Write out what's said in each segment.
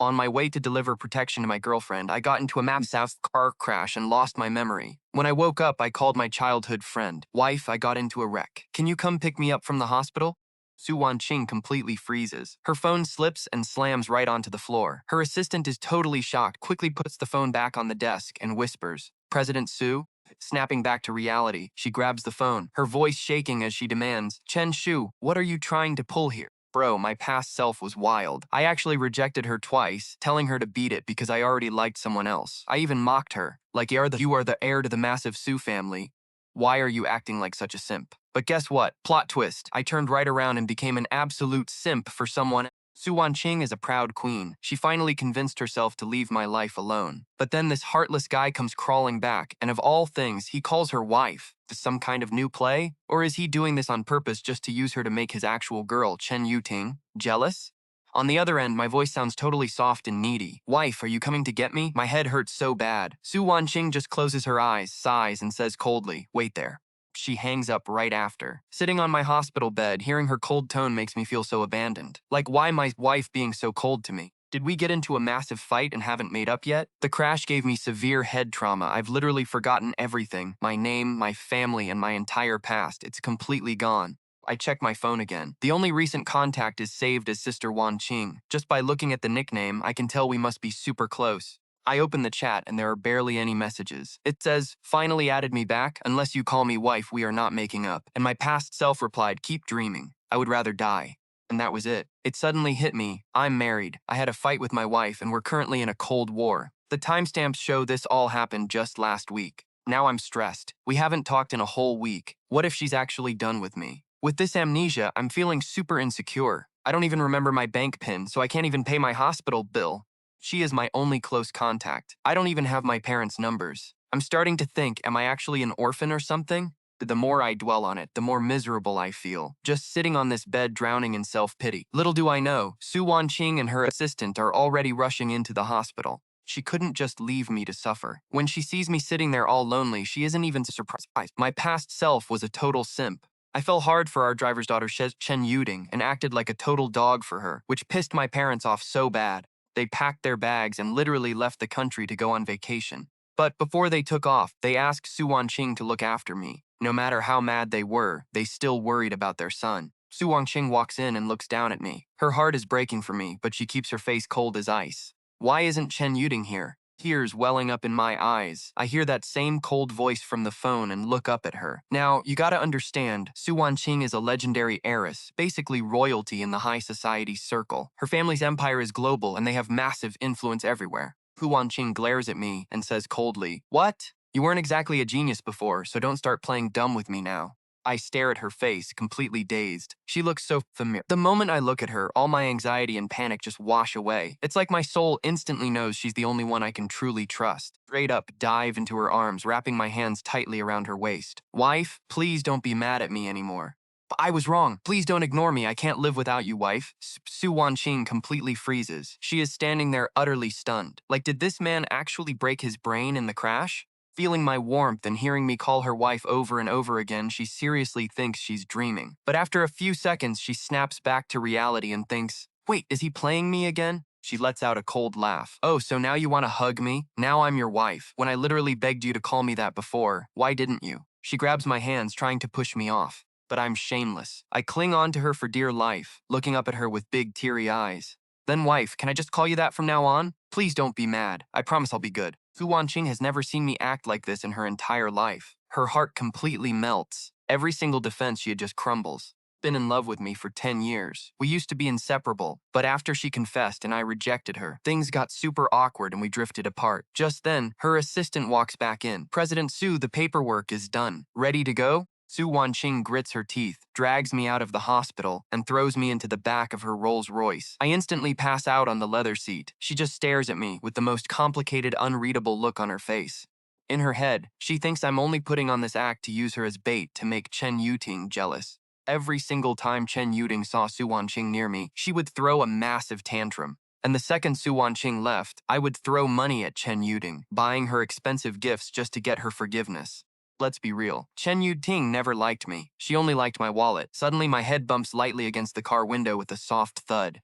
On my way to deliver protection to my girlfriend, I got into a massive car crash and lost my memory. When I woke up, I called my childhood friend. Wife, I got into a wreck. Can you come pick me up from the hospital? Su Wanqing completely freezes. Her phone slips and slams right onto the floor. Her assistant is totally shocked, quickly puts the phone back on the desk and whispers, President Su? Snapping back to reality, she grabs the phone, her voice shaking as she demands, Chen Shu, what are you trying to pull here? Bro, my past self was wild. I actually rejected her twice, telling her to beat it because I already liked someone else. I even mocked her, like you are the heir to the massive Su family. Why are you acting like such a simp? But guess what? Plot twist. I turned right around and became an absolute simp for someone. Su Wanqing is a proud queen. She finally convinced herself to leave my life alone. But then this heartless guy comes crawling back, and of all things, he calls her wife. Is some kind of new play? Or is he doing this on purpose just to use her to make his actual girl, Chen Yuting, jealous? On the other end, my voice sounds totally soft and needy. Wife, are you coming to get me? My head hurts so bad. Su Wanqing just closes her eyes, sighs, and says coldly, wait there. She hangs up right after. Sitting on my hospital bed, hearing her cold tone makes me feel so abandoned. Like, why my wife being so cold to me? Did we get into a massive fight and haven't made up yet? The crash gave me severe head trauma. I've literally forgotten everything. My name, my family, and my entire past. It's completely gone. I check my phone again. The only recent contact is saved as Sister Wanqing. Just by looking at the nickname, I can tell we must be super close. I open the chat and there are barely any messages. It says, finally added me back, unless you call me wife, we are not making up. And my past self replied, keep dreaming. I would rather die. And that was it. It suddenly hit me. I'm married. I had a fight with my wife and we're currently in a cold war. The timestamps show this all happened just last week. Now I'm stressed. We haven't talked in a whole week. What if she's actually done with me? With this amnesia, I'm feeling super insecure. I don't even remember my bank PIN, so I can't even pay my hospital bill. She is my only close contact. I don't even have my parents' numbers. I'm starting to think, am I actually an orphan or something? The more I dwell on it, the more miserable I feel. Just sitting on this bed drowning in self-pity. Little do I know, Su Wanqing and her assistant are already rushing into the hospital. She couldn't just leave me to suffer. When she sees me sitting there all lonely, she isn't even surprised. My past self was a total simp. I fell hard for our driver's daughter Chen Yuting and acted like a total dog for her, which pissed my parents off so bad. They packed their bags and literally left the country to go on vacation. But before they took off, they asked Su Wanqing to look after me. No matter how mad they were, they still worried about their son. Su Wanqing walks in and looks down at me. Her heart is breaking for me, but she keeps her face cold as ice. Why isn't Chen Yuting here? Tears welling up in my eyes. I hear that same cold voice from the phone and look up at her. Now, you gotta understand, Su Wanqing is a legendary heiress, basically royalty in the high society circle. Her family's empire is global and they have massive influence everywhere. Su Wanqing glares at me and says coldly, what? You weren't exactly a genius before, so don't start playing dumb with me now. I stare at her face, completely dazed. She looks so familiar. The moment I look at her, all my anxiety and panic just wash away. It's like my soul instantly knows she's the only one I can truly trust. Straight up, dive into her arms, wrapping my hands tightly around her waist. Wife, please don't be mad at me anymore. I was wrong. Please don't ignore me. I can't live without you, wife. Su Wanqing completely freezes. She is standing there utterly stunned. Like, did this man actually break his brain in the crash? Feeling my warmth and hearing me call her wife over and over again, she seriously thinks she's dreaming. But after a few seconds, she snaps back to reality and thinks, wait, is he playing me again? She lets out a cold laugh. Oh, so now you want to hug me? Now I'm your wife. When I literally begged you to call me that before, why didn't you? She grabs my hands, trying to push me off. But I'm shameless. I cling on to her for dear life, looking up at her with big teary eyes. Then wife, can I just call you that from now on? Please don't be mad. I promise I'll be good. Su Wanqing has never seen me act like this in her entire life. Her heart completely melts. Every single defense she had just crumbles. Been in love with me for 10 years. We used to be inseparable, but after she confessed and I rejected her, things got super awkward and we drifted apart. Just then, her assistant walks back in. President Su, the paperwork is done. Ready to go? Su Wanqing grits her teeth, drags me out of the hospital, and throws me into the back of her Rolls Royce. I instantly pass out on the leather seat. She just stares at me with the most complicated, unreadable look on her face. In her head, she thinks I'm only putting on this act to use her as bait to make Chen Yuting jealous. Every single time Chen Yuting saw Su Wanqing near me, she would throw a massive tantrum. And the second Su Wanqing left, I would throw money at Chen Yuting, buying her expensive gifts just to get her forgiveness. Let's be real. Chen Yuting never liked me. She only liked my wallet. Suddenly, my head bumps lightly against the car window with a soft thud.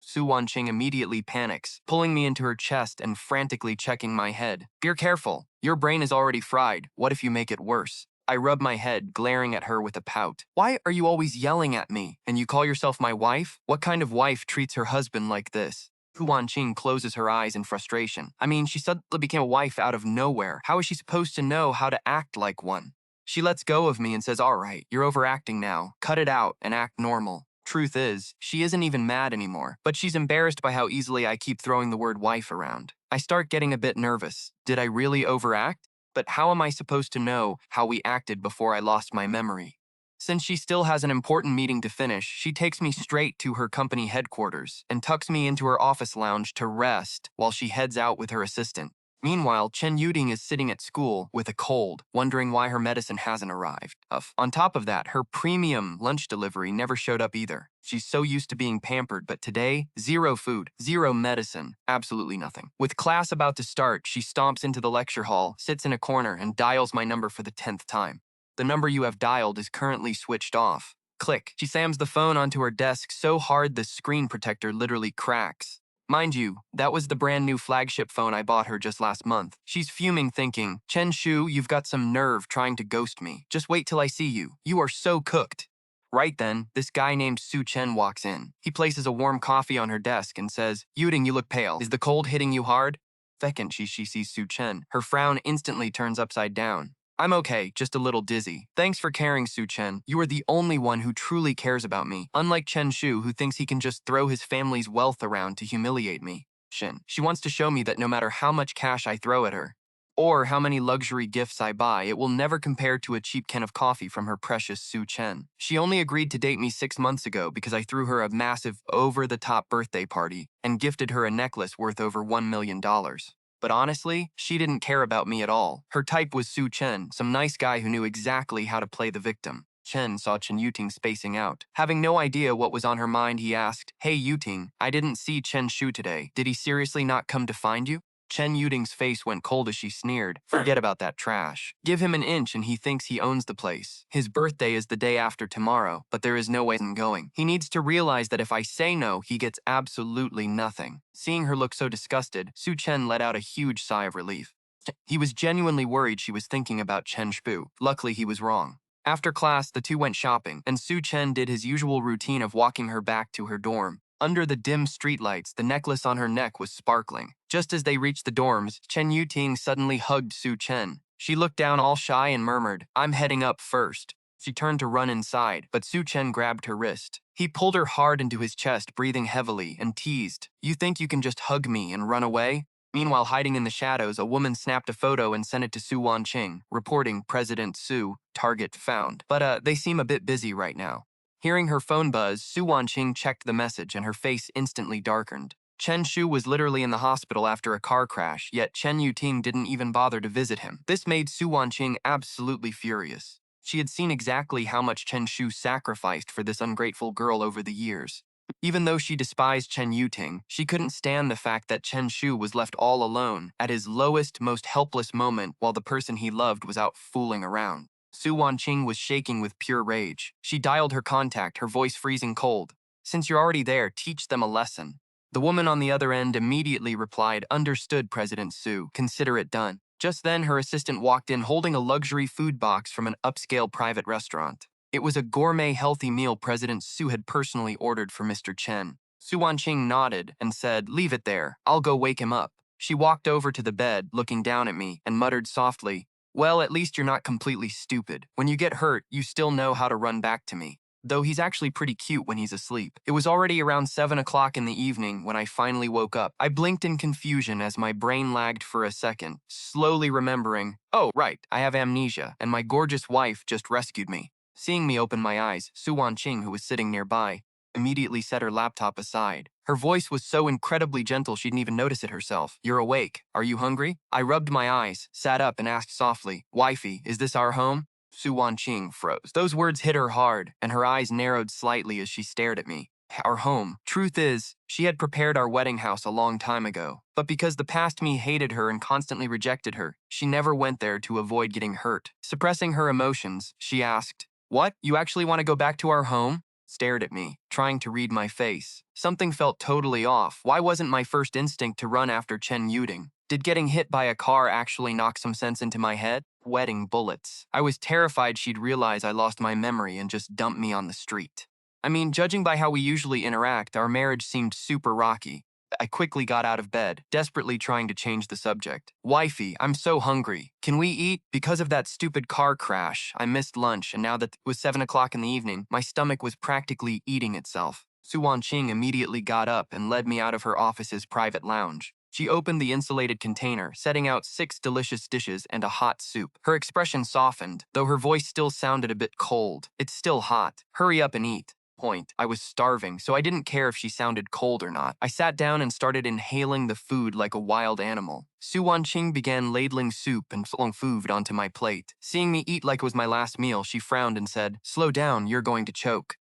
Su Wanqing immediately panics, pulling me into her chest and frantically checking my head. You're careful. Your brain is already fried. What if you make it worse? I rub my head, glaring at her with a pout. Why are you always yelling at me? And you call yourself my wife? What kind of wife treats her husband like this? Su Wanqing closes her eyes in frustration. I mean, she suddenly became a wife out of nowhere. How is she supposed to know how to act like one? She lets go of me and says, all right, you're overacting now. Cut it out and act normal. Truth is, she isn't even mad anymore, but she's embarrassed by how easily I keep throwing the word wife around. I start getting a bit nervous. Did I really overact? But how am I supposed to know how we acted before I lost my memory? Since she still has an important meeting to finish, she takes me straight to her company headquarters and tucks me into her office lounge to rest while she heads out with her assistant. Meanwhile, Chen Yuding is sitting at school with a cold, wondering why her medicine hasn't arrived. On top of that, her premium lunch delivery never showed up either. She's so used to being pampered, but today, zero food, zero medicine, absolutely nothing. With class about to start, she stomps into the lecture hall, sits in a corner, and dials my number for the 10th time. The number you have dialed is currently switched off. Click. She slams the phone onto her desk so hard the screen protector literally cracks. Mind you, that was the brand new flagship phone I bought her just last month. She's fuming thinking, Chen Shu, you've got some nerve trying to ghost me. Just wait till I see you. You are so cooked. Right then, this guy named Su Chen walks in. He places a warm coffee on her desk and says, Yuding, you look pale. Is the cold hitting you hard? Second, she sees Su Chen. Her frown instantly turns upside down. I'm okay, just a little dizzy. Thanks for caring, Su Chen. You are the only one who truly cares about me, unlike Chen Shu, who thinks he can just throw his family's wealth around to humiliate me. She wants to show me that no matter how much cash I throw at her, or how many luxury gifts I buy, it will never compare to a cheap can of coffee from her precious Su Chen. She only agreed to date me 6 months ago because I threw her a massive, over-the-top birthday party and gifted her a necklace worth over $1 million. But honestly, she didn't care about me at all. Her type was Su Chen, some nice guy who knew exactly how to play the victim. Chen saw Chen Yuting spacing out. Having no idea what was on her mind, he asked, Hey Yuting, I didn't see Chen Shu today. Did he seriously not come to find you? Chen Yuting's face went cold as she sneered. Forget about that trash. Give him an inch and he thinks he owns the place. His birthday is the day after tomorrow, but there is no way I'm going. He needs to realize that if I say no, he gets absolutely nothing. Seeing her look so disgusted, Su Chen let out a huge sigh of relief. He was genuinely worried she was thinking about Chen Shu. Luckily, he was wrong. After class, the two went shopping, and Su Chen did his usual routine of walking her back to her dorm. Under the dim streetlights, the necklace on her neck was sparkling. Just as they reached the dorms, Chen Yuting suddenly hugged Su Chen. She looked down all shy and murmured, I'm heading up first. She turned to run inside, but Su Chen grabbed her wrist. He pulled her hard into his chest, breathing heavily, and teased, You think you can just hug me and run away? Meanwhile, hiding in the shadows, a woman snapped a photo and sent it to Su Wanqing, reporting President Su, target found. But they seem a bit busy right now. Hearing her phone buzz, Su Wanqing checked the message and her face instantly darkened. Chen Shu was literally in the hospital after a car crash, yet Chen Yuting didn't even bother to visit him. This made Su Wanqing absolutely furious. She had seen exactly how much Chen Shu sacrificed for this ungrateful girl over the years. Even though she despised Chen Yuting, she couldn't stand the fact that Chen Shu was left all alone at his lowest, most helpless moment while the person he loved was out fooling around. Su Wanqing was shaking with pure rage. She dialed her contact, her voice freezing cold. Since you're already there, teach them a lesson. The woman on the other end immediately replied, Understood, President Su. Consider it done. Just then, her assistant walked in holding a luxury food box from an upscale private restaurant. It was a gourmet healthy meal President Su had personally ordered for Mr. Chen. Su Wanqing nodded and said, Leave it there. I'll go wake him up. She walked over to the bed, looking down at me, and muttered softly, Well, at least you're not completely stupid. When you get hurt, you still know how to run back to me. Though he's actually pretty cute when he's asleep. It was already around 7 o'clock in the evening when I finally woke up. I blinked in confusion as my brain lagged for a second, slowly remembering, oh, right, I have amnesia, and my gorgeous wife just rescued me. Seeing me open my eyes, Su Wanqing, who was sitting nearby, immediately set her laptop aside. Her voice was so incredibly gentle she didn't even notice it herself. You're awake. Are you hungry? I rubbed my eyes, sat up, and asked softly, Wifey, is this our home? Su Wanqing froze. Those words hit her hard, and her eyes narrowed slightly as she stared at me. Our home. Truth is, she had prepared our wedding house a long time ago. But because the past me hated her and constantly rejected her, she never went there to avoid getting hurt. Suppressing her emotions, she asked, What? You actually want to go back to our home? stared at me, trying to read my face. Something felt totally off. Why wasn't my first instinct to run after Chen Yuting? Did getting hit by a car actually knock some sense into my head? Wetting bullets. I was terrified she'd realize I lost my memory and just dump me on the street. I mean, judging by how we usually interact, our marriage seemed super rocky. I quickly got out of bed, desperately trying to change the subject. Wifey, I'm so hungry. Can we eat? Because of that stupid car crash, I missed lunch, and now that it was 7 o'clock in the evening, my stomach was practically eating itself. Su Wanqing immediately got up and led me out of her office's private lounge. She opened the insulated container, setting out 6 delicious dishes and a hot soup. Her expression softened, though her voice still sounded a bit cold. It's still hot. Hurry up and eat. I was starving, so I didn't care if she sounded cold or not. I sat down and started inhaling the food like a wild animal. Su Wanqing began ladling soup and flung food onto my plate. Seeing me eat like it was my last meal, she frowned and said, "Slow down, you're going to choke."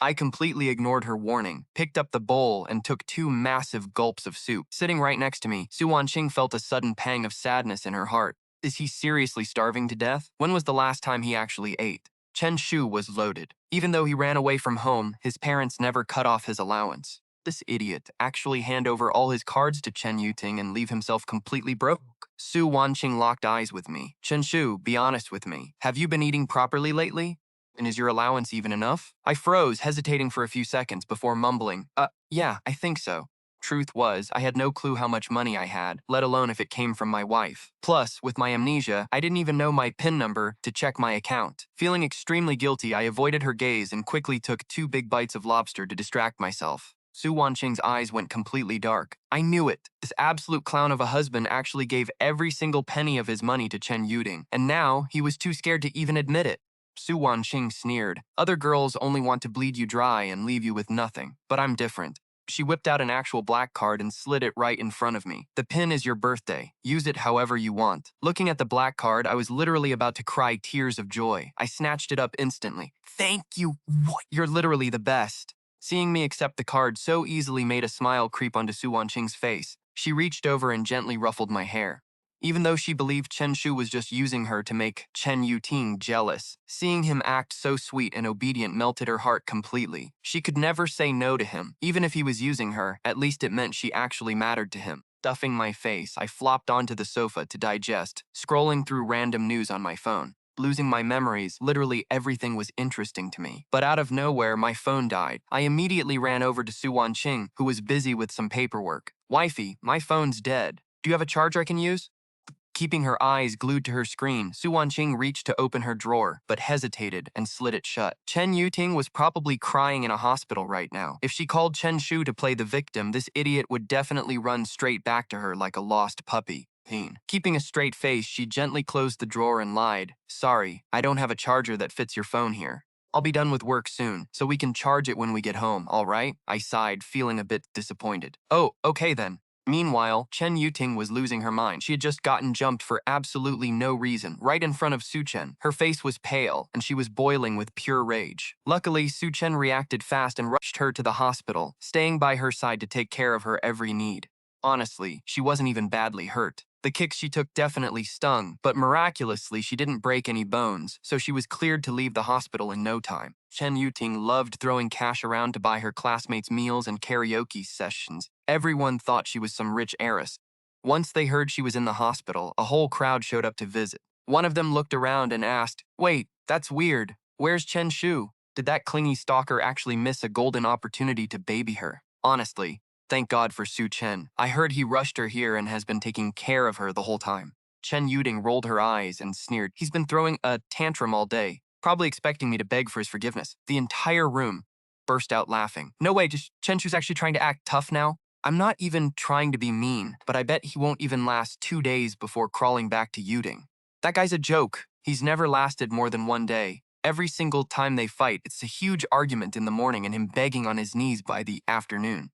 I completely ignored her warning, picked up the bowl, and took 2 massive gulps of soup. Sitting right next to me, Su Wanqing felt a sudden pang of sadness in her heart. Is he seriously starving to death? When was the last time he actually ate? Chen Shu was loaded. Even though he ran away from home, his parents never cut off his allowance. This idiot actually hand over all his cards to Chen Yuting and leave himself completely broke. Su Wanqing locked eyes with me. Chen Shu, be honest with me. Have you been eating properly lately? And is your allowance even enough? I froze, hesitating for a few seconds before mumbling, yeah, I think so. Truth was, I had no clue how much money I had, let alone if it came from my wife. Plus, with my amnesia, I didn't even know my PIN number to check my account. Feeling extremely guilty, I avoided her gaze and quickly took 2 big bites of lobster to distract myself. Su Wanqing's eyes went completely dark. I knew it. This absolute clown of a husband actually gave every single penny of his money to Chen Yuting, and now he was too scared to even admit it. Su Wanqing sneered. Other girls only want to bleed you dry and leave you with nothing, but I'm different. She whipped out an actual black card and slid it right in front of me. The pin is your birthday. Use it however you want. Looking at the black card, I was literally about to cry tears of joy. I snatched it up instantly. Thank you. What? You're literally the best. Seeing me accept the card so easily made a smile creep onto Su Wanqing's face. She reached over and gently ruffled my hair. Even though she believed Chen Shu was just using her to make Chen Yuting jealous, seeing him act so sweet and obedient melted her heart completely. She could never say no to him. Even if he was using her, at least it meant she actually mattered to him. Stuffing my face, I flopped onto the sofa to digest, scrolling through random news on my phone. Losing my memories, literally everything was interesting to me. But out of nowhere, my phone died. I immediately ran over to Su Wanqing, who was busy with some paperwork. Wifey, my phone's dead. Do you have a charger I can use? Keeping her eyes glued to her screen, Su Wanqing reached to open her drawer, but hesitated and slid it shut. Chen Yuting was probably crying in a hospital right now. If she called Chen Shu to play the victim, this idiot would definitely run straight back to her like a lost puppy. Keeping a straight face, she gently closed the drawer and lied. Sorry, I don't have a charger that fits your phone here. I'll be done with work soon, so we can charge it when we get home, all right? I sighed, feeling a bit disappointed. Oh, okay then. Meanwhile, Chen Yuting was losing her mind. She had just gotten jumped for absolutely no reason, right in front of Su Chen. Her face was pale, and she was boiling with pure rage. Luckily, Su Chen reacted fast and rushed her to the hospital, staying by her side to take care of her every need. Honestly, she wasn't even badly hurt. The kicks she took definitely stung, but miraculously she didn't break any bones, so she was cleared to leave the hospital in no time. Chen Yuting loved throwing cash around to buy her classmates meals and karaoke sessions. Everyone thought she was some rich heiress. Once they heard she was in the hospital, a whole crowd showed up to visit. One of them looked around and asked, "Wait, that's weird. Where's Chen Shu? Did that clingy stalker actually miss a golden opportunity to baby her?" Honestly, thank God for Su Chen. I heard he rushed her here and has been taking care of her the whole time. Chen Yuting rolled her eyes and sneered. He's been throwing a tantrum all day, probably expecting me to beg for his forgiveness. The entire room burst out laughing. No way, just Chen Shu's actually trying to act tough now? I'm not even trying to be mean, but I bet he won't even last 2 days before crawling back to Yuting. That guy's a joke. He's never lasted more than 1 day. Every single time they fight, it's a huge argument in the morning and him begging on his knees by the afternoon.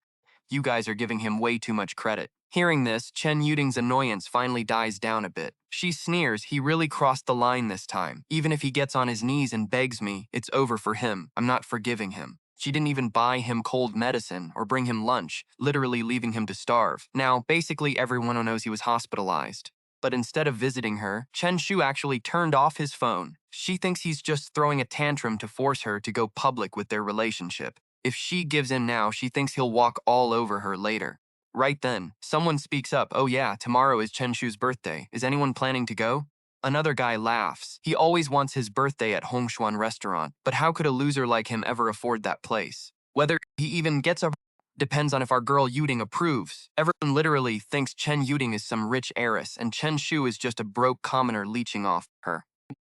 You guys are giving him way too much credit. Hearing this, Chen Yuting's annoyance finally dies down a bit. She sneers he really crossed the line this time. Even if he gets on his knees and begs me, it's over for him. I'm not forgiving him. She didn't even buy him cold medicine or bring him lunch, literally leaving him to starve. Now, basically everyone knows he was hospitalized. But instead of visiting her, Chen Shu actually turned off his phone. She thinks he's just throwing a tantrum to force her to go public with their relationship. If she gives in now, she thinks he'll walk all over her later. Right then, someone speaks up, "Oh yeah, tomorrow is Chen Shu's birthday. Is anyone planning to go?" Another guy laughs. He always wants his birthday at Hongshuan restaurant, but how could a loser like him ever afford that place? Whether he even gets a depends on if our girl Yuding approves. Everyone literally thinks Chen Yuding is some rich heiress, and Chen Shu is just a broke commoner leeching off her.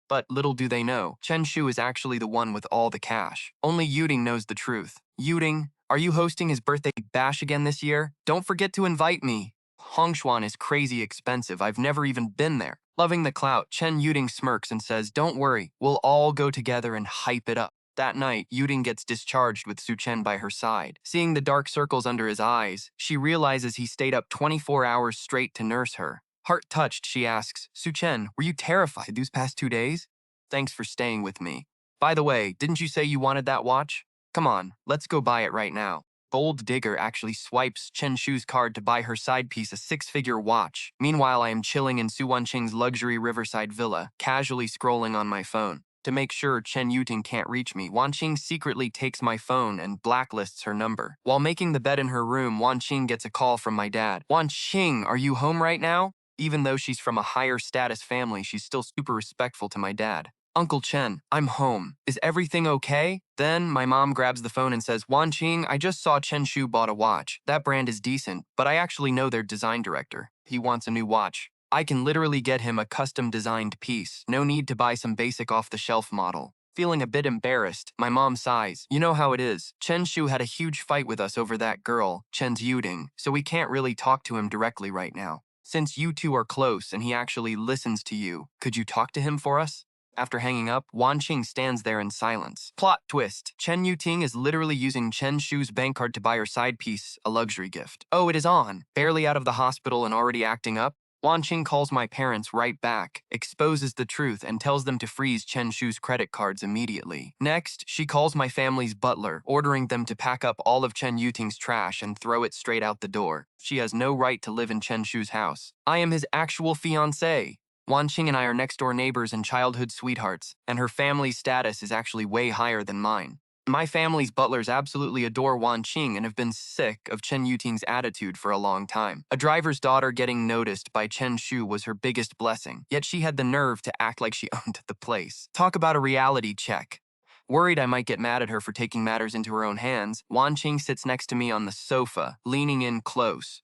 But little do they know, Chen Shu is actually the one with all the cash. Only Yuding knows the truth. Yuding, are you hosting his birthday bash again this year? Don't forget to invite me. Hongshuan is crazy expensive. I've never even been there. Loving the clout, Chen Yuding smirks and says, "Don't worry, we'll all go together and hype it up." That night, Yuding gets discharged with Su Chen by her side. Seeing the dark circles under his eyes, she realizes he stayed up 24 hours straight to nurse her. Heart-touched, she asks, "Su Chen, were you terrified these past 2 days? Thanks for staying with me. By the way, didn't you say you wanted that watch? Come on, let's go buy it right now." Gold Digger actually swipes Chen Shu's card to buy her side piece a six-figure watch. Meanwhile, I am chilling in Su Wanqing's luxury riverside villa, casually scrolling on my phone. To make sure Chen Yuting can't reach me, Wanqing secretly takes my phone and blacklists her number. While making the bed in her room, Wanqing gets a call from my dad. "Wanqing, are you home right now?" Even though she's from a higher status family, she's still super respectful to my dad. "Uncle Chen, I'm home. Is everything okay?" Then my mom grabs the phone and says, "Wanqing, I just saw Chen Shu bought a watch. That brand is decent, but I actually know their design director. He wants a new watch. I can literally get him a custom-designed piece. No need to buy some basic off-the-shelf model." Feeling a bit embarrassed, my mom sighs. "You know how it is. Chen Shu had a huge fight with us over that girl, Chen Yuding, so we can't really talk to him directly right now. Since you two are close and he actually listens to you, could you talk to him for us?" After hanging up, Wanqing stands there in silence. Plot twist. Chen Yuting is literally using Chen Shu's bank card to buy her side piece, a luxury gift. Oh, it is on. Barely out of the hospital and already acting up? Wanqing calls my parents right back, exposes the truth, and tells them to freeze Chen Shu's credit cards immediately. Next, she calls my family's butler, ordering them to pack up all of Chen Yuting's trash and throw it straight out the door. She has no right to live in Chen Shu's house. I am his actual fiancé. Wanqing and I are next-door neighbors and childhood sweethearts, and her family's status is actually way higher than mine. My family's butlers absolutely adore Wanqing and have been sick of Chen Yuting's attitude for a long time. A driver's daughter getting noticed by Chen Shu was her biggest blessing, yet she had the nerve to act like she owned the place. Talk about a reality check. Worried I might get mad at her for taking matters into her own hands, Wanqing sits next to me on the sofa, leaning in close.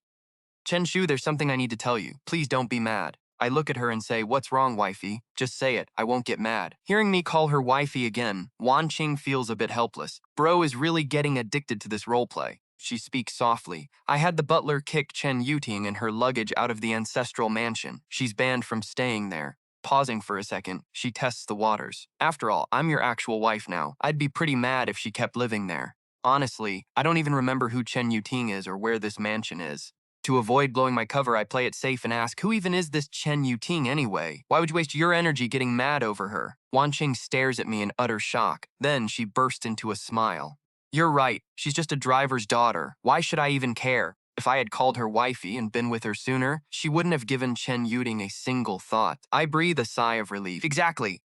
"Chen Shu, there's something I need to tell you. Please don't be mad." I look at her and say, "What's wrong, wifey? Just say it. I won't get mad." Hearing me call her wifey again, Wanqing feels a bit helpless. Bro is really getting addicted to this roleplay. She speaks softly. "I had the butler kick Chen Yuting and her luggage out of the ancestral mansion. She's banned from staying there." Pausing for a second, she tests the waters. "After all, I'm your actual wife now. I'd be pretty mad if she kept living there. Honestly, I don't even remember who Chen Yuting is or where this mansion is." To avoid blowing my cover, I play it safe and ask, "Who even is this Chen Yuting anyway? Why would you waste your energy getting mad over her?" Wanqing stares at me in utter shock. Then she bursts into a smile. "You're right. She's just a driver's daughter. Why should I even care? If I had called her wifey and been with her sooner, she wouldn't have given Chen Yuting a single thought." I breathe a sigh of relief. "Exactly.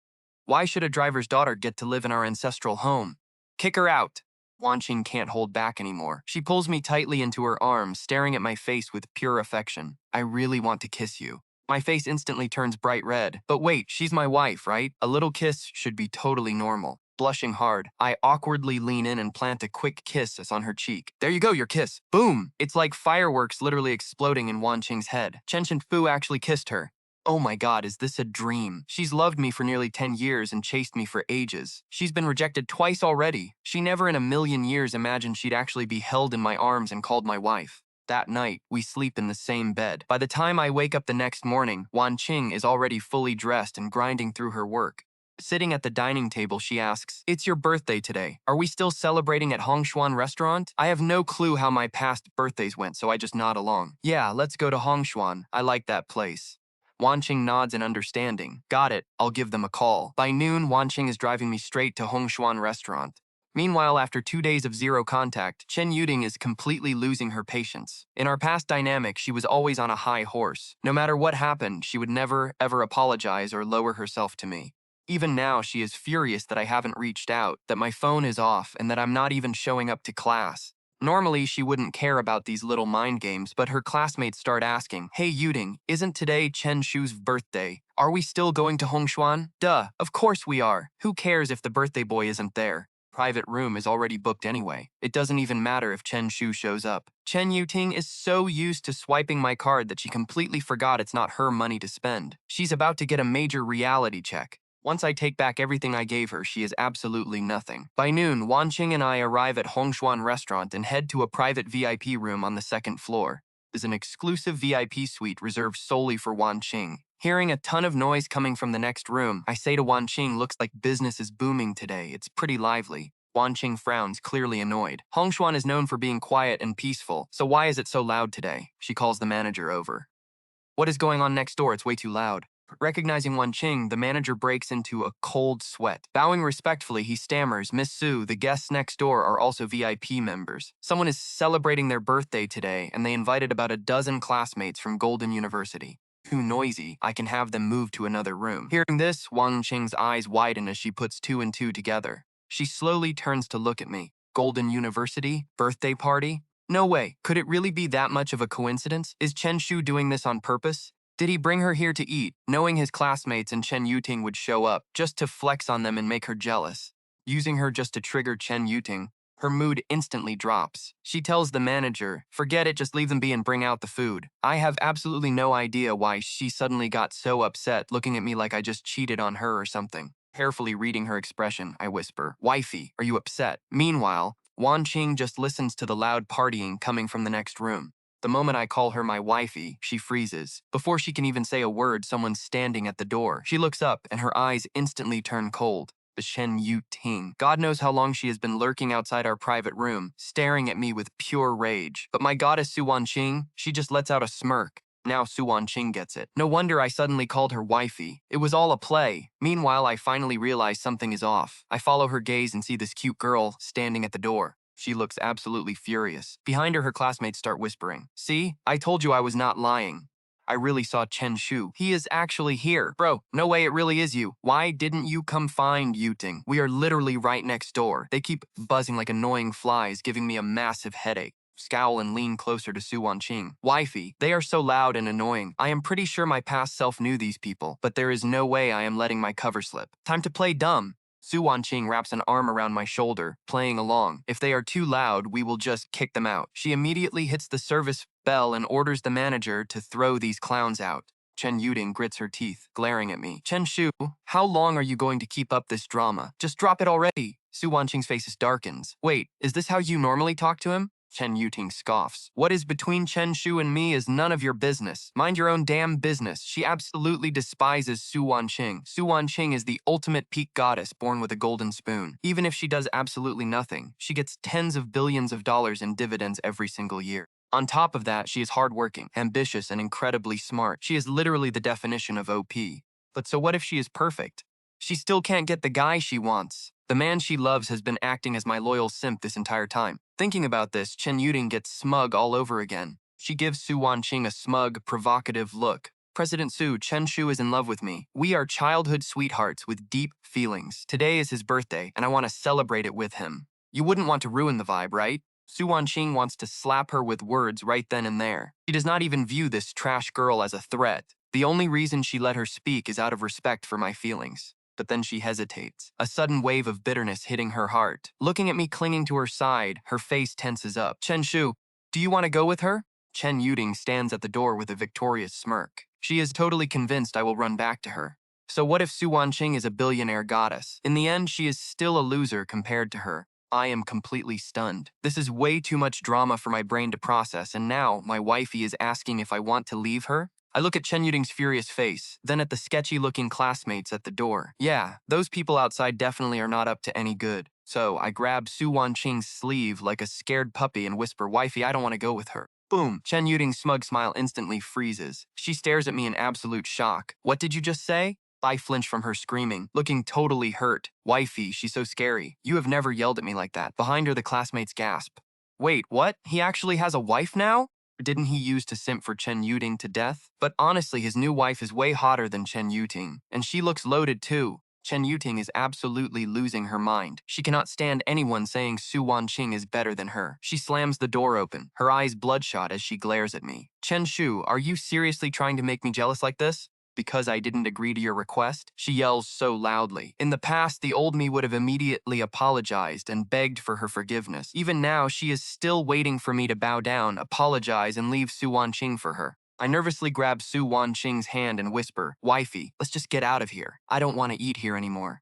Why should a driver's daughter get to live in our ancestral home? Kick her out." Wanqing can't hold back anymore. She pulls me tightly into her arms, staring at my face with pure affection. "I really want to kiss you." My face instantly turns bright red. But wait, she's my wife, right? A little kiss should be totally normal. Blushing hard, I awkwardly lean in and plant a quick kiss on her cheek. "There you go, your kiss." Boom! It's like fireworks literally exploding in Wanqing's head. Chen Fu actually kissed her. Oh my god, is this a dream? She's loved me for nearly 10 years and chased me for ages. She's been rejected twice already. She never in a million years imagined she'd actually be held in my arms and called my wife. That night, we sleep in the same bed. By the time I wake up the next morning, Wanqing is already fully dressed and grinding through her work. Sitting at the dining table, she asks, "It's your birthday today. Are we still celebrating at Hongshuan restaurant?" I have no clue how my past birthdays went, so I just nod along. "Yeah, let's go to Hongshuan. I like that place." Wanqing nods in understanding. "Got it. I'll give them a call." By noon, Wanqing is driving me straight to Hongshuan restaurant. Meanwhile, after 2 days of zero contact, Chen Yuding is completely losing her patience. In our past dynamic, she was always on a high horse. No matter what happened, she would never, ever apologize or lower herself to me. Even now, she is furious that I haven't reached out, that my phone is off, and that I'm not even showing up to class. Normally, she wouldn't care about these little mind games, but her classmates start asking, "Hey Yuding, isn't today Chen Shu's birthday? Are we still going to Hongshuan?" Duh, of course we are. Who cares if the birthday boy isn't there? Private room is already booked anyway. It doesn't even matter if Chen Shu shows up. Chen Yuting is so used to swiping my card that she completely forgot it's not her money to spend. She's about to get a major reality check. Once I take back everything I gave her, she is absolutely nothing. By noon, Wanqing and I arrive at Hongshuan Restaurant and head to a private VIP room on the second floor. There's an exclusive VIP suite reserved solely for Wanqing. Hearing a ton of noise coming from the next room, I say to Wanqing, "Looks like business is booming today. It's pretty lively." Wanqing frowns, clearly annoyed. Hongshuan is known for being quiet and peaceful, so why is it so loud today? She calls the manager over. "What is going on next door? It's way too loud." Recognizing Wanqing, the manager breaks into a cold sweat. Bowing respectfully, he stammers, "Miss Su, the guests next door are also VIP members. Someone is celebrating their birthday today, and they invited about a dozen classmates from Golden University. Too noisy, I can have them move to another room." Hearing this, Wanqing's eyes widen as she puts two and two together. She slowly turns to look at me. Golden University? Birthday party? No way. Could it really be that much of a coincidence? Is Chen Shu doing this on purpose? Did he bring her here to eat, knowing his classmates and Chen Yuting would show up, just to flex on them and make her jealous? Using her just to trigger Chen Yuting, her mood instantly drops. She tells the manager, "Forget it, just leave them be and bring out the food." I have absolutely no idea why she suddenly got so upset, looking at me like I just cheated on her or something. Carefully reading her expression, I whisper, "Wifey, are you upset?" Meanwhile, Wanqing just listens to the loud partying coming from the next room. The moment I call her my wifey, she freezes. Before she can even say a word, someone's standing at the door. She looks up, and her eyes instantly turn cold. The Shen Yu Ting. God knows how long she has been lurking outside our private room, staring at me with pure rage. But my goddess Su Wanqing, she just lets out a smirk. Now Su Wanqing gets it. No wonder I suddenly called her wifey. It was all a play. Meanwhile, I finally realize something is off. I follow her gaze and see this cute girl standing at the door. She looks absolutely furious. Behind her, her classmates start whispering. "See? I told you I was not lying. I really saw Chen Shu. He is actually here." "Bro, no way, it really is you. Why didn't you come find Yuting? We are literally right next door." They keep buzzing like annoying flies, giving me a massive headache. Scowl and lean closer to Su Wanqing. "Wifey, they are so loud and annoying. I am pretty sure my past self knew these people, but there is no way I am letting my cover slip. Time to play dumb." Su Wanqing wraps an arm around my shoulder, playing along. "If they are too loud, we will just kick them out." She immediately hits the service bell and orders the manager to throw these clowns out. Chen Yuding grits her teeth, glaring at me. "Chen Shu, how long are you going to keep up this drama? Just drop it already." Su Wanqing's face darkens. "Wait, is this how you normally talk to him?" Chen Yuting scoffs. "What is between Chen Shu and me is none of your business. Mind your own damn business." She absolutely despises Su Wanqing. Su Wanqing is the ultimate peak goddess born with a golden spoon. Even if she does absolutely nothing, she gets tens of billions of dollars in dividends every single year. On top of that, she is hardworking, ambitious, and incredibly smart. She is literally the definition of OP. But so what if she is perfect? She still can't get the guy she wants. The man she loves has been acting as my loyal simp this entire time. Thinking about this, Chen Yuding gets smug all over again. She gives Su Wanqing a smug, provocative look. "President Su, Chen Shu is in love with me. We are childhood sweethearts with deep feelings. Today is his birthday, and I want to celebrate it with him." You wouldn't want to ruin the vibe, right? Su Wanqing wants to slap her with words right then and there. She does not even view this trash girl as a threat. The only reason she let her speak is out of respect for my feelings. But then she hesitates, a sudden wave of bitterness hitting her heart. Looking at me clinging to her side, her face tenses up. "Chen Shu, do you want to go with her?" Chen Yuding stands at the door with a victorious smirk. She is totally convinced I will run back to her. So what if Su Wanqing is a billionaire goddess? In the end, she is still a loser compared to her. I am completely stunned. This is way too much drama for my brain to process, and now my wifey is asking if I want to leave her? I look at Chen Yuding's furious face, then at the sketchy-looking classmates at the door. Yeah, those people outside definitely are not up to any good. So I grab Su Wanqing's sleeve like a scared puppy and whisper, "Wifey, I don't want to go with her." Boom! Chen Yuding's smug smile instantly freezes. She stares at me in absolute shock. "What did you just say?" I flinch from her screaming, looking totally hurt. Wifey, she's so scary. You have never yelled at me like that. Behind her, the classmates gasp. Wait, what? He actually has a wife now? Didn't he use to simp for Chen Yuting to death? But honestly, his new wife is way hotter than Chen Yuting, and she looks loaded too. Chen Yuting is absolutely losing her mind. She cannot stand anyone saying Su Wanqing is better than her. She slams the door open, her eyes bloodshot as she glares at me. Chen Shu, are you seriously trying to make me jealous like this? Because I didn't agree to your request? She yells so loudly. In the past, the old me would have immediately apologized and begged for her forgiveness. Even now, she is still waiting for me to bow down, apologize, and leave Su Wanqing for her. I nervously grab Su Wanqing's hand and whisper, Wifey, let's just get out of here. I don't want to eat here anymore.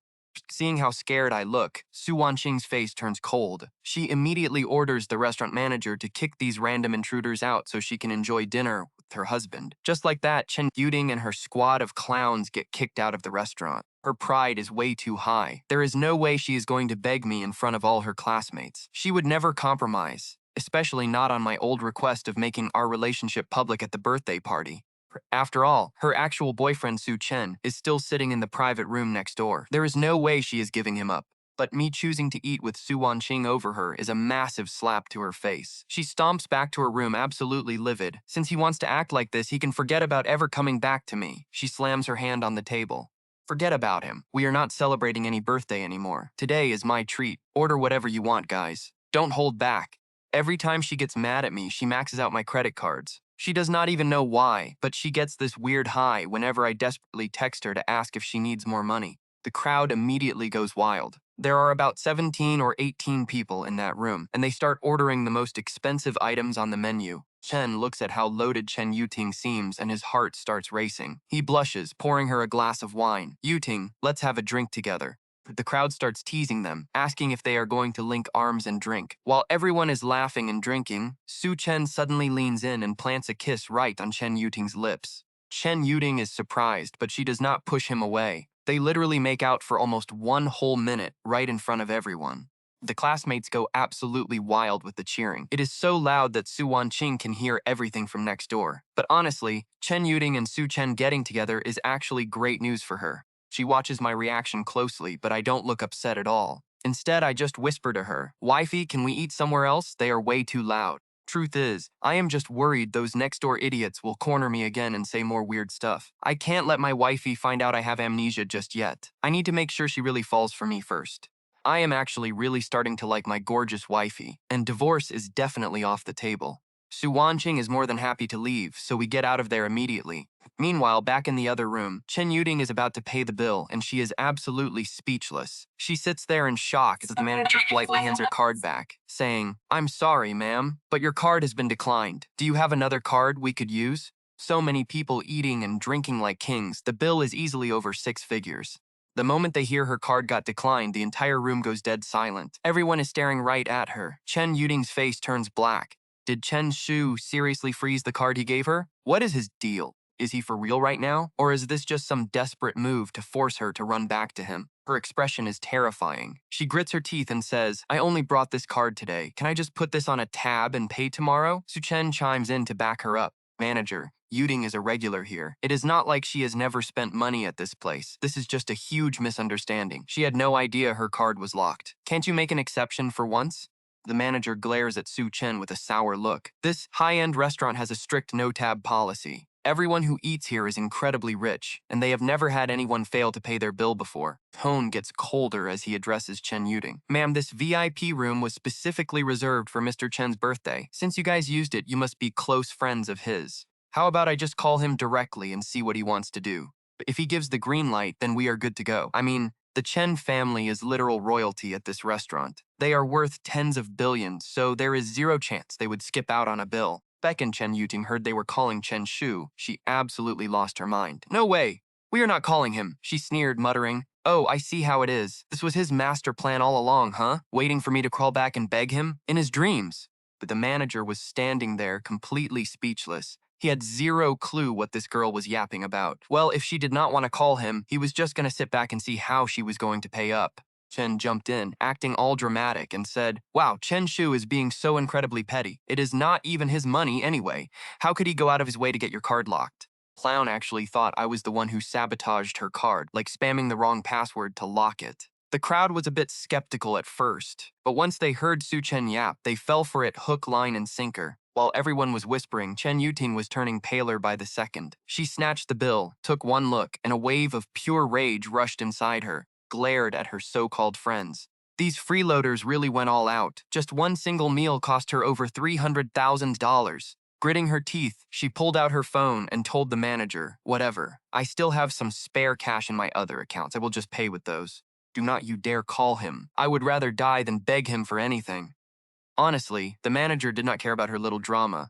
Seeing how scared I look, Su Wanqing's face turns cold. She immediately orders the restaurant manager to kick these random intruders out so she can enjoy dinner with her husband. Just like that, Chen Yuting and her squad of clowns get kicked out of the restaurant. Her pride is way too high. There is no way she is going to beg me in front of all her classmates. She would never compromise, especially not on my old request of making our relationship public at the birthday party. After all, her actual boyfriend Su Chen is still sitting in the private room next door. There is no way she is giving him up. But me choosing to eat with Su Wanqing over her is a massive slap to her face. She stomps back to her room absolutely livid. Since he wants to act like this, he can forget about ever coming back to me. She slams her hand on the table. Forget about him. We are not celebrating any birthday anymore. Today is my treat. Order whatever you want, guys. Don't hold back. Every time she gets mad at me, she maxes out my credit cards. She does not even know why, but she gets this weird high whenever I desperately text her to ask if she needs more money. The crowd immediately goes wild. There are about 17 or 18 people in that room, and they start ordering the most expensive items on the menu. Chen looks at how loaded Chen Yuting seems and his heart starts racing. He blushes, pouring her a glass of wine. Yuting, let's have a drink together. The crowd starts teasing them, asking if they are going to link arms and drink. While everyone is laughing and drinking, Su Chen suddenly leans in and plants a kiss right on Chen Yuting's lips. Chen Yuting is surprised, but she does not push him away. They literally make out for almost 1 whole minute right in front of everyone. The classmates go absolutely wild with the cheering. It is so loud that Su Wanqing can hear everything from next door. But honestly, Chen Yuting and Su Chen getting together is actually great news for her. She watches my reaction closely, but I don't look upset at all. Instead, I just whisper to her, Wifey, can we eat somewhere else? They are way too loud. Truth is, I am just worried those next-door idiots will corner me again and say more weird stuff. I can't let my wifey find out I have amnesia just yet. I need to make sure she really falls for me first. I am actually really starting to like my gorgeous wifey, and divorce is definitely off the table. Su Wanqing is more than happy to leave, so we get out of there immediately. Meanwhile, back in the other room, Chen Yuting is about to pay the bill, and she is absolutely speechless. She sits there in shock as the manager politely hands her card back, saying, I'm sorry, ma'am, but your card has been declined. Do you have another card we could use? So many people eating and drinking like kings, the bill is easily over 6 figures. The moment they hear her card got declined, the entire room goes dead silent. Everyone is staring right at her. Chen Yuting's face turns black. Did Chen Shu seriously freeze the card he gave her? What is his deal? Is he for real right now? Or is this just some desperate move to force her to run back to him? Her expression is terrifying. She grits her teeth and says, I only brought this card today. Can I just put this on a tab and pay tomorrow? Su Chen chimes in to back her up. Manager, Yuting is a regular here. It is not like she has never spent money at this place. This is just a huge misunderstanding. She had no idea her card was locked. Can't you make an exception for once? The manager glares at Su Chen with a sour look. This high-end restaurant has a strict no-tab policy. Everyone who eats here is incredibly rich, and they have never had anyone fail to pay their bill before. Tone gets colder as he addresses Chen Yuting. Ma'am, this VIP room was specifically reserved for Mr. Chen's birthday. Since you guys used it, you must be close friends of his. How about I just call him directly and see what he wants to do? If he gives the green light, then we are good to go. I mean, the Chen family is literal royalty at this restaurant. They are worth tens of billions, so there is zero chance they would skip out on a bill. Beck and Chen Yuting heard they were calling Chen Shu. She absolutely lost her mind. No way! We are not calling him, she sneered, muttering. Oh, I see how it is. This was his master plan all along, huh? Waiting for me to crawl back and beg him? In his dreams. But the manager was standing there, completely speechless. He had zero clue what this girl was yapping about. Well, if she did not want to call him, he was just going to sit back and see how she was going to pay up. Chen jumped in, acting all dramatic, and said, Wow, Chen Shu is being so incredibly petty. It is not even his money anyway. How could he go out of his way to get your card locked? Clown actually thought I was the one who sabotaged her card, like spamming the wrong password to lock it. The crowd was a bit skeptical at first, but once they heard Su Chen yap, they fell for it hook, line, and sinker. While everyone was whispering, Chen Yuting was turning paler by the second. She snatched the bill, took one look, and a wave of pure rage rushed inside her, glared at her so-called friends. These freeloaders really went all out. Just one single meal cost her over $300,000. Gritting her teeth, she pulled out her phone and told the manager, "Whatever. I still have some spare cash in my other accounts. I will just pay with those. Do not you dare call him. I would rather die than beg him for anything." Honestly, the manager did not care about her little drama.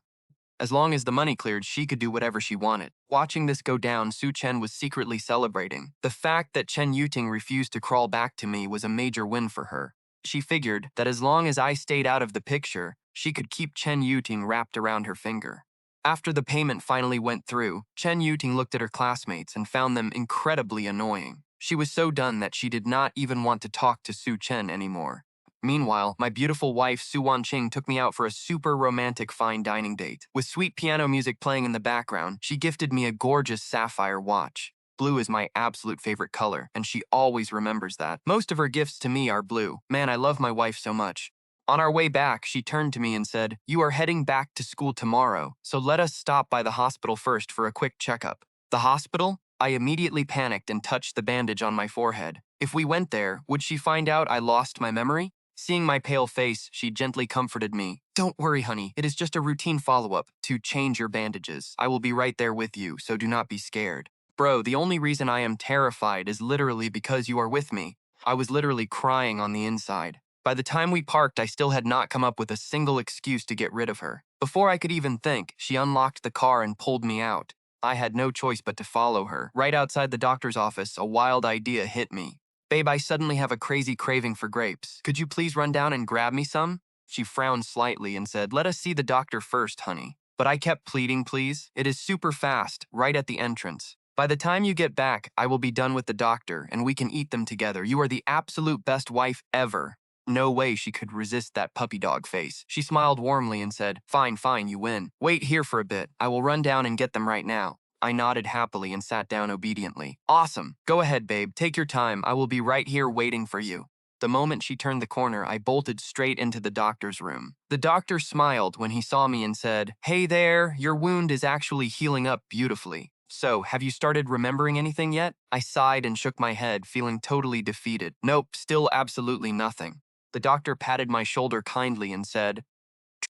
As long as the money cleared, she could do whatever she wanted. Watching this go down, Su Chen was secretly celebrating. The fact that Chen Yuting refused to crawl back to me was a major win for her. She figured that as long as I stayed out of the picture, she could keep Chen Yuting wrapped around her finger. After the payment finally went through, Chen Yuting looked at her classmates and found them incredibly annoying. She was so done that she did not even want to talk to Su Chen anymore. Meanwhile, my beautiful wife Su Wanqing took me out for a super romantic fine dining date. With sweet piano music playing in the background, she gifted me a gorgeous sapphire watch. Blue is my absolute favorite color, and she always remembers that. Most of her gifts to me are blue. Man, I love my wife so much. On our way back, she turned to me and said, "You are heading back to school tomorrow, so let us stop by the hospital first for a quick checkup." The hospital? I immediately panicked and touched the bandage on my forehead. If we went there, would she find out I lost my memory? Seeing my pale face, she gently comforted me. "Don't worry, honey. It is just a routine follow-up to change your bandages. I will be right there with you, so do not be scared." Bro, the only reason I am terrified is literally because you are with me. I was literally crying on the inside. By the time we parked, I still had not come up with a single excuse to get rid of her. Before I could even think, she unlocked the car and pulled me out. I had no choice but to follow her. Right outside the doctor's office, a wild idea hit me. "Babe, I suddenly have a crazy craving for grapes. Could you please run down and grab me some?" She frowned slightly and said, "Let us see the doctor first, honey." But I kept pleading, "Please. It is super fast, right at the entrance. By the time you get back, I will be done with the doctor, and we can eat them together. You are the absolute best wife ever." No way she could resist that puppy dog face. She smiled warmly and said, "Fine, fine, you win. Wait here for a bit. I will run down and get them right now." I nodded happily and sat down obediently. "Awesome. Go ahead, babe. Take your time. I will be right here waiting for you." The moment she turned the corner, I bolted straight into the doctor's room. The doctor smiled when he saw me and said, "Hey there, your wound is actually healing up beautifully. So, have you started remembering anything yet?" I sighed and shook my head, feeling totally defeated. "Nope, still absolutely nothing." The doctor patted my shoulder kindly and said,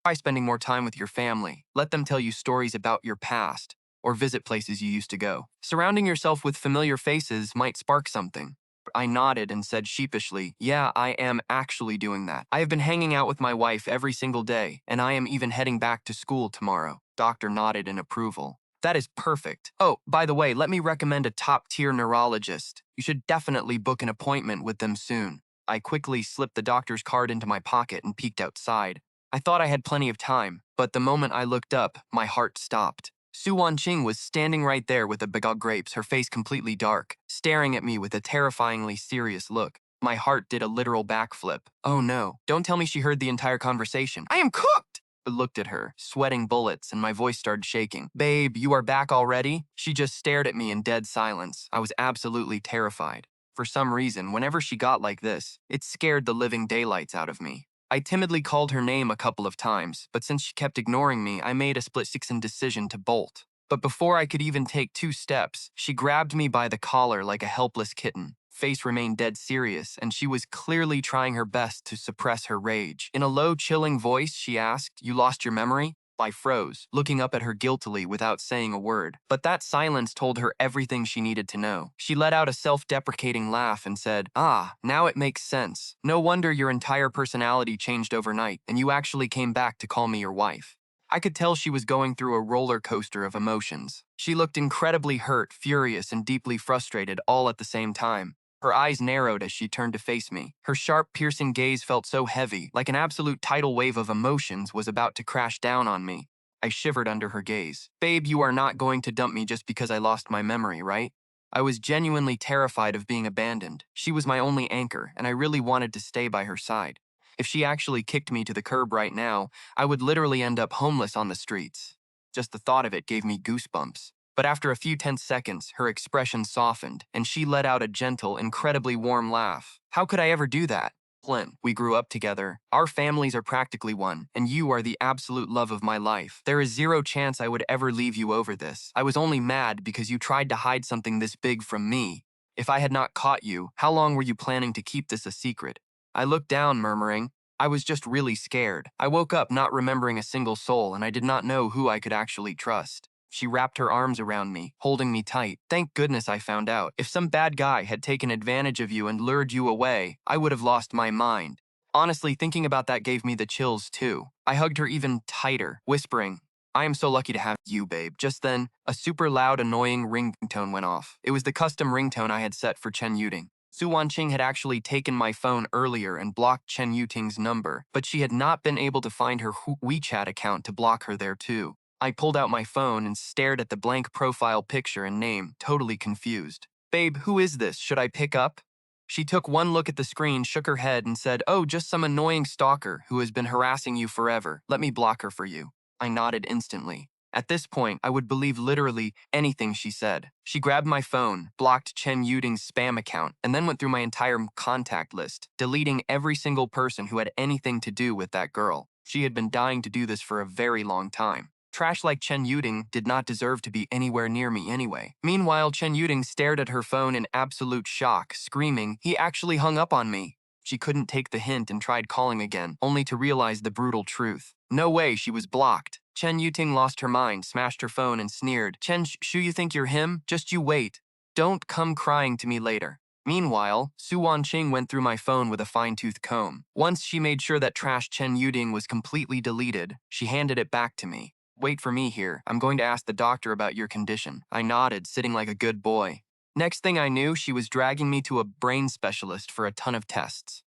"Try spending more time with your family. Let them tell you stories about your past, or visit places you used to go. Surrounding yourself with familiar faces might spark something." I nodded and said sheepishly, "Yeah, I am actually doing that. I have been hanging out with my wife every single day, and I am even heading back to school tomorrow." Doctor nodded in approval. "That is perfect. Oh, by the way, let me recommend a top-tier neurologist. You should definitely book an appointment with them soon." I quickly slipped the doctor's card into my pocket and peeked outside. I thought I had plenty of time, but the moment I looked up, my heart stopped. Su Wanqing was standing right there with a bag of grapes, her face completely dark, staring at me with a terrifyingly serious look. My heart did a literal backflip. Oh no, don't tell me she heard the entire conversation. "I am cooked!" I looked at her, sweating bullets, and my voice started shaking. "Babe, you are back already?" She just stared at me in dead silence. I was absolutely terrified. For some reason, whenever she got like this, it scared the living daylights out of me. I timidly called her name a couple of times, but since she kept ignoring me, I made a split-second decision to bolt. But before I could even take 2 steps, she grabbed me by the collar like a helpless kitten. Face remained dead serious, and she was clearly trying her best to suppress her rage. In a low, chilling voice, she asked, "You lost your memory?" I froze, looking up at her guiltily without saying a word. But that silence told her everything she needed to know. She let out a self-deprecating laugh and said, "Ah, now it makes sense. No wonder your entire personality changed overnight, and you actually came back to call me your wife." I could tell she was going through a roller coaster of emotions. She looked incredibly hurt, furious, and deeply frustrated all at the same time. Her eyes narrowed as she turned to face me. Her sharp, piercing gaze felt so heavy, like an absolute tidal wave of emotions was about to crash down on me. I shivered under her gaze. "Babe, you are not going to dump me just because I lost my memory, right?" I was genuinely terrified of being abandoned. She was my only anchor, and I really wanted to stay by her side. If she actually kicked me to the curb right now, I would literally end up homeless on the streets. Just the thought of it gave me goosebumps. But after a few tense seconds, her expression softened, and she let out a gentle, incredibly warm laugh. How could I ever do that? Clint, we grew up together. Our families are practically one, and you are the absolute love of my life. There is zero chance I would ever leave you over this. I was only mad because you tried to hide something this big from me. If I had not caught you, how long were you planning to keep this a secret? I looked down, murmuring, I was just really scared. I woke up not remembering a single soul, and I did not know who I could actually trust. She wrapped her arms around me, holding me tight. Thank goodness I found out. If some bad guy had taken advantage of you and lured you away, I would have lost my mind. Honestly, thinking about that gave me the chills too. I hugged her even tighter, whispering, I am so lucky to have you, babe. Just then, a super loud, annoying ringtone went off. It was the custom ringtone I had set for Chen Yuting. Su Wanqing had actually taken my phone earlier and blocked Chen Yuting's number, but she had not been able to find her WeChat account to block her there too. I pulled out my phone and stared at the blank profile picture and name, totally confused. Babe, who is this? Should I pick up? She took one look at the screen, shook her head, and said, Oh, just some annoying stalker who has been harassing you forever. Let me block her for you. I nodded instantly. At this point, I would believe literally anything she said. She grabbed my phone, blocked Chen Yuting's spam account, and then went through my entire contact list, deleting every single person who had anything to do with that girl. She had been dying to do this for a very long time. Trash like Chen Yuting did not deserve to be anywhere near me anyway. Meanwhile, Chen Yuting stared at her phone in absolute shock, screaming, he actually hung up on me. She couldn't take the hint and tried calling again, only to realize the brutal truth. No way, she was blocked. Chen Yuting lost her mind, smashed her phone, and sneered, Chen Shu, you think you're him? Just you wait. Don't come crying to me later. Meanwhile, Su Wanqing went through my phone with a fine-tooth comb. Once she made sure that trash Chen Yuting was completely deleted, she handed it back to me. Wait for me here. I'm going to ask the doctor about your condition. I nodded, sitting like a good boy. Next thing I knew, she was dragging me to a brain specialist for a ton of tests.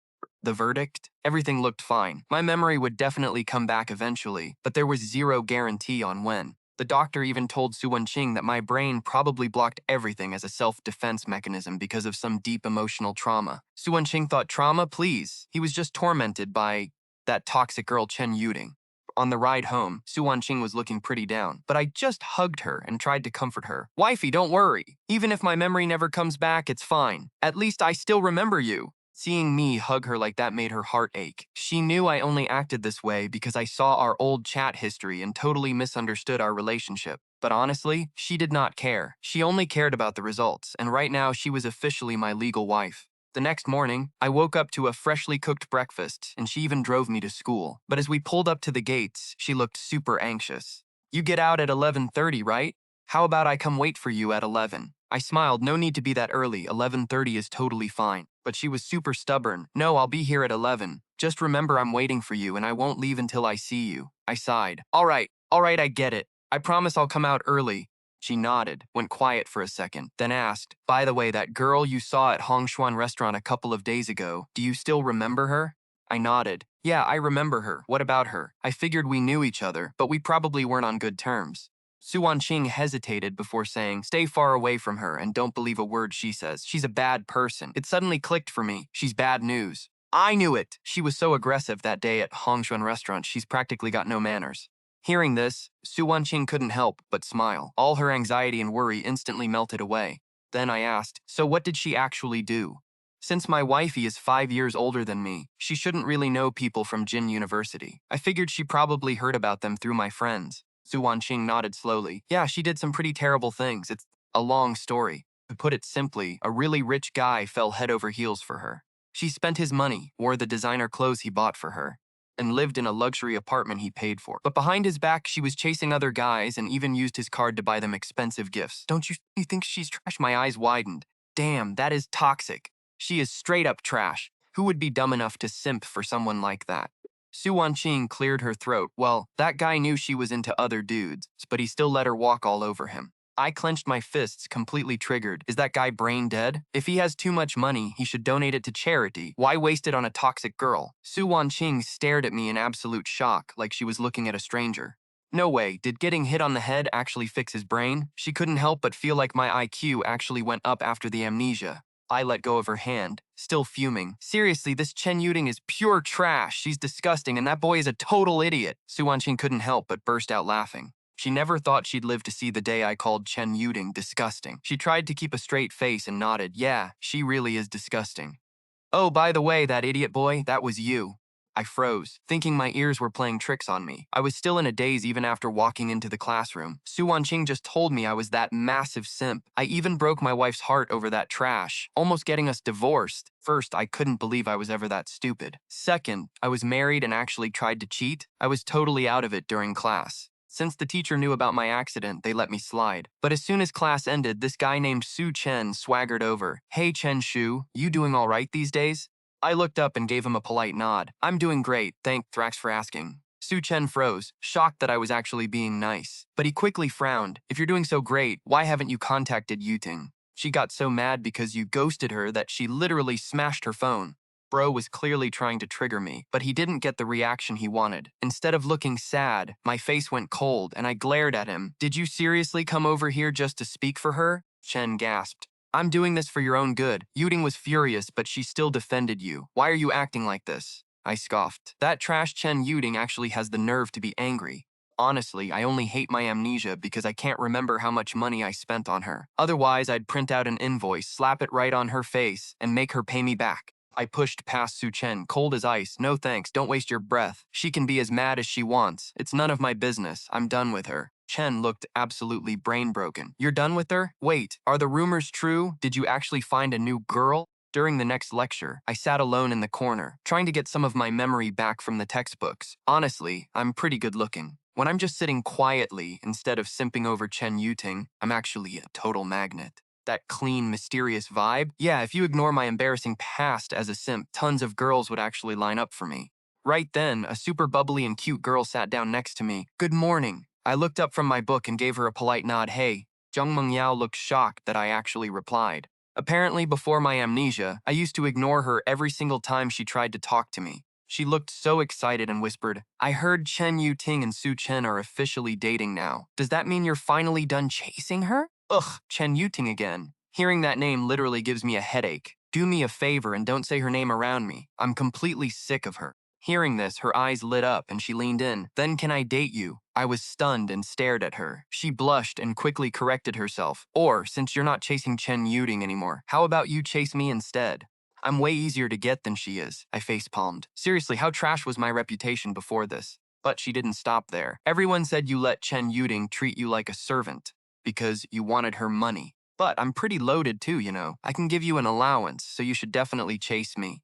The verdict? Everything looked fine. My memory would definitely come back eventually, but there was zero guarantee on when. The doctor even told Su Wanqing that my brain probably blocked everything as a self-defense mechanism because of some deep emotional trauma. Su Wanqing thought trauma? Please. He was just tormented by that toxic girl Chen Yuting. On the ride home, Su Wanqing was looking pretty down, but I just hugged her and tried to comfort her. Wifey, don't worry. Even if my memory never comes back, it's fine. At least I still remember you. Seeing me hug her like that made her heart ache. She knew I only acted this way because I saw our old chat history and totally misunderstood our relationship. But honestly, she did not care. She only cared about the results, and right now she was officially my legal wife. The next morning, I woke up to a freshly cooked breakfast, and she even drove me to school. But as we pulled up to the gates, she looked super anxious. You get out at 11:30, right? How about I come wait for you at 11? I smiled, no need to be that early, 11:30 is totally fine. But she was super stubborn. No, I'll be here at 11. Just remember I'm waiting for you and I won't leave until I see you. I sighed. All right, I get it. I promise I'll come out early. She nodded, went quiet for a second, then asked, By the way, that girl you saw at Hongshuan restaurant a couple of days ago, do you still remember her? I nodded. Yeah, I remember her. What about her? I figured we knew each other, but we probably weren't on good terms. Su Wanqing hesitated before saying, Stay far away from her and don't believe a word she says. She's a bad person. It suddenly clicked for me. She's bad news. I knew it! She was so aggressive that day at Hongshuan restaurant, she's practically got no manners. Hearing this, Su Wanqing couldn't help but smile. All her anxiety and worry instantly melted away. Then I asked, So what did she actually do? Since my wifey is 5 years older than me, she shouldn't really know people from Jin University. I figured she probably heard about them through my friends. Su Wanqing nodded slowly. Yeah, she did some pretty terrible things. It's a long story. To put it simply, a really rich guy fell head over heels for her. She spent his money, wore the designer clothes he bought for her, and lived in a luxury apartment he paid for. But behind his back, she was chasing other guys and even used his card to buy them expensive gifts. Don't you think she's trash? My eyes widened. Damn, that is toxic. She is straight up trash. Who would be dumb enough to simp for someone like that? Su Wanqing cleared her throat. Well, that guy knew she was into other dudes, but he still let her walk all over him. I clenched my fists, completely triggered. Is that guy brain dead? If he has too much money, he should donate it to charity. Why waste it on a toxic girl? Su Wanqing stared at me in absolute shock, like she was looking at a stranger. No way, did getting hit on the head actually fix his brain? She couldn't help but feel like my IQ actually went up after the amnesia. I let go of her hand, still fuming. Seriously, this Chen Yuting is pure trash. She's disgusting, and that boy is a total idiot. Su Wanqing couldn't help but burst out laughing. She never thought she'd live to see the day I called Chen Yuding disgusting. She tried to keep a straight face and nodded. Yeah, she really is disgusting. Oh, by the way, that idiot boy, that was you. I froze, thinking my ears were playing tricks on me. I was still in a daze even after walking into the classroom. Su Wanqing just told me I was that massive simp. I even broke my wife's heart over that trash, almost getting us divorced. First, I couldn't believe I was ever that stupid. Second, I was married and actually tried to cheat. I was totally out of it during class. Since the teacher knew about my accident, they let me slide. But as soon as class ended, this guy named Su Chen swaggered over. Hey Chen Shu, you doing all right these days? I looked up and gave him a polite nod. I'm doing great, thanks for asking. Su Chen froze, shocked that I was actually being nice. But he quickly frowned. If you're doing so great, why haven't you contacted Yuting? She got so mad because you ghosted her that she literally smashed her phone. Bro was clearly trying to trigger me, but he didn't get the reaction he wanted. Instead of looking sad, my face went cold and I glared at him. Did you seriously come over here just to speak for her? Chen gasped. I'm doing this for your own good. Yuting was furious, but she still defended you. Why are you acting like this? I scoffed. That trash Chen Yuting actually has the nerve to be angry. Honestly, I only hate my amnesia because I can't remember how much money I spent on her. Otherwise, I'd print out an invoice, slap it right on her face, and make her pay me back. I pushed past Su Chen, cold as ice. No thanks, don't waste your breath. She can be as mad as she wants. It's none of my business. I'm done with her. Chen looked absolutely brain-broken. You're done with her? Wait, are the rumors true? Did you actually find a new girl? During the next lecture, I sat alone in the corner, trying to get some of my memory back from the textbooks. Honestly, I'm pretty good looking. When I'm just sitting quietly instead of simping over Chen Yuting, I'm actually a total magnet. That clean, mysterious vibe? Yeah, if you ignore my embarrassing past as a simp, tons of girls would actually line up for me. Right then, a super bubbly and cute girl sat down next to me. Good morning. I looked up from my book and gave her a polite nod. Hey. Zhang Mengyao looked shocked that I actually replied. Apparently, before my amnesia, I used to ignore her every single time she tried to talk to me. She looked so excited and whispered, I heard Chen Yuting and Su Chen are officially dating now. Does that mean you're finally done chasing her? Ugh, Chen Yuting again. Hearing that name literally gives me a headache. Do me a favor and don't say her name around me. I'm completely sick of her. Hearing this, her eyes lit up and she leaned in. Then can I date you? I was stunned and stared at her. She blushed and quickly corrected herself. Or, since you're not chasing Chen Yuting anymore, how about you chase me instead? I'm way easier to get than she is. I face-palmed. Seriously, how trash was my reputation before this? But she didn't stop there. Everyone said you let Chen Yuting treat you like a servant because you wanted her money. But I'm pretty loaded too, you know. I can give you an allowance, so you should definitely chase me.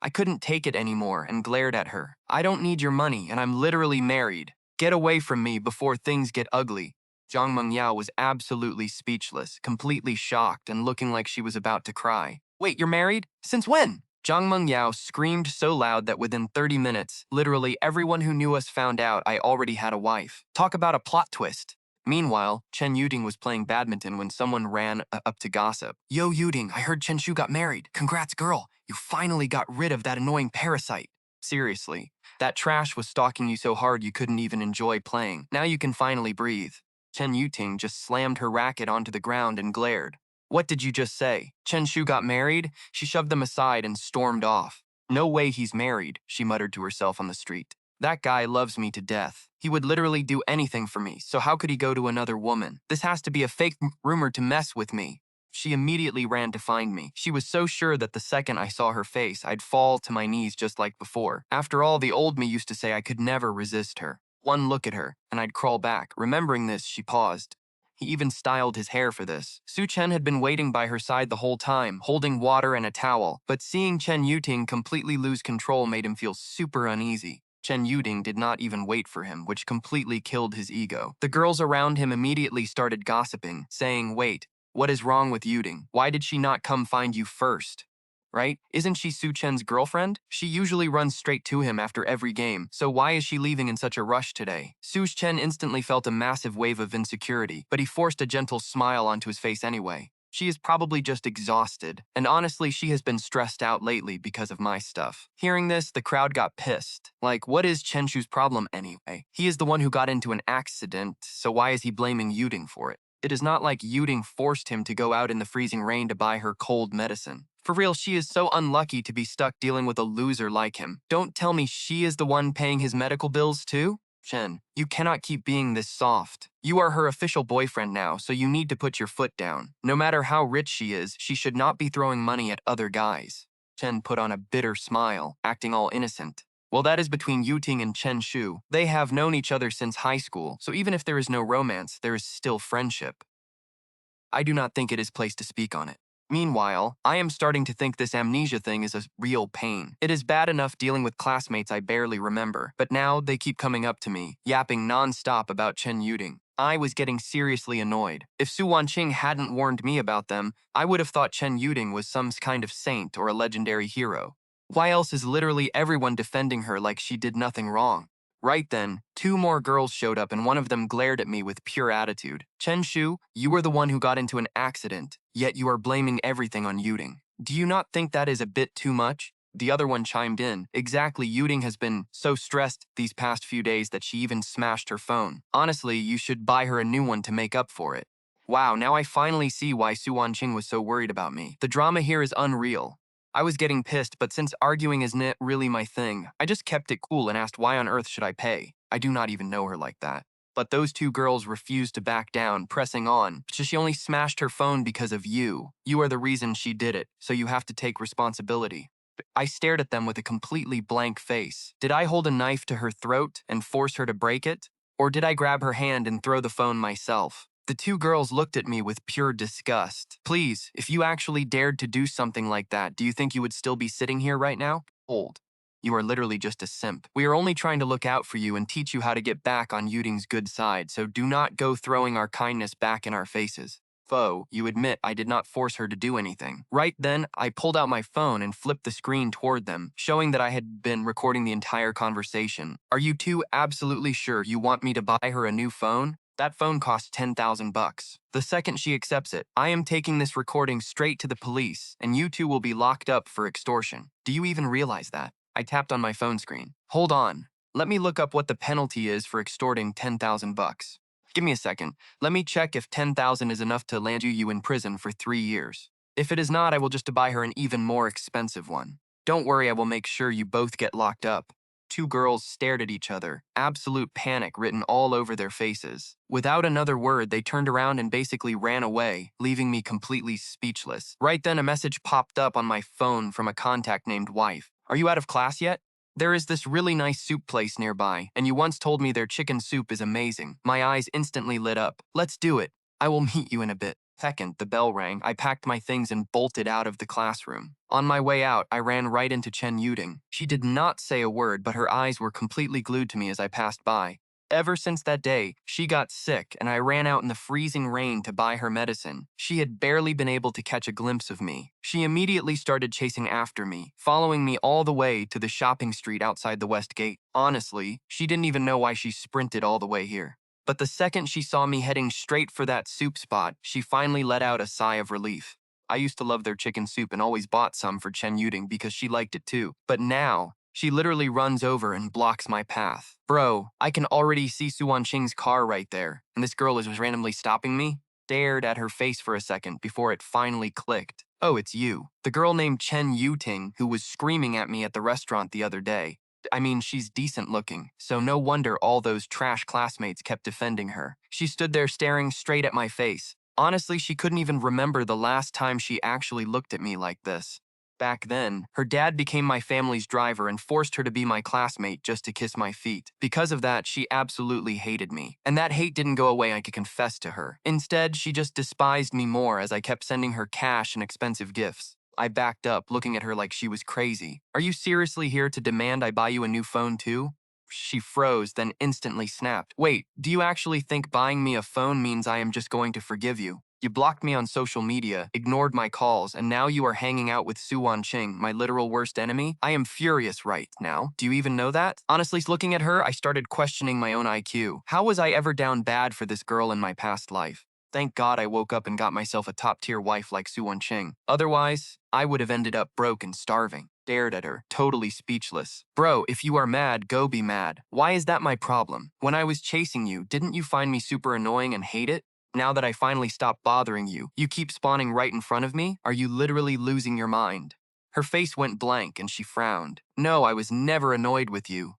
I couldn't take it anymore and glared at her. I don't need your money, and I'm literally married. Get away from me before things get ugly. Zhang Mengyao was absolutely speechless, completely shocked and looking like she was about to cry. Wait, you're married? Since when? Zhang Mengyao screamed so loud that within 30 minutes, literally everyone who knew us found out I already had a wife. Talk about a plot twist. Meanwhile, Chen Yuting was playing badminton when someone ran up to gossip. Yo, Yuting, I heard Chen Shu got married. Congrats, girl. You finally got rid of that annoying parasite. Seriously, that trash was stalking you so hard you couldn't even enjoy playing. Now you can finally breathe. Chen Yuting just slammed her racket onto the ground and glared. What did you just say? Chen Shu got married? She shoved them aside and stormed off. No way he's married, she muttered to herself on the street. That guy loves me to death. He would literally do anything for me, so how could he go to another woman? This has to be a fake rumor to mess with me. She immediately ran to find me. She was so sure that the second I saw her face, I'd fall to my knees just like before. After all, the old me used to say I could never resist her. One look at her, and I'd crawl back. Remembering this, she paused. He even styled his hair for this. Su Chen had been waiting by her side the whole time, holding water and a towel, but seeing Chen Yuting completely lose control made him feel super uneasy. Chen Yuting did not even wait for him, which completely killed his ego. The girls around him immediately started gossiping, saying, wait, what is wrong with Yuting? Why did she not come find you first? Right? Isn't she Su Chen's girlfriend? She usually runs straight to him after every game, so why is she leaving in such a rush today? Su Chen instantly felt a massive wave of insecurity, but he forced a gentle smile onto his face anyway. She is probably just exhausted, and honestly, she has been stressed out lately because of my stuff. Hearing this, the crowd got pissed. Like, what is Chen Shu's problem anyway? He is the one who got into an accident, so why is he blaming Yuting for it? It is not like Yuting forced him to go out in the freezing rain to buy her cold medicine. For real, she is so unlucky to be stuck dealing with a loser like him. Don't tell me she is the one paying his medical bills too? Chen, you cannot keep being this soft. You are her official boyfriend now, so you need to put your foot down. No matter how rich she is, she should not be throwing money at other guys. Chen put on a bitter smile, acting all innocent. Well, that is between Yuting and Chen Shu. They have known each other since high school, so even if there is no romance, there is still friendship. I do not think it is place to speak on it. Meanwhile, I am starting to think this amnesia thing is a real pain. It is bad enough dealing with classmates I barely remember, but now they keep coming up to me, yapping non-stop about Chen Yuting. I was getting seriously annoyed. If Su Wanqing hadn't warned me about them, I would have thought Chen Yuting was some kind of saint or a legendary hero. Why else is literally everyone defending her like she did nothing wrong? Right then, two more girls showed up and one of them glared at me with pure attitude. Chen Shu, you were the one who got into an accident, yet you are blaming everything on Yuting. Do you not think that is a bit too much? The other one chimed in. Exactly, Yuting has been so stressed these past few days that she even smashed her phone. Honestly, you should buy her a new one to make up for it. Wow, now I finally see why Su Wanqing was so worried about me. The drama here is unreal. I was getting pissed, but since arguing isn't really my thing, I just kept it cool and asked why on earth should I pay. I do not even know her like that. But those two girls refused to back down, pressing on. She only smashed her phone because of you. You are the reason she did it, so you have to take responsibility. I stared at them with a completely blank face. Did I hold a knife to her throat and force her to break it? Or did I grab her hand and throw the phone myself? The two girls looked at me with pure disgust. Please, if you actually dared to do something like that, do you think you would still be sitting here right now? Old. You are literally just a simp. We are only trying to look out for you and teach you how to get back on Yuting's good side, so do not go throwing our kindness back in our faces. Foe, you admit I did not force her to do anything. Right then, I pulled out my phone and flipped the screen toward them, showing that I had been recording the entire conversation. Are you two absolutely sure you want me to buy her a new phone? That phone costs 10,000 bucks. The second she accepts it, I am taking this recording straight to the police, and you two will be locked up for extortion. Do you even realize that? I tapped on my phone screen. Hold on. Let me look up what the penalty is for extorting 10,000 bucks. Give me a second. Let me check if 10,000 is enough to land you in prison for 3 years. If it is not, I will just buy her an even more expensive one. Don't worry, I will make sure you both get locked up. Two girls stared at each other, absolute panic written all over their faces. Without another word, they turned around and basically ran away, leaving me completely speechless. Right then, a message popped up on my phone from a contact named Wife. Are you out of class yet? There is this really nice soup place nearby, and you once told me their chicken soup is amazing. My eyes instantly lit up. Let's do it. I will meet you in a bit. Second, the bell rang. I packed my things and bolted out of the classroom. On my way out, I ran right into Chen Yuting. She did not say a word, but her eyes were completely glued to me as I passed by. Ever since that day, she got sick, and I ran out in the freezing rain to buy her medicine. She had barely been able to catch a glimpse of me. She immediately started chasing after me, following me all the way to the shopping street outside the West Gate. Honestly, she didn't even know why she sprinted all the way here. But the second she saw me heading straight for that soup spot, she finally let out a sigh of relief. I used to love their chicken soup and always bought some for Chen Yuting because she liked it too. But now, she literally runs over and blocks my path. Bro, I can already see Su Wanqing's car right there, and this girl is just randomly stopping me? Stared at her face for a second before it finally clicked. Oh, it's you. The girl named Chen Yuting who was screaming at me at the restaurant the other day. I mean, she's decent looking, so no wonder all those trash classmates kept defending her. She stood there staring straight at my face. Honestly, she couldn't even remember the last time she actually looked at me like this. Back then, her dad became my family's driver and forced her to be my classmate just to kiss my feet. Because of that, she absolutely hated me. And that hate didn't go away, I could confess to her. Instead, she just despised me more as I kept sending her cash and expensive gifts. I backed up, looking at her like she was crazy. Are you seriously here to demand I buy you a new phone too? She froze, then instantly snapped. Wait, do you actually think buying me a phone means I am just going to forgive you? You blocked me on social media, ignored my calls, and now you are hanging out with Su Wanqing, my literal worst enemy? I am furious right now. Do you even know that? Honestly, looking at her, I started questioning my own IQ. How was I ever down bad for this girl in my past life? Thank God I woke up and got myself a top-tier wife like Su Wanqing. Otherwise, I would have ended up broke and starving. Stared at her, totally speechless. Bro, if you are mad, go be mad. Why is that my problem? When I was chasing you, didn't you find me super annoying and hate it? Now that I finally stopped bothering you, you keep spawning right in front of me? Are you literally losing your mind? Her face went blank and she frowned. No, I was never annoyed with you.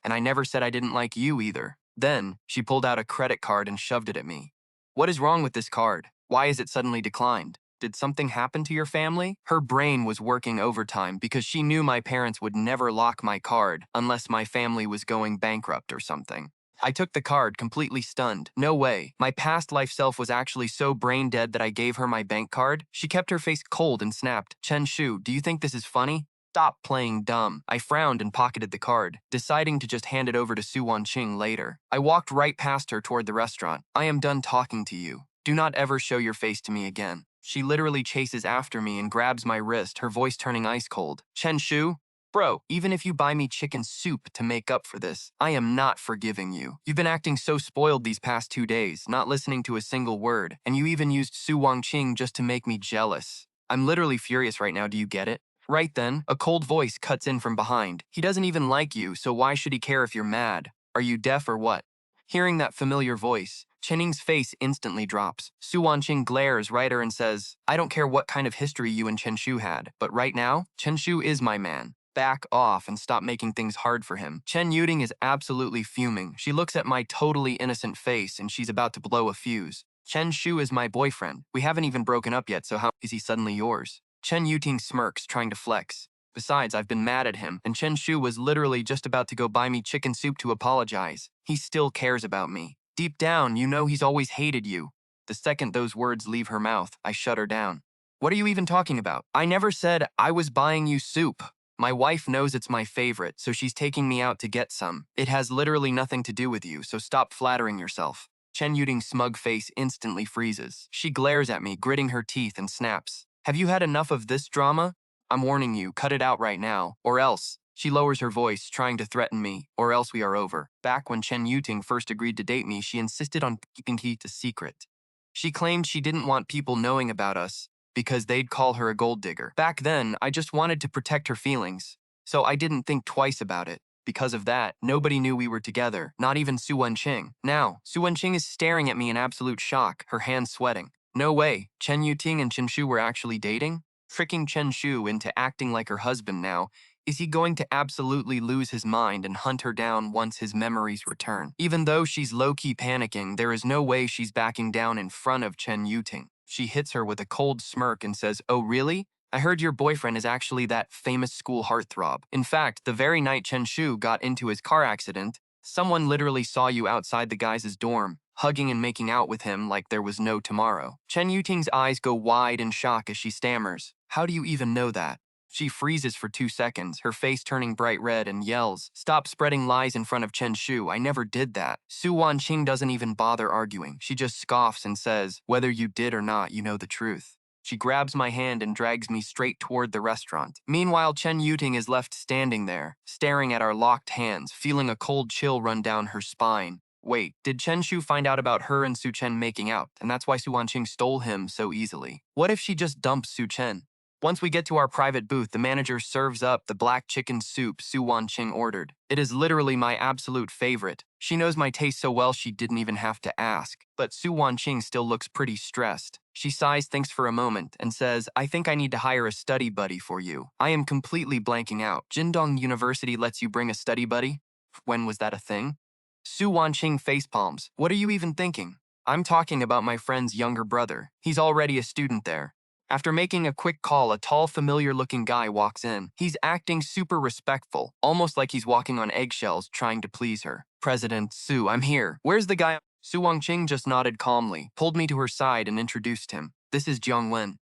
And I never said I didn't like you either. Then, she pulled out a credit card and shoved it at me. What is wrong with this card? Why is it suddenly declined? Did something happen to your family? Her brain was working overtime because she knew my parents would never lock my card unless my family was going bankrupt or something. I took the card, completely stunned. No way. My past life self was actually so brain dead that I gave her my bank card. She kept her face cold and snapped, Chen Shu, do you think this is funny? Stop playing dumb. I frowned and pocketed the card, deciding to just hand it over to Su Wanqing later. I walked right past her toward the restaurant. I am done talking to you. Do not ever show your face to me again. She literally chases after me and grabs my wrist, her voice turning ice cold. Chen Shu? Bro, even if you buy me chicken soup to make up for this, I am not forgiving you. You've been acting so spoiled these past 2 days, not listening to a single word, and you even used Su Wanqing just to make me jealous. I'm literally furious right now, do you get it? Right then, a cold voice cuts in from behind. He doesn't even like you, so why should he care if you're mad? Are you deaf or what? Hearing that familiar voice, Chening's face instantly drops. Su Wanqing glares right at her and says, I don't care what kind of history you and Chen Shu had, but right now, Chen Shu is my man. Back off and stop making things hard for him. Chen Yuting is absolutely fuming. She looks at my totally innocent face and she's about to blow a fuse. Chen Shu is my boyfriend. We haven't even broken up yet, so how is he suddenly yours? Chen Yuting smirks, trying to flex. Besides, I've been mad at him, and Chen Shu was literally just about to go buy me chicken soup to apologize. He still cares about me. Deep down, you know he's always hated you. The second those words leave her mouth, I shut her down. What are you even talking about? I never said I was buying you soup. My wife knows it's my favorite, so she's taking me out to get some. It has literally nothing to do with you, so stop flattering yourself. Chen Yuting's smug face instantly freezes. She glares at me, gritting her teeth, and snaps. Have you had enough of this drama? I'm warning you, cut it out right now, or else. She lowers her voice, trying to threaten me, or else we are over. Back when Chen Yuting first agreed to date me, she insisted on keeping it a secret. She claimed she didn't want people knowing about us, because they'd call her a gold digger. Back then, I just wanted to protect her feelings, so I didn't think twice about it. Because of that, nobody knew we were together, not even Su Wanqing. Now, Su Wanqing is staring at me in absolute shock, her hands sweating. No way, Chen Yuting and Chen Shu were actually dating? Tricking Chen Shu into acting like her husband now, is he going to absolutely lose his mind and hunt her down once his memories return? Even though she's low-key panicking, there is no way she's backing down in front of Chen Yuting. She hits her with a cold smirk and says, Oh, really? I heard your boyfriend is actually that famous school heartthrob. In fact, the very night Chen Shu got into his car accident, someone literally saw you outside the guy's dorm, hugging and making out with him like there was no tomorrow. Chen Yuting's eyes go wide in shock as she stammers. How do you even know that? She freezes for 2 seconds, her face turning bright red, and yells, Stop spreading lies in front of Chen Shu, I never did that. Su Wanqing doesn't even bother arguing. She just scoffs and says, Whether you did or not, you know the truth. She grabs my hand and drags me straight toward the restaurant. Meanwhile, Chen Yuting is left standing there, staring at our locked hands, feeling a cold chill run down her spine. Wait, did Chen Shu find out about her and Su Chen making out, and that's why Su Wanqing stole him so easily? What if she just dumps Su Chen? Once we get to our private booth, the manager serves up the black chicken soup Su Wanqing ordered. It is literally my absolute favorite. She knows my taste so well she didn't even have to ask. But Su Wanqing still looks pretty stressed. She sighs, thinks for a moment, and says, I think I need to hire a study buddy for you. I am completely blanking out. Jindong University lets you bring a study buddy? When was that a thing? Su Wanqing facepalms. What are you even thinking? I'm talking about my friend's younger brother. He's already a student there. After making a quick call, a tall, familiar-looking guy walks in. He's acting super respectful, almost like he's walking on eggshells trying to please her. President Su, I'm here. Where's the guy? Su Wanqing just nodded calmly, pulled me to her side and introduced him. This is Jiang Wen.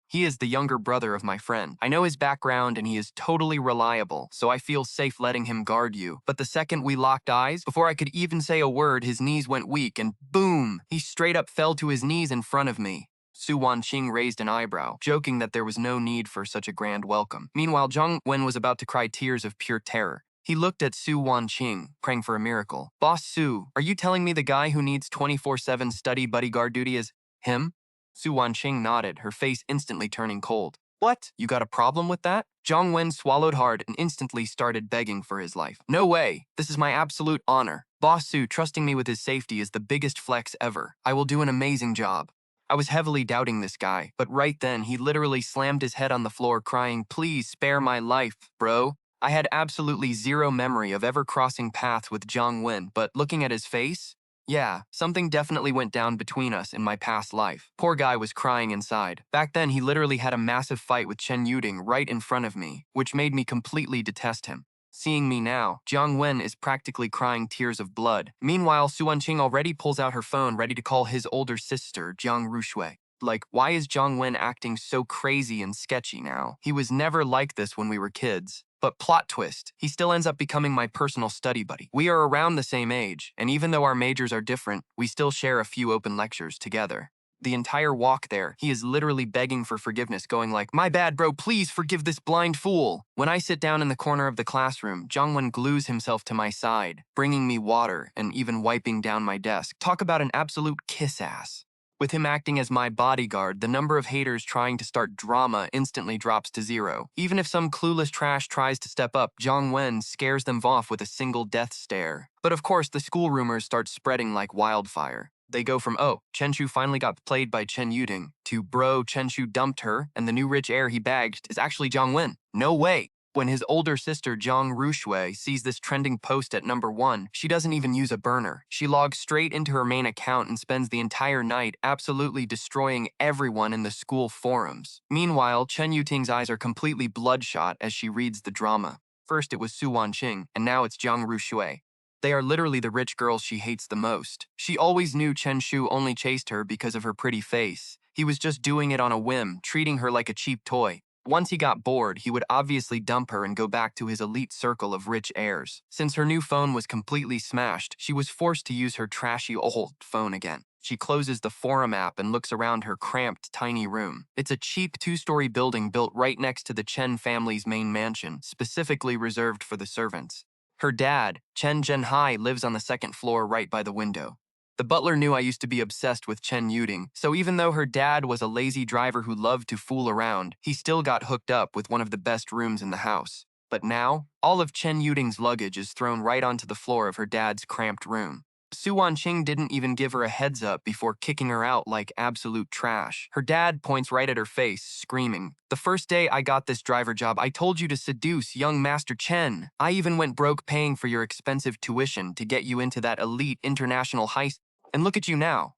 He is the younger brother of my friend. I know his background and he is totally reliable, so I feel safe letting him guard you. But the second we locked eyes, before I could even say a word, his knees went weak and boom! He straight up fell to his knees in front of me. Su Wanqing raised an eyebrow, joking that there was no need for such a grand welcome. Meanwhile, Jiang Wen was about to cry tears of pure terror. He looked at Su Wanqing, praying for a miracle. Boss Su, are you telling me the guy who needs 24/7 study bodyguard duty is him? Su Wanqing nodded, her face instantly turning cold. What? You got a problem with that? Jiang Wen swallowed hard and instantly started begging for his life. No way! This is my absolute honor. Boss Su trusting me with his safety is the biggest flex ever. I will do an amazing job. I was heavily doubting this guy, but right then he literally slammed his head on the floor crying, Please spare my life, bro. I had absolutely zero memory of ever crossing paths with Jiang Wen, but looking at his face, yeah, something definitely went down between us in my past life. Poor guy was crying inside. Back then, he literally had a massive fight with Chen Yuding right in front of me, which made me completely detest him. Seeing me now, Jiang Wen is practically crying tears of blood. Meanwhile, Su Wanqing already pulls out her phone ready to call his older sister, Jiang Rushui. Like, why is Jiang Wen acting so crazy and sketchy now? He was never like this when we were kids. But plot twist, he still ends up becoming my personal study buddy. We are around the same age, and even though our majors are different, we still share a few open lectures together. The entire walk there, he is literally begging for forgiveness, going like, "My bad, bro, please forgive this blind fool." When I sit down in the corner of the classroom, Jiang glues himself to my side, bringing me water and even wiping down my desk. Talk about an absolute kiss-ass. With him acting as my bodyguard, the number of haters trying to start drama instantly drops to zero. Even if some clueless trash tries to step up, Jiang Wen scares them off with a single death stare. But of course, the school rumors start spreading like wildfire. They go from, "Oh, Chen Shu finally got played by Chen Yuding," to, "Bro, Chen Shu dumped her, and the new rich heir he bagged is actually Jiang Wen." No way! When his older sister, Jiang Rushui, sees this trending post at #1, she doesn't even use a burner. She logs straight into her main account and spends the entire night absolutely destroying everyone in the school forums. Meanwhile, Chen Yuting's eyes are completely bloodshot as she reads the drama. First it was Su Wanqing, and now it's Jiang Rushui. They are literally the rich girls she hates the most. She always knew Chen Shu only chased her because of her pretty face. He was just doing it on a whim, treating her like a cheap toy. Once he got bored, he would obviously dump her and go back to his elite circle of rich heirs. Since her new phone was completely smashed, she was forced to use her trashy old phone again. She closes the forum app and looks around her cramped, tiny room. It's a cheap two-story building built right next to the Chen family's main mansion, specifically reserved for the servants. Her dad, Chen Zhenhai, lives on the second floor right by the window. The butler knew I used to be obsessed with Chen Yuding, so even though her dad was a lazy driver who loved to fool around, he still got hooked up with one of the best rooms in the house. But now, all of Chen Yuding's luggage is thrown right onto the floor of her dad's cramped room. Su Wanqing didn't even give her a heads up before kicking her out like absolute trash. Her dad points right at her face, screaming, "The first day I got this driver job, I told you to seduce young Master Chen. I even went broke paying for your expensive tuition to get you into that elite international high school. And look at you now.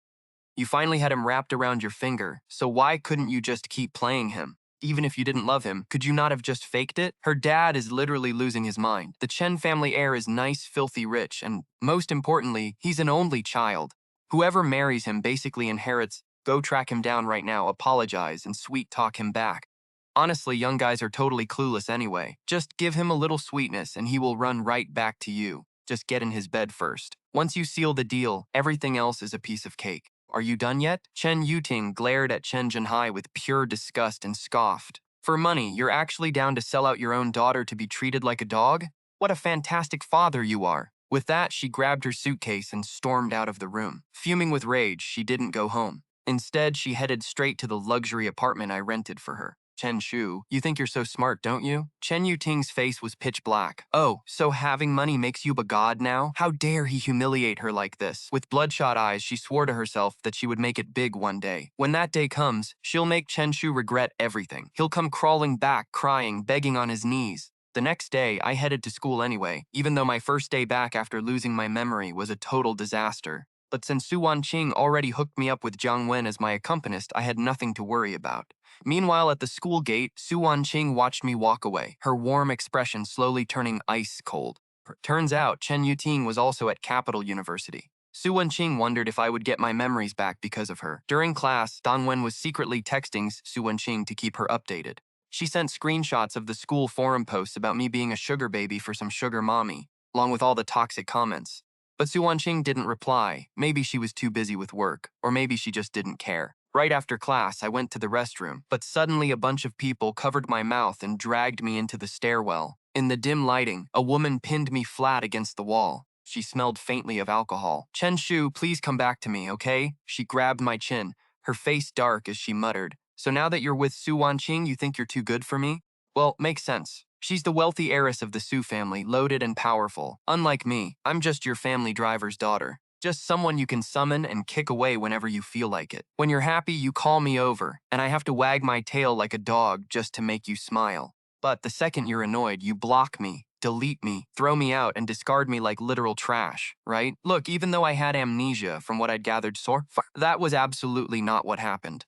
You finally had him wrapped around your finger, so why couldn't you just keep playing him? Even if you didn't love him, could you not have just faked it?" Her dad is literally losing his mind. The Chen family heir is nice, filthy rich, and most importantly, he's an only child. Whoever marries him basically inherits. Go track him down right now, apologize, and sweet talk him back. Honestly, young guys are totally clueless anyway. Just give him a little sweetness and he will run right back to you. Just get in his bed first. Once you seal the deal, everything else is a piece of cake. Are you done yet? Chen Yuting glared at Chen Zhenhai with pure disgust and scoffed. For money, you're actually down to sell out your own daughter to be treated like a dog? What a fantastic father you are. With that, she grabbed her suitcase and stormed out of the room. Fuming with rage, she didn't go home. Instead, she headed straight to the luxury apartment I rented for her. Chen Shu, you think you're so smart, don't you? Chen Yuting's face was pitch black. Oh, so having money makes you a god now? How dare he humiliate her like this? With bloodshot eyes, she swore to herself that she would make it big one day. When that day comes, she'll make Chen Shu regret everything. He'll come crawling back, crying, begging on his knees. The next day, I headed to school anyway, even though my first day back after losing my memory was a total disaster. But since Su Wanqing already hooked me up with Jiang Wen as my accompanist, I had nothing to worry about. Meanwhile, at the school gate, Su Wanqing watched me walk away, her warm expression slowly turning ice cold. Turns out, Chen Yuting was also at Capital University. Su Wanqing wondered if I would get my memories back because of her. During class, Dan Wen was secretly texting Su Wanqing to keep her updated. She sent screenshots of the school forum posts about me being a sugar baby for some sugar mommy, along with all the toxic comments. But Su Wanqing didn't reply. Maybe she was too busy with work, or maybe she just didn't care. Right after class, I went to the restroom, but suddenly a bunch of people covered my mouth and dragged me into the stairwell. In the dim lighting, a woman pinned me flat against the wall. She smelled faintly of alcohol. "Chen Shu, please come back to me, okay?" She grabbed my chin, her face dark as she muttered, "So now that you're with Su Wanqing, you think you're too good for me?" Well, makes sense. She's the wealthy heiress of the Su family, loaded and powerful. Unlike me, I'm just your family driver's daughter. Just someone you can summon and kick away whenever you feel like it. When you're happy, you call me over, and I have to wag my tail like a dog just to make you smile. But the second you're annoyed, you block me, delete me, throw me out, and discard me like literal trash, right? Look, even though I had amnesia from what I'd gathered so far, that was absolutely not what happened.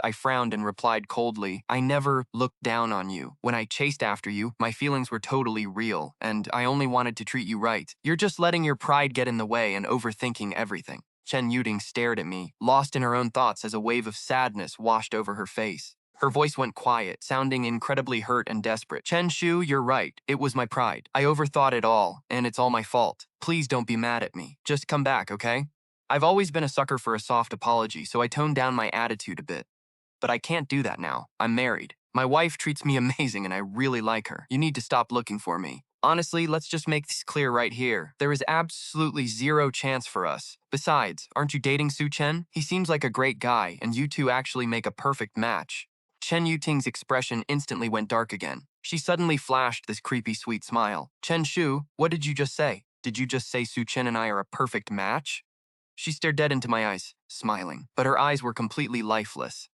I frowned and replied coldly, I never looked down on you. When I chased after you, my feelings were totally real, and I only wanted to treat you right. You're just letting your pride get in the way and overthinking everything. Chen Yuding stared at me, lost in her own thoughts as a wave of sadness washed over her face. Her voice went quiet, sounding incredibly hurt and desperate. Chen Shu, you're right. It was my pride. I overthought it all, and it's all my fault. Please don't be mad at me. Just come back, okay? I've always been a sucker for a soft apology, so I toned down my attitude a bit. But I can't do that now. I'm married. My wife treats me amazing and I really like her. You need to stop looking for me. Honestly, let's just make this clear right here. There is absolutely zero chance for us. Besides, aren't you dating Su Chen? He seems like a great guy, and you two actually make a perfect match. Chen Yuting's expression instantly went dark again. She suddenly flashed this creepy sweet smile. Chen Shu, what did you just say? Did you just say Su Chen and I are a perfect match? She stared dead into my eyes, smiling, but her eyes were completely lifeless.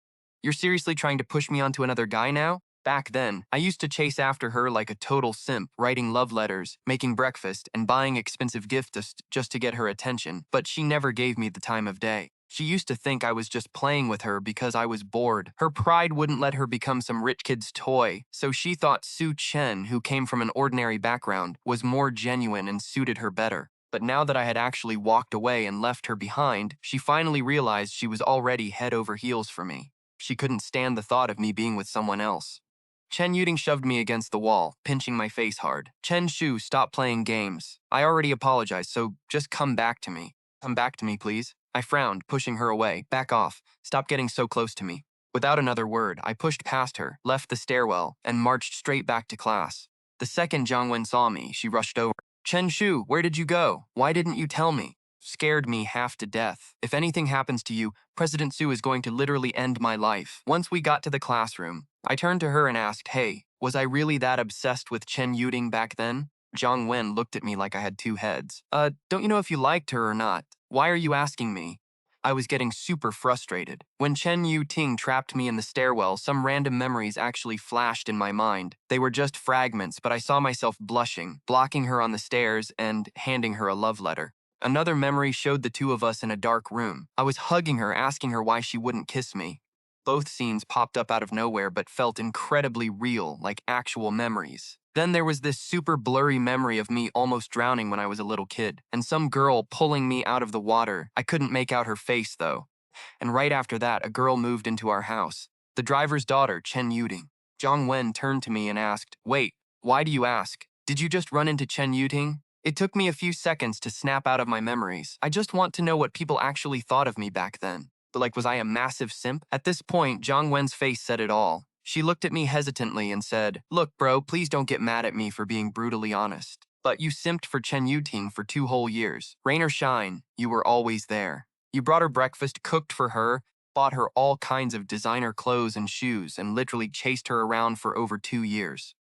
You're seriously trying to push me onto another guy now? Back then, I used to chase after her like a total simp, writing love letters, making breakfast, and buying expensive gifts just to get her attention, but she never gave me the time of day. She used to think I was just playing with her because I was bored. Her pride wouldn't let her become some rich kid's toy, so she thought Su Chen, who came from an ordinary background, was more genuine and suited her better. But now that I had actually walked away and left her behind, she finally realized she was already head over heels for me. She couldn't stand the thought of me being with someone else. Chen Yuding shoved me against the wall, pinching my face hard. Chen Shu, stop playing games. I already apologized, so just come back to me. Come back to me, please. I frowned, pushing her away. Back off. Stop getting so close to me. Without another word, I pushed past her, left the stairwell, and marched straight back to class. The second Jiang Wen saw me, she rushed over. Chen Shu, where did you go? Why didn't you tell me? Scared me half to death. If anything happens to you, President Su is going to literally end my life. Once we got to the classroom, I turned to her and asked, hey, was I really that obsessed with Chen Yuding back then? Jiang Wen looked at me like I had two heads. Don't you know if you liked her or not? Why are you asking me? I was getting super frustrated. When Chen Yuting trapped me in the stairwell, some random memories actually flashed in my mind. They were just fragments, but I saw myself blushing, blocking her on the stairs, and handing her a love letter. Another memory showed the two of us in a dark room. I was hugging her, asking her why she wouldn't kiss me. Both scenes popped up out of nowhere but felt incredibly real, like actual memories. Then there was this super blurry memory of me almost drowning when I was a little kid, and some girl pulling me out of the water. I couldn't make out her face, though. And right after that, a girl moved into our house. The driver's daughter, Chen Yuding. Jiang Wen turned to me and asked, wait, why do you ask? Did you just run into Chen Yuding? It took me a few seconds to snap out of my memories. I just want to know what people actually thought of me back then. But like, was I a massive simp? At this point, Jiang Wen's face said it all. She looked at me hesitantly and said, look, bro, please don't get mad at me for being brutally honest. But you simped for Chen Yuting for 2 whole years. Rain or shine, you were always there. You brought her breakfast, cooked for her, bought her all kinds of designer clothes and shoes, and literally chased her around for over 2 years.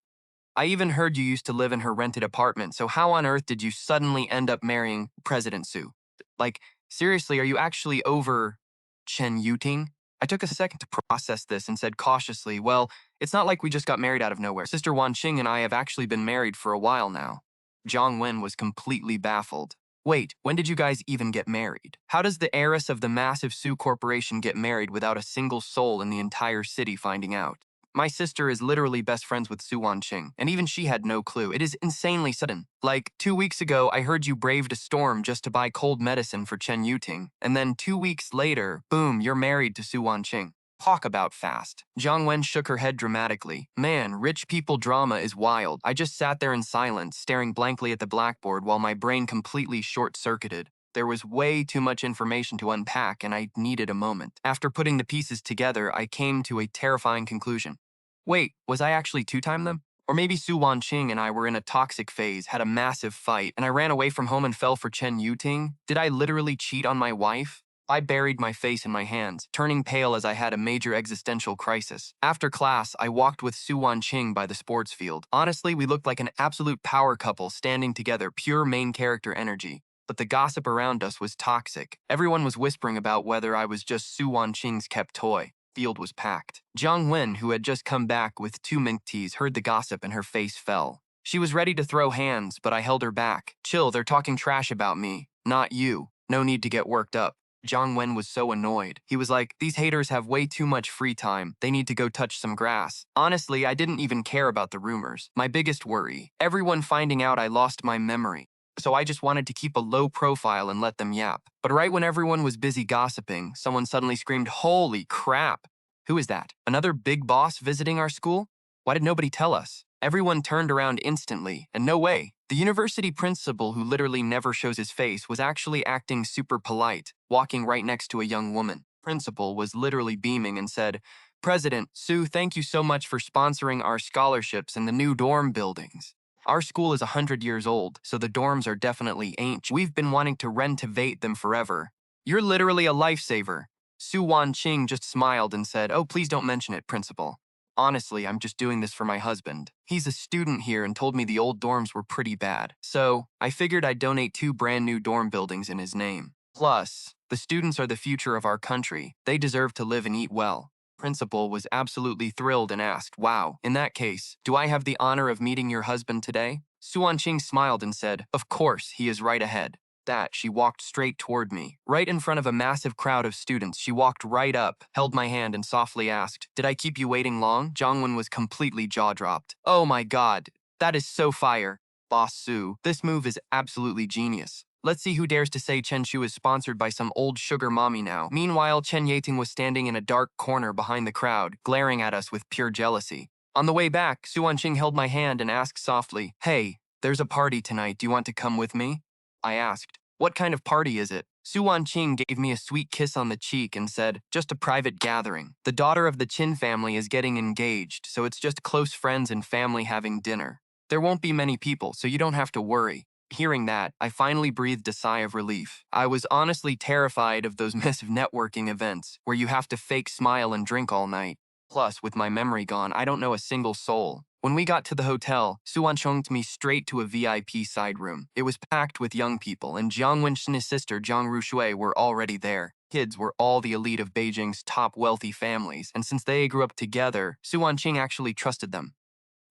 I even heard you used to live in her rented apartment, so how on earth did you suddenly end up marrying President Su? Like, seriously, are you actually over Chen Yuting? I took a second to process this and said cautiously, well, it's not like we just got married out of nowhere. Sister Wanqing and I have actually been married for a while now. Jiang Wen was completely baffled. Wait, when did you guys even get married? How does the heiress of the massive Su Corporation get married without a single soul in the entire city finding out? My sister is literally best friends with Su Wanqing, and even she had no clue. It is insanely sudden. Like, 2 weeks ago, I heard you braved a storm just to buy cold medicine for Chen Yuting, and then 2 weeks later, boom, you're married to Su Wanqing. Talk about fast. Jiang Wen shook her head dramatically. Man, rich people drama is wild. I just sat there in silence, staring blankly at the blackboard while my brain completely short-circuited. There was way too much information to unpack, and I needed a moment. After putting the pieces together, I came to a terrifying conclusion. Wait, was I actually two-time them? Or maybe Su Wanqing and I were in a toxic phase, had a massive fight, and I ran away from home and fell for Chen Yuting? Did I literally cheat on my wife? I buried my face in my hands, turning pale as I had a major existential crisis. After class, I walked with Su Wanqing by the sports field. Honestly, we looked like an absolute power couple standing together, pure main character energy. But the gossip around us was toxic. Everyone was whispering about whether I was just Su Wanqing's kept toy. field was packed. Jiang Wen, who had just come back with 2 milk teas, heard the gossip and her face fell. She was ready to throw hands, but I held her back. Chill, they're talking trash about me, not you. No need to get worked up. Jiang Wen was so annoyed. He was like, these haters have way too much free time. They need to go touch some grass. Honestly, I didn't even care about the rumors. My biggest worry, everyone finding out I lost my memory. So I just wanted to keep a low profile and let them yap. But right when everyone was busy gossiping, someone suddenly screamed, "Holy crap! Who is that? Another big boss visiting our school? Why did nobody tell us?" Everyone turned around instantly, and no way. The university principal, who literally never shows his face, was actually acting super polite, walking right next to a young woman. Principal was literally beaming and said, "President Su, thank you so much for sponsoring our scholarships and the new dorm buildings. Our school is 100 years old, so the dorms are definitely ancient. We've been wanting to renovate them forever. You're literally a lifesaver." Su Wanqing just smiled and said, "Oh, please don't mention it, Principal. Honestly, I'm just doing this for my husband. He's a student here and told me the old dorms were pretty bad. So, I figured I'd donate 2 brand new dorm buildings in his name. Plus, the students are the future of our country. They deserve to live and eat well." Principal was absolutely thrilled and asked, "Wow, in that case, do I have the honor of meeting your husband today?" Su Wanqing smiled and said, "Of course, he is right ahead." That, she walked straight toward me. Right in front of a massive crowd of students, she walked right up, held my hand, and softly asked, "Did I keep you waiting long?" Jongwon was completely jaw-dropped. "Oh my god, that is so fire. Boss Su, this move is absolutely genius. Let's see who dares to say Chen Shu is sponsored by some old sugar mommy now." Meanwhile, Chen Yating was standing in a dark corner behind the crowd, glaring at us with pure jealousy. On the way back, Su Wanqing held my hand and asked softly, "Hey, there's a party tonight. Do you want to come with me?" I asked, "What kind of party is it?" Su Wanqing gave me a sweet kiss on the cheek and said, "Just a private gathering. The daughter of the Qin family is getting engaged, so it's just close friends and family having dinner. There won't be many people, so you don't have to worry." Hearing that, I finally breathed a sigh of relief. I was honestly terrified of those massive networking events where you have to fake smile and drink all night. Plus, with my memory gone, I don't know a single soul. When we got to the hotel, Su Wanqing took me straight to a VIP side room. It was packed with young people, and Jiang Wen's and his sister Jiang Rushui were already there. Kids were all the elite of Beijing's top wealthy families, and since they grew up together, Su Wanqing actually trusted them.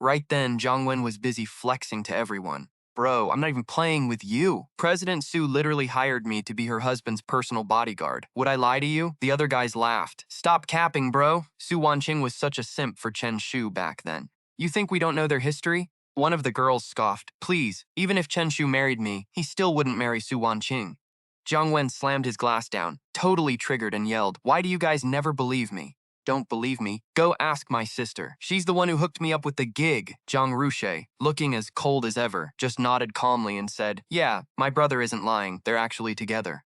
Right then, Jiang Wen was busy flexing to everyone. "Bro, I'm not even playing with you. President Su literally hired me to be her husband's personal bodyguard. Would I lie to you?" The other guys laughed. "Stop capping, bro." Su Wanqing was such a simp for Chen Shu back then. "You think we don't know their history?" One of the girls scoffed. "Please, even if Chen Shu married me, he still wouldn't marry Su Wanqing." Jiang Wen slammed his glass down, totally triggered, and yelled, "Why do you guys never believe me?" "Don't believe me? Go ask my sister. She's the one who hooked me up with the gig." Jiang Rushe, looking as cold as ever, just nodded calmly and said, "Yeah, my brother isn't lying. They're actually together."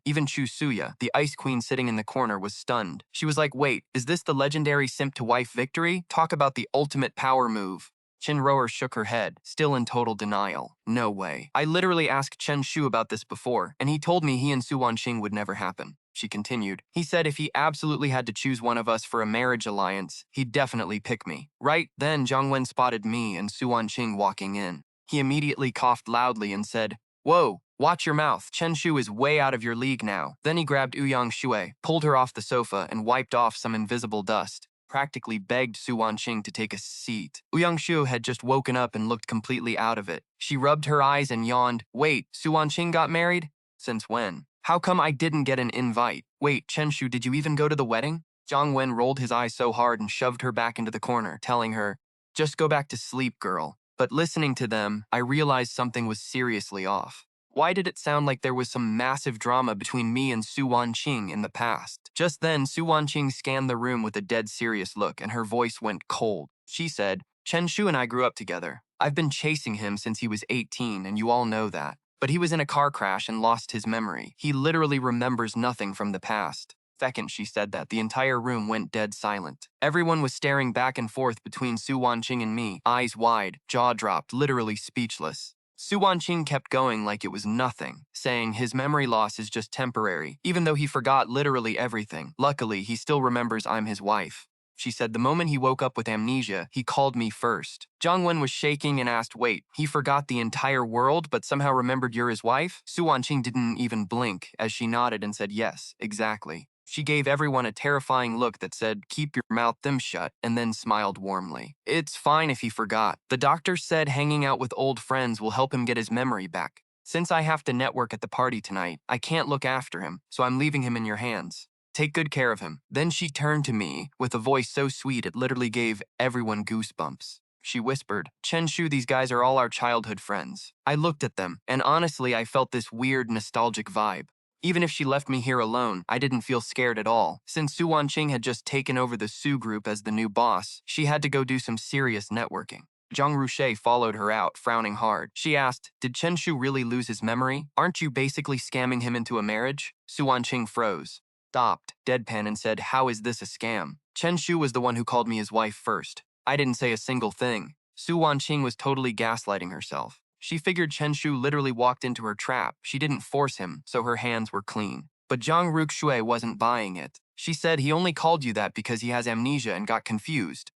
Even Chu Suya, the ice queen sitting in the corner, was stunned. She was like, "Wait, is this the legendary simp-to-wife victory? Talk about the ultimate power move." Chen Roer shook her head, still in total denial. "No way. I literally asked Chen Shu about this before, and he told me he and Su Wanqing would never happen." She continued, "He said if he absolutely had to choose one of us for a marriage alliance, he'd definitely pick me." Right then, Jiang Wen spotted me and Su Wanqing walking in. He immediately coughed loudly and said, "Whoa, watch your mouth. Chen Shu is way out of your league now." Then he grabbed Ouyang Shui, pulled her off the sofa, and wiped off some invisible dust. Practically begged Su Wanqing to take a seat. Ouyang Shu had just woken up and looked completely out of it. She rubbed her eyes and yawned. "Wait, Su Wanqing got married? Since when? How come I didn't get an invite? Wait, Chen Shu, did you even go to the wedding?" Jiang Wen rolled his eyes so hard and shoved her back into the corner, telling her, "Just go back to sleep, girl." But listening to them, I realized something was seriously off. Why did it sound like there was some massive drama between me and Su Wanqing in the past? Just then, Su Wanqing scanned the room with a dead serious look, and her voice went cold. She said, "Chen Shu and I grew up together. I've been chasing him since he was 18, and you all know that. But he was in a car crash and lost his memory. He literally remembers nothing from the past." Second she said that, the entire room went dead silent. Everyone was staring back and forth between Su Wanqing and me, eyes wide, jaw dropped, literally speechless. Su Wanqing kept going like it was nothing, saying his memory loss is just temporary, even though he forgot literally everything. Luckily, he still remembers I'm his wife. She said the moment he woke up with amnesia, he called me first. Jiang Wen was shaking and asked, "Wait, he forgot the entire world but somehow remembered you're his wife?" Su Wanqing didn't even blink as she nodded and said, "Yes, exactly." She gave everyone a terrifying look that said, "Keep your mouth them shut," and then smiled warmly. "It's fine if he forgot. The doctor said hanging out with old friends will help him get his memory back. Since I have to network at the party tonight, I can't look after him, so I'm leaving him in your hands. Take good care of him." Then she turned to me with a voice so sweet it literally gave everyone goosebumps. She whispered, "Chen Shu, these guys are all our childhood friends." I looked at them, and honestly, I felt this weird nostalgic vibe. Even if she left me here alone, I didn't feel scared at all. Since Su Wanqing had just taken over the Su group as the new boss, she had to go do some serious networking. Zhang Ruche followed her out, frowning hard. She asked, "Did Chen Shu really lose his memory? Aren't you basically scamming him into a marriage?" Su Wanqing froze, stopped, deadpan, and said, "How is this a scam? Chen Shu was the one who called me his wife first. I didn't say a single thing." Su Wanqing was totally gaslighting herself. She figured Chen Shu literally walked into her trap. She didn't force him, so her hands were clean. But Zhang Ruxue wasn't buying it. She said he only called you that because he has amnesia and got confused.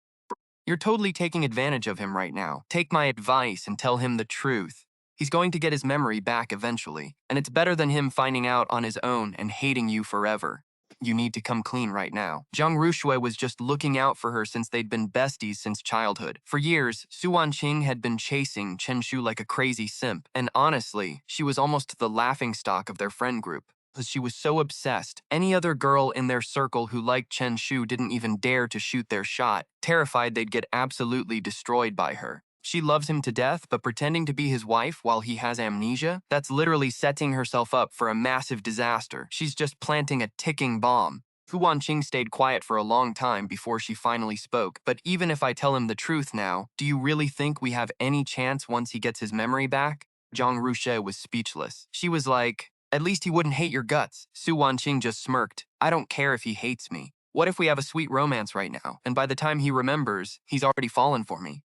"You're totally taking advantage of him right now. Take my advice and tell him the truth. He's going to get his memory back eventually, and it's better than him finding out on his own and hating you forever. You need to come clean right now." Zhang Ruxue was just looking out for her since they'd been besties since childhood. For years, Su Wanqing had been chasing Chen Shu like a crazy simp, and honestly, she was almost the laughingstock of their friend group. Because she was so obsessed, any other girl in their circle who liked Chen Shu didn't even dare to shoot their shot, terrified they'd get absolutely destroyed by her. She loves him to death, but pretending to be his wife while he has amnesia? That's literally setting herself up for a massive disaster. She's just planting a ticking bomb. Su Wanqing stayed quiet for a long time before she finally spoke. "But even if I tell him the truth now, do you really think we have any chance once he gets his memory back?" Zhang Ruche was speechless. She was like, "At least he wouldn't hate your guts." Su Wanqing just smirked. "I don't care if he hates me. What if we have a sweet romance right now, and by the time he remembers, he's already fallen for me?"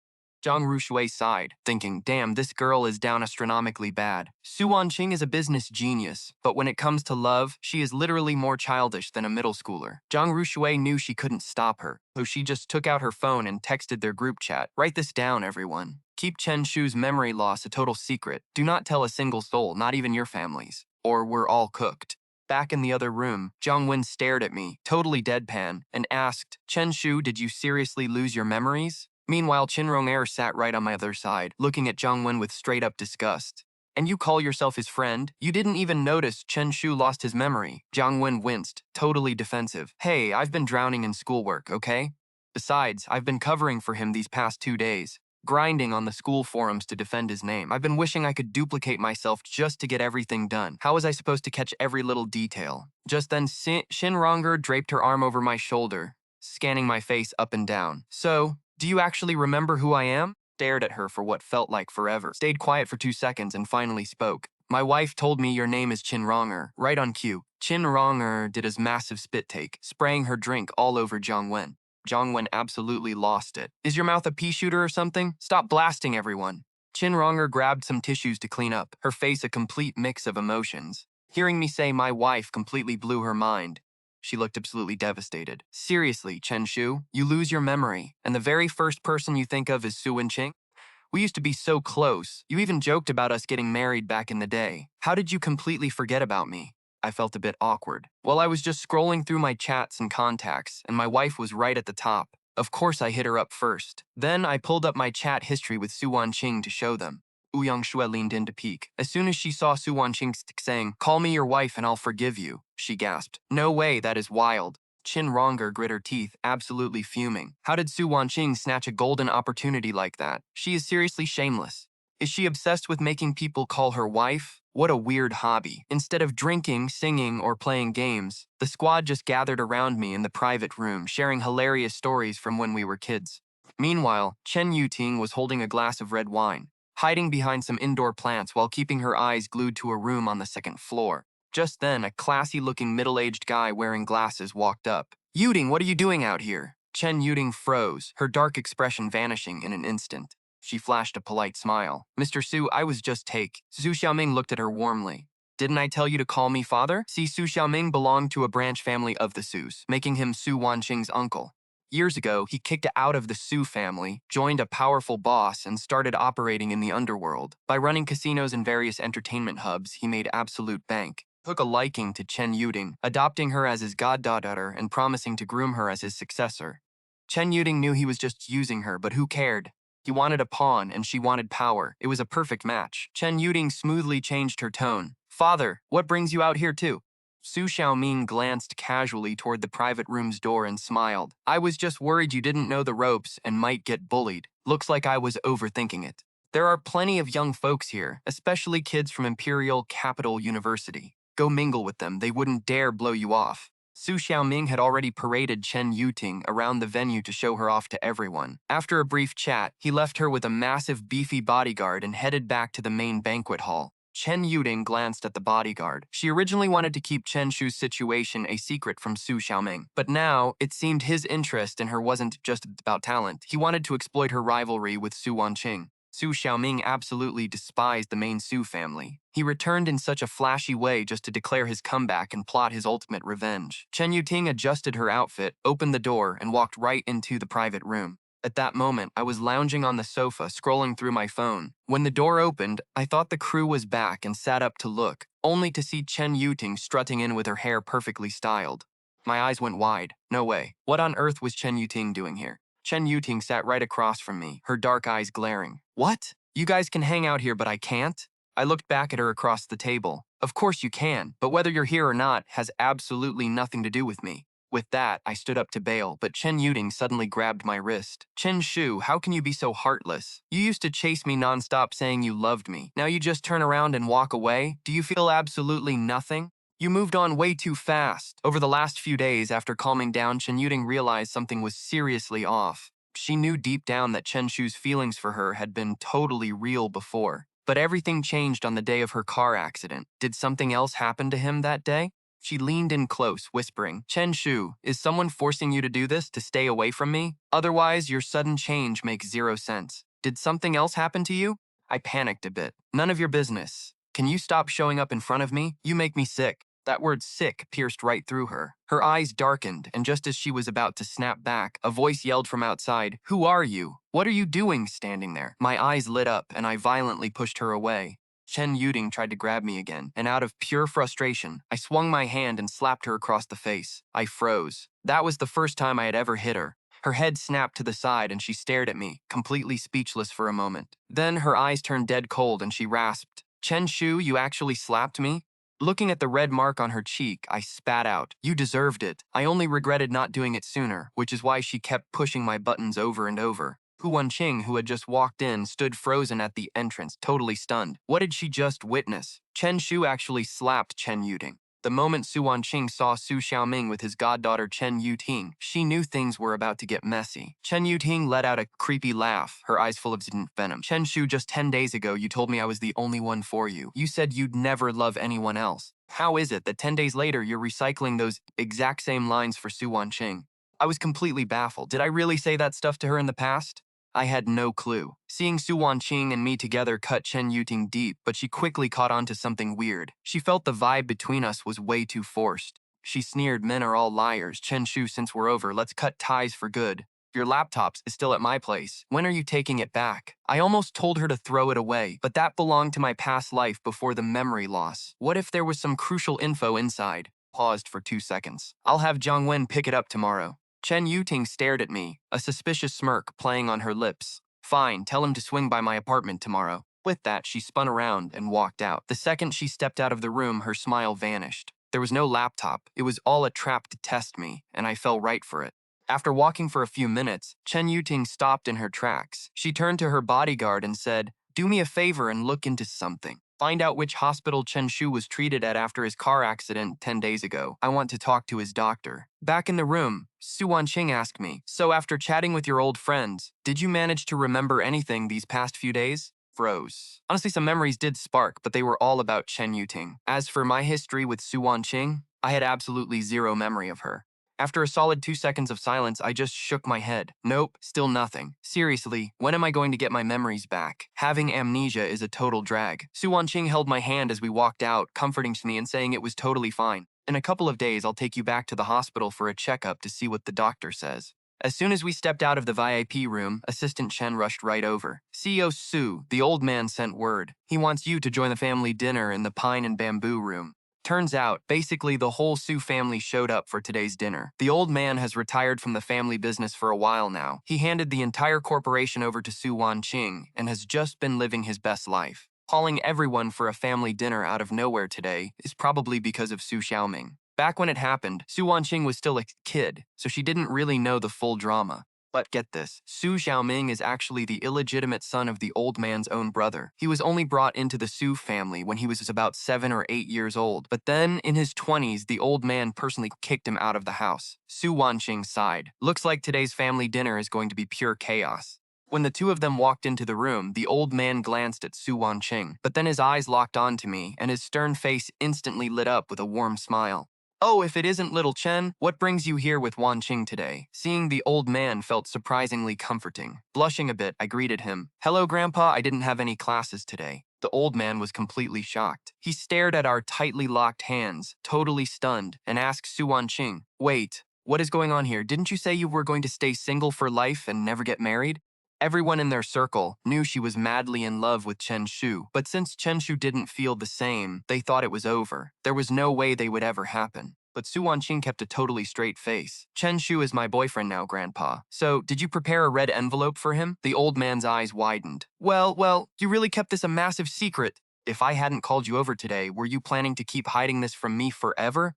Zhang Ruxue sighed, thinking, "Damn, this girl is down astronomically bad." Su Wanqing is a business genius, but when it comes to love, she is literally more childish than a middle schooler. Zhang Ruxue knew she couldn't stop her, so she just took out her phone and texted their group chat. "Write this down, everyone. Keep Chen Shu's memory loss a total secret. Do not tell a single soul, not even your families, or we're all cooked." Back in the other room, Jiang Wen stared at me, totally deadpan, and asked, "Chen Shu, did you seriously lose your memories?" Meanwhile, Qin Rong'er sat right on my other side, looking at Jiang Wen with straight-up disgust. "And you call yourself his friend? You didn't even notice Chen Shu lost his memory." Jiang Wen winced, totally defensive. "Hey, I've been drowning in schoolwork, okay? Besides, I've been covering for him these past 2 days, grinding on the school forums to defend his name. I've been wishing I could duplicate myself just to get everything done. How was I supposed to catch every little detail?" Just then, Shin Rong'er draped her arm over my shoulder, scanning my face up and down. "So, do you actually remember who I am?" Stared at her for what felt like forever. Stayed quiet for 2 seconds and finally spoke. "My wife told me your name is Qin Rong'er." Right on cue. Qin Rong'er did his massive spit take, spraying her drink all over Jiang Wen. Jiang Wen absolutely lost it. "Is your mouth a pea shooter or something? Stop blasting everyone." Qin Rong'er grabbed some tissues to clean up, her face a complete mix of emotions. Hearing me say my wife completely blew her mind. She looked absolutely devastated. "Seriously, Chen Shu, you lose your memory, and the very first person you think of is Su Wanqing? We used to be so close. You even joked about us getting married back in the day. How did you completely forget about me?" I felt a bit awkward. "Well, I was just scrolling through my chats and contacts, and my wife was right at the top. Of course I hit her up first. Then I pulled up my chat history with Su Wanqing to show them." Ouyang Shui leaned in to peek. As soon as she saw Su Wanqing saying, "Call me your wife and I'll forgive you," she gasped. "No way, that is wild." Qin Rong'er grit her teeth, absolutely fuming. How did Su Wanqing snatch a golden opportunity like that? She is seriously shameless. Is she obsessed with making people call her wife? What a weird hobby. Instead of drinking, singing, or playing games, the squad just gathered around me in the private room, sharing hilarious stories from when we were kids. Meanwhile, Chen Yuting was holding a glass of red wine, hiding behind some indoor plants while keeping her eyes glued to a room on the second floor. Just then, a classy-looking middle-aged guy wearing glasses walked up. "Yuting, what are you doing out here?" Chen Yuting froze, her dark expression vanishing in an instant. She flashed a polite smile. "Mr. Su, I was just take." Su Xiaoming looked at her warmly. "Didn't I tell you to call me father?" See, Su Xiaoming belonged to a branch family of the Sus, making him Su Wanqing's uncle. Years ago, he kicked out of the Su family, joined a powerful boss, and started operating in the underworld. By running casinos and various entertainment hubs, he made absolute bank. took a liking to Chen Yuding, adopting her as his goddaughter and promising to groom her as his successor. Chen Yuding knew he was just using her, but who cared? He wanted a pawn and she wanted power. It was a perfect match. Chen Yuding smoothly changed her tone. Father, what brings you out here too? Su Xiaoming glanced casually toward the private room's door and smiled. I was just worried you didn't know the ropes and might get bullied. Looks like I was overthinking it. There are plenty of young folks here, especially kids from Imperial Capital University. Go mingle with them, they wouldn't dare blow you off. Su Xiaoming had already paraded Chen Yuting around the venue to show her off to everyone. After a brief chat, he left her with a massive beefy bodyguard and headed back to the main banquet hall. Chen Yuting glanced at the bodyguard. She originally wanted to keep Chen Shu's situation a secret from Su Xiaoming, but now it seemed his interest in her wasn't just about talent. He wanted to exploit her rivalry with Su Wanqing. Su Xiaoming absolutely despised the main Su family. He returned in such a flashy way just to declare his comeback and plot his ultimate revenge. Chen Yuting adjusted her outfit, opened the door, and walked right into the private room. At that moment, I was lounging on the sofa, scrolling through my phone. When the door opened, I thought the crew was back and sat up to look, only to see Chen Yuting strutting in with her hair perfectly styled. My eyes went wide. No way. What on earth was Chen Yuting doing here? Chen Yuting sat right across from me, her dark eyes glaring. What? You guys can hang out here, but I can't? I looked back at her across the table. Of course you can, but whether you're here or not has absolutely nothing to do with me. With that, I stood up to bail, but Chen Yuting suddenly grabbed my wrist. Chen Shu, how can you be so heartless? You used to chase me nonstop saying you loved me. Now you just turn around and walk away? Do you feel absolutely nothing? You moved on way too fast. Over the last few days, after calming down, Chen Yuting realized something was seriously off. She knew deep down that Chen Shu's feelings for her had been totally real before. But everything changed on the day of her car accident. Did something else happen to him that day? She leaned in close, whispering, Chen Shu, is someone forcing you to do this to stay away from me? Otherwise, your sudden change makes zero sense. Did something else happen to you? I panicked a bit. None of your business. Can you stop showing up in front of me? You make me sick. That word sick pierced right through her. Her eyes darkened, and just as she was about to snap back, a voice yelled from outside, Who are you? What are you doing standing there? My eyes lit up, and I violently pushed her away. Chen Yuting tried to grab me again, and out of pure frustration, I swung my hand and slapped her across the face. I froze. That was the first time I had ever hit her. Her head snapped to the side, and she stared at me, completely speechless for a moment. Then her eyes turned dead cold, and she rasped, Chen Shu, you actually slapped me? Looking at the red mark on her cheek, I spat out. You deserved it. I only regretted not doing it sooner, which is why she kept pushing my buttons over and over. Su Wanqing, who had just walked in, stood frozen at the entrance, totally stunned. What did she just witness? Chen Shu actually slapped Chen Yuting. The moment Su Wanqing saw Su Xiaoming with his goddaughter Chen Yuting, she knew things were about to get messy. Chen Yuting let out a creepy laugh, her eyes full of venom. Chen Shu, just 10 days ago, you told me I was the only one for you. You said you'd never love anyone else. How is it that 10 days later you're recycling those exact same lines for Su Wanqing? I was completely baffled. Did I really say that stuff to her in the past? I had no clue. Seeing Su Wanqing and me together cut Chen Yuting deep, but she quickly caught on to something weird. She felt the vibe between us was way too forced. She sneered, men are all liars. Chen Shu, since we're over, let's cut ties for good. Your laptop is still at my place. When are you taking it back? I almost told her to throw it away, but that belonged to my past life before the memory loss. What if there was some crucial info inside? Paused for 2 seconds. I'll have Jiang Wen pick it up tomorrow. Chen Yuting stared at me, a suspicious smirk playing on her lips. Fine, tell him to swing by my apartment tomorrow. With that, she spun around and walked out. The second she stepped out of the room, her smile vanished. There was no laptop. It was all a trap to test me, and I fell right for it. After walking for a few minutes, Chen Yuting stopped in her tracks. She turned to her bodyguard and said, Do me a favor and look into something. Find out which hospital Chen Shu was treated at after his car accident 10 days ago. I want to talk to his doctor. Back in the room, Su Wanqing asked me, So after chatting with your old friends, did you manage to remember anything these past few days? Froze. Honestly, some memories did spark, but they were all about Chen Yuting. As for my history with Su Wanqing, I had absolutely zero memory of her. After a solid 2 seconds of silence, I just shook my head. Nope, still nothing. Seriously, when am I going to get my memories back? Having amnesia is a total drag. Su Wanqing held my hand as we walked out, comforting me and saying it was totally fine. In a couple of days, I'll take you back to the hospital for a checkup to see what the doctor says. As soon as we stepped out of the VIP room, Assistant Chen rushed right over. CEO Su, the old man sent word. He wants you to join the family dinner in the pine and bamboo room. Turns out, basically the whole Su family showed up for today's dinner. The old man has retired from the family business for a while now. He handed the entire corporation over to Su Wanqing and has just been living his best life. Calling everyone for a family dinner out of nowhere today is probably because of Su Xiaoming. Back when it happened, Su Wanqing was still a kid, so she didn't really know the full drama. But get this, Su Xiaoming is actually the illegitimate son of the old man's own brother. He was only brought into the Su family when he was about 7 or 8 years old, but then in his 20s, the old man personally kicked him out of the house. Su Wanqing sighed. Looks like today's family dinner is going to be pure chaos. When the two of them walked into the room, the old man glanced at Su Wanqing, but then his eyes locked onto me, and his stern face instantly lit up with a warm smile. "Oh, if it isn't little Chen, what brings you here with Wanqing today?" Seeing the old man felt surprisingly comforting. Blushing a bit, I greeted him. "Hello, Grandpa, I didn't have any classes today." The old man was completely shocked. He stared at our tightly locked hands, totally stunned, and asked Su Wanqing, "Wait, what is going on here? Didn't you say you were going to stay single for life and never get married?" Everyone in their circle knew she was madly in love with Chen Shu, but since Chen Shu didn't feel the same, they thought it was over. There was no way they would ever happen. But Su Wanqing kept a totally straight face. "Chen Shu is my boyfriend now, Grandpa. So, did you prepare a red envelope for him?" The old man's eyes widened. Well, you really kept this a massive secret. If I hadn't called you over today, were you planning to keep hiding this from me forever?"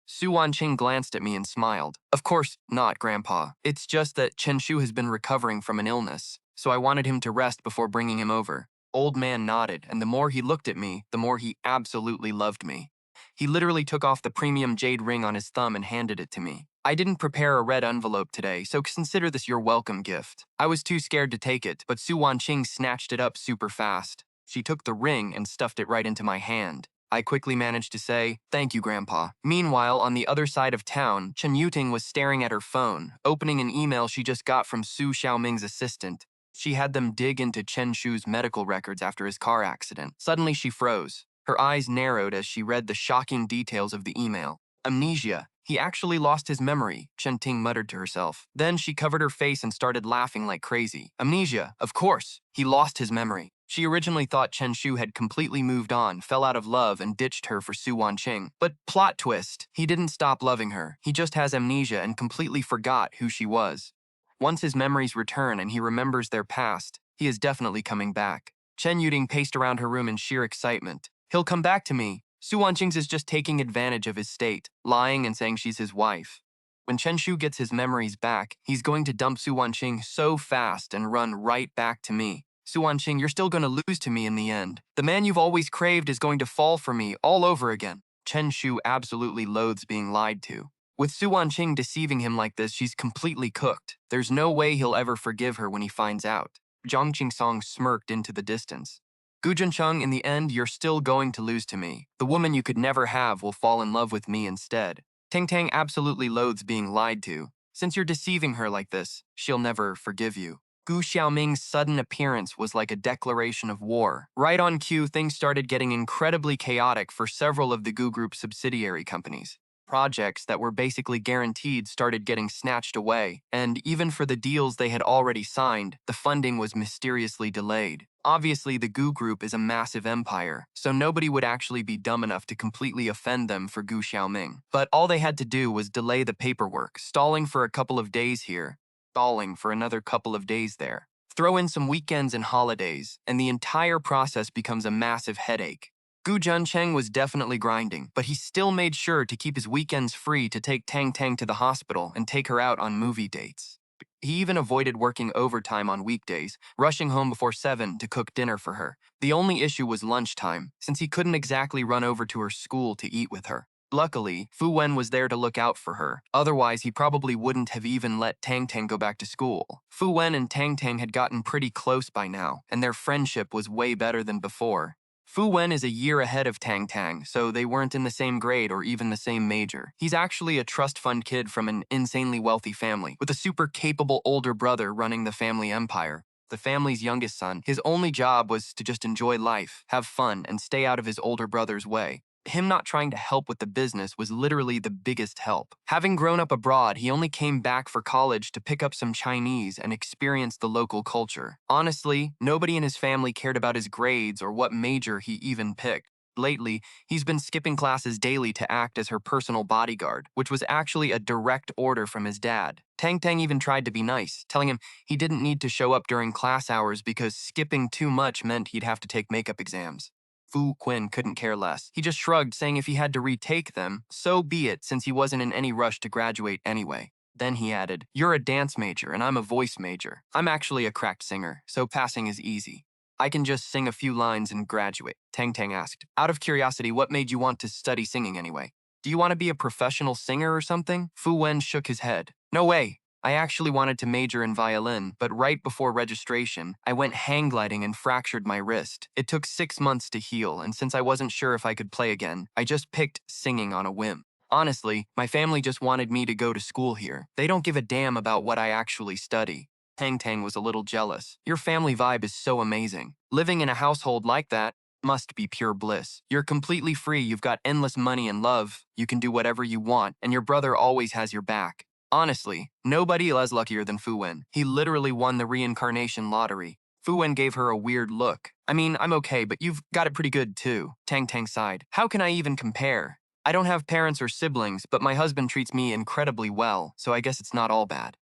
Su Wanqing glanced at me and smiled. "Of course not, Grandpa. It's just that Chen Shu has been recovering from an illness, so I wanted him to rest before bringing him over." Old man nodded, and the more he looked at me, the more he absolutely loved me. He literally took off the premium jade ring on his thumb and handed it to me. "I didn't prepare a red envelope today, so consider this your welcome gift." I was too scared to take it, but Su Wanqing snatched it up super fast. She took the ring and stuffed it right into my hand. I quickly managed to say, "Thank you, Grandpa." Meanwhile, on the other side of town, Chen Yuting was staring at her phone, opening an email she just got from Su Xiaoming's assistant. She had them dig into Chen Shu's medical records after his car accident. Suddenly, she froze. Her eyes narrowed as she read the shocking details of the email. "Amnesia. He actually lost his memory," Chen Ting muttered to herself. Then she covered her face and started laughing like crazy. "Amnesia, of course. He lost his memory." She originally thought Chen Shu had completely moved on, fell out of love, and ditched her for Su Wanqing. But plot twist, he didn't stop loving her. He just has amnesia and completely forgot who she was. Once his memories return and he remembers their past, he is definitely coming back. Chen Yuting paced around her room in sheer excitement. "He'll come back to me. Su Wanqing is just taking advantage of his state, lying and saying she's his wife. When Chen Shu gets his memories back, he's going to dump Su Wanqing so fast and run right back to me. Su Wanqing, you're still going to lose to me in the end. The man you've always craved is going to fall for me all over again." Chen Shu absolutely loathes being lied to. With Su Wanqing deceiving him like this, she's completely cooked. There's no way he'll ever forgive her when he finds out. Zhang Qingsong smirked into the distance. "Gu Juncheng, in the end, you're still going to lose to me. The woman you could never have will fall in love with me instead." Tang Tang absolutely loathes being lied to. Since you're deceiving her like this, she'll never forgive you. Gu Xiaoming's sudden appearance was like a declaration of war. Right on cue, things started getting incredibly chaotic for several of the Gu Group subsidiary companies. Projects that were basically guaranteed started getting snatched away, and even for the deals they had already signed, the funding was mysteriously delayed. Obviously, the Gu Group is a massive empire, so nobody would actually be dumb enough to completely offend them for Gu Xiaoming. But all they had to do was delay the paperwork, stalling for a couple of days here, stalling for another couple of days there. Throw in some weekends and holidays, and the entire process becomes a massive headache. Gu Juncheng was definitely grinding, but he still made sure to keep his weekends free to take Tang Tang to the hospital and take her out on movie dates. He even avoided working overtime on weekdays, rushing home before 7 to cook dinner for her. The only issue was lunchtime, since he couldn't exactly run over to her school to eat with her. Luckily, Fu Wen was there to look out for her. Otherwise, he probably wouldn't have even let Tang Tang go back to school. Fu Wen and Tang Tang had gotten pretty close by now, and their friendship was way better than before. Fu Wen is a year ahead of Tang Tang, so they weren't in the same grade or even the same major. He's actually a trust fund kid from an insanely wealthy family, with a super capable older brother running the family empire. The family's youngest son, his only job was to just enjoy life, have fun, and stay out of his older brother's way. Him not trying to help with the business was literally the biggest help. Having grown up abroad, he only came back for college to pick up some Chinese and experience the local culture. Honestly, nobody in his family cared about his grades or what major he even picked. Lately, he's been skipping classes daily to act as her personal bodyguard, which was actually a direct order from his dad. Tang Tang even tried to be nice, telling him he didn't need to show up during class hours because skipping too much meant he'd have to take makeup exams. Fu Qin couldn't care less. He just shrugged, saying if he had to retake them, so be it, since he wasn't in any rush to graduate anyway. Then he added, "You're a dance major and I'm a voice major. I'm actually a cracked singer, so passing is easy. I can just sing a few lines and graduate." Tang Tang asked, "Out of curiosity, what made you want to study singing anyway? Do you want to be a professional singer or something?" Fu Wen shook his head. "No way. I actually wanted to major in violin, but right before registration, I went hang gliding and fractured my wrist. It took 6 months to heal, and since I wasn't sure if I could play again, I just picked singing on a whim. Honestly, my family just wanted me to go to school here. They don't give a damn about what I actually study." Tang Tang was a little jealous. "Your family vibe is so amazing. Living in a household like that must be pure bliss. You're completely free, you've got endless money and love, you can do whatever you want, and your brother always has your back." Honestly, nobody is luckier than Fu Wen. He literally won the reincarnation lottery. Fu Wen gave her a weird look. "I mean, I'm okay, but you've got it pretty good too." Tang Tang sighed. "How can I even compare? I don't have parents or siblings, but my husband treats me incredibly well, so I guess it's not all bad."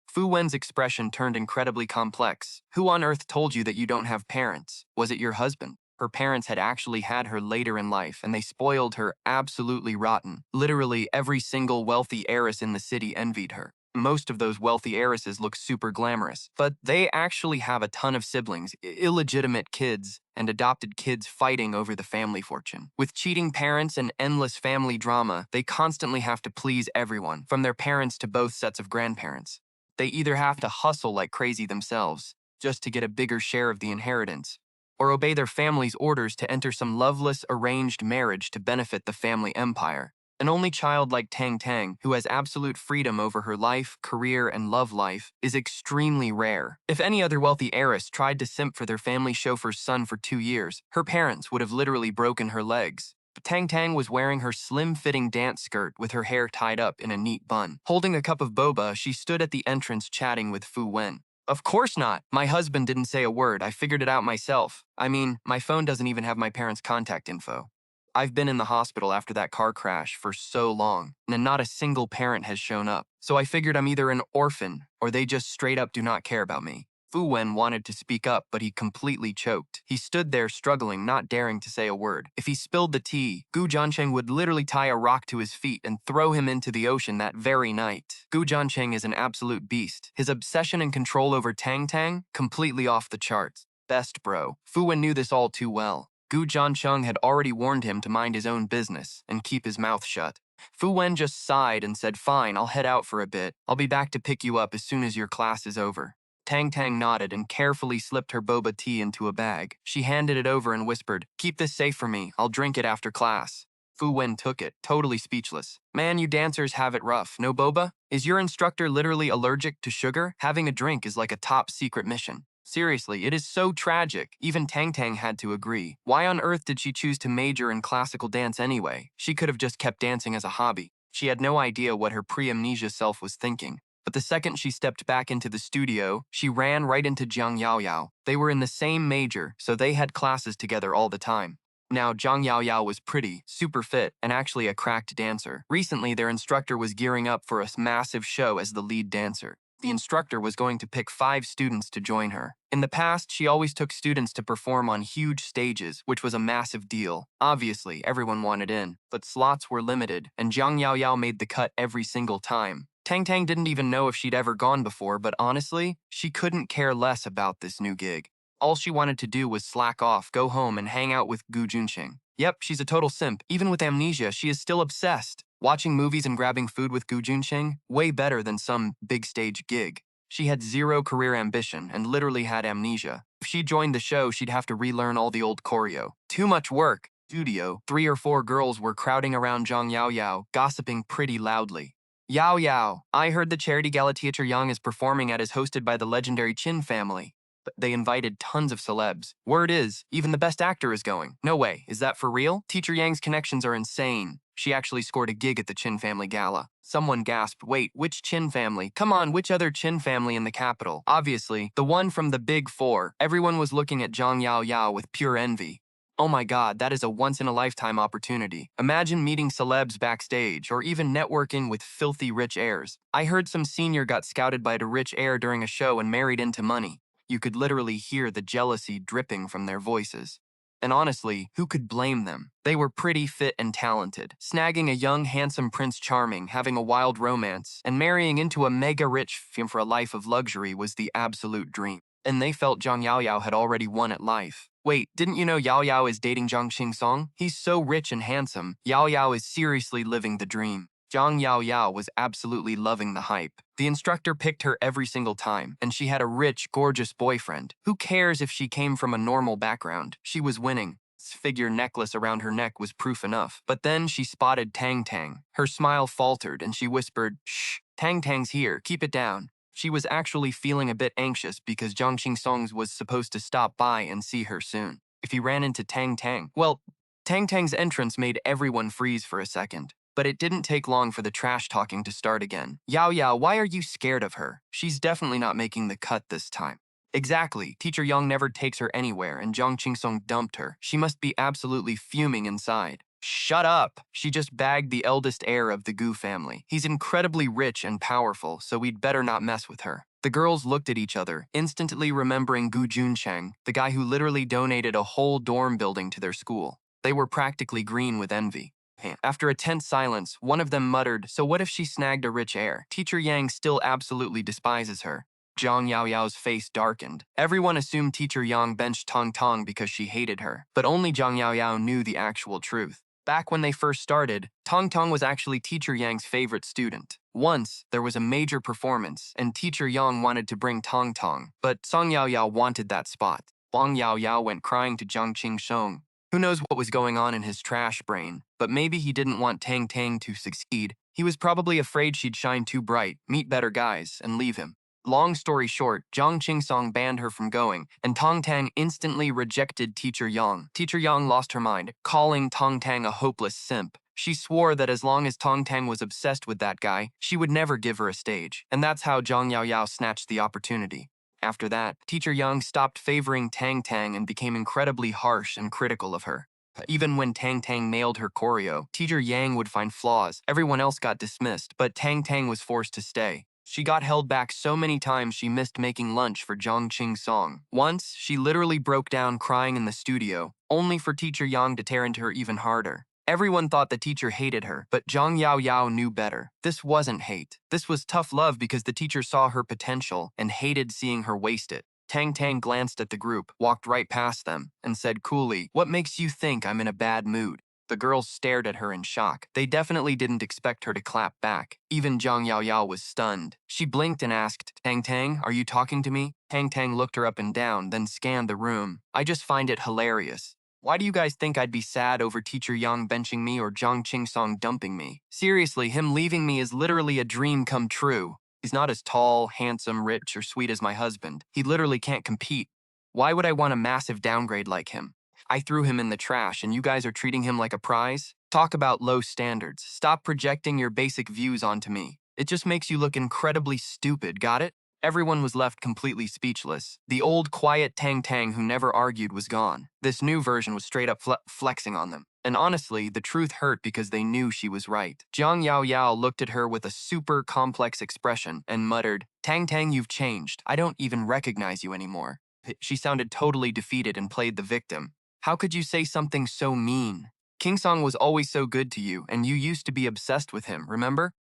Fu Wen's expression turned incredibly complex. "Who on earth told you that you don't have parents? Was it your husband?" Her parents had actually had her later in life, and they spoiled her absolutely rotten. Literally, every single wealthy heiress in the city envied her. Most of those wealthy heiresses look super glamorous, but they actually have a ton of siblings, illegitimate kids, and adopted kids fighting over the family fortune. With cheating parents and endless family drama, they constantly have to please everyone, from their parents to both sets of grandparents. They either have to hustle like crazy themselves, just to get a bigger share of the inheritance, or obey their family's orders to enter some loveless arranged marriage to benefit the family empire. An only child like Tang Tang, who has absolute freedom over her life, career, and love life, is extremely rare. If any other wealthy heiress tried to simp for their family chauffeur's son for 2 years, her parents would have literally broken her legs. But Tang Tang was wearing her slim-fitting dance skirt with her hair tied up in a neat bun. Holding a cup of boba, she stood at the entrance chatting with Fu Wen. "Of course not. My husband didn't say a word. I figured it out myself. I mean, my phone doesn't even have my parents' contact info. I've been in the hospital after that car crash for so long, and not a single parent has shown up. So I figured I'm either an orphan, or they just straight up do not care about me." Fu Wen wanted to speak up, but he completely choked. He stood there struggling, not daring to say a word. If he spilled the tea, Gu Jiancheng would literally tie a rock to his feet and throw him into the ocean that very night. Gu Jiancheng is an absolute beast. His obsession and control over Tang Tang, completely off the charts. Best bro. Fu Wen knew this all too well. Gu Jiancheng had already warned him to mind his own business and keep his mouth shut. Fu Wen just sighed and said, "Fine, I'll head out for a bit. I'll be back to pick you up as soon as your class is over." Tang Tang nodded and carefully slipped her boba tea into a bag. She handed it over and whispered, "Keep this safe for me. I'll drink it after class." Fu Wen took it, totally speechless. "Man, you dancers have it rough. No boba? Is your instructor literally allergic to sugar? Having a drink is like a top secret mission." Seriously, it is so tragic. Even Tang Tang had to agree. Why on earth did she choose to major in classical dance anyway? She could have just kept dancing as a hobby. She had no idea what her pre-amnesia self was thinking. But the second she stepped back into the studio, she ran right into Jiang Yaoyao. They were in the same major, so they had classes together all the time. Now, Jiang Yaoyao was pretty, super fit, and actually a cracked dancer. Recently, their instructor was gearing up for a massive show as the lead dancer. The instructor was going to pick 5 students to join her. In the past, she always took students to perform on huge stages, which was a massive deal. Obviously, everyone wanted in, but slots were limited, and Jiang Yaoyao made the cut every single time. Tang Tang didn't even know if she'd ever gone before, but honestly, she couldn't care less about this new gig. All she wanted to do was slack off, go home, and hang out with Gu Junqing. Yep, she's a total simp. Even with amnesia, she is still obsessed. Watching movies and grabbing food with Gu Junqing, way better than some big stage gig. She had zero career ambition and literally had amnesia. If she joined the show, she'd have to relearn all the old choreo. Too much work. Studio, 3 or 4 girls were crowding around Zhang Yaoyao, gossiping pretty loudly. "Yao Yao, I heard the charity gala Teacher Yang is performing at is hosted by the legendary Qin family. But they invited tons of celebs. Word is, even the best actor is going." "No way, is that for real?" "Teacher Yang's connections are insane. She actually scored a gig at the Qin family gala." Someone gasped, "Wait, which Qin family? Come on, which other Qin family in the capital?" "Obviously, the one from the Big Four." Everyone was looking at Zhang Yaoyao with pure envy. Oh my god, that is a once-in-a-lifetime opportunity. Imagine meeting celebs backstage or even networking with filthy rich heirs. I heard some senior got scouted by a rich heir during a show and married into money. You could literally hear the jealousy dripping from their voices. And honestly, who could blame them? They were pretty fit and talented. Snagging a young, handsome Prince Charming, having a wild romance, and marrying into a mega-rich femme for a life of luxury was the absolute dream. And they felt Zhang Yaoyao had already won at life. Wait, didn't you know Yaoyao is dating Zhang Xing? He's so rich and handsome, Yaoyao is seriously living the dream. Zhang Yaoyao was absolutely loving the hype. The instructor picked her every single time, and she had a rich, gorgeous boyfriend. Who cares if she came from a normal background? She was winning. Figure necklace around her neck was proof enough. But then she spotted Tang Tang. Her smile faltered, and she whispered, "Shh, Tang Tang's here, keep it down." She was actually feeling a bit anxious because Zhang Qingsong was supposed to stop by and see her soon. If he ran into Tang Tang, well, Tang Tang's entrance made everyone freeze for a second. But it didn't take long for the trash talking to start again. Yao Yao, why are you scared of her? She's definitely not making the cut this time. Exactly. Teacher Yang never takes her anywhere, and Zhang Qingsong dumped her. She must be absolutely fuming inside. Shut up! She just bagged the eldest heir of the Gu family. He's incredibly rich and powerful, so we'd better not mess with her. The girls looked at each other, instantly remembering Gu Juncheng, the guy who literally donated a whole dorm building to their school. They were practically green with envy. After a tense silence, one of them muttered, "So what if she snagged a rich heir? Teacher Yang still absolutely despises her." Zhang Yaoyao's face darkened. Everyone assumed Teacher Yang benched Tong Tong because she hated her, but only Zhang Yaoyao knew the actual truth. Back when they first started, Tong Tong was actually Teacher Yang's favorite student. Once, there was a major performance, and Teacher Yang wanted to bring Tong Tong, but Song Yaoyao wanted that spot. Wang Yaoyao went crying to Zhang Qingsheng. Who knows what was going on in his trash brain, but maybe he didn't want Tang Tang to succeed. He was probably afraid she'd shine too bright, meet better guys, and leave him. Long story short, Zhang Qingsong banned her from going, and Tong Tang instantly rejected Teacher Yang. Teacher Yang lost her mind, calling Tong Tang a hopeless simp. She swore that as long as Tong Tang was obsessed with that guy, she would never give her a stage. And that's how Zhang Yaoyao snatched the opportunity. After that, Teacher Yang stopped favoring Tang Tang and became incredibly harsh and critical of her. Even when Tang Tang nailed her choreo, Teacher Yang would find flaws. Everyone else got dismissed, but Tang Tang was forced to stay. She got held back so many times she missed making lunch for Zhang Qingsong. Once, she literally broke down crying in the studio, only for Teacher Yang to tear into her even harder. Everyone thought the teacher hated her, but Zhang Yaoyao knew better. This wasn't hate. This was tough love because the teacher saw her potential and hated seeing her waste it. Tang Tang glanced at the group, walked right past them, and said coolly, "What makes you think I'm in a bad mood?" The girls stared at her in shock. They definitely didn't expect her to clap back. Even Zhang Yaoyao was stunned. She blinked and asked, "Tang Tang, are you talking to me?" Tang Tang looked her up and down, then scanned the room. "I just find it hilarious. Why do you guys think I'd be sad over Teacher Yang benching me or Zhang Qingsong dumping me? Seriously, him leaving me is literally a dream come true. He's not as tall, handsome, rich, or sweet as my husband. He literally can't compete. Why would I want a massive downgrade like him? I threw him in the trash and you guys are treating him like a prize? Talk about low standards. Stop projecting your basic views onto me. It just makes you look incredibly stupid, got it?" Everyone was left completely speechless. The old, quiet Tang Tang who never argued was gone. This new version was straight up flexing on them. And honestly, the truth hurt because they knew she was right. Zhang Yaoyao looked at her with a super complex expression and muttered, "Tang Tang, you've changed. I don't even recognize you anymore." She sounded totally defeated and played the victim. "How could you say something so mean? King Song was always so good to you, and you used to be obsessed with him, remember?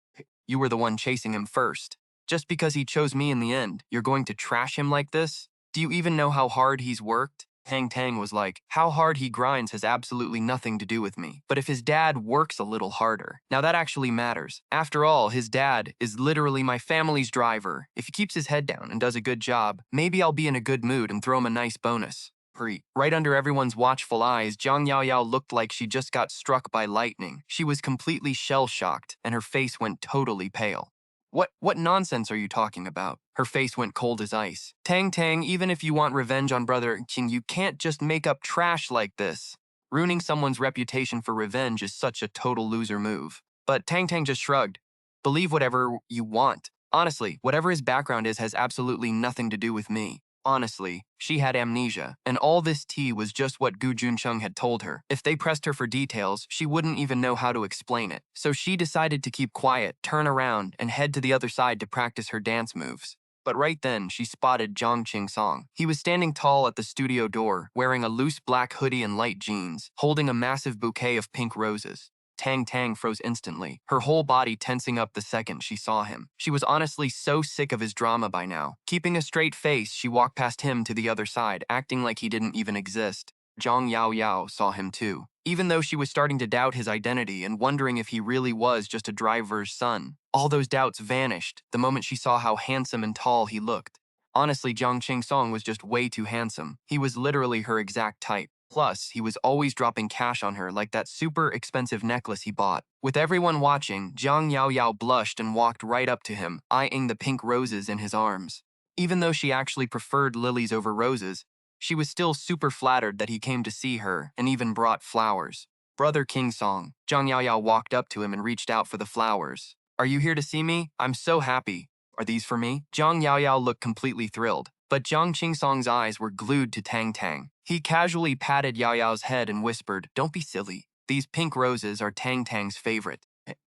You were the one chasing him first. Just because he chose me in the end, you're going to trash him like this? Do you even know how hard he's worked?" Tang Tang was like, "How hard he grinds has absolutely nothing to do with me. But if his dad works a little harder, now that actually matters. After all, his dad is literally my family's driver. If he keeps his head down and does a good job, maybe I'll be in a good mood and throw him a nice bonus." Right under everyone's watchful eyes, Zhang Yaoyao looked like she just got struck by lightning. She was completely shell-shocked, and her face went totally pale. What nonsense are you talking about?" Her face went cold as ice. "Tang Tang, even if you want revenge on Brother King, you can't just make up trash like this. Ruining someone's reputation for revenge is such a total loser move." But Tang Tang just shrugged. "Believe whatever you want. Honestly, whatever his background is has absolutely nothing to do with me. Honestly, she had amnesia, and all this tea was just what Gu Juncheng had told her. If they pressed her for details, she wouldn't even know how to explain it. So she decided to keep quiet, turn around, and head to the other side to practice her dance moves. But right then, she spotted Zhang Qingsong. He was standing tall at the studio door, wearing a loose black hoodie and light jeans, holding a massive bouquet of pink roses. Tang Tang froze instantly, her whole body tensing up the second she saw him. She was honestly so sick of his drama by now. Keeping a straight face, she walked past him to the other side, acting like he didn't even exist. Zhang Yao Yao saw him too, even though she was starting to doubt his identity and wondering if he really was just a driver's son. All those doubts vanished the moment she saw how handsome and tall he looked. Honestly, Zhang Qingsong was just way too handsome. He was literally her exact type. Plus, he was always dropping cash on her like that super expensive necklace he bought. With everyone watching, Zhang Yao Yao blushed and walked right up to him, eyeing the pink roses in his arms. Even though she actually preferred lilies over roses, she was still super flattered that he came to see her and even brought flowers. Brother King Song, Zhang Yao Yao walked up to him and reached out for the flowers. Are you here to see me? I'm so happy. Are these for me? Zhang Yao Yao looked completely thrilled, but Zhang Qingsong's eyes were glued to Tang Tang. He casually patted Yao Yao's head and whispered, "Don't be silly. These pink roses are Tang Tang's favorite.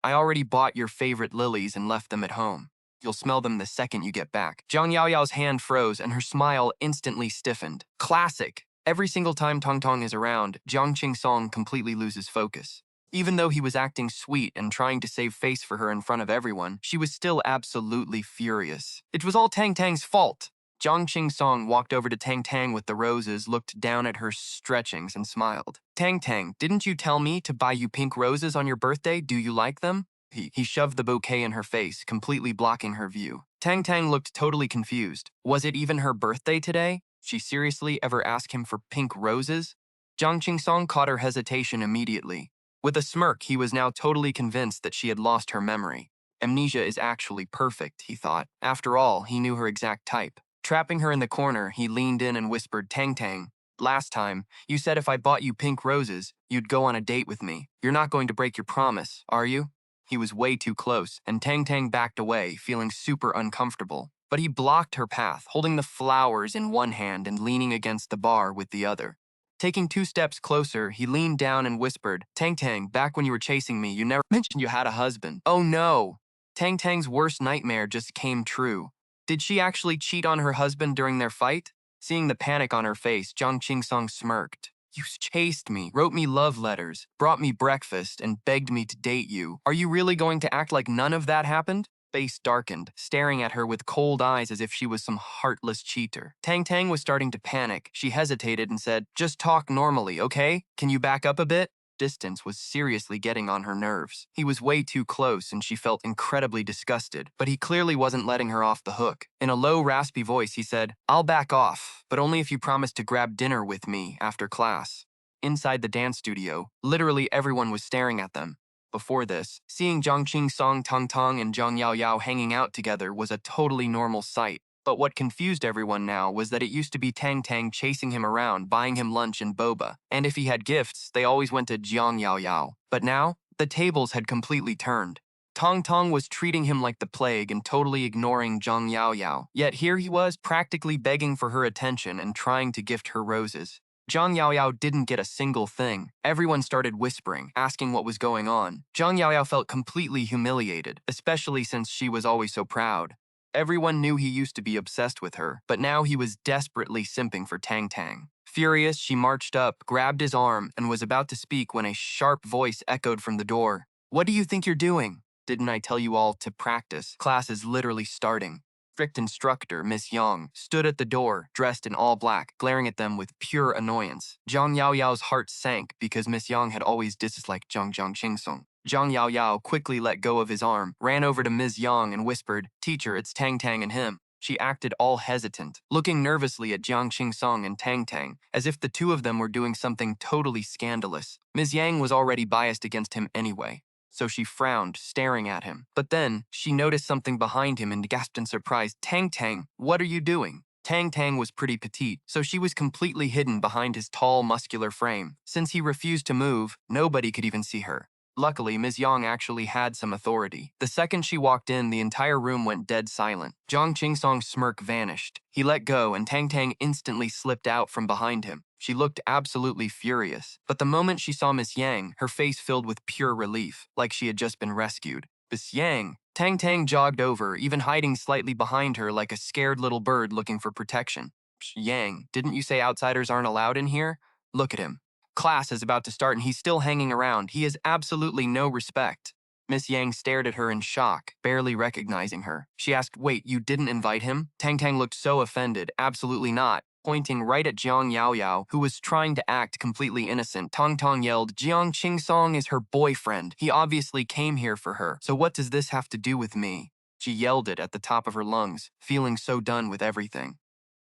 I already bought your favorite lilies and left them at home. You'll smell them the second you get back." Zhang Yao Yao's hand froze and her smile instantly stiffened. Classic. Every single time Tong Tong is around, Zhang Qingsong completely loses focus. Even though he was acting sweet and trying to save face for her in front of everyone, she was still absolutely furious. It was all Tang Tang's fault. Zhang Qingsong walked over to Tang Tang with the roses, looked down at her stretchings, and smiled. "Tang Tang, didn't you tell me to buy you pink roses on your birthday? Do you like them?" He shoved the bouquet in her face, completely blocking her view. Tang Tang looked totally confused. Was it even her birthday today? She seriously ever asked him for pink roses? Zhang Qingsong caught her hesitation immediately. With a smirk, he was now totally convinced that she had lost her memory. Amnesia is actually perfect, he thought. After all, he knew her exact type. Trapping her in the corner, he leaned in and whispered, "Tang Tang, last time, you said if I bought you pink roses, you'd go on a date with me. You're not going to break your promise, are you?" He was way too close, and Tang Tang backed away, feeling super uncomfortable. But he blocked her path, holding the flowers in one hand and leaning against the bar with the other. Taking 2 steps closer, he leaned down and whispered, "Tang Tang, back when you were chasing me, you never mentioned you had a husband." Oh no! Tang Tang's worst nightmare just came true. Did she actually cheat on her husband during their fight? Seeing the panic on her face, Zhang Qingsong smirked. "You chased me, wrote me love letters, brought me breakfast, and begged me to date you. Are you really going to act like none of that happened?" Face darkened, staring at her with cold eyes as if she was some heartless cheater. Tang Tang was starting to panic. She hesitated and said, "Just talk normally, okay? Can you back up a bit?" Distance was seriously getting on her nerves. He was way too close and she felt incredibly disgusted, but he clearly wasn't letting her off the hook. In a low, raspy voice, he said, "I'll back off, but only if you promise to grab dinner with me after class." Inside the dance studio, literally everyone was staring at them. Before this, seeing Zhang Qingsong, Tong Tong, and Zhang Yao Yao hanging out together was a totally normal sight. But what confused everyone now was that it used to be Tang Tang chasing him around, buying him lunch and boba. And if he had gifts, they always went to Jiang Yao Yao. But now, the tables had completely turned. Tong Tong was treating him like the plague and totally ignoring Zhang Yao Yao. Yet here he was, practically begging for her attention and trying to gift her roses. Zhang Yao Yao didn't get a single thing. Everyone started whispering, asking what was going on. Zhang Yao Yao felt completely humiliated, especially since she was always so proud. Everyone knew he used to be obsessed with her, but now he was desperately simping for Tang Tang. Furious, she marched up, grabbed his arm, and was about to speak when a sharp voice echoed from the door. "What do you think you're doing? Didn't I tell you all to practice? Class is literally starting." Strict instructor, Miss Yang, stood at the door, dressed in all black, glaring at them with pure annoyance. Zhang Yao Yao's heart sank because Miss Yang had always disliked Zhang Qingsong. Zhang Yao Yao quickly let go of his arm, ran over to Ms. Yang and whispered, "Teacher, it's Tang Tang and him." She acted all hesitant, looking nervously at Zhang Qingsong and Tang Tang, as if the two of them were doing something totally scandalous. Ms. Yang was already biased against him anyway, so she frowned, staring at him. But then, she noticed something behind him and gasped in surprise, "Tang Tang, what are you doing?" Tang Tang was pretty petite, so she was completely hidden behind his tall, muscular frame. Since he refused to move, nobody could even see her. Luckily, Ms. Yang actually had some authority. The second she walked in, the entire room went dead silent. Jiang Qingsong's smirk vanished. He let go, and Tang Tang instantly slipped out from behind him. She looked absolutely furious. But the moment she saw Miss Yang, her face filled with pure relief, like she had just been rescued. Miss Yang. Tang Tang jogged over, even hiding slightly behind her like a scared little bird looking for protection. Yang, didn't you say outsiders aren't allowed in here? Look at him. Class is about to start and he's still hanging around. He has absolutely no respect. Miss Yang stared at her in shock, barely recognizing her. She asked, "Wait, you didn't invite him?" Tang Tang looked so offended. "Absolutely not," pointing right at Jiang Yao Yao, who was trying to act completely innocent. Tang Tang yelled, "Jiang Qingsong is her boyfriend. He obviously came here for her. So what does this have to do with me?" She yelled it at the top of her lungs, feeling so done with everything.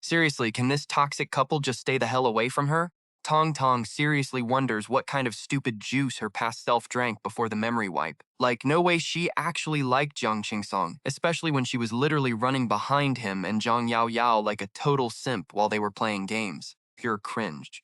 Seriously, can this toxic couple just stay the hell away from her? Tong Tong seriously wonders what kind of stupid juice her past self drank before the memory wipe. Like, no way she actually liked Jiang Qingsong, especially when she was literally running behind him and Jiang Yao Yao like a total simp while they were playing games. Pure cringe.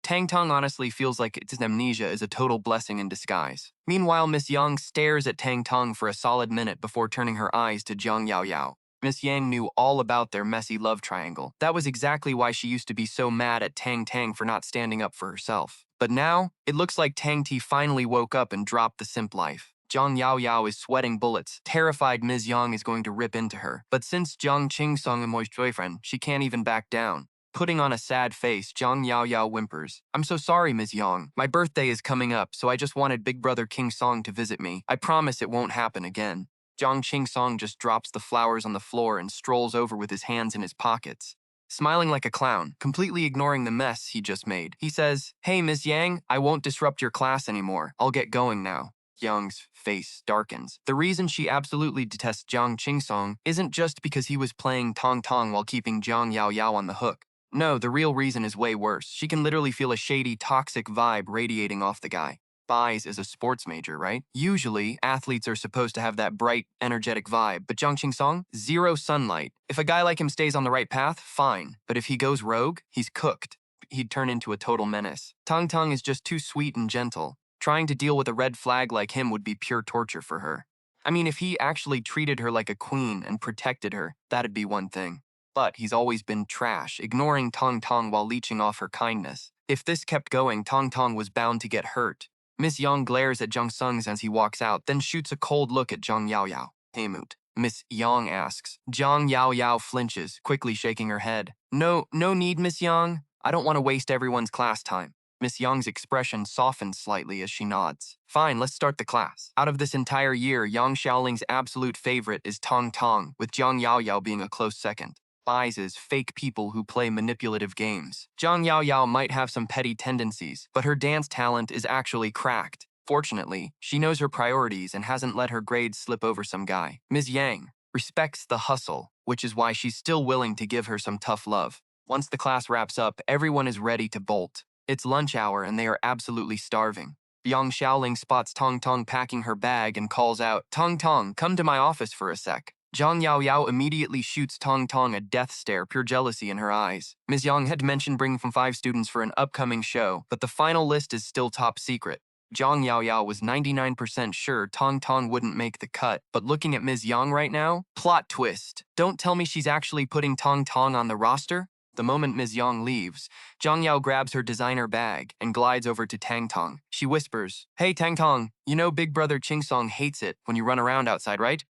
Tang Tong honestly feels like its amnesia is a total blessing in disguise. Meanwhile, Miss Yang stares at Tang Tong for a solid minute before turning her eyes to Jiang Yao Yao. Miss Yang knew all about their messy love triangle. That was exactly why she used to be so mad at Tang Tang for not standing up for herself. But now, it looks like Tang Ti finally woke up and dropped the simp life. Jiang Yao Yao is sweating bullets, terrified Ms. Yang is going to rip into her. But since Jiang Qingsong is my boyfriend, she can't even back down. Putting on a sad face, Jiang Yao Yao whimpers. "I'm so sorry, Ms. Yang. My birthday is coming up, so I just wanted Big Brother King Song to visit me. I promise it won't happen again." Jiang Qingsong just drops the flowers on the floor and strolls over with his hands in his pockets. Smiling like a clown, completely ignoring the mess he just made, he says, "Hey, Ms. Yang, I won't disrupt your class anymore. I'll get going now." Yang's face darkens. The reason she absolutely detests Jiang Qingsong isn't just because he was playing Tong Tong while keeping Jiang Yao Yao on the hook. No, the real reason is way worse. She can literally feel a shady, toxic vibe radiating off the guy. Bies is a sports major, right? Usually, athletes are supposed to have that bright, energetic vibe, but Jiang Qingsong, zero sunlight. If a guy like him stays on the right path, fine. But if he goes rogue, he's cooked. He'd turn into a total menace. Tong Tong is just too sweet and gentle. Trying to deal with a red flag like him would be pure torture for her. I mean, if he actually treated her like a queen and protected her, that'd be one thing. But he's always been trash, ignoring Tong Tong while leeching off her kindness. If this kept going, Tong Tong was bound to get hurt. Miss Yang glares at Zhang Sung as he walks out, then shoots a cold look at Zhang Yao Yao. "Heimut." Miss Yang asks. Zhang Yao Yao flinches, quickly shaking her head. No need, Miss Yang. I don't want to waste everyone's class time." Miss Yang's expression softens slightly as she nods. "Fine, let's start the class." Out of this entire year, Yang Xiaoling's absolute favorite is Tong Tong, with Zhang Yao Yao being a close second. Despises fake people who play manipulative games. Zhang Yao Yao might have some petty tendencies, but her dance talent is actually cracked. Fortunately, she knows her priorities and hasn't let her grades slip over some guy. Ms. Yang respects the hustle, which is why she's still willing to give her some tough love. Once the class wraps up, everyone is ready to bolt. It's lunch hour and they are absolutely starving. Yang Xiaoling spots Tong Tong packing her bag and calls out, "Tong Tong, come to my office for a sec." Zhang Yao Yao immediately shoots Tong Tong a death stare, pure jealousy in her eyes. Ms. Yang had mentioned bringing from 5 students for an upcoming show, but the final list is still top secret. Zhang Yao Yao was 99% sure Tong Tong wouldn't make the cut, but looking at Ms. Yang right now, plot twist. Don't tell me she's actually putting Tong Tong on the roster? The moment Ms. Yang leaves, Zhang Yao grabs her designer bag and glides over to Tang Tong. She whispers, "Hey Tang Tong, you know Big Brother Ching Song hates it when you run around outside, right?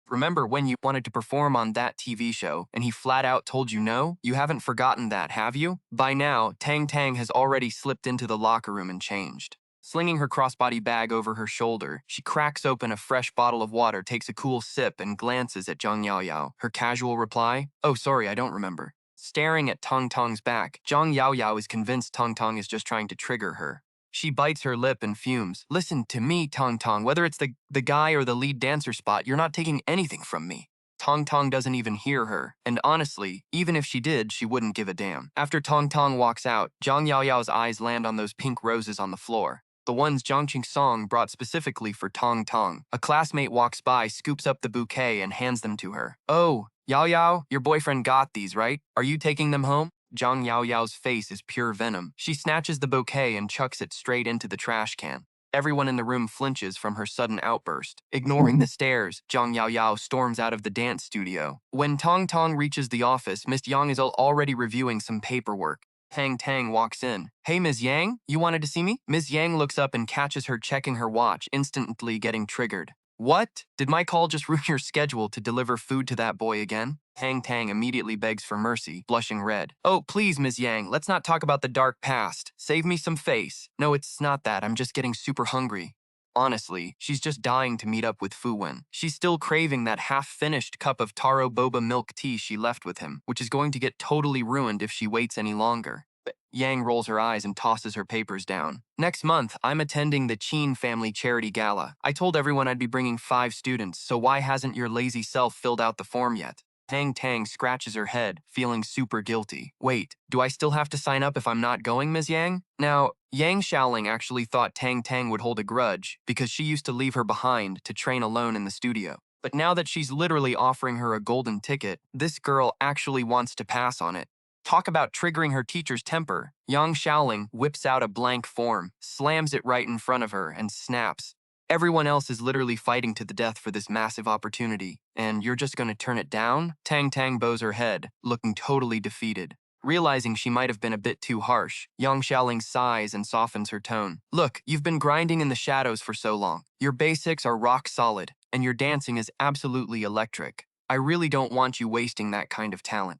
Remember when you wanted to perform on that TV show and he flat out told you no? You haven't forgotten that, have you?" By now, Tang Tang has already slipped into the locker room and changed. Slinging her crossbody bag over her shoulder, she cracks open a fresh bottle of water, takes a cool sip, and glances at Zhang Yao Yao. Her casual reply, "Oh, sorry, I don't remember." Staring at Tong Tong's back, Zhang Yao Yao is convinced Tong Tong is just trying to trigger her. She bites her lip and fumes. "Listen to me, Tong Tong. Whether it's the guy or the lead dancer spot, you're not taking anything from me." Tong Tong doesn't even hear her, and honestly, even if she did, she wouldn't give a damn. After Tong Tong walks out, Zhang Yao Yao's eyes land on those pink roses on the floor. The ones Zhang Qingsong brought specifically for Tong Tong. A classmate walks by, scoops up the bouquet, and hands them to her. "Oh, Yao Yao, your boyfriend got these, right? Are you taking them home?" Zhang Yao Yao's face is pure venom. She snatches the bouquet and chucks it straight into the trash can. Everyone in the room flinches from her sudden outburst. Ignoring the stares, Zhang Yaoyao storms out of the dance studio. When Tong Tong reaches the office, Miss Yang is already reviewing some paperwork. Tang Tang walks in. Hey, Ms. Yang, you wanted to see me? Ms. Yang looks up and catches her checking her watch, instantly getting triggered. What? Did my call just ruin your schedule to deliver food to that boy again? Tang Tang immediately begs for mercy, blushing red. Oh, please, Ms. Yang, let's not talk about the dark past. Save me some face. No, it's not that. I'm just getting super hungry. Honestly, she's just dying to meet up with Fu Wen. She's still craving that half-finished cup of taro boba milk tea she left with him, which is going to get totally ruined if she waits any longer. But Yang rolls her eyes and tosses her papers down. Next month, I'm attending the Qin family charity gala. I told everyone I'd be bringing 5 students, so why hasn't your lazy self filled out the form yet? Tang Tang scratches her head, feeling super guilty. Wait, do I still have to sign up if I'm not going, Ms. Yang? Now, Yang Shaoling actually thought Tang Tang would hold a grudge because she used to leave her behind to train alone in the studio. But now that she's literally offering her a golden ticket, this girl actually wants to pass on it. Talk about triggering her teacher's temper. Yang Shaoling whips out a blank form, slams it right in front of her, and snaps. Everyone else is literally fighting to the death for this massive opportunity, and you're just going to turn it down? Tang Tang bows her head, looking totally defeated. Realizing she might have been a bit too harsh, Yang Shaoling sighs and softens her tone. Look, you've been grinding in the shadows for so long. Your basics are rock solid, and your dancing is absolutely electric. I really don't want you wasting that kind of talent.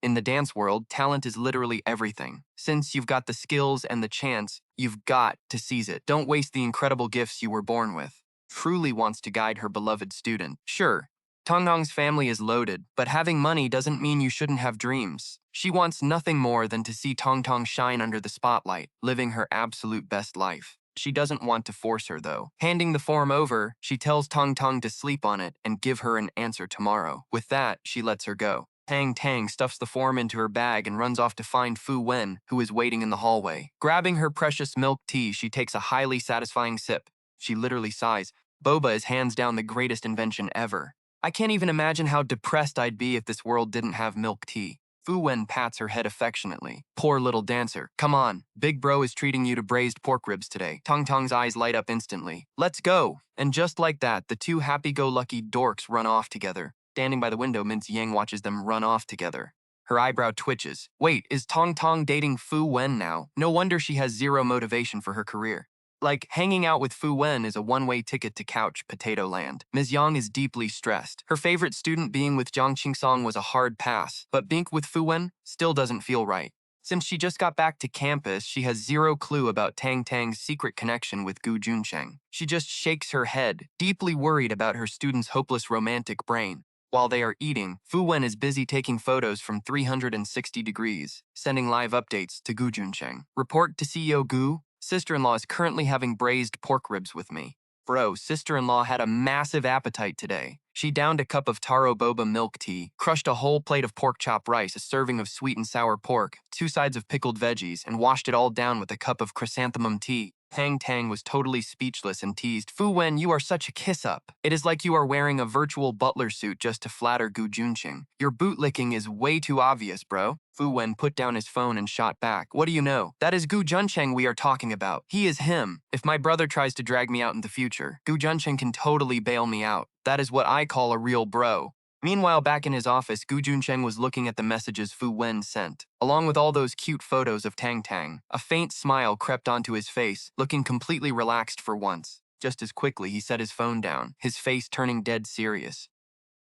In the dance world, talent is literally everything. Since you've got the skills and the chance, you've got to seize it. Don't waste the incredible gifts you were born with. Truly wants to guide her beloved student. Sure, Tong Tong's family is loaded, but having money doesn't mean you shouldn't have dreams. She wants nothing more than to see Tong Tong shine under the spotlight, living her absolute best life. She doesn't want to force her, though. Handing the form over, she tells Tong Tong to sleep on it and give her an answer tomorrow. With that, she lets her go. Tang Tang stuffs the form into her bag and runs off to find Fu Wen, who is waiting in the hallway. Grabbing her precious milk tea, she takes a highly satisfying sip. She literally sighs. Boba is hands down the greatest invention ever. I can't even imagine how depressed I'd be if this world didn't have milk tea. Fu Wen pats her head affectionately. Poor little dancer. Come on, Big Bro is treating you to braised pork ribs today. Tong Tong's eyes light up instantly. Let's go! And just like that, the two happy-go-lucky dorks run off together. Standing by the window, Ms. Yang watches them run off together. Her eyebrow twitches. Wait, is Tong Tong dating Fu Wen now? No wonder she has zero motivation for her career. Like, hanging out with Fu Wen is a one-way ticket to couch potato land. Ms. Yang is deeply stressed. Her favorite student being with Jiang Qingsong was a hard pass, but being with Fu Wen still doesn't feel right. Since she just got back to campus, she has zero clue about Tang Tang's secret connection with Gu Junsheng. She just shakes her head, deeply worried about her student's hopeless romantic brain. While they are eating, Fu Wen is busy taking photos from 360 degrees, sending live updates to Gu Junsheng. Report to CEO Gu, sister-in-law is currently having braised pork ribs with me. Bro, sister-in-law had a massive appetite today. She downed a cup of taro boba milk tea, crushed a whole plate of pork chop rice, a serving of sweet and sour pork, 2 sides of pickled veggies, and washed it all down with a cup of chrysanthemum tea. Tang Tang was totally speechless and teased, Fu Wen, you are such a kiss-up. It is like you are wearing a virtual butler suit just to flatter Gu Junqing. Your bootlicking is way too obvious, bro. Fu Wen put down his phone and shot back. What do you know? That is Gu Junsheng we are talking about. He is him. If my brother tries to drag me out in the future, Gu Junsheng can totally bail me out. That is what I call a real bro. Meanwhile, back in his office, Gu Junsheng was looking at the messages Fu Wen sent. Along with all those cute photos of Tang Tang, a faint smile crept onto his face, looking completely relaxed for once. Just as quickly, he set his phone down, his face turning dead serious.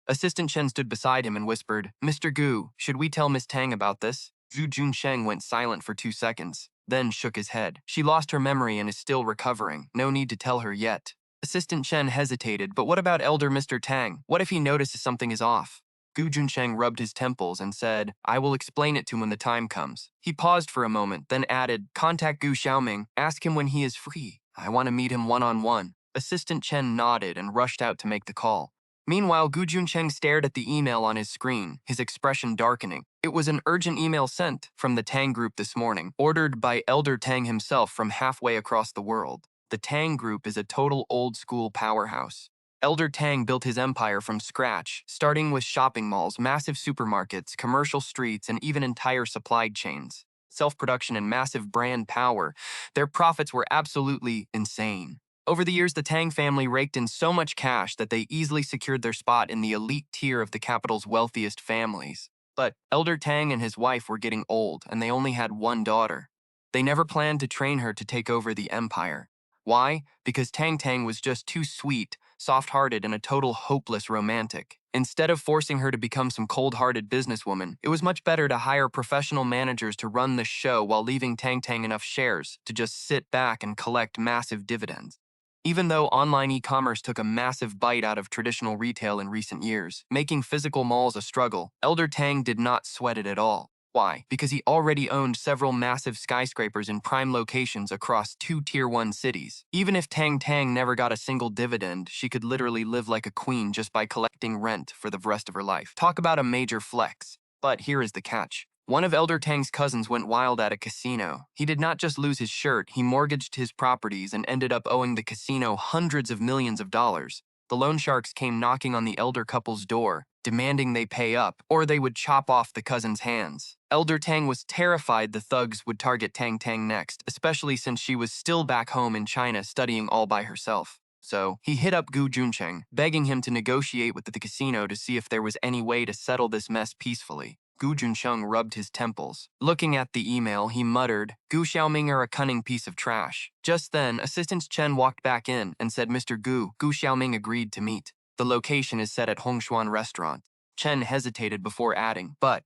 Assistant Chen stood beside him and whispered, Mr. Gu, should we tell Miss Tang about this? Gu Junsheng went silent for 2 seconds, then shook his head. She lost her memory and is still recovering. No need to tell her yet. Assistant Chen hesitated, but what about Elder Mr. Tang? What if he notices something is off? Gu Junsheng rubbed his temples and said, I will explain it to him when the time comes. He paused for a moment, then added, contact Gu Xiaoming, ask him when he is free. I want to meet him one-on-one. Assistant Chen nodded and rushed out to make the call. Meanwhile, Gu Junsheng stared at the email on his screen, his expression darkening. It was an urgent email sent from the Tang Group this morning, ordered by Elder Tang himself from halfway across the world. The Tang Group is a total old-school powerhouse. Elder Tang built his empire from scratch, starting with shopping malls, massive supermarkets, commercial streets, and even entire supply chains. self-production, and massive brand power, their profits were absolutely insane. Over the years, the Tang family raked in so much cash that they easily secured their spot in the elite tier of the capital's wealthiest families. But Elder Tang and his wife were getting old, and they only had one daughter. They never planned to train her to take over the empire. Why? Because Tang Tang was just too sweet, soft-hearted, and a total hopeless romantic. Instead of forcing her to become some cold-hearted businesswoman, it was much better to hire professional managers to run the show while leaving Tang Tang enough shares to just sit back and collect massive dividends. Even though online e-commerce took a massive bite out of traditional retail in recent years, making physical malls a struggle, Elder Tang did not sweat it at all. Why? Because he already owned several massive skyscrapers in prime locations across 2 Tier 1 cities. Even if Tang Tang never got a single dividend, she could literally live like a queen just by collecting rent for the rest of her life. Talk about a major flex. But here is the catch. One of Elder Tang's cousins went wild at a casino. He did not just lose his shirt, he mortgaged his properties and ended up owing the casino hundreds of millions of dollars. The loan sharks came knocking on the elder couple's door, demanding they pay up, or they would chop off the cousin's hands. Elder Tang was terrified the thugs would target Tang Tang next, especially since she was still back home in China studying all by herself. So, he hit up Gu Juncheng, begging him to negotiate with the casino to see if there was any way to settle this mess peacefully. Gu Juncheng rubbed his temples. Looking at the email, he muttered, "Gu Xiaoming are a cunning piece of trash." Just then, Assistant Chen walked back in and said, "Mr. Gu Xiaoming agreed to meet. The location is set at Hongshuan Restaurant." Chen hesitated before adding, "But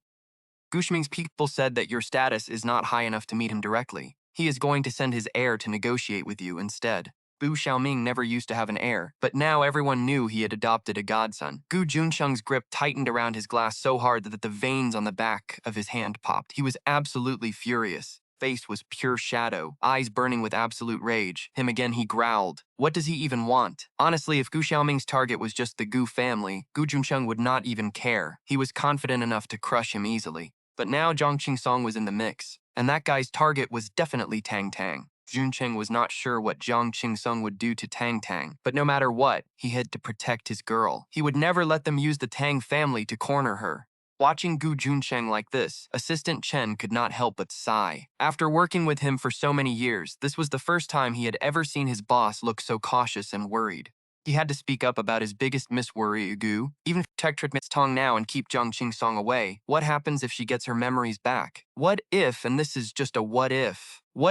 Gu Xiaoming's people said that your status is not high enough to meet him directly. He is going to send his heir to negotiate with you instead." Gu Xiaoming never used to have an heir, but now everyone knew he had adopted a godson. Gu Juncheng's grip tightened around his glass so hard that the veins on the back of his hand popped. He was absolutely furious. Face was pure shadow, eyes burning with absolute rage. Him again, he growled. What does he even want? Honestly, if Gu Xiaoming's target was just the Gu family, Gu Juncheng would not even care. He was confident enough to crush him easily. But now Zhang Qingsong was in the mix, and that guy's target was definitely Tang Tang. Juncheng was not sure what Zhang Qingsong would do to Tang Tang, but no matter what, he had to protect his girl. He would never let them use the Tang family to corner her. Watching Gu Juncheng like this, Assistant Chen could not help but sigh. After working with him for so many years, this was the first time he had ever seen his boss look so cautious and worried. He had to speak up about his biggest misworry, Gu. Even if protect Ms. Tong now and keep Zhang Qingsong away, what happens if she gets her memories back? What if, and this is just a what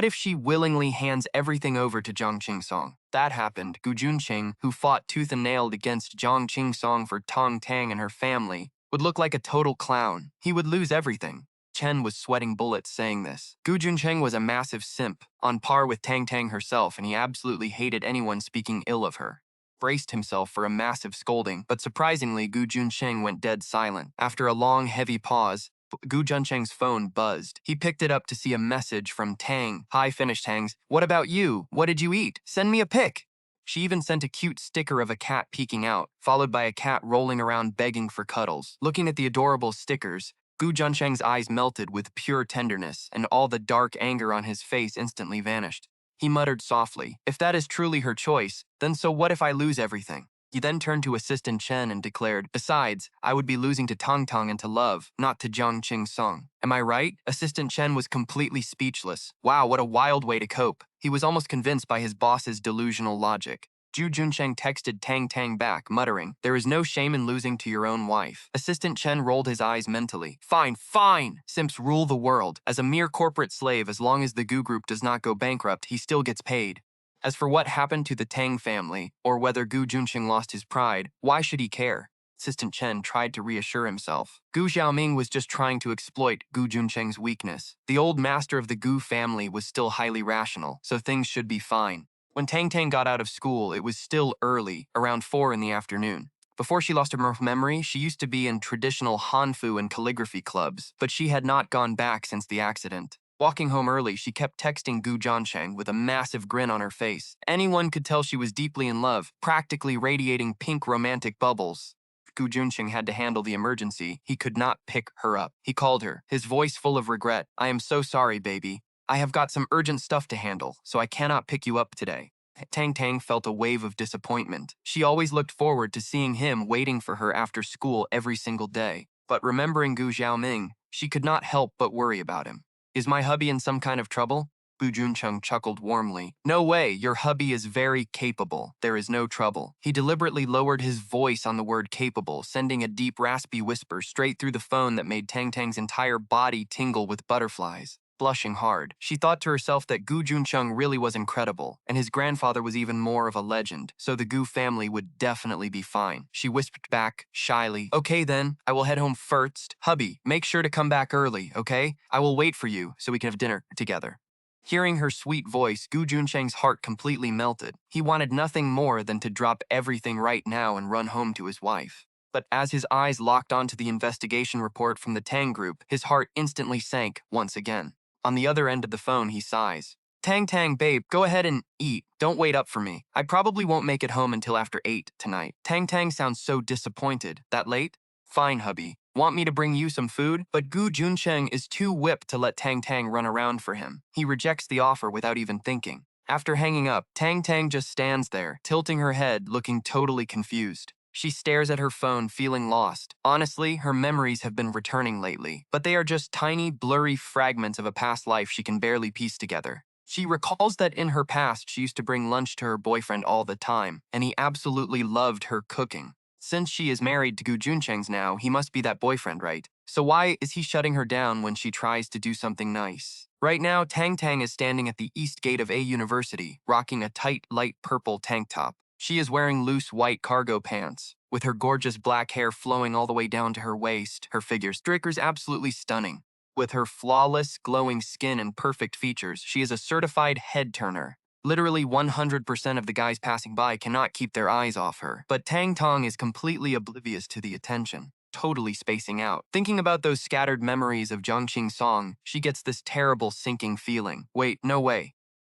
if she willingly hands everything over to Zhang Qingsong? That happened. Gu Juncheng, who fought tooth and nail against Zhang Qingsong for Tong Tang and her family, would look like a total clown. He would lose everything. Chen was sweating bullets saying this. Gu Juncheng was a massive simp, on par with Tang Tang herself, and he absolutely hated anyone speaking ill of her. Braced himself for a massive scolding, but surprisingly, Gu Juncheng went dead silent. After a long, heavy pause, Gu Juncheng's phone buzzed. He picked it up to see a message from Tang. "Hi, finished, Tangs. What about you? What did you eat? Send me a pic." She even sent a cute sticker of a cat peeking out, followed by a cat rolling around begging for cuddles. Looking at the adorable stickers, Gu Juncheng's eyes melted with pure tenderness, and all the dark anger on his face instantly vanished. He muttered softly, "If that is truly her choice, then so what if I lose everything?" He then turned to Assistant Chen and declared, "Besides, I would be losing to Tong Tong and to love, not to Zhang Qingsong. Am I right?" Assistant Chen was completely speechless. Wow, what a wild way to cope. He was almost convinced by his boss's delusional logic. Gu Juncheng texted Tang Tang back, muttering, "There is no shame in losing to your own wife." Assistant Chen rolled his eyes mentally. Fine, fine! Simps rule the world. As a mere corporate slave, as long as the Gu Group does not go bankrupt, he still gets paid. As for what happened to the Tang family, or whether Gu Juncheng lost his pride, why should he care? Assistant Chen tried to reassure himself. Gu Xiaoming was just trying to exploit Gu Juncheng's weakness. The old master of the Gu family was still highly rational, so things should be fine. When Tang Tang got out of school, it was still early, around 4 in the afternoon. Before she lost her memory, she used to be in traditional Hanfu and calligraphy clubs, but she had not gone back since the accident. Walking home early, she kept texting Gu Juncheng with a massive grin on her face. Anyone could tell she was deeply in love, practically radiating pink romantic bubbles. Gu Juncheng had to handle the emergency. He could not pick her up. He called her, his voice full of regret. "I am so sorry, baby. I have got some urgent stuff to handle, so I cannot pick you up today." Tang Tang felt a wave of disappointment. She always looked forward to seeing him waiting for her after school every single day. But remembering Gu Xiaoming, she could not help but worry about him. Is my hubby in some kind of trouble? Bu Juncheng chuckled warmly. No way, your hubby is very capable. There is no trouble. He deliberately lowered his voice on the word capable, sending a deep raspy whisper straight through the phone that made Tang Tang's entire body tingle with butterflies. Blushing hard, she thought to herself that Gu Juncheng really was incredible, and his grandfather was even more of a legend, so the Gu family would definitely be fine. She whispered back, shyly, okay then, I will head home first. Hubby, make sure to come back early, okay? I will wait for you so we can have dinner together. Hearing her sweet voice, Gu Juncheng's heart completely melted. He wanted nothing more than to drop everything right now and run home to his wife. But as his eyes locked onto the investigation report from the Tang group, his heart instantly sank once again. On the other end of the phone, he sighs. Tang Tang, babe, go ahead and eat. Don't wait up for me. I probably won't make it home until after 8 tonight. Tang Tang sounds so disappointed. That late? Fine, hubby. Want me to bring you some food? But Gu Juncheng is too whipped to let Tang Tang run around for him. He rejects the offer without even thinking. After hanging up, Tang Tang just stands there, tilting her head, looking totally confused. She stares at her phone, feeling lost. Honestly, her memories have been returning lately, but they are just tiny, blurry fragments of a past life she can barely piece together. She recalls that in her past, she used to bring lunch to her boyfriend all the time, and he absolutely loved her cooking. Since she is married to Gu Juncheng's now, he must be that boyfriend, right? So why is he shutting her down when she tries to do something nice? Right now, Tang Tang is standing at the east gate of A University, rocking a tight, light purple tank top. She is wearing loose white cargo pants, with her gorgeous black hair flowing all the way down to her waist. Her figure is absolutely stunning. With her flawless, glowing skin and perfect features, she is a certified head-turner. Literally 100% of the guys passing by cannot keep their eyes off her. But Tang Tong is completely oblivious to the attention, totally spacing out. Thinking about those scattered memories of Zhangqing Song, she gets this terrible sinking feeling. Wait, no way.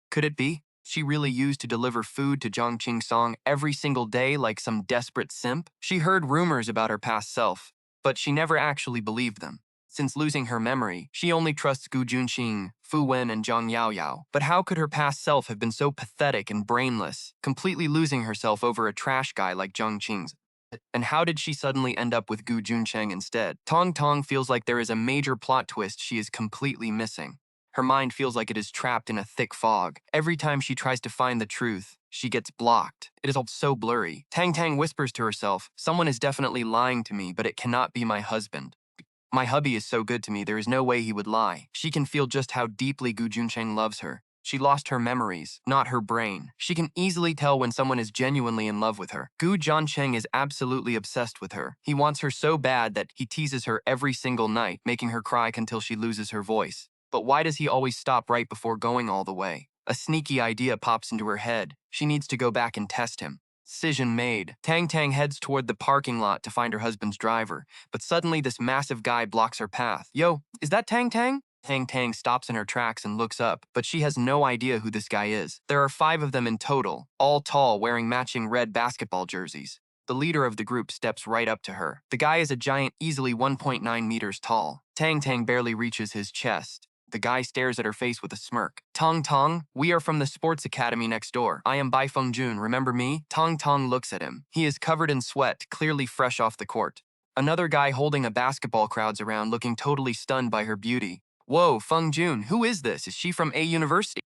Could it be? She really used to deliver food to Zhangqing Song every single day like some desperate simp? She heard rumors about her past self, but she never actually believed them. Since losing her memory, she only trusts Gu Junxing, Fu Wen, and Zhang Yaoyao. But how could her past self have been so pathetic and brainless, completely losing herself over a trash guy like Zhang Qing's? And how did she suddenly end up with Gu Juncheng instead? Tong Tong feels like there is a major plot twist she is completely missing. Her mind feels like it is trapped in a thick fog. Every time she tries to find the truth, she gets blocked. It is all so blurry. Tang Tang whispers to herself, someone is definitely lying to me, but it cannot be my husband. My hubby is so good to me, there is no way he would lie. She can feel just how deeply Gu Juncheng loves her. She lost her memories, not her brain. She can easily tell when someone is genuinely in love with her. Gu Juncheng is absolutely obsessed with her. He wants her so bad that he teases her every single night, making her cry until she loses her voice. But why does he always stop right before going all the way? A sneaky idea pops into her head. She needs to go back and test him. Decision made. Tang Tang heads toward the parking lot to find her husband's driver, but suddenly this massive guy blocks her path. Yo, is that Tang Tang? Tang Tang stops in her tracks and looks up, but she has no idea who this guy is. There are 5 of them in total, all tall, wearing matching red basketball jerseys. The leader of the group steps right up to her. The guy is a giant, easily 1.9 meters tall. Tang Tang barely reaches his chest. The guy stares at her face with a smirk. Tong Tong, we are from the sports academy next door. I am Bai Feng Jun, remember me? Tong Tong looks at him. He is covered in sweat, clearly fresh off the court. Another guy holding a basketball crowds around, looking totally stunned by her beauty. Whoa, Feng Jun, who is this? Is she from A University?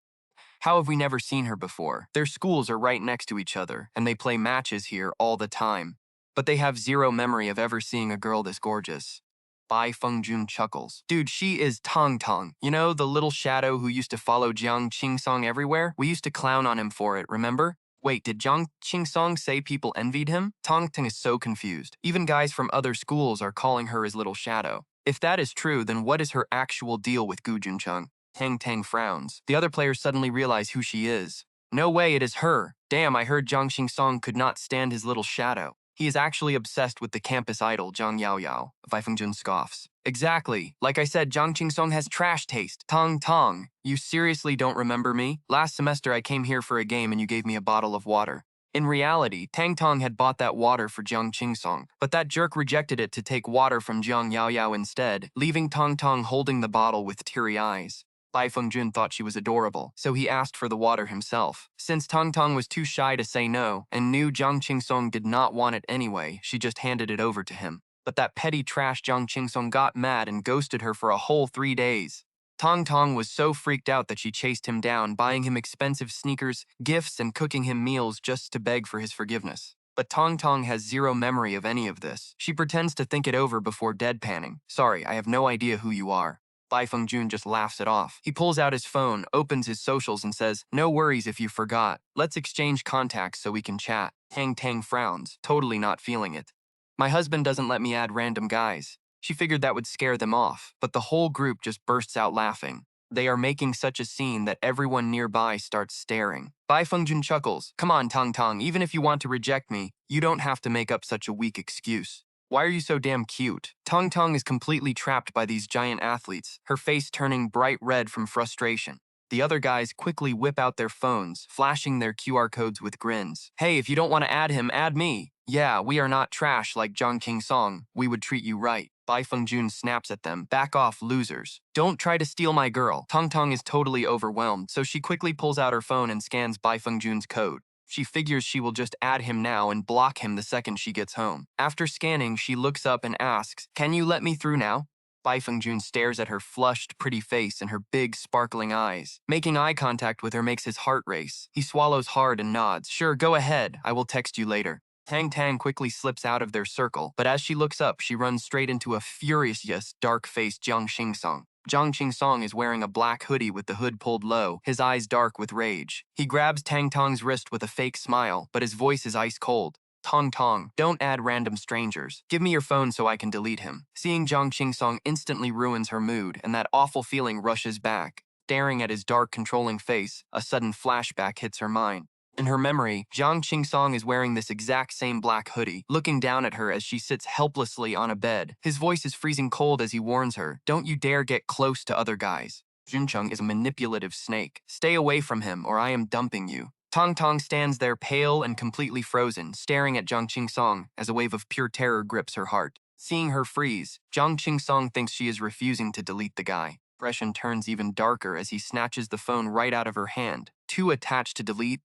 How have we never seen her before? Their schools are right next to each other, and they play matches here all the time. But they have zero memory of ever seeing a girl this gorgeous. Bai Fengjun chuckles. Dude, she is Tong Tong. You know, the little shadow who used to follow Jiang Qingsong everywhere? We used to clown on him for it, remember? Wait, did Jiang Qingsong say people envied him? Tong Tong is so confused. Even guys from other schools are calling her his little shadow. If that is true, then what is her actual deal with Gu Juncheng? Tang Tang frowns. The other players suddenly realize who she is. No way, it is her. Damn, I heard Jiang Qingsong could not stand his little shadow. He is actually obsessed with the campus idol, Zhang Yaoyao. Bai Fengjun scoffs. Exactly. Like I said, Jiang Qingsong has trash taste. Tong Tong, you seriously don't remember me? Last semester I came here for a game and you gave me a bottle of water. In reality, Tang Tong had bought that water for Jiang Qingsong, but that jerk rejected it to take water from Jiang Yaoyao instead, leaving Tong Tong holding the bottle with teary eyes. Bai Fengjun thought she was adorable, so he asked for the water himself. Since Tong Tong was too shy to say no, and knew Jiang Qingsong did not want it anyway, she just handed it over to him. But that petty trash Jiang Qingsong got mad and ghosted her for a whole 3 days. Tong Tong was so freaked out that she chased him down, buying him expensive sneakers, gifts, and cooking him meals just to beg for his forgiveness. But Tong Tong has zero memory of any of this. She pretends to think it over before deadpanning. Sorry, I have no idea who you are. Bai Fengjun just laughs it off. He pulls out his phone, opens his socials, and says, "No worries if you forgot. Let's exchange contacts so we can chat." Tang Tang frowns, totally not feeling it. My husband doesn't let me add random guys. She figured that would scare them off, but the whole group just bursts out laughing. They are making such a scene that everyone nearby starts staring. Bai Fengjun chuckles. "Come on, Tong Tong, even if you want to reject me, you don't have to make up such a weak excuse. Why are you so damn cute?" Tong Tong is completely trapped by these giant athletes, her face turning bright red from frustration. The other guys quickly whip out their phones, flashing their QR codes with grins. "Hey, if you don't want to add him, add me. Yeah, we are not trash like Zhang King Song. We would treat you right." Bai Fengjun snaps at them. "Back off, losers. Don't try to steal my girl." Tong Tong is totally overwhelmed, so she quickly pulls out her phone and scans Bai Fengjun's code. She figures she will just add him now and block him the second she gets home. After scanning, she looks up and asks, "Can you let me through now?" Bai Fengjun stares at her flushed, pretty face and her big, sparkling eyes. Making eye contact with her makes his heart race. He swallows hard and nods. "Sure, go ahead. I will text you later." Tang Tang quickly slips out of their circle, but as she looks up, she runs straight into a furious, dark-faced Jiang Xingsong. Jiang Qingsong is wearing a black hoodie with the hood pulled low, his eyes dark with rage. He grabs Tang Tong's wrist with a fake smile, but his voice is ice cold. "Tong Tong, don't add random strangers. Give me your phone so I can delete him." Seeing Jiang Qingsong instantly ruins her mood, and that awful feeling rushes back. Staring at his dark, controlling face, a sudden flashback hits her mind. In her memory, Jiang Qingsong is wearing this exact same black hoodie, looking down at her as she sits helplessly on a bed. His voice is freezing cold as he warns her, "Don't you dare get close to other guys. Juncheng is a manipulative snake. Stay away from him or I am dumping you." Tong Tong stands there pale and completely frozen, staring at Jiang Qingsong as a wave of pure terror grips her heart. Seeing her freeze, Jiang Qingsong thinks she is refusing to delete the guy. Expression turns even darker as he snatches the phone right out of her hand. Too attached to delete?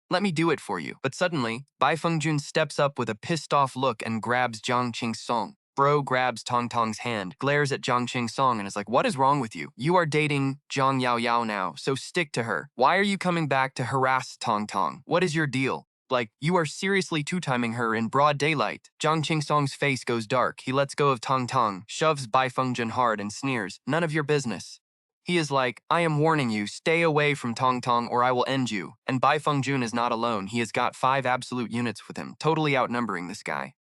Let me do it for you. But suddenly, Bai Fengjun steps up with a pissed-off look and grabs Jiang Qingsong. Bro grabs Tong Tong's hand, glares at Jiang Qingsong, and is like, "What is wrong with you? You are dating Jiang Yao Yao now, so stick to her. Why are you coming back to harass Tong Tong? What is your deal? Like, you are seriously two-timing her in broad daylight." Jiang Qingsong's face goes dark. He lets go of Tong Tong, shoves Bai Fengjun hard, and sneers, "None of your business." He is like, "I am warning you, stay away from Tong Tong or I will end you." And Bai Fengjun is not alone. He has got 5 absolute units with him, totally outnumbering this guy.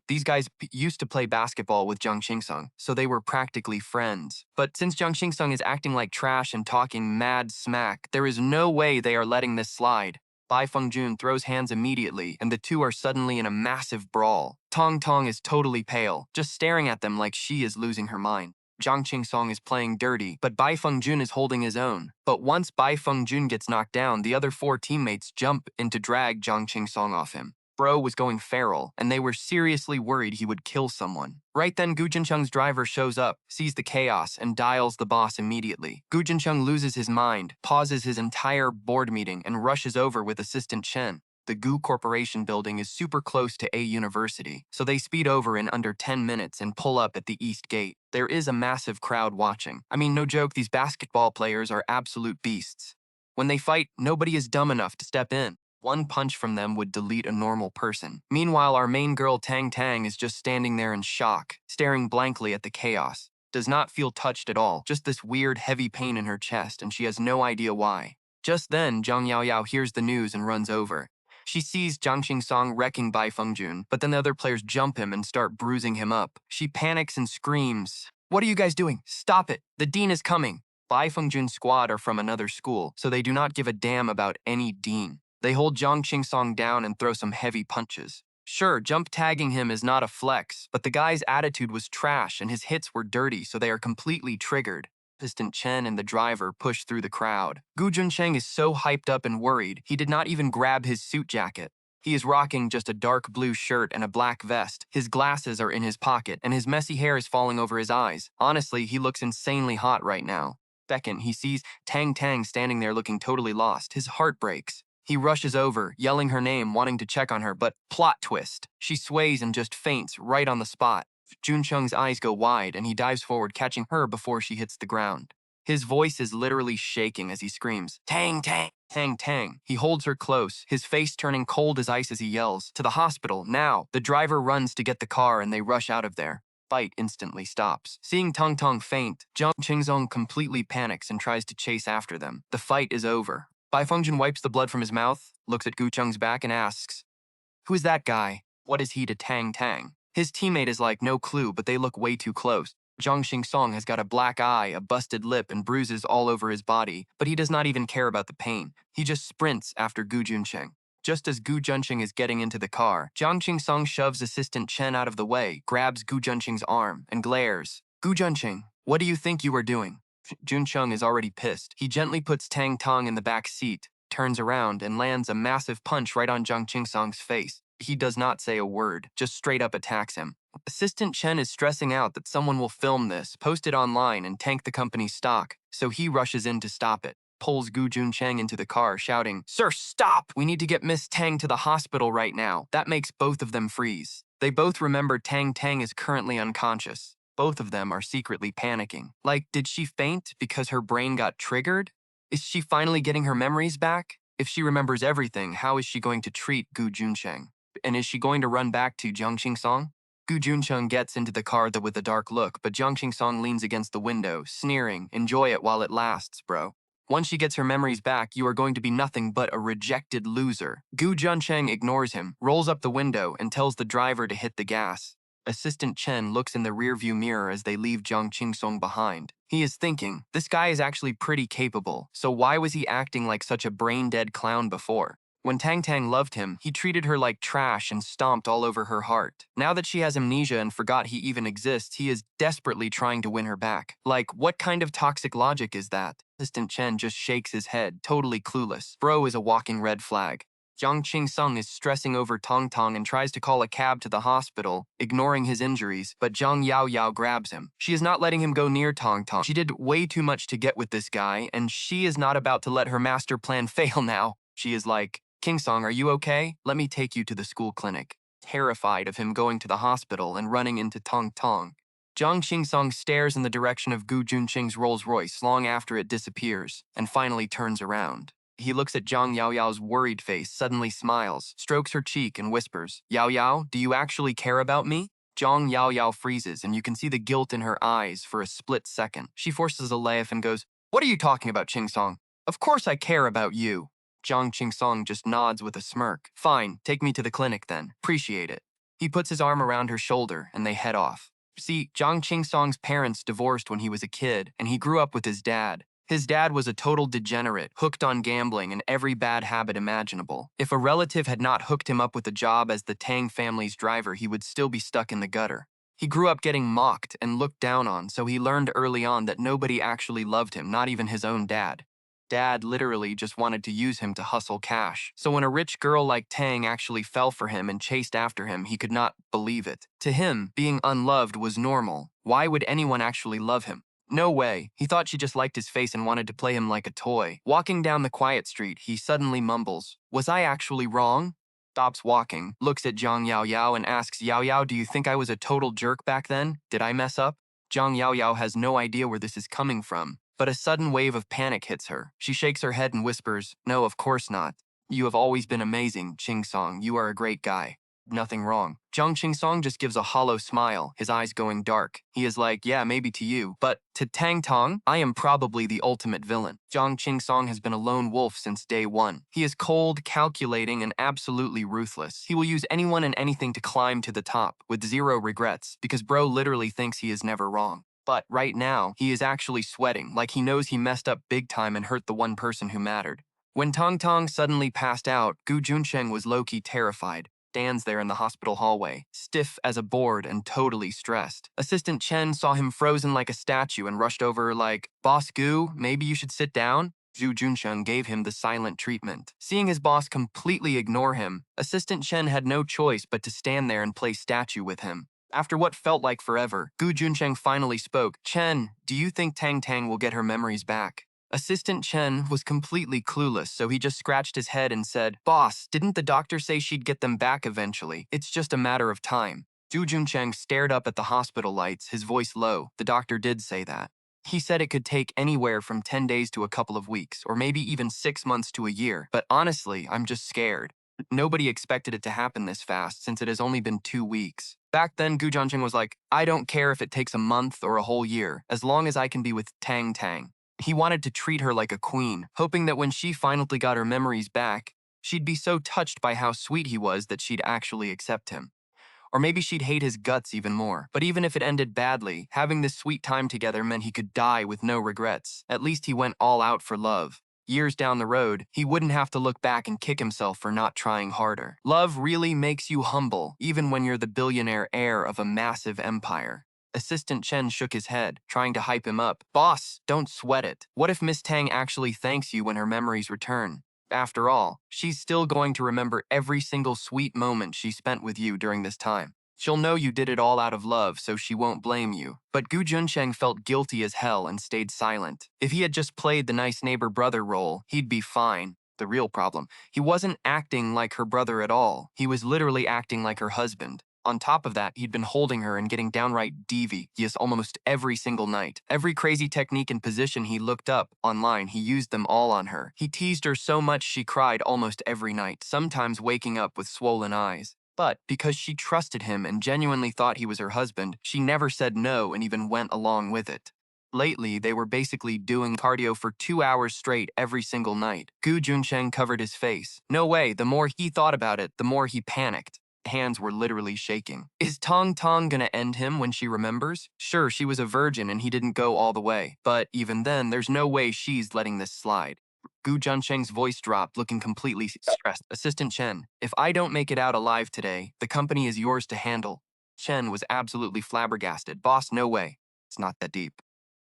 These guys used to play basketball with Jiang Qingsong, so they were practically friends. But since Jiang Qingsong is acting like trash and talking mad smack, there is no way they are letting this slide. Bai Fengjun throws hands immediately, and the two are suddenly in a massive brawl. Tong Tong is totally pale, just staring at them like she is losing her mind. Jiang Qingsong is playing dirty, but Bai Fengjun is holding his own. But once Bai Fengjun gets knocked down, the other 4 teammates jump in to drag Jiang Qingsong off him. Bro was going feral, and they were seriously worried he would kill someone. Right then, Gu Jincheng's driver shows up, sees the chaos, and dials the boss immediately. Gu Jincheng loses his mind, pauses his entire board meeting, and rushes over with assistant Chen. The Gu Corporation building is super close to A University, so they speed over in under 10 minutes and pull up at the East Gate. There is a massive crowd watching. I mean, no joke, these basketball players are absolute beasts. When they fight, nobody is dumb enough to step in. One punch from them would delete a normal person. Meanwhile, our main girl Tang Tang is just standing there in shock, staring blankly at the chaos. Does not feel touched at all, just this weird heavy pain in her chest, and she has no idea why. Just then, Jiang Yao Yao hears the news and runs over. She sees Jiang Qingsong wrecking Bai Fengjun, but then the other players jump him and start bruising him up. She panics and screams, "What are you guys doing? Stop it! The dean is coming!" Bai Fengjun's squad are from another school, so they do not give a damn about any dean. They hold Jiang Qingsong down and throw some heavy punches. Sure, jump tagging him is not a flex, but the guy's attitude was trash and his hits were dirty, so they are completely triggered. Assistant Chen and the driver push through the crowd. Gu Junsheng is so hyped up and worried, he did not even grab his suit jacket. He is rocking just a dark blue shirt and a black vest. His glasses are in his pocket, and his messy hair is falling over his eyes. Honestly, he looks insanely hot right now. Second, he sees Tang Tang standing there looking totally lost. His heart breaks. He rushes over, yelling her name, wanting to check on her, but plot twist. She sways and just faints right on the spot. Juncheng's eyes go wide, and he dives forward, catching her before she hits the ground. His voice is literally shaking as he screams, "Tang, Tang, Tang, Tang." He holds her close, his face turning cold as ice as he yells, "To the hospital, now!" The driver runs to get the car and they rush out of there. Fight instantly stops. Seeing Tong Tong faint, Jiang Qingzong completely panics and tries to chase after them. The fight is over. Bai Fengjun wipes the blood from his mouth, looks at Gu Cheng's back and asks, "Who is that guy? What is he to Tang Tang?" His teammate is like, no clue, but they look way too close. Zhang Xing has got a black eye, a busted lip, and bruises all over his body, but he does not even care about the pain. He just sprints after Gu Junsheng. Just as Gu Junsheng is getting into the car, Zhang Xing shoves assistant Chen out of the way, grabs Gu Junsheng's arm, and glares. "Gu Junsheng, what do you think you are doing?" Junsheng is already pissed. He gently puts Tang Tong in the back seat, turns around, and lands a massive punch right on Zhang Qingsong's face. He does not say a word, just straight up attacks him. Assistant Chen is stressing out that someone will film this, post it online, and tank the company's stock, so he rushes in to stop it, pulls Gu Junsheng into the car, shouting, "Sir, stop! We need to get Miss Tang to the hospital right now." That makes both of them freeze. They both remember Tang Tang is currently unconscious. Both of them are secretly panicking. Like, did she faint because her brain got triggered? Is she finally getting her memories back? If she remembers everything, how is she going to treat Gu Junsheng? And is she going to run back to Jiang Qingsong? Gu Junsheng gets into the car with a dark look, but Jiang Qingsong leans against the window, sneering, "Enjoy it while it lasts, bro. Once she gets her memories back, you are going to be nothing but a rejected loser." Gu Junsheng ignores him, rolls up the window, and tells the driver to hit the gas. Assistant Chen looks in the rearview mirror as they leave Jiang Qingsong behind. He is thinking, this guy is actually pretty capable, so why was he acting like such a brain-dead clown before? When Tang Tang loved him, he treated her like trash and stomped all over her heart. Now that she has amnesia and forgot he even exists, he is desperately trying to win her back. Like, what kind of toxic logic is that? Assistant Chen just shakes his head, totally clueless. Bro is a walking red flag. Jiang Qingsong is stressing over Tong Tong and tries to call a cab to the hospital, ignoring his injuries, but Zhang Yao Yao grabs him. She is not letting him go near Tong Tong. She did way too much to get with this guy, and she is not about to let her master plan fail now. She is like, "Kingsong, are you okay? Let me take you to the school clinic." Terrified of him going to the hospital and running into Tong Tong, Jiang Qingsong stares in the direction of Gu Junsheng's Rolls Royce long after it disappears, and finally turns around. He looks at Zhang Yao Yao's worried face, suddenly smiles, strokes her cheek, and whispers, "Yao Yao, do you actually care about me?" Zhang Yao Yao freezes, and you can see the guilt in her eyes for a split second. She forces a laugh and goes, "What are you talking about, Qingsong? Of course I care about you." Zhang Qingsong just nods with a smirk. "Fine, take me to the clinic then. Appreciate it." He puts his arm around her shoulder, and they head off. See, Zhang Qingsong's parents divorced when he was a kid, and he grew up with his dad. His dad was a total degenerate, hooked on gambling and every bad habit imaginable. If a relative had not hooked him up with a job as the Tang family's driver, he would still be stuck in the gutter. He grew up getting mocked and looked down on, so he learned early on that nobody actually loved him, not even his own dad. Dad literally just wanted to use him to hustle cash. So when a rich girl like Tang actually fell for him and chased after him, he could not believe it. To him, being unloved was normal. Why would anyone actually love him? No way. He thought she just liked his face and wanted to play him like a toy. Walking down the quiet street, he suddenly mumbles, "Was I actually wrong?" Stops walking, looks at Zhang Yao Yao and asks, "Yao Yao, do you think I was a total jerk back then? Did I mess up?" Zhang Yao Yao has no idea where this is coming from, but a sudden wave of panic hits her. She shakes her head and whispers, "No, of course not. You have always been amazing, Qingsong. You are a great guy. Nothing wrong." Zhang Qingsong just gives a hollow smile, his eyes going dark. He is like, "Yeah, maybe to you, but to Tang Tong, I am probably the ultimate villain." Zhang Qingsong has been a lone wolf since day one. He is cold, calculating, and absolutely ruthless. He will use anyone and anything to climb to the top, with zero regrets, because bro literally thinks he is never wrong. But right now, he is actually sweating, like he knows he messed up big time and hurt the one person who mattered. When Tong Tong suddenly passed out, Gu Junsheng was low-key terrified. Stands there in the hospital hallway, stiff as a board and totally stressed. Assistant Chen saw him frozen like a statue and rushed over like, "Boss Gu, maybe you should sit down?" Zhu Junsheng gave him the silent treatment. Seeing his boss completely ignore him, Assistant Chen had no choice but to stand there and play statue with him. After what felt like forever, Gu Junsheng finally spoke. "Chen, do you think Tang Tang will get her memories back?" Assistant Chen was completely clueless, so he just scratched his head and said, "Boss, didn't the doctor say she'd get them back eventually? It's just a matter of time." Zhu Junsheng stared up at the hospital lights, his voice low. "The doctor did say that." He said it could take anywhere from 10 days to a couple of weeks, or maybe even 6 months to a year. But honestly, I'm just scared. Nobody expected it to happen this fast since it has only been 2 weeks. Back then, Gu Jianqing was like, I don't care if it takes a month or a whole year, as long as I can be with Tang Tang. He wanted to treat her like a queen, hoping that when she finally got her memories back, she'd be so touched by how sweet he was that she'd actually accept him. Or maybe she'd hate his guts even more. But even if it ended badly, having this sweet time together meant he could die with no regrets. At least he went all out for love. Years down the road, he wouldn't have to look back and kick himself for not trying harder. Love really makes you humble, even when you're the billionaire heir of a massive empire. Assistant Chen shook his head, trying to hype him up. Boss, don't sweat it. What if Miss Tang actually thanks you when her memories return? After all, she's still going to remember every single sweet moment she spent with you during this time. She'll know you did it all out of love, so she won't blame you. But Gu Junsheng felt guilty as hell and stayed silent. If he had just played the nice neighbor brother role, he'd be fine. The real problem, he wasn't acting like her brother at all. He was literally acting like her husband. On top of that, he'd been holding her and getting downright devious almost every single night. Every crazy technique and position he looked up online, he used them all on her. He teased her so much she cried almost every night, sometimes waking up with swollen eyes. But because she trusted him and genuinely thought he was her husband, she never said no and even went along with it. Lately, they were basically doing cardio for 2 hours straight every single night. Gu Junsheng covered his face. No way, the more he thought about it, the more he panicked. Hands were literally shaking. Is Tong Tong gonna end him when she remembers? Sure, she was a virgin and he didn't go all the way. But even then, there's no way she's letting this slide. Gu Junsheng's voice dropped, looking completely stressed. Assistant Chen, if I don't make it out alive today, the company is yours to handle. Chen was absolutely flabbergasted. Boss, no way. It's not that deep.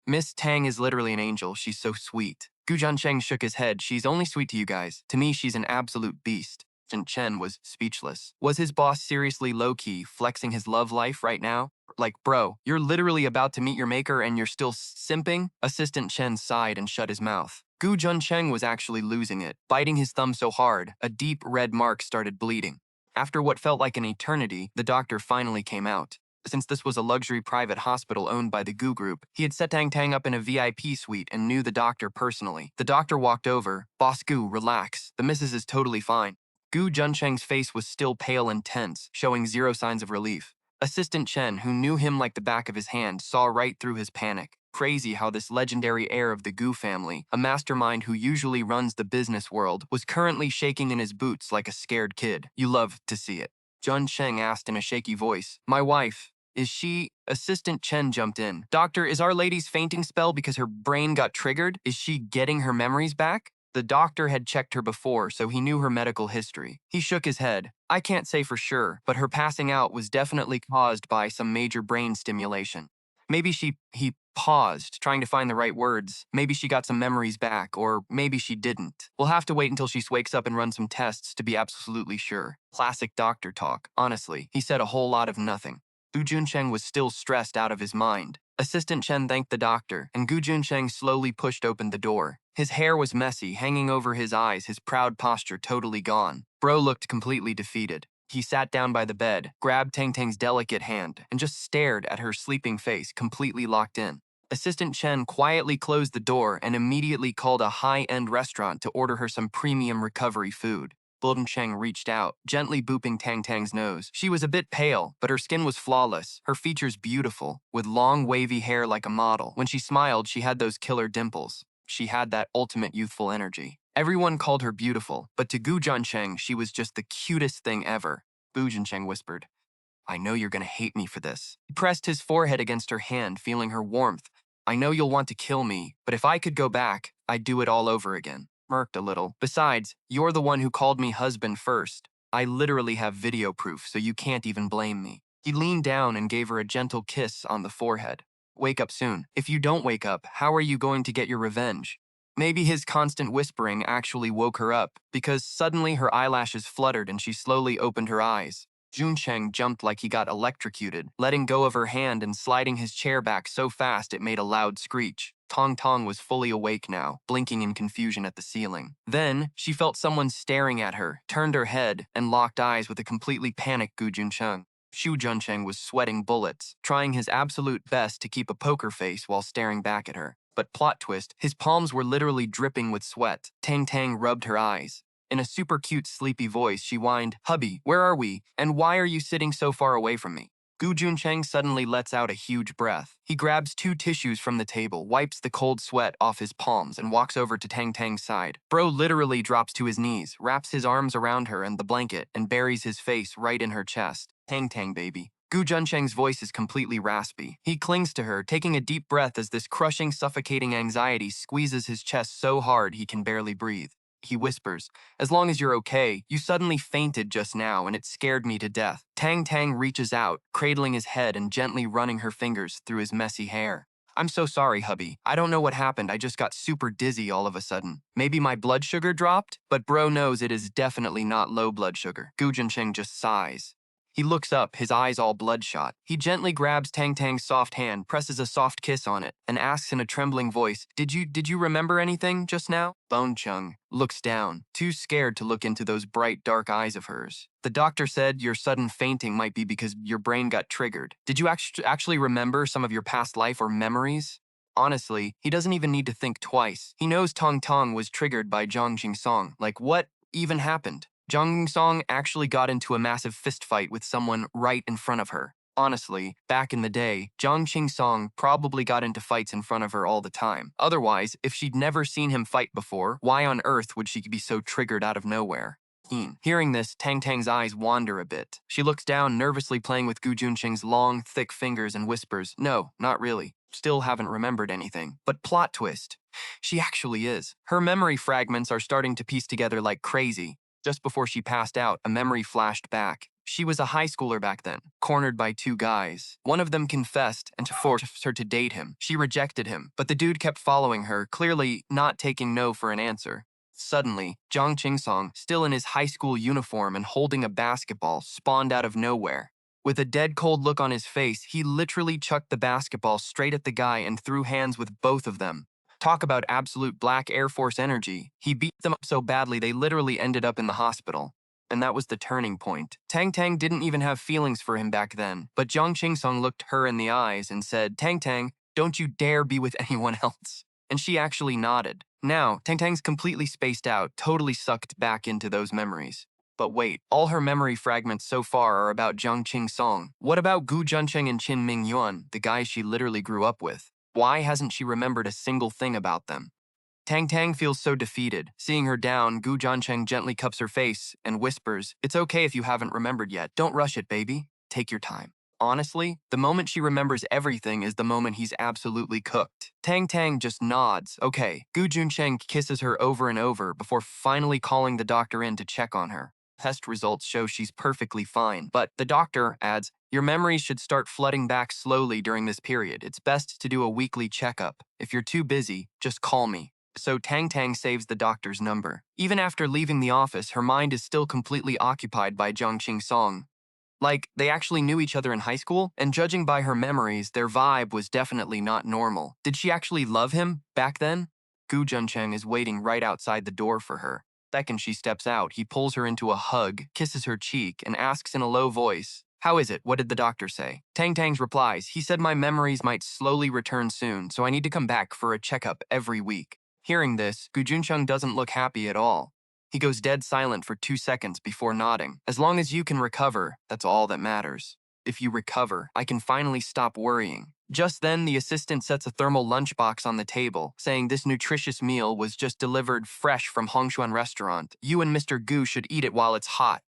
Miss Tang is literally an angel. She's so sweet. Gu Jiansheng shook his head. She's only sweet to you guys. To me, she's an absolute beast. And Chen was speechless. Was his boss seriously low-key, flexing his love life right now? Like, bro, you're literally about to meet your maker and you're still simping? Assistant Chen sighed and shut his mouth. Gu Junsheng was actually losing it. Biting his thumb so hard, a deep red mark started bleeding. After what felt like an eternity, the doctor finally came out. Since this was a luxury private hospital owned by the Gu Group, he had set Tang Tang up in a VIP suite and knew the doctor personally. The doctor walked over. Boss Gu, relax. The missus is totally fine. Gu Junsheng's face was still pale and tense, showing zero signs of relief. Assistant Chen, who knew him like the back of his hand, saw right through his panic. Crazy how this legendary heir of the Gu family, a mastermind who usually runs the business world, was currently shaking in his boots like a scared kid. You love to see it. Jun Sheng asked in a shaky voice. My wife, is she? Assistant Chen jumped in. Doctor, is our lady's fainting spell because her brain got triggered? Is she getting her memories back? The doctor had checked her before, so he knew her medical history. He shook his head. I can't say for sure, but her passing out was definitely caused by some major brain stimulation. Maybe he paused, trying to find the right words. Maybe she got some memories back, or maybe she didn't. We'll have to wait until she wakes up and run some tests to be absolutely sure. Classic doctor talk. Honestly, he said a whole lot of nothing. Gu Junsheng was still stressed out of his mind. Assistant Chen thanked the doctor, and Gu Junsheng slowly pushed open the door. His hair was messy, hanging over his eyes, his proud posture totally gone. Bro looked completely defeated. He sat down by the bed, grabbed Tang Tang's delicate hand, and just stared at her sleeping face, completely locked in. Assistant Chen quietly closed the door and immediately called a high-end restaurant to order her some premium recovery food. Golden Cheng reached out, gently booping Tang Tang's nose. She was a bit pale, but her skin was flawless, her features beautiful, with long wavy hair like a model. When she smiled, she had those killer dimples. She had that ultimate youthful energy. Everyone called her beautiful, but to Gu Jiansheng, she was just the cutest thing ever. Gu Jiansheng whispered, I know you're gonna hate me for this. He pressed his forehead against her hand, feeling her warmth. I know you'll want to kill me, but if I could go back, I'd do it all over again. Smirked a little. Besides, you're the one who called me husband first. I literally have video proof, so you can't even blame me. He leaned down and gave her a gentle kiss on the forehead. Wake up soon. If you don't wake up, how are you going to get your revenge? Maybe his constant whispering actually woke her up, because suddenly her eyelashes fluttered and she slowly opened her eyes. Junsheng jumped like he got electrocuted, letting go of her hand and sliding his chair back so fast it made a loud screech. Tong Tong was fully awake now, blinking in confusion at the ceiling. Then, she felt someone staring at her, turned her head, and locked eyes with a completely panicked Gu Junsheng. Xu Juncheng was sweating bullets, trying his absolute best to keep a poker face while staring back at her. But plot twist, his palms were literally dripping with sweat. Tang Tang rubbed her eyes. In a super cute, sleepy voice, she whined, "Hubby, where are we? And why are you sitting so far away from me?" Gu Juncheng suddenly lets out a huge breath. He grabs 2 tissues from the table, wipes the cold sweat off his palms, and walks over to Tang Tang's side. Bro literally drops to his knees, wraps his arms around her and the blanket, and buries his face right in her chest. Tang Tang, baby. Gu Juncheng's voice is completely raspy. He clings to her, taking a deep breath as this crushing, suffocating anxiety squeezes his chest so hard he can barely breathe. He whispers, "As long as you're okay, you suddenly fainted just now and it scared me to death." Tang Tang reaches out, cradling his head and gently running her fingers through his messy hair. "I'm so sorry, hubby. I don't know what happened. I just got super dizzy all of a sudden. Maybe my blood sugar dropped? But bro knows it is definitely not low blood sugar." Gu Juncheng just sighs. He looks up, his eyes all bloodshot. He gently grabs Tang Tang's soft hand, presses a soft kiss on it, and asks in a trembling voice, Did you remember anything just now?" Bone Chung looks down, too scared to look into those bright, dark eyes of hers. "The doctor said your sudden fainting might be because your brain got triggered. Did you actually remember some of your past life or memories?" Honestly, he doesn't even need to think twice. He knows Tong Tong was triggered by Zhang Jingsong. Like, what even happened? Zhang Song actually got into a massive fistfight with someone right in front of her. Honestly, back in the day, Zhang Song probably got into fights in front of her all the time. Otherwise, if she'd never seen him fight before, why on earth would she be so triggered out of nowhere? Hearing this, Tang Tang's eyes wander a bit. She looks down, nervously playing with Gu Juncheng's long, thick fingers and whispers, "No, not really. Still haven't remembered anything." But plot twist, she actually is. Her memory fragments are starting to piece together like crazy. Just before she passed out, a memory flashed back. She was a high schooler back then, cornered by 2 guys. One of them confessed and forced her to date him. She rejected him, but the dude kept following her, clearly not taking no for an answer. Suddenly, Zhang Qingsong, still in his high school uniform and holding a basketball, spawned out of nowhere. With a dead cold look on his face, he literally chucked the basketball straight at the guy and threw hands with both of them. Talk about absolute black Air Force energy. He beat them up so badly they literally ended up in the hospital. And that was the turning point. Tang Tang didn't even have feelings for him back then, but Zhang Qingsong looked her in the eyes and said, "Tang Tang, don't you dare be with anyone else." And she actually nodded. Now, Tang Tang's completely spaced out, totally sucked back into those memories. But wait, all her memory fragments so far are about Zhang Qingsong. What about Gu Juncheng and Qin Mingyuan, the guys she literally grew up with? Why hasn't she remembered a single thing about them? Tang Tang feels so defeated. Seeing her down, Gu Juncheng gently cups her face and whispers, "It's okay if you haven't remembered yet. Don't rush it, baby. Take your time." Honestly, the moment she remembers everything is the moment he's absolutely cooked. Tang Tang just nods. Okay. Gu Juncheng kisses her over and over before finally calling the doctor in to check on her. Test results show she's perfectly fine, but the doctor adds, "Your memories should start flooding back slowly during this period. It's best to do a weekly checkup. If you're too busy, just call me." So Tang Tang saves the doctor's number. Even after leaving the office, her mind is still completely occupied by Zhang Qingsong. Like, they actually knew each other in high school, and judging by her memories, their vibe was definitely not normal. Did she actually love him back then? Gu Juncheng is waiting right outside the door for her. The second she steps out, he pulls her into a hug, kisses her cheek, and asks in a low voice, "How is it? What did the doctor say?" Tang Tang's replies, "He said my memories might slowly return soon, so I need to come back for a checkup every week." Hearing this, Gu Juncheng doesn't look happy at all. He goes dead silent for 2 seconds before nodding. "As long as you can recover, that's all that matters. If you recover, I can finally stop worrying." Just then, the assistant sets a thermal lunchbox on the table, saying this nutritious meal was just delivered fresh from Hongshuan restaurant. You and Mr. Gu should eat it while it's hot.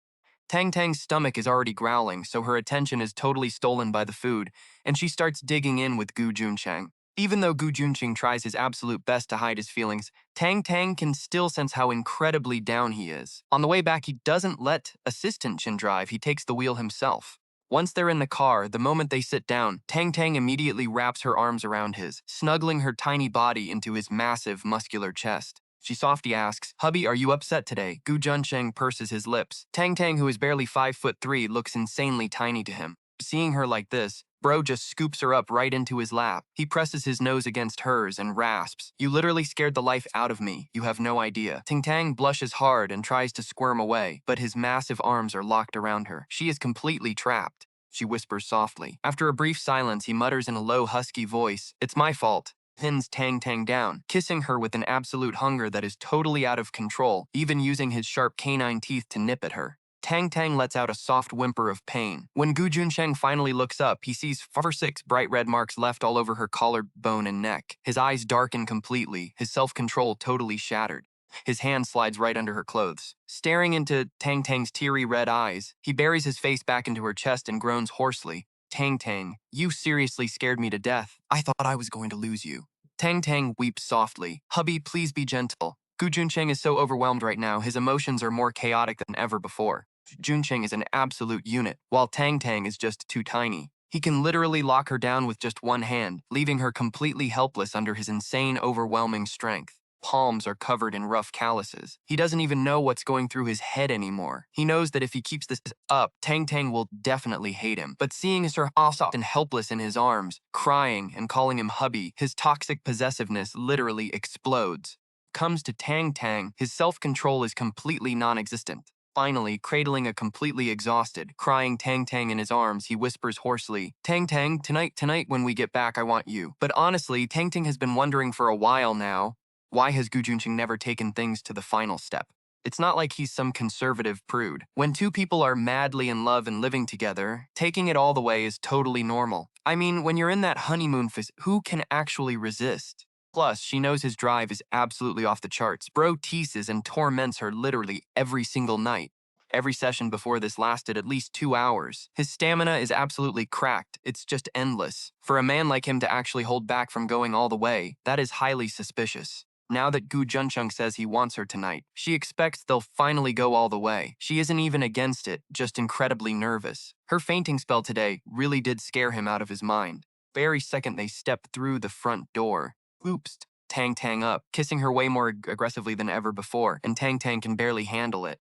Tang Tang's stomach is already growling, so her attention is totally stolen by the food, and she starts digging in with Gu Juncheng. Even though Gu Juncheng tries his absolute best to hide his feelings, Tang Tang can still sense how incredibly down he is. On the way back, he doesn't let assistant Chen drive, he takes the wheel himself. Once they're in the car, the moment they sit down, Tang Tang immediately wraps her arms around his, snuggling her tiny body into his massive, muscular chest. She softly asks, "Hubby, are you upset today?" Gu Juncheng purses his lips. Tang Tang, who is barely 5'3", looks insanely tiny to him. Seeing her like this, Bro just scoops her up right into his lap. He presses his nose against hers and rasps, "You literally scared the life out of me. You have no idea." Ting Tang blushes hard and tries to squirm away, but his massive arms are locked around her. She is completely trapped. she whispers softly. After a brief silence, he mutters in a low, husky voice, "It's my fault." Pins Tang Tang down, kissing her with an absolute hunger that is totally out of control, even using his sharp canine teeth to nip at her. Tang Tang lets out a soft whimper of pain. When Gu Junsheng finally looks up, he sees 6 bright red marks left all over her collarbone and neck. His eyes darken completely, his self-control totally shattered. His hand slides right under her clothes. Staring into Tang Tang's teary red eyes, he buries his face back into her chest and groans hoarsely. "Tang Tang, you seriously scared me to death. I thought I was going to lose you." Tang Tang weeps softly. "Hubby, please be gentle." Gu Junsheng is so overwhelmed right now, his emotions are more chaotic than ever before. Junsheng is an absolute unit, while Tang Tang is just too tiny. He can literally lock her down with just one hand, leaving her completely helpless under his insane, overwhelming strength. Palms are covered in rough calluses. He doesn't even know what's going through his head anymore. He knows that if he keeps this up, Tang Tang will definitely hate him. But seeing her soft and helpless in his arms, crying and calling him hubby, his toxic possessiveness literally explodes. Comes to Tang Tang, his self-control is completely non-existent. Finally, cradling a completely exhausted, crying Tang Tang in his arms, he whispers hoarsely, "Tang Tang, tonight when we get back, I want you." But honestly, Tang Tang has been wondering for a while now, why has Gu Junqing never taken things to the final step? It's not like he's some conservative prude. When two people are madly in love and living together, taking it all the way is totally normal. I mean, when you're in that honeymoon phase, who can actually resist? Plus, she knows his drive is absolutely off the charts. Bro teases and torments her literally every single night. Every session before this lasted at least 2 hours. His stamina is absolutely cracked. It's just endless. For a man like him to actually hold back from going all the way, that is highly suspicious. Now that Gu Juncheng says he wants her tonight, she expects they'll finally go all the way. She isn't even against it, just incredibly nervous. Her fainting spell today really did scare him out of his mind. Very second they step through the front door. Oops. Tang Tang up, kissing her way more aggressively than ever before, and Tang Tang can barely handle it.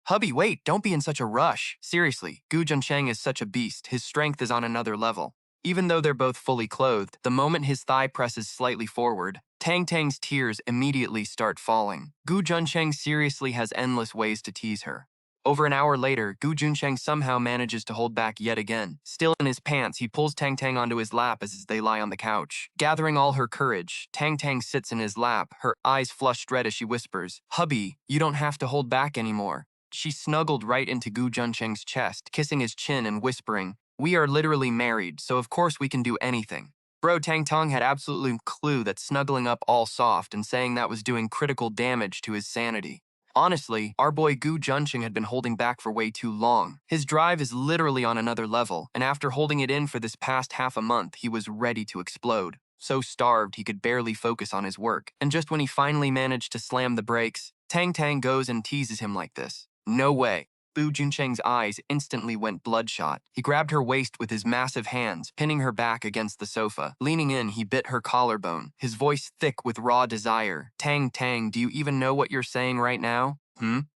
"Hubby, wait, don't be in such a rush." Seriously, Gu Junsheng is such a beast. His strength is on another level. Even though they're both fully clothed, the moment his thigh presses slightly forward, Tang Tang's tears immediately start falling. Gu Junsheng seriously has endless ways to tease her. Over an hour later, Gu Junsheng somehow manages to hold back yet again. Still in his pants, he pulls Tang Tang onto his lap as they lie on the couch. Gathering all her courage, Tang Tang sits in his lap, her eyes flushed red as she whispers, "Hubby, you don't have to hold back anymore." She snuggled right into Gu Junsheng's chest, kissing his chin and whispering, "We are literally married, so of course we can do anything." Bro Tang Tong had absolutely no clue that snuggling up all soft and saying that was doing critical damage to his sanity. Honestly, our boy Gu Junsheng had been holding back for way too long. His drive is literally on another level, and after holding it in for this past half a month, he was ready to explode. So starved he could barely focus on his work. And just when he finally managed to slam the brakes, Tang Tang goes and teases him like this. "No way." Gu Junsheng's eyes instantly went bloodshot. He grabbed her waist with his massive hands, pinning her back against the sofa. Leaning in, he bit her collarbone, his voice thick with raw desire. "Tang Tang, do you even know what you're saying right now?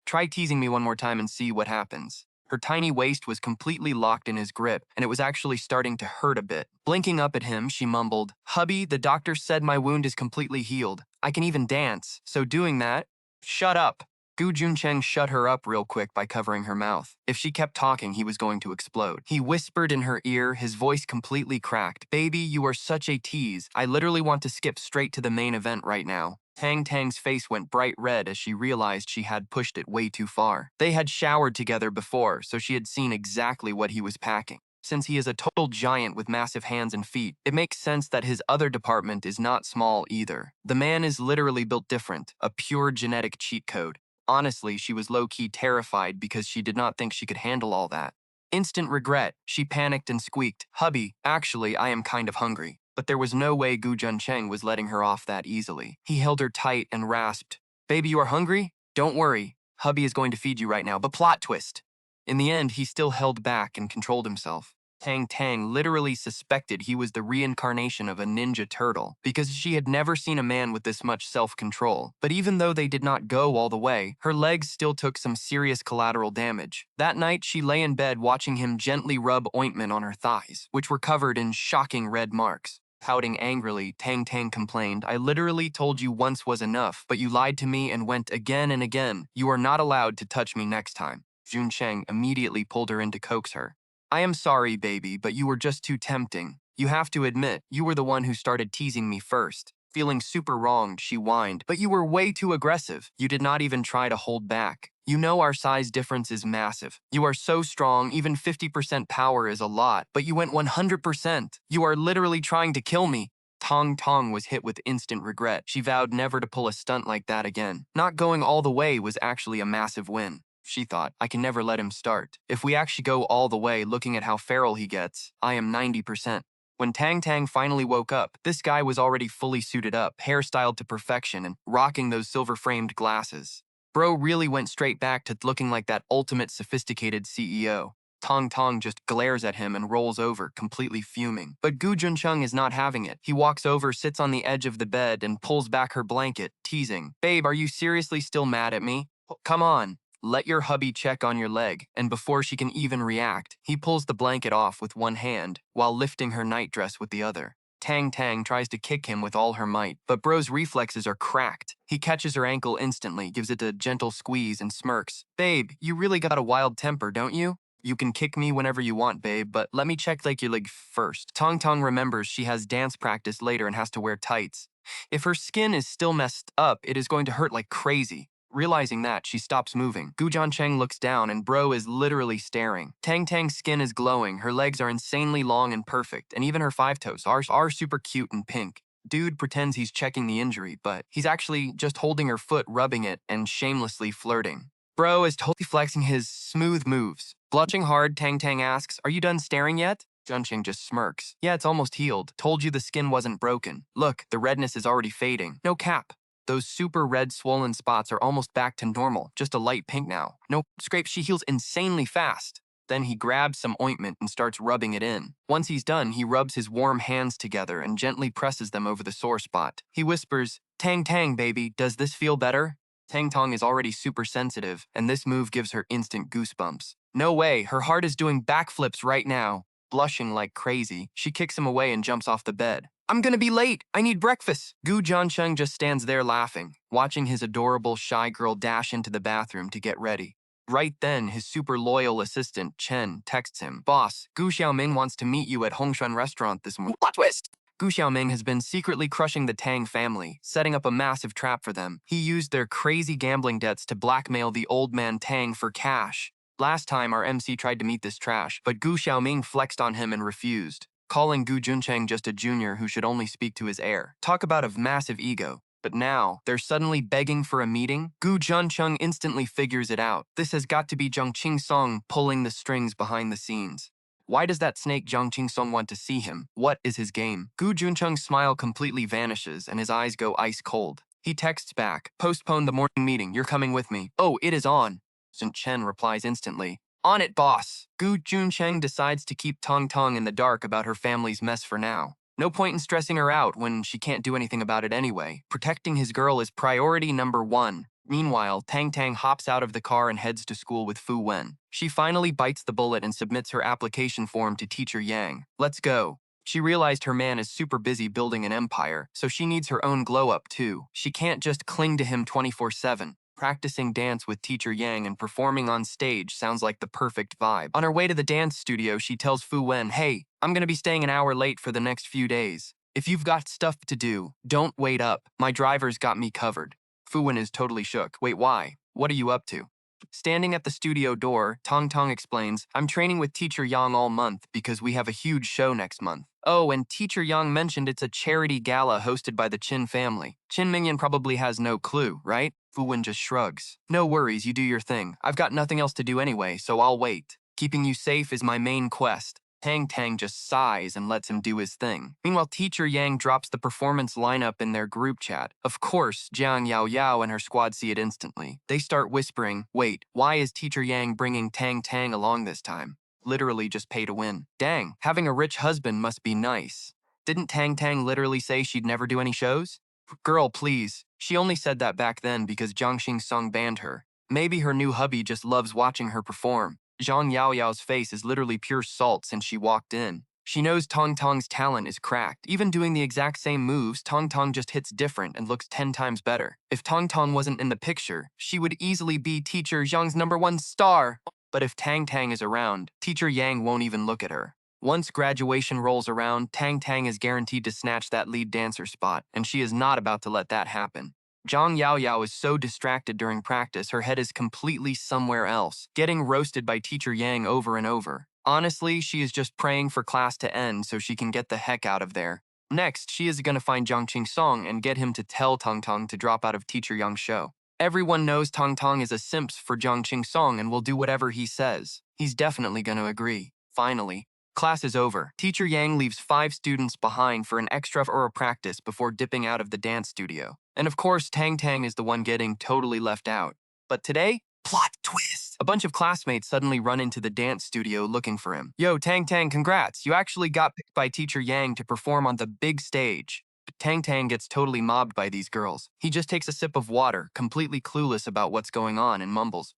Try teasing me one more time and see what happens." Her tiny waist was completely locked in his grip, and it was actually starting to hurt a bit. Blinking up at him, she mumbled, "Hubby, the doctor said my wound is completely healed. I can even dance, so doing that..." "Shut up." Gu Junsheng shut her up real quick by covering her mouth. If she kept talking, he was going to explode. He whispered in her ear, his voice completely cracked, "Baby, you are such a tease. I literally want to skip straight to the main event right now." Tang Tang's face went bright red as she realized she had pushed it way too far. They had showered together before, so she had seen exactly what he was packing. Since he is a total giant with massive hands and feet, it makes sense that his other department is not small either. The man is literally built different, a pure genetic cheat code. Honestly, she was low-key terrified because she did not think she could handle all that. Instant regret, she panicked and squeaked, "Hubby, actually, I am kind of hungry." But there was no way Gu Junsheng was letting her off that easily. He held her tight and rasped, "Baby, you are hungry? Don't worry. Hubby is going to feed you right now, but plot twist." In the end, he still held back and controlled himself. Tang Tang literally suspected he was the reincarnation of a ninja turtle because she had never seen a man with this much self-control. But even though they did not go all the way, her legs still took some serious collateral damage. That night, she lay in bed watching him gently rub ointment on her thighs, which were covered in shocking red marks. Pouting angrily, Tang Tang complained, "I literally told you once was enough, but you lied to me and went again and again. You are not allowed to touch me next time." Junsheng immediately pulled her in to coax her. I am sorry, baby, but you were just too tempting. You have to admit, you were the one who started teasing me first. Feeling super wronged, she whined, but you were way too aggressive. You did not even try to hold back. You know our size difference is massive. You are so strong, even 50% power is a lot, but you went 100%. You are literally trying to kill me. Tong Tong was hit with instant regret. She vowed never to pull a stunt like that again. Not going all the way was actually a massive win. She thought, I can never let him start. If we actually go all the way, looking at how feral he gets, I am 90%. When Tang Tang finally woke up, this guy was already fully suited up, hairstyled to perfection, and rocking those silver-framed glasses. Bro really went straight back to looking like that ultimate sophisticated CEO. Tong Tong just glares at him and rolls over, completely fuming. But Gu Juncheng is not having it. He walks over, sits on the edge of the bed, and pulls back her blanket, teasing. Babe, are you seriously still mad at me? Come on. Let your hubby check on your leg, and before she can even react, he pulls the blanket off with one hand while lifting her nightdress with the other. Tang Tang tries to kick him with all her might, but Bro's reflexes are cracked. He catches her ankle instantly, gives it a gentle squeeze, and smirks. Babe, you really got a wild temper, don't you? You can kick me whenever you want, babe, but let me check your leg first. Tong Tong remembers she has dance practice later and has to wear tights. If her skin is still messed up, it is going to hurt like crazy. Realizing that, she stops moving. Gu Jiancheng looks down and Bro is literally staring. Tang Tang's skin is glowing, her legs are insanely long and perfect, and even her five toes are super cute and pink. Dude pretends he's checking the injury, but he's actually just holding her foot, rubbing it, and shamelessly flirting. Bro is totally flexing his smooth moves. Blushing hard, Tang Tang asks, are you done staring yet? Junqing just smirks. Yeah, it's almost healed. Told you the skin wasn't broken. Look, the redness is already fading. No cap. Those super red swollen spots are almost back to normal, just a light pink now. No scrape, she heals insanely fast. Then he grabs some ointment and starts rubbing it in. Once he's done, he rubs his warm hands together and gently presses them over the sore spot. He whispers, Tang Tang, baby, does this feel better? Tang Tong is already super sensitive, and this move gives her instant goosebumps. No way, her heart is doing backflips right now. Blushing like crazy, she kicks him away and jumps off the bed. I'm gonna be late. I need breakfast. Gu Jiancheng just stands there laughing, watching his adorable shy girl dash into the bathroom to get ready. Right then, his super loyal assistant, Chen, texts him, Boss, Gu Xiaoming wants to meet you at Hongshan restaurant this morning. Plot twist! Gu Xiaoming has been secretly crushing the Tang family, setting up a massive trap for them. He used their crazy gambling debts to blackmail the old man Tang for cash. Last time, our MC tried to meet this trash, but Gu Xiaoming flexed on him and refused, calling Gu Juncheng just a junior who should only speak to his heir. Talk about a massive ego. But now, they're suddenly begging for a meeting? Gu Jiancheng instantly figures it out. This has got to be Zhang Qingsong pulling the strings behind the scenes. Why does that snake Zhang Qingsong want to see him? What is his game? Gu Juncheng's smile completely vanishes and his eyes go ice cold. He texts back, postpone the morning meeting, you're coming with me. Oh, it is on. Sun Chen replies instantly, on it, boss. Gu Juncheng decides to keep Tong Tong in the dark about her family's mess for now. No point in stressing her out when she can't do anything about it anyway. Protecting his girl is priority number one. Meanwhile, Tang Tang hops out of the car and heads to school with Fu Wen. She finally bites the bullet and submits her application form to Teacher Yang. Let's go. She realized her man is super busy building an empire, so she needs her own glow-up too. She can't just cling to him 24/7. Practicing dance with Teacher Yang and performing on stage sounds like the perfect vibe. On her way to the dance studio, she tells Fu Wen, hey, I'm gonna be staying an hour late for the next few days. If you've got stuff to do, don't wait up. My driver's got me covered. Fu Wen is totally shook. Wait, why? What are you up to? Standing at the studio door, Tong Tong explains, I'm training with Teacher Yang all month because we have a huge show next month. Oh, and Teacher Yang mentioned it's a charity gala hosted by the Qin family. Qin Mingyan probably has no clue, right? Fu Wen just shrugs. No worries, you do your thing. I've got nothing else to do anyway, so I'll wait. Keeping you safe is my main quest. Tang Tang just sighs and lets him do his thing. Meanwhile, Teacher Yang drops the performance lineup in their group chat. Of course, Jiang Yao Yao and her squad see it instantly. They start whispering, wait, why is Teacher Yang bringing Tang Tang along this time? Literally just pay to win. Dang, having a rich husband must be nice. Didn't Tang Tang literally say she'd never do any shows? Girl, please. She only said that back then because Zhang Qingsong banned her. Maybe her new hubby just loves watching her perform. Zhang Yao Yao's face is literally pure salt since she walked in. She knows Tong Tong's talent is cracked. Even doing the exact same moves, Tong Tong just hits different and looks 10 times better. If Tong Tong wasn't in the picture, she would easily be Teacher Zhang's #1 star. But if Tang Tang is around, teacher Yang won't even look at her. Once graduation rolls around, Tang Tang is guaranteed to snatch that lead dancer spot, and she is not about to let that happen. Zhang Yaoyao is so distracted during practice, her head is completely somewhere else, getting roasted by teacher Yang over and over. Honestly, she is just praying for class to end so she can get the heck out of there. Next, she is going to find Jiang Qing and get him to tell Tang Tang to drop out of teacher Yang's show. Everyone knows Tang Tang is a simp for Jiang Qing and will do whatever he says. He's definitely going to agree. Finally, class is over. Teacher Yang leaves 5 students behind for an extra or a practice before dipping out of the dance studio. And of course, Tang Tang is the one getting totally left out. But today, plot twist! A bunch of classmates suddenly run into the dance studio looking for him. Yo, Tang Tang, congrats! You actually got picked by Teacher Yang to perform on the big stage. But Tang Tang gets totally mobbed by these girls. He just takes a sip of water, completely clueless about what's going on, and mumbles,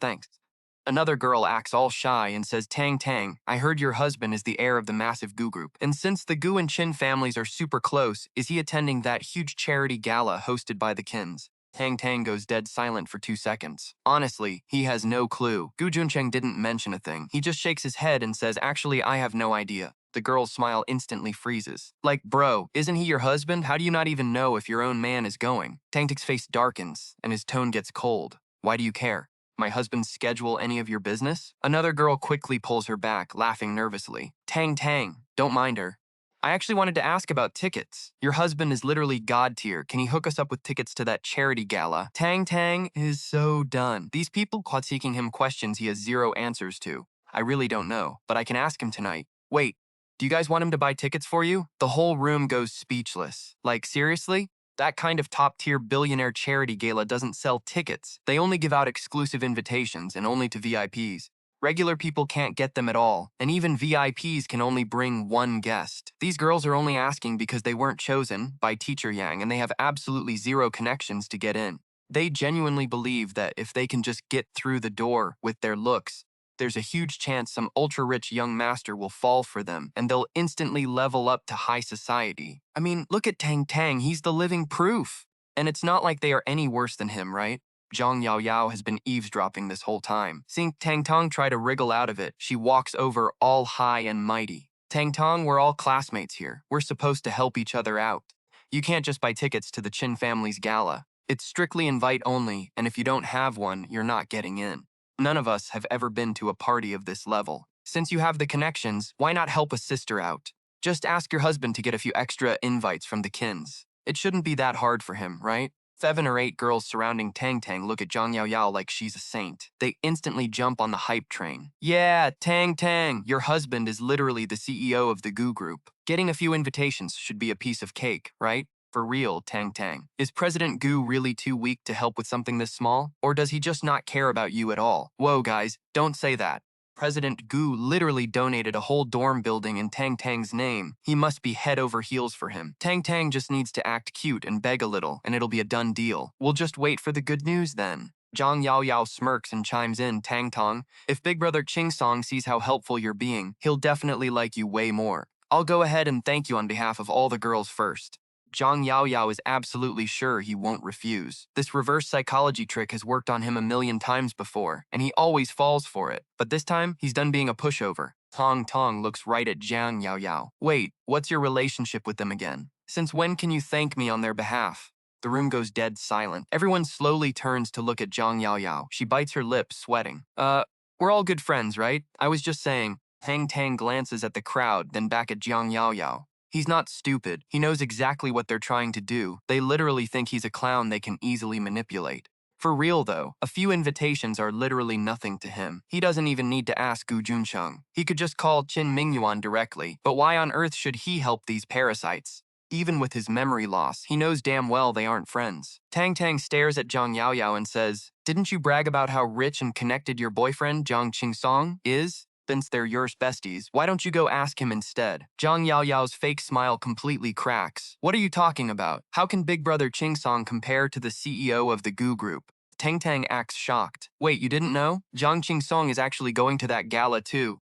thanks. Another girl acts all shy and says, Tang Tang, I heard your husband is the heir of the massive Gu group. And since the Gu and Chin families are super close, is he attending that huge charity gala hosted by the Kins? Tang Tang goes dead silent for 2 seconds. Honestly, he has no clue. Gu Juncheng didn't mention a thing. He just shakes his head and says, actually, I have no idea. The girl's smile instantly freezes. Like, bro, isn't he your husband? How do you not even know if your own man is going? Tang Tang's face darkens, and his tone gets cold. Why do you care? My husband's schedule any of your business? Another girl quickly pulls her back, laughing nervously. Tang Tang, don't mind her. I actually wanted to ask about tickets. Your husband is literally god tier. Can he hook us up with tickets to that charity gala? Tang Tang is so done. These people seeking him questions he has 0 answers to. I really don't know, but I can ask him tonight. Wait, do you guys want him to buy tickets for you? The whole room goes speechless. Like, seriously? That kind of top-tier billionaire charity gala doesn't sell tickets. They only give out exclusive invitations, and only to VIPs. Regular people can't get them at all, and even VIPs can only bring 1 guest. These girls are only asking because they weren't chosen by Teacher Yang, and they have absolutely 0 connections to get in. They genuinely believe that if they can just get through the door with their looks, there's a huge chance some ultra-rich young master will fall for them, and they'll instantly level up to high society. I mean, look at Tang Tang, he's the living proof. And it's not like they are any worse than him, right? Zhang Yaoyao has been eavesdropping this whole time. Seeing Tang Tang try to wriggle out of it, she walks over all high and mighty. Tang Tang, we're all classmates here. We're supposed to help each other out. You can't just buy tickets to the Chin family's gala. It's strictly invite only, and if you don't have one, you're not getting in. None of us have ever been to a party of this level. Since you have the connections, why not help a sister out? Just ask your husband to get a few extra invites from the Kins. It shouldn't be that hard for him, right? 7 or 8 girls surrounding Tang Tang look at Zhang Yaoyao like she's a saint. They instantly jump on the hype train. Yeah, Tang Tang, your husband is literally the CEO of the Gu Group. Getting a few invitations should be a piece of cake, right? For real, Tang Tang. Is President Gu really too weak to help with something this small? Or does he just not care about you at all? Whoa, guys, don't say that. President Gu literally donated a whole dorm building in Tang Tang's name. He must be head over heels for him. Tang Tang just needs to act cute and beg a little, and it'll be a done deal. We'll just wait for the good news then. Zhang Yaoyao smirks and chimes in, Tang Tong, if Big Brother Ching Song sees how helpful you're being, he'll definitely like you way more. I'll go ahead and thank you on behalf of all the girls first. Zhang Yaoyao is absolutely sure he won't refuse. This reverse psychology trick has worked on him a million times before, and he always falls for it. But this time, he's done being a pushover. Tong Tong looks right at Zhang Yaoyao. Wait, what's your relationship with them again? Since when can you thank me on their behalf? The room goes dead silent. Everyone slowly turns to look at Zhang Yaoyao. She bites her lip, sweating. We're all good friends, right? I was just saying. Tang Tang glances at the crowd, then back at Zhang Yaoyao. He's not stupid. He knows exactly what they're trying to do. They literally think he's a clown they can easily manipulate. For real though, a few invitations are literally nothing to him. He doesn't even need to ask Gu Juncheng. He could just call Qin Mingyuan directly. But why on earth should he help these parasites? Even with his memory loss, he knows damn well they aren't friends. Tang Tang stares at Zhang Yaoyao and says, didn't you brag about how rich and connected your boyfriend, Jiang Qingsong, is? Since they're your besties, why don't you go ask him instead? Zhang Yaoyao's fake smile completely cracks. What are you talking about? How can Big Brother Qingsong compare to the CEO of the Gu Group? Tang Tang acts shocked. Wait, you didn't know? Jiang Qingsong is actually going to that gala too.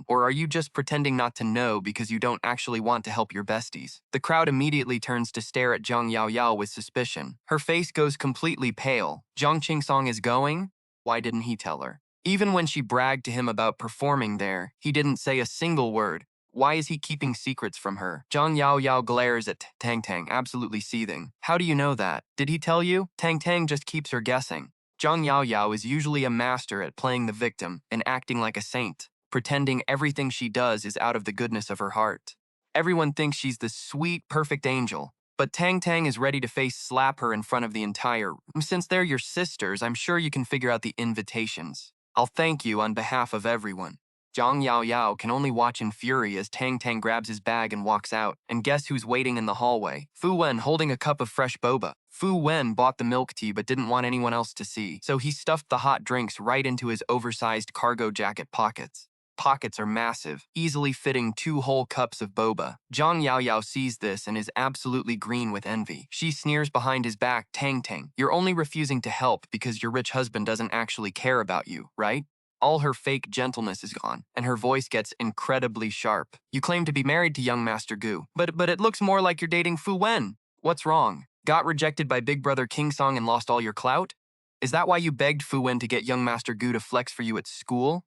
Or are you just pretending not to know because you don't actually want to help your besties? The crowd immediately turns to stare at Zhang Yaoyao with suspicion. Her face goes completely pale. Jiang Qingsong is going? Why didn't he tell her? Even when she bragged to him about performing there, he didn't say a single word. Why is he keeping secrets from her? Zhang Yao Yao glares at Tang Tang, absolutely seething. How do you know that? Did he tell you? Tang Tang just keeps her guessing. Zhang Yao Yao is usually a master at playing the victim and acting like a saint, pretending everything she does is out of the goodness of her heart. Everyone thinks she's the sweet, perfect angel, but Tang Tang is ready to face slap her in front of the entire room. Since they're your sisters, I'm sure you can figure out the invitations. I'll thank you on behalf of everyone. Zhang Yao Yao can only watch in fury as Tang Tang grabs his bag and walks out. And guess who's waiting in the hallway? Fu Wen holding a cup of fresh boba. Fu Wen bought the milk tea but didn't want anyone else to see, so he stuffed the hot drinks right into his oversized cargo jacket pockets. Pockets are massive, easily fitting 2 whole cups of boba. Zhang Yao Yao sees this and is absolutely green with envy. She sneers behind his back, Tang Tang, you're only refusing to help because your rich husband doesn't actually care about you, right? All her fake gentleness is gone, and her voice gets incredibly sharp. You claim to be married to young Master Gu, but it looks more like you're dating Fu Wen. What's wrong? Got rejected by Big Brother King Song and lost all your clout? Is that why you begged Fu Wen to get young Master Gu to flex for you at school?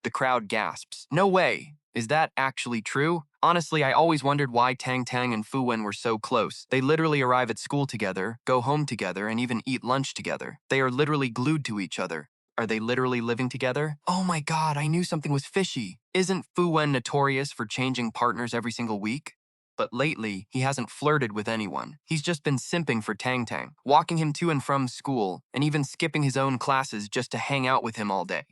The crowd gasps. No way! Is that actually true? Honestly, I always wondered why Tang Tang and Fu Wen were so close. They literally arrive at school together, go home together, and even eat lunch together. They are literally glued to each other. Are they literally living together? Oh my god, I knew something was fishy. Isn't Fu Wen notorious for changing partners every single week? But lately, he hasn't flirted with anyone. He's just been simping for Tang Tang, walking him to and from school, and even skipping his own classes just to hang out with him all day.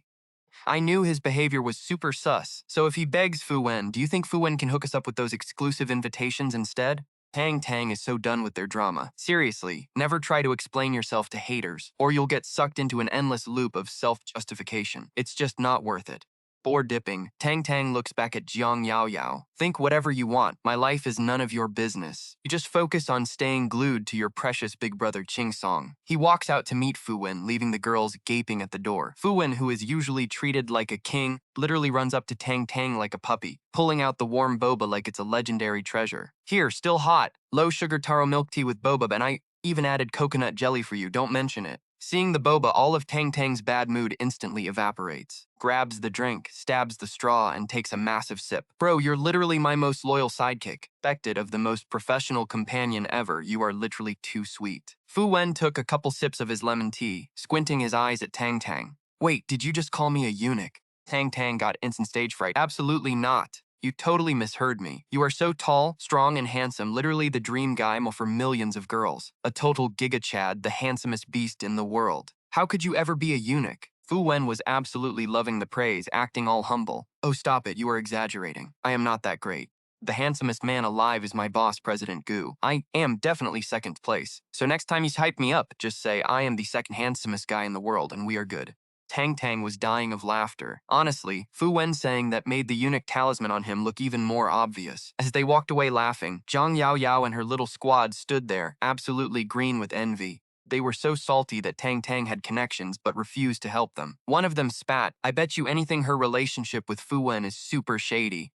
I knew his behavior was super sus, so if he begs Fu Wen, do you think Fu Wen can hook us up with those exclusive invitations instead? Tang Tang is so done with their drama. Seriously, never try to explain yourself to haters, or you'll get sucked into an endless loop of self-justification. It's just not worth it. Bored dipping, Tang Tang looks back at Jiang Yao Yao. Think whatever you want. My life is none of your business. You just focus on staying glued to your precious big brother Ching Song. He walks out to meet Fu Wen, leaving the girls gaping at the door. Fu Wen, who is usually treated like a king, literally runs up to Tang Tang like a puppy, pulling out the warm boba like it's a legendary treasure. Here, still hot. Low sugar taro milk tea with boba, and I even added coconut jelly for you, don't mention it. Seeing the boba, all of Tang Tang's bad mood instantly evaporates. Grabs the drink, stabs the straw, and takes a massive sip. Bro, you're literally my most loyal sidekick. Expected of the most professional companion ever, you are literally too sweet. Fu Wen took a couple sips of his lemon tea, squinting his eyes at Tang Tang. Wait, did you just call me a eunuch? Tang Tang got instant stage fright. Absolutely not. You totally misheard me. You are so tall, strong, and handsome, literally the dream guy for millions of girls. A total giga chad, the handsomest beast in the world. How could you ever be a eunuch? Fu Wen was absolutely loving the praise, acting all humble. Oh, stop it, you are exaggerating. I am not that great. The handsomest man alive is my boss, President Gu. I am definitely second place. So next time you hype me up, just say I am the second handsomest guy in the world and we are good. Tang Tang was dying of laughter. Honestly, Fu Wen saying that made the eunuch talisman on him look even more obvious. As they walked away laughing, Zhang Yao Yao and her little squad stood there, absolutely green with envy. They were so salty that Tang Tang had connections but refused to help them. One of them spat, I bet you anything her relationship with Fu Wen is super shady.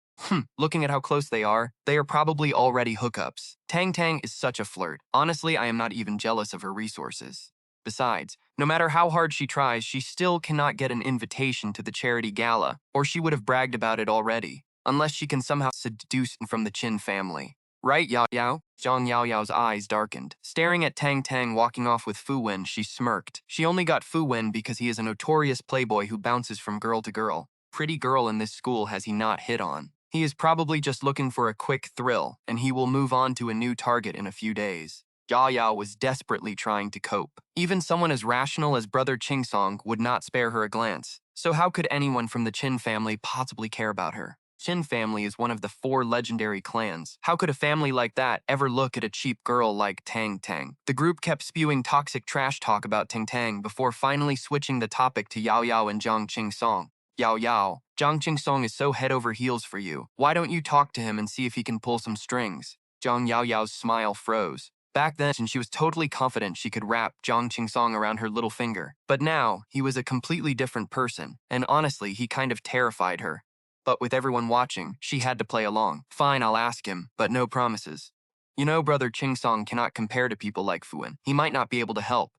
Looking at how close they are probably already hookups. Tang Tang is such a flirt. Honestly, I am not even jealous of her resources. Besides, no matter how hard she tries, she still cannot get an invitation to the charity gala, or she would have bragged about it already, unless she can somehow seduce from the Qin family. Right, Yao Yao? Zhang Yao Yao's eyes darkened. Staring at Tang Tang walking off with Fu Wen, she smirked. She only got Fu Wen because he is a notorious playboy who bounces from girl to girl. Pretty girl in this school has he not hit on. He is probably just looking for a quick thrill, and he will move on to a new target in a few days. Yao Yao was desperately trying to cope. Even someone as rational as Brother Ching Song would not spare her a glance. So how could anyone from the Qin family possibly care about her? Qin family is one of the 4 legendary clans. How could a family like that ever look at a cheap girl like Tang Tang? The group kept spewing toxic trash talk about Tang Tang before finally switching the topic to Yao Yao and Zhang Qing Song. Yao Yao, Zhang Qing Song is so head over heels for you. Why don't you talk to him and see if he can pull some strings? Zhang Yao Yao's smile froze. Back then, she was totally confident she could wrap Zhang Qingsong around her little finger. But now, he was a completely different person, and honestly, he kind of terrified her. But with everyone watching, she had to play along. Fine, I'll ask him, but no promises. You know, Brother Qingsong cannot compare to people like Fu Wen. He might not be able to help.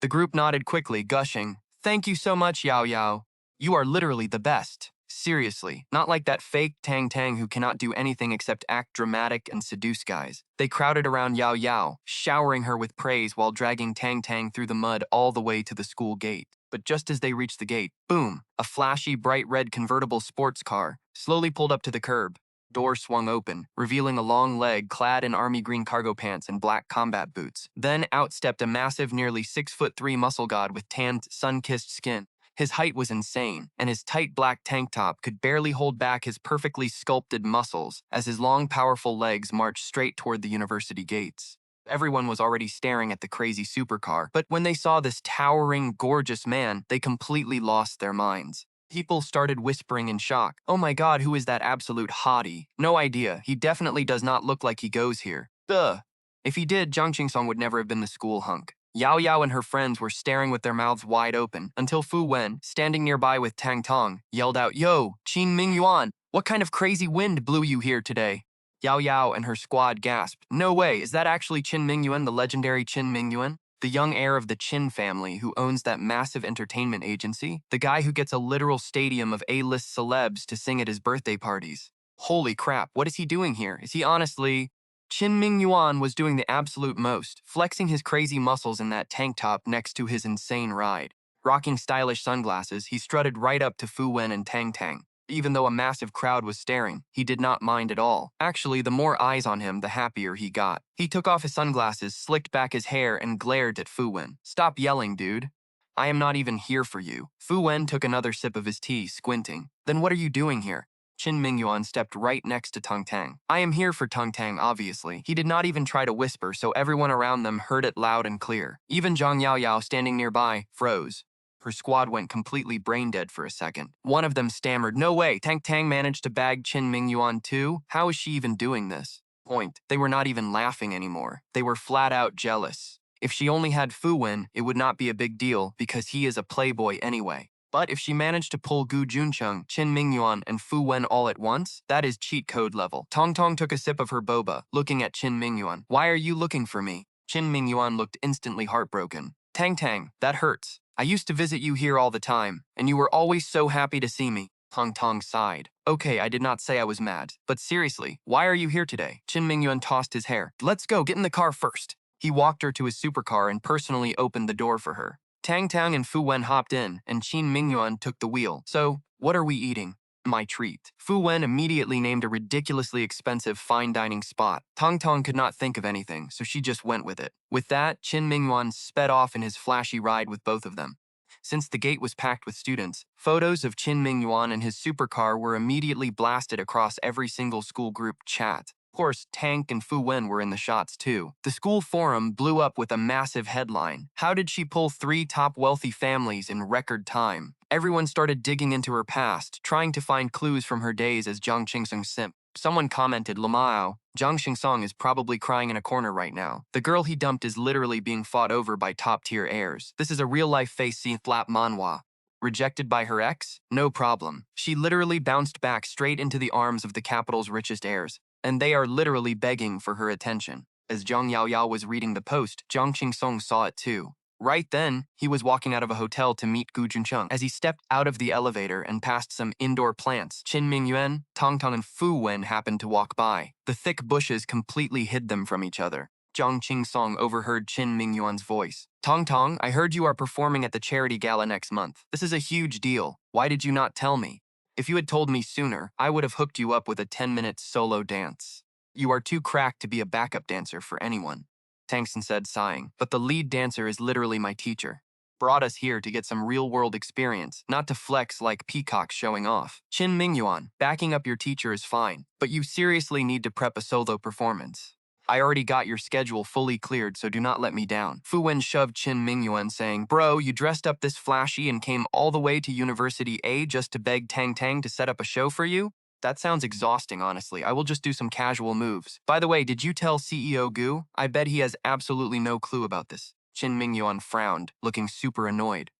The group nodded quickly, gushing, Thank you so much, Yao Yao. You are literally the best. Seriously, not like that fake Tang Tang who cannot do anything except act dramatic and seduce guys. They crowded around Yao Yao, showering her with praise while dragging Tang Tang through the mud all the way to the school gate. But just as they reached the gate, boom, a flashy bright red convertible sports car slowly pulled up to the curb. Door swung open, revealing a long leg clad in army green cargo pants and black combat boots. Then out stepped a massive, nearly 6'3" muscle god with tanned, sun-kissed skin. His height was insane, and his tight black tank top could barely hold back his perfectly sculpted muscles as his long, powerful legs marched straight toward the university gates. Everyone was already staring at the crazy supercar, but when they saw this towering, gorgeous man, they completely lost their minds. People started whispering in shock. Oh my god, who is that absolute hottie? No idea, he definitely does not look like he goes here. Duh. If he did, Zhang Qingsong would never have been the school hunk. Yao Yao and her friends were staring with their mouths wide open until Fu Wen, standing nearby with Tang Tong, yelled out, "Yo, Qin Mingyuan, what kind of crazy wind blew you here today?" Yao Yao and her squad gasped. No way, is that actually Qin Mingyuan, the legendary Qin Mingyuan? The young heir of the Qin family who owns that massive entertainment agency? The guy who gets a literal stadium of A-list celebs to sing at his birthday parties? Holy crap, what is he doing here? Is he honestly... Qin Mingyuan was doing the absolute most, flexing his crazy muscles in that tank top next to his insane ride. Rocking stylish sunglasses, he strutted right up to Fu Wen and Tang Tang. Even though a massive crowd was staring, he did not mind at all. Actually, the more eyes on him, the happier he got. He took off his sunglasses, slicked back his hair, and glared at Fu Wen. Stop yelling, dude. I am not even here for you. Fu Wen took another sip of his tea, squinting. Then what are you doing here? Qin Mingyuan stepped right next to Tang Tang. I am here for Tang Tang, obviously. He did not even try to whisper, so everyone around them heard it loud and clear. Even Zhang Yao Yao, standing nearby, froze. Her squad went completely brain-dead for a second. One of them stammered, no way, Tang Tang managed to bag Qin Mingyuan too? How is she even doing this? Point. They were not even laughing anymore. They were flat-out jealous. If she only had Fu Wen, it would not be a big deal because he is a playboy anyway. But if she managed to pull Gu Juncheng, Qin Mingyuan, and Fu Wen all at once, that is cheat code level. Tong Tong took a sip of her boba, looking at Qin Mingyuan. Why are you looking for me? Qin Mingyuan looked instantly heartbroken. Tang Tang, that hurts. I used to visit you here all the time, and you were always so happy to see me. Tong Tong sighed. Okay, I did not say I was mad. But seriously, why are you here today? Qin Mingyuan tossed his hair. Let's go, get in the car first. He walked her to his supercar and personally opened the door for her. Tang Tang and Fu Wen hopped in, and Qin Mingyuan took the wheel. So, what are we eating? My treat. Fu Wen immediately named a ridiculously expensive fine dining spot. Tong Tong could not think of anything, so she just went with it. With that, Qin Mingyuan sped off in his flashy ride with both of them. Since the gate was packed with students, photos of Qin Mingyuan and his supercar were immediately blasted across every single school group chat. Of course, Tank and Fu Wen were in the shots too. The school forum blew up with a massive headline. How did she pull 3 top wealthy families in record time? Everyone started digging into her past, trying to find clues from her days as Zhang Qingsong's simp. Someone commented, Lamao, Zhang Qingsong is probably crying in a corner right now. The girl he dumped is literally being fought over by top-tier heirs. This is a real-life face-scene flap manhwa. Rejected by her ex? No problem. She literally bounced back straight into the arms of the capital's richest heirs. And they are literally begging for her attention. As Zhang Yao Yao was reading the post, Zhang Qingsong saw it too. Right then, he was walking out of a hotel to meet Gu Juncheng. As he stepped out of the elevator and past some indoor plants, Qin Mingyuan, Tong Tong, and Fu Wen happened to walk by. The thick bushes completely hid them from each other. Zhang Qingsong overheard Qin Mingyuan's voice. Tong Tong, I heard you are performing at the charity gala next month. This is a huge deal. Why did you not tell me? If you had told me sooner, I would have hooked you up with a 10-minute solo dance. You are too cracked to be a backup dancer for anyone, Tangson said, sighing. But the lead dancer is literally my teacher. Brought us here to get some real-world experience, not to flex like peacocks showing off. Qin Mingyuan, backing up your teacher is fine, but you seriously need to prep a solo performance. I already got your schedule fully cleared, so do not let me down. Fu Wen shoved Qin Mingyuan, saying, Bro, you dressed up this flashy and came all the way to University A just to beg Tang Tang to set up a show for you? That sounds exhausting, honestly. I will just do some casual moves. By the way, did you tell CEO Gu? I bet he has absolutely no clue about this. Qin Mingyuan frowned, looking super annoyed.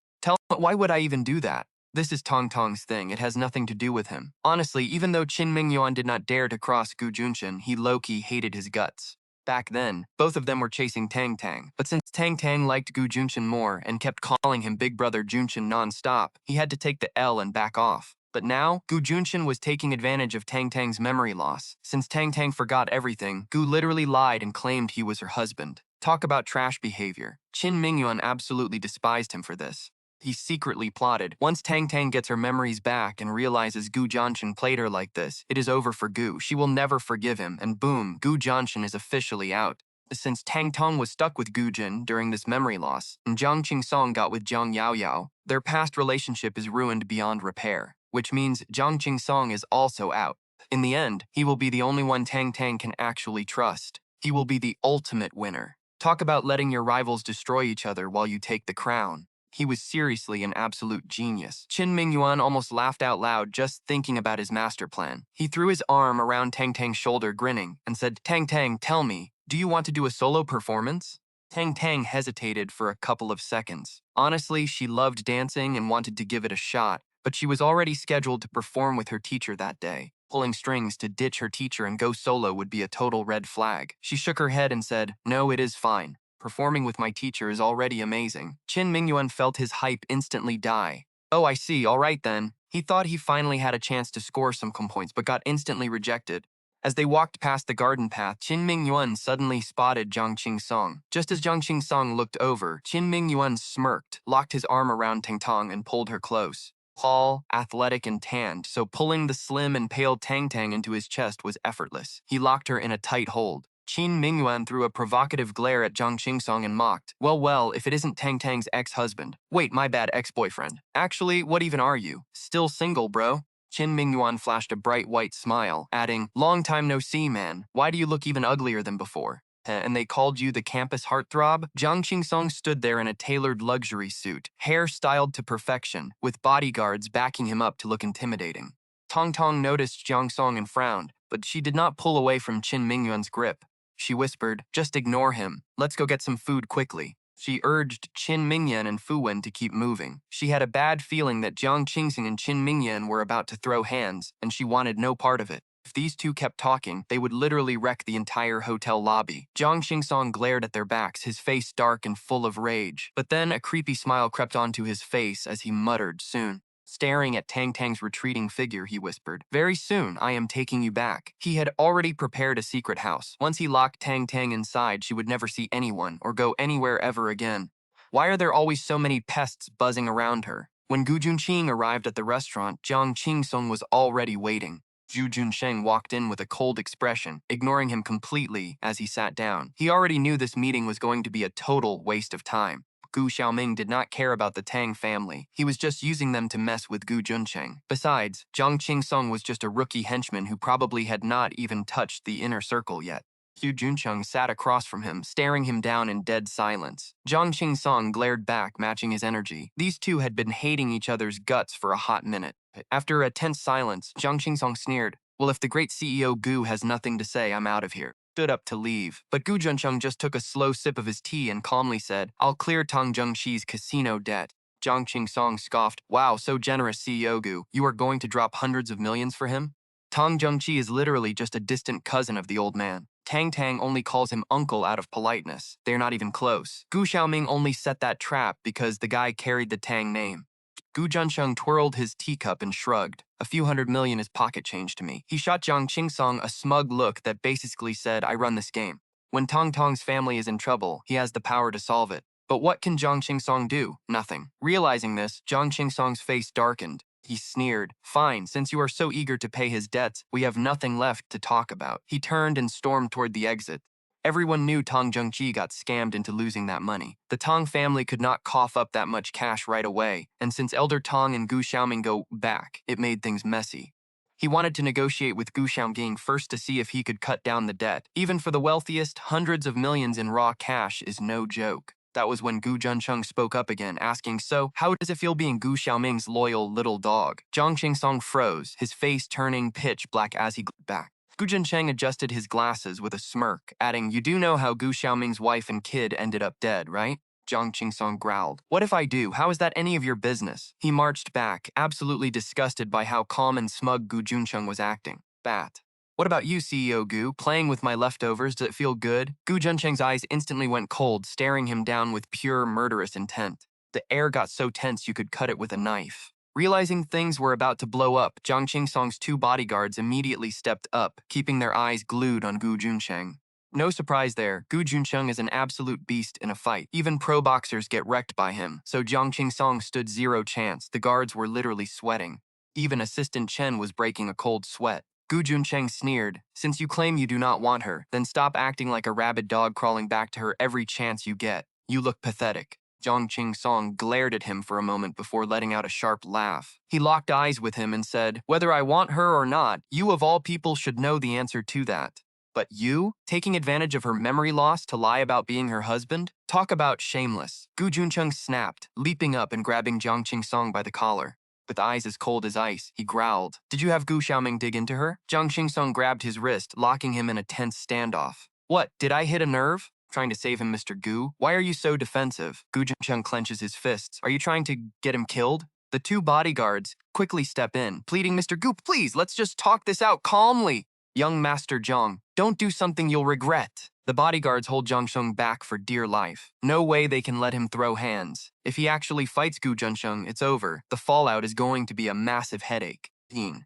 Why would I even do that? This is Tong Tong's thing. It has nothing to do with him. Honestly, even though Qin Mingyuan did not dare to cross Gu Junchen, he low-key hated his guts. Back then, both of them were chasing Tang Tang, but since Tang Tang liked Gu Junshin more and kept calling him Big Brother Junshin non-stop, he had to take the L and back off. But now, Gu Junshin was taking advantage of Tang Tang's memory loss. Since Tang Tang forgot everything, Gu literally lied and claimed he was her husband. Talk about trash behavior. Qin Mingyuan absolutely despised him for this. He secretly plotted. Once Tang Tang gets her memories back and realizes Gu Junshin played her like this, it is over for Gu. She will never forgive him, and boom, Gu Junshin is officially out. Since Tang Tong was stuck with Gu Jin during this memory loss, and Jiang Qingsong got with Jiang Yaoyao, their past relationship is ruined beyond repair, which means Jiang Qingsong is also out. In the end, he will be the only one Tang Tang can actually trust. He will be the ultimate winner. Talk about letting your rivals destroy each other while you take the crown. He was seriously an absolute genius. Qin Mingyuan almost laughed out loud just thinking about his master plan. He threw his arm around Tang Tang's shoulder, grinning, and said, "Tang Tang, tell me, do you want to do a solo performance?" Tang Tang hesitated for a couple of seconds. Honestly, she loved dancing and wanted to give it a shot, but she was already scheduled to perform with her teacher that day. Pulling strings to ditch her teacher and go solo would be a total red flag. She shook her head and said, "No, it is fine. Performing with my teacher is already amazing." Qin Mingyuan felt his hype instantly die. "Oh, I see, all right then." He thought he finally had a chance to score some points, but got instantly rejected. As they walked past the garden path, Qin Mingyuan suddenly spotted Jiang Qingsong. Just as Jiang Qingsong looked over, Qin Mingyuan smirked, locked his arm around Tang Tong, and pulled her close. Tall, athletic, and tanned, so pulling the slim and pale Tang Tang into his chest was effortless. He locked her in a tight hold. Qin Mingyuan threw a provocative glare at Jiang Qingsong and mocked, well, if it isn't Tang Tang's ex-husband. Wait, my bad, ex-boyfriend. Actually, what even are you? Still single, bro? Qin Mingyuan flashed a bright white smile, adding, "Long time no see, man. Why do you look even uglier than before?" And they called you the campus heartthrob? Jiang Qingsong stood there in a tailored luxury suit, hair styled to perfection, with bodyguards backing him up to look intimidating. Tong Tong noticed Jiang Song and frowned, but she did not pull away from Qin Mingyuan's grip. She whispered, "Just ignore him. Let's go get some food quickly." She urged Qin Mingyan and Fu Wen to keep moving. She had a bad feeling that Jiang Qingxing and Qin Mingyan were about to throw hands, and she wanted no part of it. If these two kept talking, they would literally wreck the entire hotel lobby. Jiang Qingsong glared at their backs, his face dark and full of rage. But then a creepy smile crept onto his face as he muttered, "Soon." Staring at Tang Tang's retreating figure, he whispered, "Very soon, I am taking you back." He had already prepared a secret house. Once he locked Tang Tang inside, she would never see anyone or go anywhere ever again. Why are there always so many pests buzzing around her? When Gu Junqing arrived at the restaurant, Jiang Qingsong was already waiting. Zhu Junsheng walked in with a cold expression, ignoring him completely as he sat down. He already knew this meeting was going to be a total waste of time. Gu Xiaoming did not care about the Tang family. He was just using them to mess with Gu Junsheng. Besides, Jiang Qingsong was just a rookie henchman who probably had not even touched the inner circle yet. Gu Junsheng sat across from him, staring him down in dead silence. Jiang Qingsong glared back, matching his energy. These two had been hating each other's guts for a hot minute. After a tense silence, Jiang Qingsong sneered, "Well, if the great CEO Gu has nothing to say, I'm out of here." Stood up to leave. But Gu Junsheng just took a slow sip of his tea and calmly said, "I'll clear Tang Zhengshi's casino debt." Jiang Qingsong scoffed, "Wow, so generous, CEO Gu. You are going to drop hundreds of millions for him?" Tang Zhengshi is literally just a distant cousin of the old man. Tang Tang only calls him uncle out of politeness. They're not even close. Gu Xiaoming only set that trap because the guy carried the Tang name. Gu Junsheng twirled his teacup and shrugged. "A few hundred million is pocket change to me." He shot Jiang Qingsong a smug look that basically said, "I run this game." When Tong Tong's family is in trouble, he has the power to solve it. But what can Jiang Qingsong do? Nothing. Realizing this, Jiang Qingsong's face darkened. He sneered, "Fine, since you are so eager to pay his debts, we have nothing left to talk about." He turned and stormed toward the exit. Everyone knew Tang Zhengji got scammed into losing that money. The Tang family could not cough up that much cash right away, and since Elder Tang and Gu Xiaoming go back, it made things messy. He wanted to negotiate with Gu Xiaoming first to see if he could cut down the debt. Even for the wealthiest, hundreds of millions in raw cash is no joke. That was when Gu Junsheng spoke up again, asking, "So, how does it feel being Gu Xiaoming's loyal little dog?" Jiang Qingsong froze, his face turning pitch black as he glared back. Gu Junsheng adjusted his glasses with a smirk, adding, "You do know how Gu Xiaoming's wife and kid ended up dead, right?" Jiang Qingsong growled, "What if I do? How is that any of your business?" He marched back, absolutely disgusted by how calm and smug Gu Junsheng was acting. Bat. What about you, CEO Gu? Playing with my leftovers, does it feel good? Gu Juncheng's eyes instantly went cold, staring him down with pure murderous intent. The air got so tense you could cut it with a knife. Realizing things were about to blow up, Jiang Qingsong's two bodyguards immediately stepped up, keeping their eyes glued on Gu Juncheng. No surprise there, Gu Juncheng is an absolute beast in a fight. Even pro boxers get wrecked by him, so Jiang Qingsong stood zero chance. The guards were literally sweating. Even Assistant Chen was breaking a cold sweat. Gu Juncheng sneered, "Since you claim you do not want her, then stop acting like a rabid dog crawling back to her every chance you get. You look pathetic." Jiang Qingsong glared at him for a moment before letting out a sharp laugh. He locked eyes with him and said, "Whether I want her or not, you of all people should know the answer to that. But you, taking advantage of her memory loss to lie about being her husband? Talk about shameless." Gu Juncheng snapped, leaping up and grabbing Jiang Qingsong by the collar. With eyes as cold as ice, he growled, "Did you have Gu Xiaoming dig into her?" Jiang Qingsong grabbed his wrist, locking him in a tense standoff. "What, did I hit a nerve?" Trying to save him, Mr. Gu. "Why are you so defensive?" Gu Juncheng clenches his fists. "Are you trying to get him killed?" The two bodyguards quickly step in, pleading, "Mr. Gu, please, let's just talk this out calmly." "Young Master Zhang, don't do something you'll regret." The bodyguards hold Zhang Sheng back for dear life. No way they can let him throw hands. If he actually fights Gu Zhengsheng, it's over. The fallout is going to be a massive headache.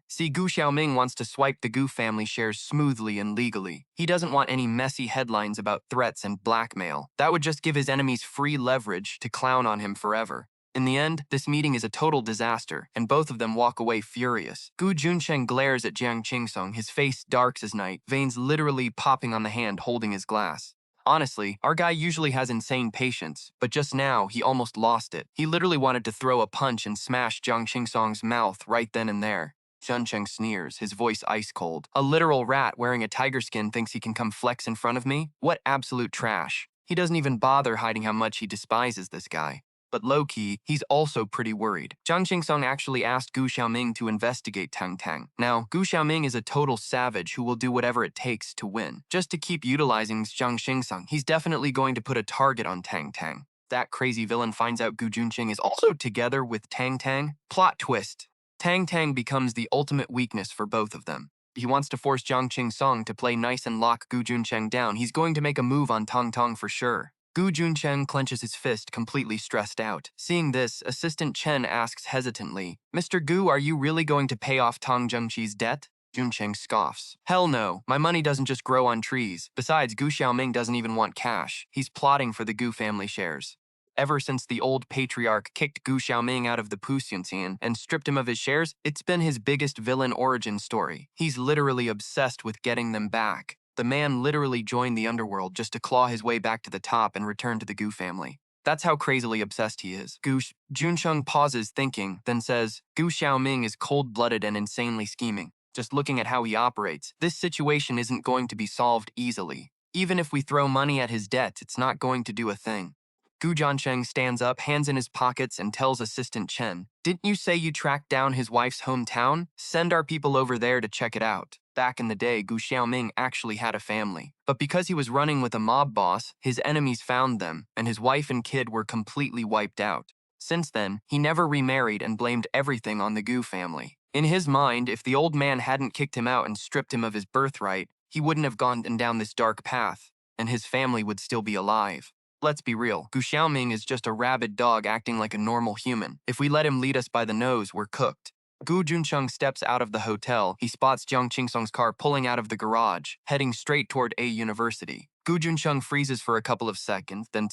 See, Gu Xiaoming wants to swipe the Gu family shares smoothly and legally. He doesn't want any messy headlines about threats and blackmail. That would just give his enemies free leverage to clown on him forever. In the end, this meeting is a total disaster, and both of them walk away furious. Gu Juncheng glares at Jiang Qingsong, his face dark as night, veins literally popping on the hand holding his glass. Honestly, our guy usually has insane patience, but just now, he almost lost it. He literally wanted to throw a punch and smash Jiang Qingsong's mouth right then and there. Juncheng sneers, his voice ice cold. "A literal rat wearing a tiger skin thinks he can come flex in front of me? What absolute trash." He doesn't even bother hiding how much he despises this guy. But low-key, he's also pretty worried. Jiang Qingsong actually asked Gu Xiaoming to investigate Tang Tang. Now, Gu Xiaoming is a total savage who will do whatever it takes to win. Just to keep utilizing Jiang Qingsong, he's definitely going to put a target on Tang Tang. That crazy villain finds out Gu Juncheng is also together with Tang Tang. Plot twist. Tang Tang becomes the ultimate weakness for both of them. He wants to force Jiang Qingsong to play nice and lock Gu Juncheng down. He's going to make a move on Tang Tang for sure. Gu Juncheng clenches his fist, completely stressed out. Seeing this, Assistant Chen asks hesitantly, "Mr. Gu, are you really going to pay off Tang Zhengqi's debt?" Juncheng scoffs. "Hell no, my money doesn't just grow on trees. Besides, Gu Xiaoming doesn't even want cash. He's plotting for the Gu family shares. Ever since the old patriarch kicked Gu Xiaoming out of the Puxiantian and stripped him of his shares, it's been his biggest villain origin story. He's literally obsessed with getting them back. The man literally joined the underworld just to claw his way back to the top and return to the Gu family. That's how crazily obsessed he is." Juncheng pauses thinking, then says, "Gu Xiaoming is cold-blooded and insanely scheming. Just looking at how he operates, this situation isn't going to be solved easily. Even if we throw money at his debts, it's not going to do a thing." Gu Jiansheng stands up, hands in his pockets, and tells Assistant Chen, "Didn't you say you tracked down his wife's hometown? Send our people over there to check it out." Back in the day, Gu Xiaoming actually had a family. But because he was running with a mob boss, his enemies found them, and his wife and kid were completely wiped out. Since then, he never remarried and blamed everything on the Gu family. In his mind, if the old man hadn't kicked him out and stripped him of his birthright, he wouldn't have gone down this dark path, and his family would still be alive. Let's be real, Gu Xiaoming is just a rabid dog acting like a normal human. If we let him lead us by the nose, we're cooked. Gu Juncheng steps out of the hotel. He spots Jiang Qingsong's car pulling out of the garage, heading straight toward A University. Gu Juncheng freezes for a couple of seconds, then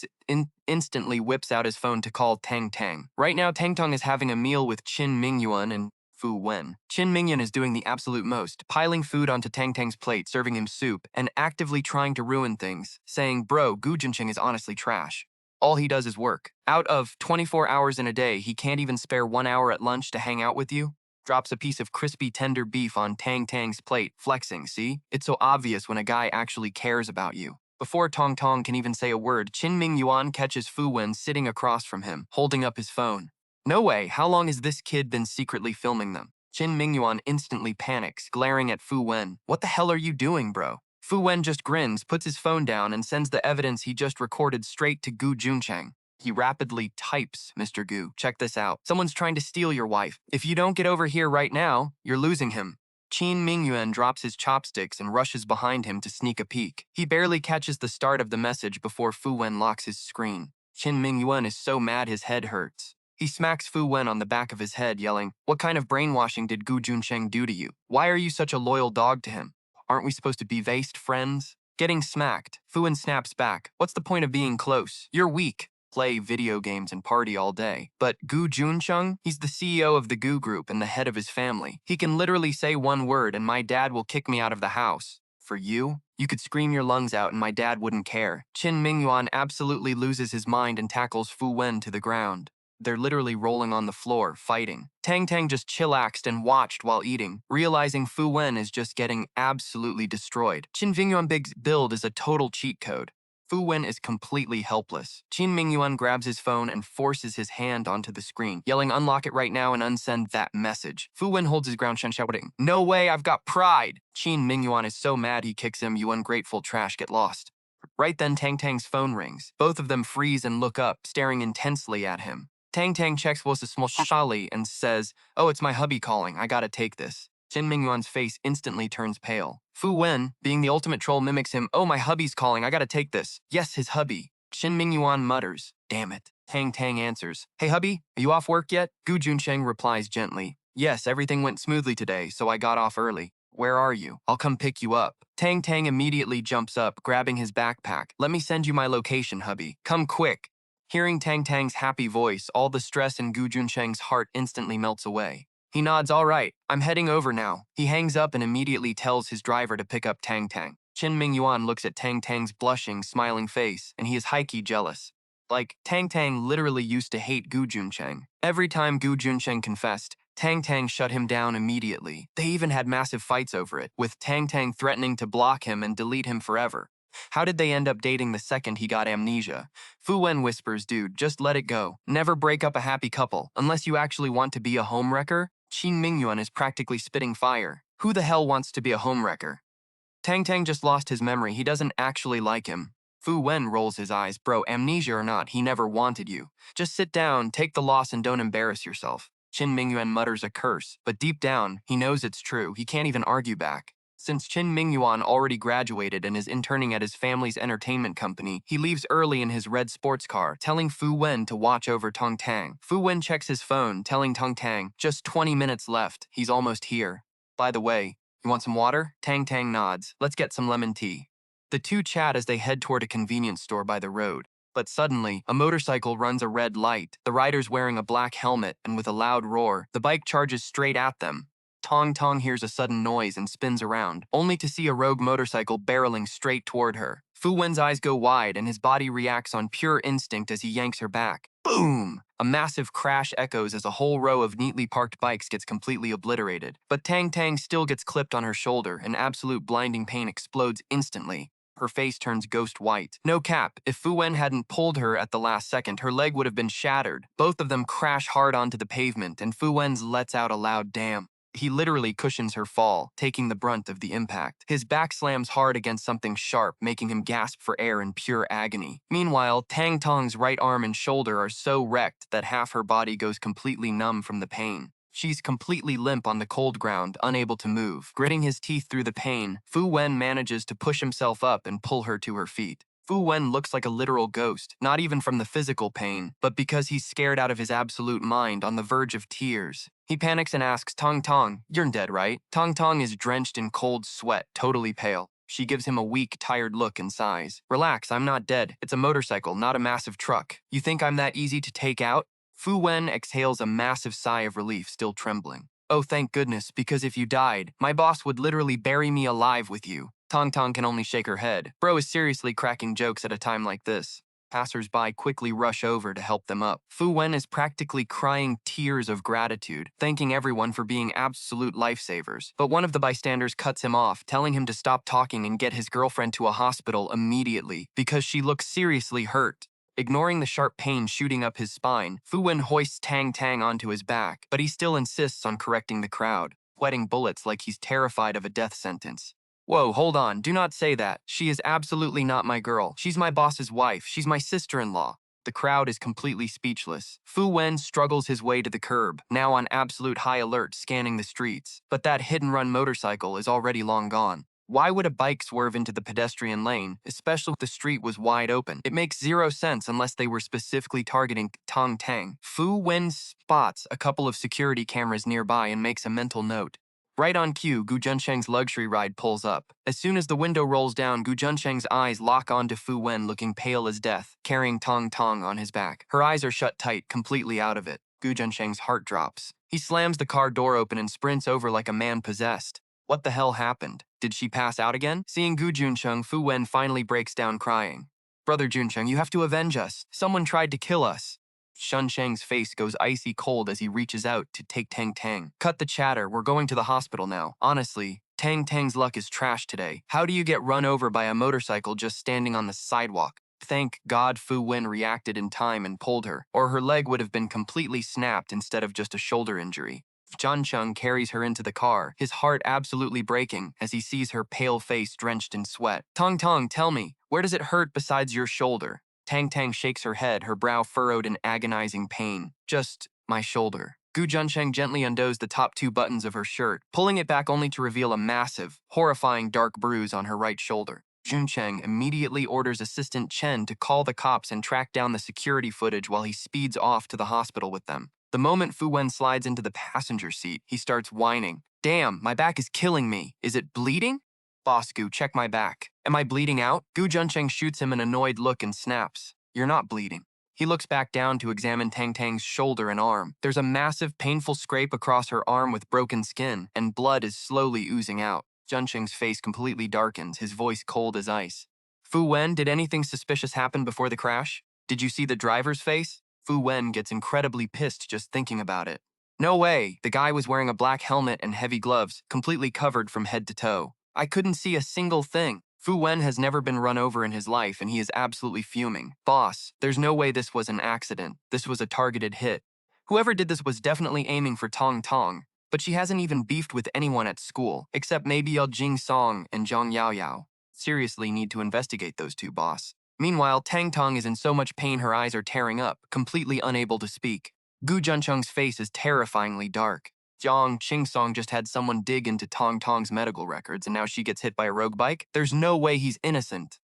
instantly whips out his phone to call Tang Tang. Right now, Tang Tang is having a meal with Qin Mingyuan and Fu Wen. Qin Mingyuan is doing the absolute most, piling food onto Tang Tang's plate, serving him soup, and actively trying to ruin things, saying, "Bro, Gu Juncheng is honestly trash. All he does is work. Out of 24 hours in a day, he can't even spare 1 hour at lunch to hang out with you." Drops a piece of crispy tender beef on Tang Tang's plate, flexing, "See? It's so obvious when a guy actually cares about you." Before Tong Tong can even say a word, Qin Mingyuan catches Fu Wen sitting across from him, holding up his phone. "No way, how long has this kid been secretly filming them?" Qin Mingyuan instantly panics, glaring at Fu Wen. "What the hell are you doing, bro?" Fu Wen just grins, puts his phone down, and sends the evidence he just recorded straight to Gu Juncheng. He rapidly types, "Mr. Gu, check this out. Someone's trying to steal your wife. If you don't get over here right now, you're losing him." Qin Mingyuan drops his chopsticks and rushes behind him to sneak a peek. He barely catches the start of the message before Fu Wen locks his screen. Qin Mingyuan is so mad his head hurts. He smacks Fu Wen on the back of his head, yelling, "What kind of brainwashing did Gu Junsheng do to you? Why are you such a loyal dog to him? Aren't we supposed to be best friends?" Getting smacked, Fu Wen snaps back. "What's the point of being close? You're weak. Play video games and party all day. But Gu Junsheng, he's the CEO of the Gu Group and the head of his family. He can literally say one word and my dad will kick me out of the house. For you, you could scream your lungs out and my dad wouldn't care." Qin Mingyuan absolutely loses his mind and tackles Fu Wen to the ground. They're literally rolling on the floor, fighting. Tang Tang just chillaxed and watched while eating, realizing Fu Wen is just getting absolutely destroyed. Qin Mingyuan's build is a total cheat code. Fu Wen is completely helpless. Qin Mingyuan grabs his phone and forces his hand onto the screen, yelling, "Unlock it right now and unsend that message." Fu Wen holds his ground, shouting, "No way, I've got pride!" Qin Mingyuan is so mad he kicks him, "You ungrateful trash, get lost." Right then, Tang Tang's phone rings. Both of them freeze and look up, staring intensely at him. Tang Tang checks was a small shali and says, "Oh, it's my hubby calling. I gotta take this." Qin Mingyuan's face instantly turns pale. Fu Wen, being the ultimate troll, mimics him, "Oh, my hubby's calling. I gotta take this." Yes, his hubby. Qin Mingyuan mutters, "Damn it." Tang Tang answers, "Hey, hubby, are you off work yet?" Gu Junsheng replies gently, "Yes, everything went smoothly today, so I got off early. Where are you? I'll come pick you up." Tang Tang immediately jumps up, grabbing his backpack. "Let me send you my location, hubby. Come quick." Hearing Tang Tang's happy voice, all the stress in Gu Junsheng's heart instantly melts away. He nods, "All right, I'm heading over now." He hangs up and immediately tells his driver to pick up Tang Tang. Qin Mingyuan looks at Tang Tang's blushing, smiling face, and he is high-key jealous. Like, Tang Tang literally used to hate Gu Junsheng. Every time Gu Junsheng confessed, Tang Tang shut him down immediately. They even had massive fights over it, with Tang Tang threatening to block him and delete him forever. How did they end up dating the second he got amnesia? Fu Wen whispers, "Dude, just let it go. Never break up a happy couple, unless you actually want to be a homewrecker." Qin Mingyuan is practically spitting fire. Who the hell wants to be a homewrecker? Tang Tang just lost his memory. He doesn't actually like him. Fu Wen rolls his eyes. "Bro, amnesia or not, he never wanted you. Just sit down, take the loss, and don't embarrass yourself." Qin Mingyuan mutters a curse, but deep down, he knows it's true. He can't even argue back. Since Qin Mingyuan already graduated and is interning at his family's entertainment company, he leaves early in his red sports car, telling Fu Wen to watch over Tong Tang. Fu Wen checks his phone, telling Tong Tang, "Just 20 minutes left. He's almost here. By the way, you want some water?" Tang Tang nods. "Let's get some lemon tea." The two chat as they head toward a convenience store by the road. But suddenly, a motorcycle runs a red light. The rider's wearing a black helmet, and with a loud roar, the bike charges straight at them. Tong Tong hears a sudden noise and spins around, only to see a rogue motorcycle barreling straight toward her. Fu Wen's eyes go wide and his body reacts on pure instinct as he yanks her back. Boom! A massive crash echoes as a whole row of neatly parked bikes gets completely obliterated. But Tang Tang still gets clipped on her shoulder, and absolute blinding pain explodes instantly. Her face turns ghost white. No cap, if Fu Wen hadn't pulled her at the last second, her leg would have been shattered. Both of them crash hard onto the pavement, and Fu Wen's lets out a loud damn. He literally cushions her fall, taking the brunt of the impact. His back slams hard against something sharp, making him gasp for air in pure agony. Meanwhile, Tang Tong's right arm and shoulder are so wrecked that half her body goes completely numb from the pain. She's completely limp on the cold ground, unable to move. Gritting his teeth through the pain, Fu Wen manages to push himself up and pull her to her feet. Fu Wen looks like a literal ghost, not even from the physical pain, but because he's scared out of his absolute mind, on the verge of tears. He panics and asks, "Tong Tong, you're dead, right?" Tong Tong is drenched in cold sweat, totally pale. She gives him a weak, tired look and sighs. "Relax, I'm not dead. It's a motorcycle, not a massive truck. You think I'm that easy to take out?" Fu Wen exhales a massive sigh of relief, still trembling. "Oh, thank goodness, because if you died, my boss would literally bury me alive with you." Tong Tong can only shake her head. Bro is seriously cracking jokes at a time like this. Passers-by quickly rush over to help them up. Fu Wen is practically crying tears of gratitude, thanking everyone for being absolute lifesavers. But one of the bystanders cuts him off, telling him to stop talking and get his girlfriend to a hospital immediately, because she looks seriously hurt. Ignoring the sharp pain shooting up his spine, Fu Wen hoists Tang Tang onto his back, but he still insists on correcting the crowd, sweating bullets like he's terrified of a death sentence. "Whoa, hold on, do not say that. She is absolutely not my girl. She's my boss's wife. She's my sister-in-law." The crowd is completely speechless. Fu Wen struggles his way to the curb, now on absolute high alert, scanning the streets. But that hit-and-run motorcycle is already long gone. Why would a bike swerve into the pedestrian lane, especially if the street was wide open? It makes zero sense unless they were specifically targeting Tong Tang. Fu Wen spots a couple of security cameras nearby and makes a mental note. Right on cue, Gu Junsheng's luxury ride pulls up. As soon as the window rolls down, Gu Junsheng's eyes lock onto Fu Wen looking pale as death, carrying Tong Tong on his back. Her eyes are shut tight, completely out of it. Gu Junsheng's heart drops. He slams the car door open and sprints over like a man possessed. What the hell happened? Did she pass out again? Seeing Gu Junsheng, Fu Wen finally breaks down crying. Brother Junsheng, you have to avenge us. Someone tried to kill us. Shun Sheng's face goes icy cold as he reaches out to take Tang Tang. Cut the chatter, we're going to the hospital now. Honestly, Tang Tang's luck is trash today. How do you get run over by a motorcycle just standing on the sidewalk? Thank God Fu Wen reacted in time and pulled her, or her leg would have been completely snapped instead of just a shoulder injury. John Chung carries her into the car, his heart absolutely breaking as he sees her pale face drenched in sweat. Tong Tong, tell me, where does it hurt besides your shoulder? Tang Tang shakes her head, her brow furrowed in agonizing pain. Just my shoulder. Gu Junsheng gently undoes the top two buttons of her shirt, pulling it back only to reveal a massive, horrifying dark bruise on her right shoulder. Junsheng immediately orders assistant Chen to call the cops and track down the security footage while he speeds off to the hospital with them. The moment Fu Wen slides into the passenger seat, he starts whining. Damn, my back is killing me. Is it bleeding? Boss Gu, check my back. Am I bleeding out? Gu Junsheng shoots him an annoyed look and snaps. You're not bleeding. He looks back down to examine Tang Tang's shoulder and arm. There's a massive, painful scrape across her arm with broken skin, and blood is slowly oozing out. Junsheng's face completely darkens, his voice cold as ice. Fu Wen, did anything suspicious happen before the crash? Did you see the driver's face? Fu Wen gets incredibly pissed just thinking about it. No way! The guy was wearing a black helmet and heavy gloves, completely covered from head to toe. I couldn't see a single thing. Fu Wen has never been run over in his life and he is absolutely fuming. Boss, there's no way this was an accident. This was a targeted hit. Whoever did this was definitely aiming for Tong Tong, but she hasn't even beefed with anyone at school, except maybe Yao Jing Song and Zhang Yao Yao. Seriously need to investigate those two, boss. Meanwhile, Tang Tong is in so much pain her eyes are tearing up, completely unable to speak. Gu Juncheng's face is terrifyingly dark. Jiang Qingsong just had someone dig into Tong Tong's medical records and now she gets hit by a rogue bike? There's no way he's innocent.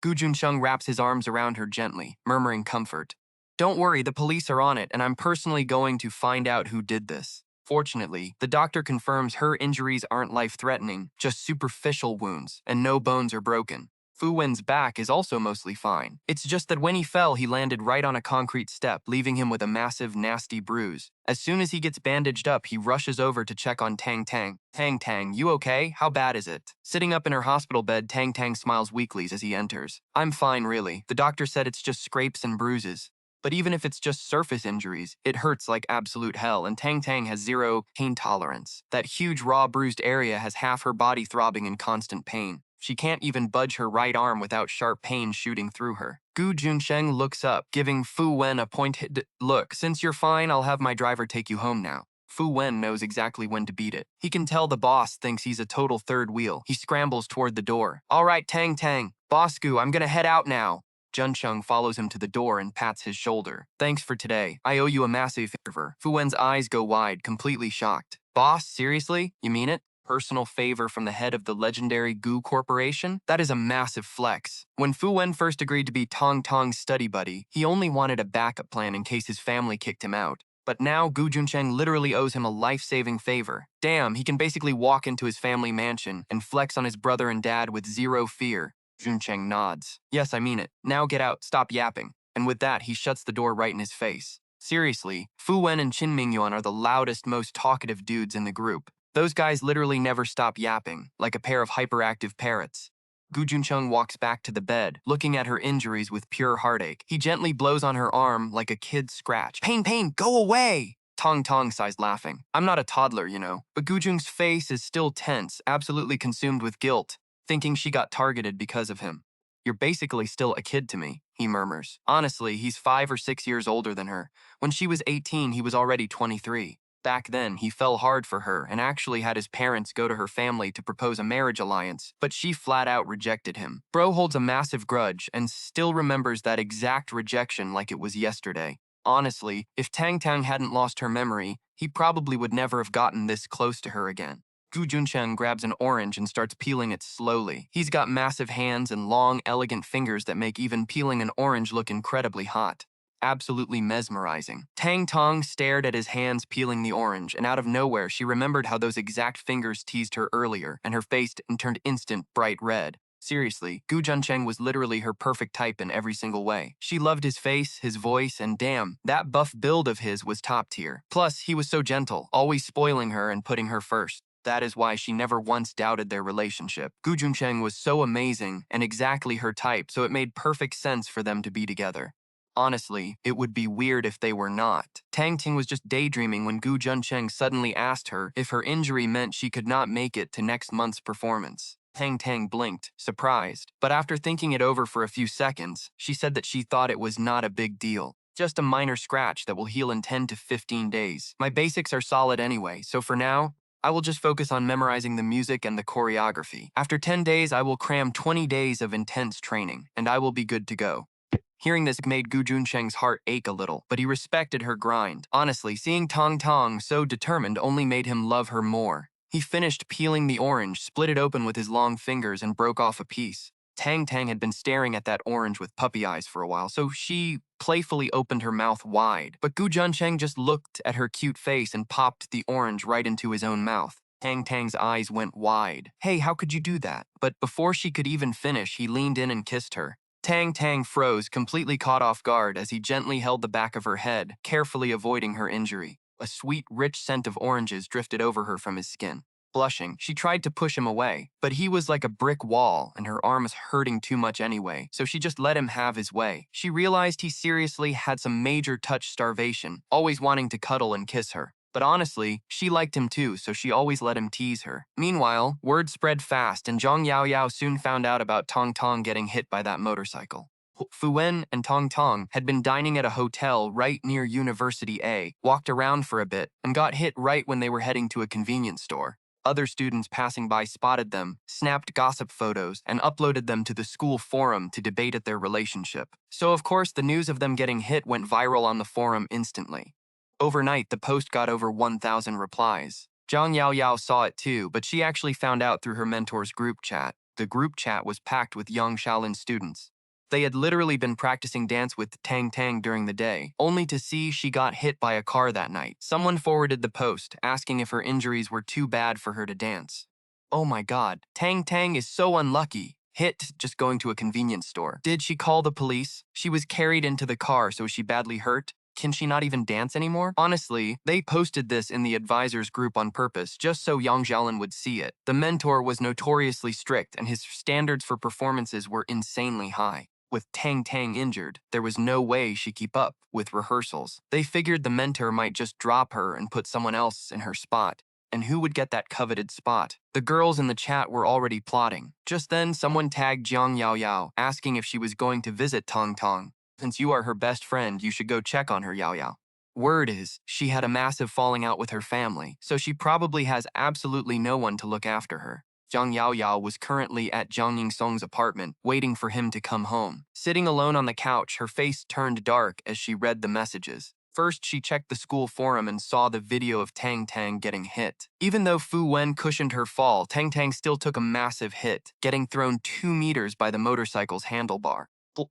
Gu Junsheng wraps his arms around her gently, murmuring comfort. Don't worry, the police are on it and I'm personally going to find out who did this. Fortunately, the doctor confirms her injuries aren't life-threatening, just superficial wounds, and no bones are broken. Fu Wen's back is also mostly fine. It's just that when he fell, he landed right on a concrete step, leaving him with a massive, nasty bruise. As soon as he gets bandaged up, he rushes over to check on Tang Tang. Tang Tang, you okay? How bad is it? Sitting up in her hospital bed, Tang Tang smiles weakly as he enters. I'm fine, really. The doctor said it's just scrapes and bruises. But even if it's just surface injuries, it hurts like absolute hell, and Tang Tang has zero pain tolerance. That huge raw bruised area has half her body throbbing in constant pain. She can't even budge her right arm without sharp pain shooting through her. Gu Junsheng looks up, giving Fu Wen a pointed look. Since you're fine, I'll have my driver take you home now. Fu Wen knows exactly when to beat it. He can tell the boss thinks he's a total third wheel. He scrambles toward the door. All right, Tang Tang. Boss Gu, I'm gonna head out now. Junsheng follows him to the door and pats his shoulder. Thanks for today. I owe you a massive favor. Fu Wen's eyes go wide, completely shocked. Boss, seriously? You mean it? Personal favor from the head of the legendary Gu Corporation? That is a massive flex. When Fu Wen first agreed to be Tong Tong's study buddy, he only wanted a backup plan in case his family kicked him out. But now Gu Junsheng literally owes him a life-saving favor. Damn, he can basically walk into his family mansion and flex on his brother and dad with zero fear. Junsheng nods. Yes, I mean it. Now get out, stop yapping. And with that, he shuts the door right in his face. Seriously, Fu Wen and Qin Mingyuan are the loudest, most talkative dudes in the group. Those guys literally never stop yapping, like a pair of hyperactive parrots. Gu Junsheng walks back to the bed, looking at her injuries with pure heartache. He gently blows on her arm like a kid's scratch. Pain, pain, go away! Tong Tong sighs laughing. I'm not a toddler, you know. But Gu Jung's face is still tense, absolutely consumed with guilt, thinking she got targeted because of him. You're basically still a kid to me, he murmurs. Honestly, he's 5 or 6 years older than her. When she was 18, he was already 23. Back then, he fell hard for her and actually had his parents go to her family to propose a marriage alliance, but she flat out rejected him. Bro holds a massive grudge and still remembers that exact rejection like it was yesterday. Honestly, if Tang Tang hadn't lost her memory, he probably would never have gotten this close to her again. Gu Juncheng grabs an orange and starts peeling it slowly. He's got massive hands and long, elegant fingers that make even peeling an orange look incredibly hot. Absolutely mesmerizing. Tang Tong stared at his hands peeling the orange, and out of nowhere, she remembered how those exact fingers teased her earlier, and her face turned instant bright red. Seriously, Gu Juncheng was literally her perfect type in every single way. She loved his face, his voice, and damn, that buff build of his was top tier. Plus, he was so gentle, always spoiling her and putting her first. That is why she never once doubted their relationship. Gu Juncheng was so amazing and exactly her type, so it made perfect sense for them to be together. Honestly, it would be weird if they were not. Tang Ting was just daydreaming when Gu Juncheng suddenly asked her if her injury meant she could not make it to next month's performance. Tang Tang blinked, surprised, but after thinking it over for a few seconds, she said that she thought it was not a big deal. Just a minor scratch that will heal in 10 to 15 days. My basics are solid anyway, so for now, I will just focus on memorizing the music and the choreography. After 10 days, I will cram 20 days of intense training, and I will be good to go. Hearing this made Gu Juncheng's heart ache a little, but he respected her grind. Honestly, seeing Tong Tong so determined only made him love her more. He finished peeling the orange, split it open with his long fingers, and broke off a piece. Tang Tang had been staring at that orange with puppy eyes for a while, so she playfully opened her mouth wide. But Gu Juncheng just looked at her cute face and popped the orange right into his own mouth. Tang Tang's eyes went wide. Hey, how could you do that? But before she could even finish, he leaned in and kissed her. Tang Tang froze, completely caught off guard as he gently held the back of her head, carefully avoiding her injury. A sweet, rich scent of oranges drifted over her from his skin. Blushing, she tried to push him away, but he was like a brick wall and her arms hurting too much anyway, so she just let him have his way. She realized he seriously had some major touch starvation, always wanting to cuddle and kiss her. But honestly, she liked him too, so she always let him tease her. Meanwhile, word spread fast and Zhang Yaoyao soon found out about Tong Tong getting hit by that motorcycle. Fu Wen and Tong Tong had been dining at a hotel right near University A, walked around for a bit, and got hit right when they were heading to a convenience store. Other students passing by spotted them, snapped gossip photos, and uploaded them to the school forum to debate at their relationship. So of course, the news of them getting hit went viral on the forum instantly. Overnight, the post got over 1,000 replies. Zhang Yaoyao saw it too, but she actually found out through her mentor's group chat. The group chat was packed with young Shaolin students. They had literally been practicing dance with Tang Tang during the day, only to see she got hit by a car that night. Someone forwarded the post, asking if her injuries were too bad for her to dance. Oh my god, Tang Tang is so unlucky. Hit just going to a convenience store. Did she call the police? She was carried into the car, so is she badly hurt? Can she not even dance anymore? Honestly, they posted this in the advisors group on purpose, just so Yang Xiaolin would see it. The mentor was notoriously strict, and his standards for performances were insanely high. With Tang Tang injured, there was no way she'd keep up with rehearsals. They figured the mentor might just drop her and put someone else in her spot. And who would get that coveted spot? The girls in the chat were already plotting. Just then, someone tagged Jiang Yaoyao, asking if she was going to visit Tong Tong. Since you are her best friend, you should go check on her, Yao Yao. Word is, she had a massive falling out with her family, so she probably has absolutely no one to look after her. Zhang Yaoyao was currently at Zhang Yingsong's apartment, waiting for him to come home. Sitting alone on the couch, her face turned dark as she read the messages. First, she checked the school forum and saw the video of Tang Tang getting hit. Even though Fu Wen cushioned her fall, Tang Tang still took a massive hit, getting thrown 2 meters by the motorcycle's handlebar.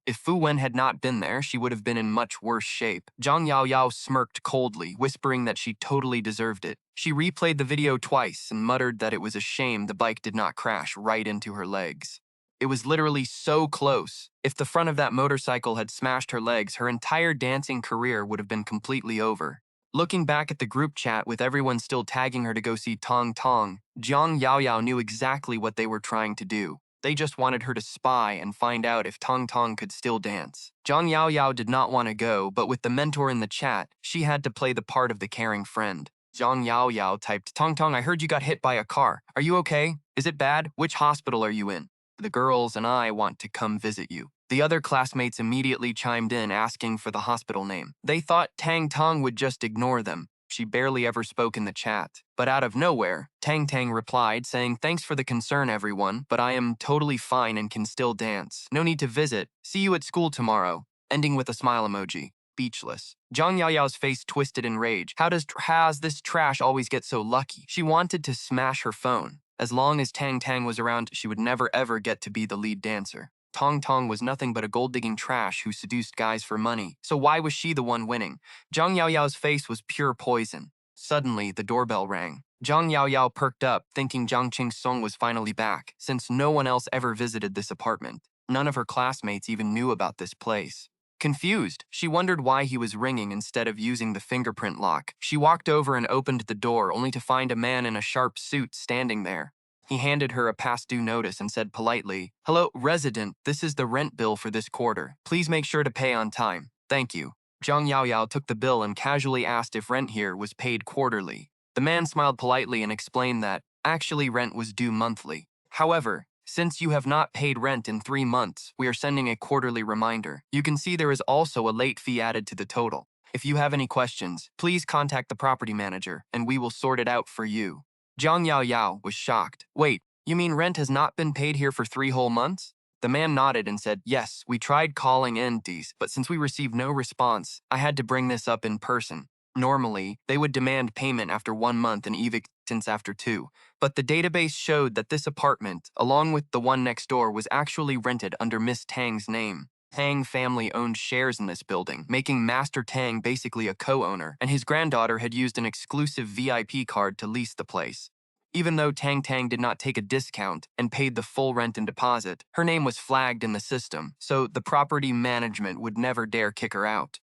If Fu Wen had not been there, she would have been in much worse shape. Zhang Yaoyao smirked coldly, whispering that she totally deserved it. She replayed the video twice and muttered that it was a shame the bike did not crash right into her legs. It was literally so close. If the front of that motorcycle had smashed her legs, her entire dancing career would have been completely over. Looking back at the group chat with everyone still tagging her to go see Tong Tong, Zhang Yaoyao knew exactly what they were trying to do. They just wanted her to spy and find out if Tong Tong could still dance. Zhang Yaoyao did not want to go, but with the mentor in the chat, she had to play the part of the caring friend. Zhang Yaoyao typed, Tong Tong, I heard you got hit by a car. Are you okay? Is it bad? Which hospital are you in? The girls and I want to come visit you. The other classmates immediately chimed in asking for the hospital name. They thought Tang Tong would just ignore them. She barely ever spoke in the chat. But out of nowhere, Tang Tang replied saying, "Thanks for the concern, everyone, but I am totally fine and can still dance. No need to visit. See you at school tomorrow," ending with a smile emoji. Speechless. Zhang Yaoyao's face twisted in rage. Has this trash always get so lucky? She wanted to smash her phone. As long as Tang Tang was around, she would never ever get to be the lead dancer. Tong Tong was nothing but a gold-digging trash who seduced guys for money. So why was she the one winning? Zhang Yaoyao's face was pure poison. Suddenly, the doorbell rang. Zhang Yaoyao perked up, thinking Zhang Qingsong was finally back, since no one else ever visited this apartment. None of her classmates even knew about this place. Confused, she wondered why he was ringing instead of using the fingerprint lock. She walked over and opened the door, only to find a man in a sharp suit standing there. He handed her a past-due notice and said politely, "Hello, resident, this is the rent bill for this quarter. Please make sure to pay on time. Thank you." Zhang Yaoyao took the bill and casually asked if rent here was paid quarterly. The man smiled politely and explained that, actually, rent was due monthly. However, since you have not paid rent in 3 months, we are sending a quarterly reminder. You can see there is also a late fee added to the total. If you have any questions, please contact the property manager, and we will sort it out for you. Zhang Yaoyao was shocked. Wait, you mean rent has not been paid here for 3 whole months? The man nodded and said, "Yes, we tried calling entities, but since we received no response, I had to bring this up in person. Normally, they would demand payment after 1 month and evictance after 2. But the database showed that this apartment, along with the one next door, was actually rented under Miss Tang's name. Tang family owned shares in this building, making Master Tang basically a co-owner, and his granddaughter had used an exclusive VIP card to lease the place. Even though Tang Tang did not take a discount and paid the full rent and deposit, her name was flagged in the system, so the property management would never dare kick her out.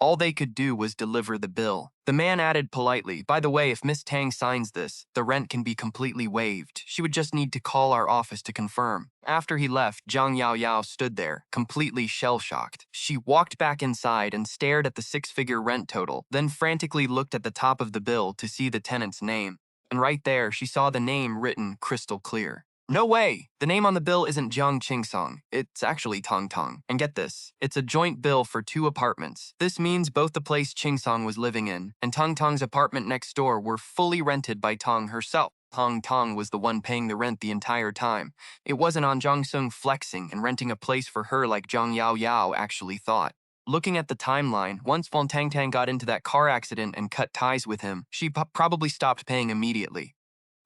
All they could do was deliver the bill. The man added politely, "By the way, if Miss Tang signs this, the rent can be completely waived. She would just need to call our office to confirm." After he left, Zhang Yaoyao stood there, completely shell-shocked. She walked back inside and stared at the 6-figure rent total, then frantically looked at the top of the bill to see the tenant's name. And right there, she saw the name written crystal clear. No way! The name on the bill isn't Zhang Qingsong. It's actually Tong Tong. And get this, it's a joint bill for 2 apartments. This means both the place Qingsong was living in and Tong Tong's apartment next door were fully rented by Tong herself. Tong Tong was the one paying the rent the entire time. It wasn't on Zhang Sung flexing and renting a place for her like Zhang Yaoyao actually thought. Looking at the timeline, once Von Tang Tang got into that car accident and cut ties with him, she probably stopped paying immediately.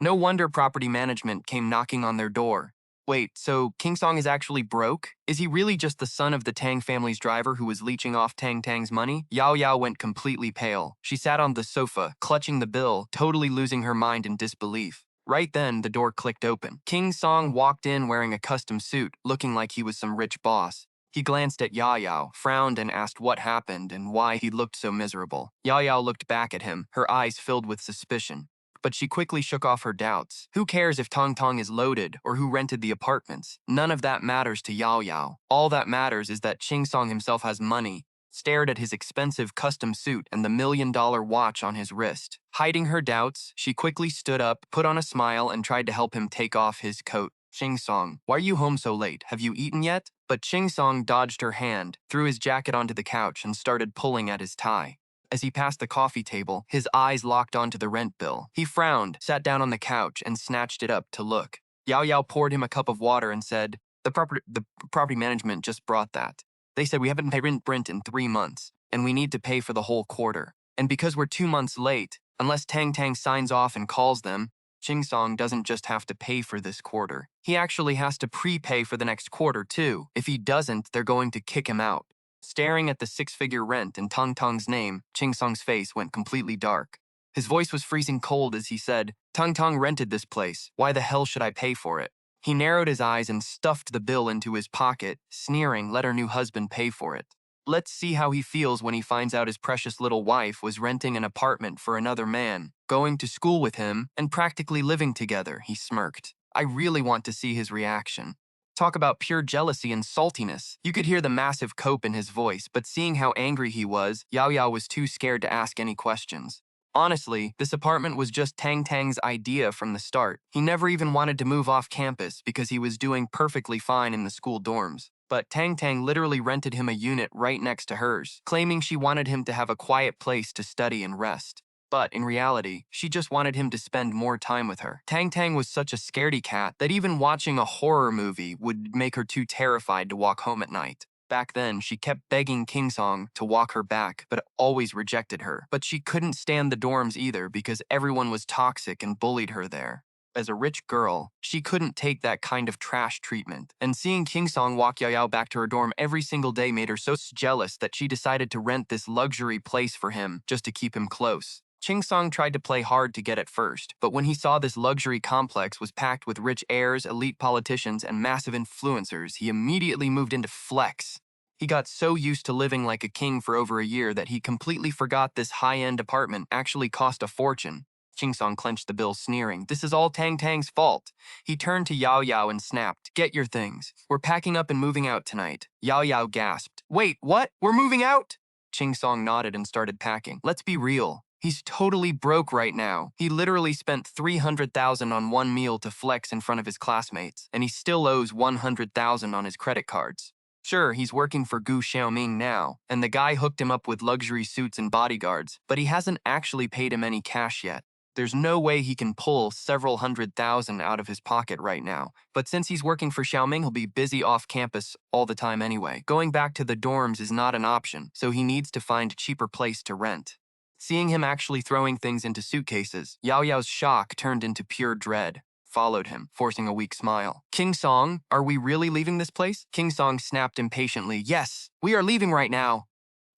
No wonder property management came knocking on their door. Wait, so King Song is actually broke? Is he really just the son of the Tang family's driver who was leeching off Tang Tang's money? Yao Yao went completely pale. She sat on the sofa, clutching the bill, totally losing her mind in disbelief. Right then, the door clicked open. King Song walked in wearing a custom suit, looking like he was some rich boss. He glanced at Yao Yao, frowned and asked what happened and why he looked so miserable. Yao Yao looked back at him, her eyes filled with suspicion. But she quickly shook off her doubts. Who cares if Tong Tong is loaded or who rented the apartments? None of that matters to Yao Yao. All that matters is that Ching Song himself has money, stared at his expensive custom suit and the $1,000,000 watch on his wrist. Hiding her doubts, she quickly stood up, put on a smile, and tried to help him take off his coat. Ching Song, why are you home so late? Have you eaten yet? But Ching Song dodged her hand, threw his jacket onto the couch, and started pulling at his tie. As he passed the coffee table, his eyes locked onto the rent bill. He frowned, sat down on the couch, and snatched it up to look. Yao Yao poured him a cup of water and said, The property management just brought that. They said we haven't paid rent in 3 months, and we need to pay for the whole quarter. And because we're 2 months late, unless Tang Tang signs off and calls them, Ching Song doesn't just have to pay for this quarter. He actually has to prepay for the next quarter, too. If he doesn't, they're going to kick him out. Staring at the 6-figure rent in Tong Tong's name, Ching Song's face went completely dark. His voice was freezing cold as he said, Tong Tong rented this place. Why the hell should I pay for it? He narrowed his eyes and stuffed the bill into his pocket, sneering, let her new husband pay for it. Let's see how he feels when he finds out his precious little wife was renting an apartment for another man, going to school with him, and practically living together, he smirked. I really want to see his reaction. Talk about pure jealousy and saltiness. You could hear the massive cope in his voice, but seeing how angry he was, Yao Yao was too scared to ask any questions. Honestly, this apartment was just Tang Tang's idea from the start. He never even wanted to move off campus because he was doing perfectly fine in the school dorms. But Tang Tang literally rented him a unit right next to hers, claiming she wanted him to have a quiet place to study and rest. But in reality, she just wanted him to spend more time with her. Tang Tang was such a scaredy cat that even watching a horror movie would make her too terrified to walk home at night. Back then, she kept begging King Song to walk her back, but always rejected her. But she couldn't stand the dorms either because everyone was toxic and bullied her there. As a rich girl, she couldn't take that kind of trash treatment. And seeing King Song walk Yao Yao back to her dorm every single day made her so jealous that she decided to rent this luxury place for him just to keep him close. Ching Song tried to play hard to get at first, but when he saw this luxury complex was packed with rich heirs, elite politicians, and massive influencers, he immediately moved into flex. He got so used to living like a king for over a year that he completely forgot this high-end apartment actually cost a fortune. Ching Song clenched the bill, sneering, "This is all Tang Tang's fault." He turned to Yao Yao and snapped, "Get your things. We're packing up and moving out tonight." Yao Yao gasped, "Wait, what? We're moving out?" Ching Song nodded and started packing. Let's be real. He's totally broke right now. He literally spent $300,000 on one meal to flex in front of his classmates, and he still owes $100,000 on his credit cards. Sure, he's working for Gu Xiaoming now, and the guy hooked him up with luxury suits and bodyguards, but he hasn't actually paid him any cash yet. There's no way he can pull several $100,000 out of his pocket right now, but since he's working for Xiaoming, he'll be busy off campus all the time anyway. Going back to the dorms is not an option, so he needs to find a cheaper place to rent. Seeing him actually throwing things into suitcases, Yao Yao's shock turned into pure dread. Followed him, forcing a weak smile. "King Song, are we really leaving this place?" King Song snapped impatiently, "Yes, we are leaving right now."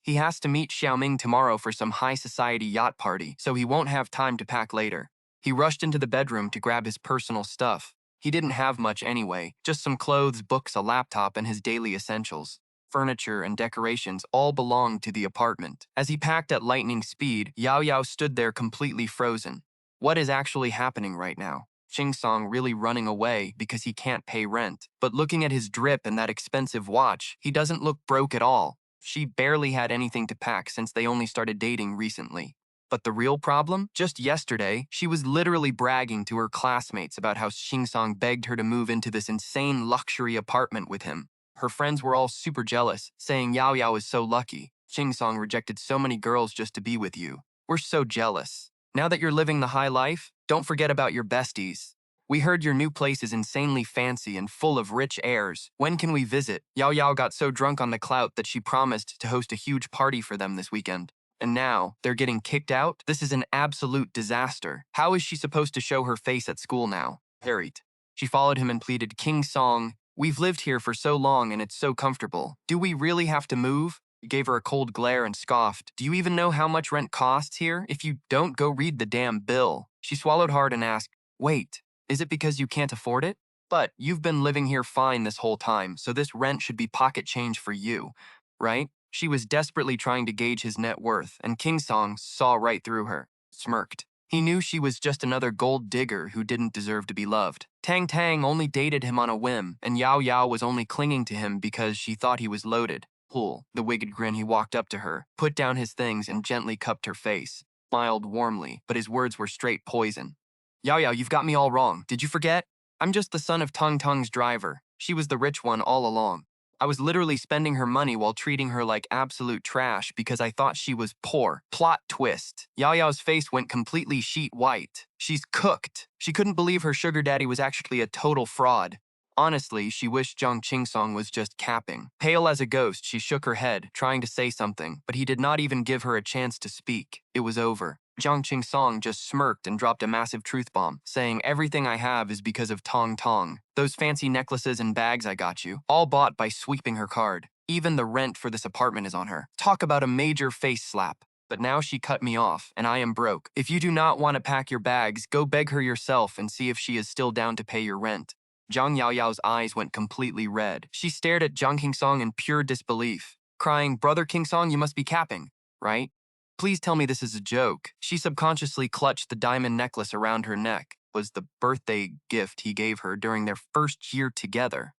He has to meet Xiaoming tomorrow for some high society yacht party, so he won't have time to pack later. He rushed into the bedroom to grab his personal stuff. He didn't have much anyway, just some clothes, books, a laptop, and his daily essentials. Furniture and decorations all belonged to the apartment. As he packed at lightning speed, Yao Yao stood there completely frozen. What is actually happening right now? Ching Song really running away because he can't pay rent. But looking at his drip and that expensive watch, he doesn't look broke at all. She barely had anything to pack since they only started dating recently. But the real problem? Just yesterday, she was literally bragging to her classmates about how Ching Song begged her to move into this insane luxury apartment with him. Her friends were all super jealous, saying Yao Yao is so lucky. Ching Song rejected so many girls just to be with you. We're so jealous. Now that you're living the high life, don't forget about your besties. We heard your new place is insanely fancy and full of rich heirs. When can we visit? Yao Yao got so drunk on the clout that she promised to host a huge party for them this weekend. And now, they're getting kicked out? This is an absolute disaster. How is she supposed to show her face at school now? Harried. She followed him and pleaded, "King Song, we've lived here for so long and it's so comfortable. Do we really have to move?" He gave her a cold glare and scoffed, "Do you even know how much rent costs here? If you don't, go read the damn bill." She swallowed hard and asked, "Wait, is it because you can't afford it? But you've been living here fine this whole time, so this rent should be pocket change for you, right?" She was desperately trying to gauge his net worth, and King Song saw right through her, smirked. He knew she was just another gold digger who didn't deserve to be loved. Tang Tang only dated him on a whim, and Yao Yao was only clinging to him because she thought he was loaded. Pull, the wicked grin, he walked up to her, put down his things, and gently cupped her face. Smiled warmly, but his words were straight poison. "Yao Yao, you've got me all wrong. Did you forget? I'm just the son of Tong Tong's driver. She was the rich one all along. I was literally spending her money while treating her like absolute trash because I thought she was poor." Plot twist. Yao Yao's face went completely sheet white. She's cooked. She couldn't believe her sugar daddy was actually a total fraud. Honestly, she wished Zhang Qingsong was just capping. Pale as a ghost, she shook her head, trying to say something, but he did not even give her a chance to speak. It was over. Zhang Qingsong just smirked and dropped a massive truth bomb, saying, "Everything I have is because of Tong Tong. Those fancy necklaces and bags I got you, all bought by sweeping her card. Even the rent for this apartment is on her. Talk about a major face slap. But now she cut me off, and I am broke. If you do not want to pack your bags, go beg her yourself and see if she is still down to pay your rent." Zhang Yao Yao's eyes went completely red. She stared at Zhang Qingsong in pure disbelief, crying, "Brother Qingsong, you must be capping, right? Please tell me this is a joke." She subconsciously clutched the diamond necklace around her neck. It was the birthday gift he gave her during their first year together.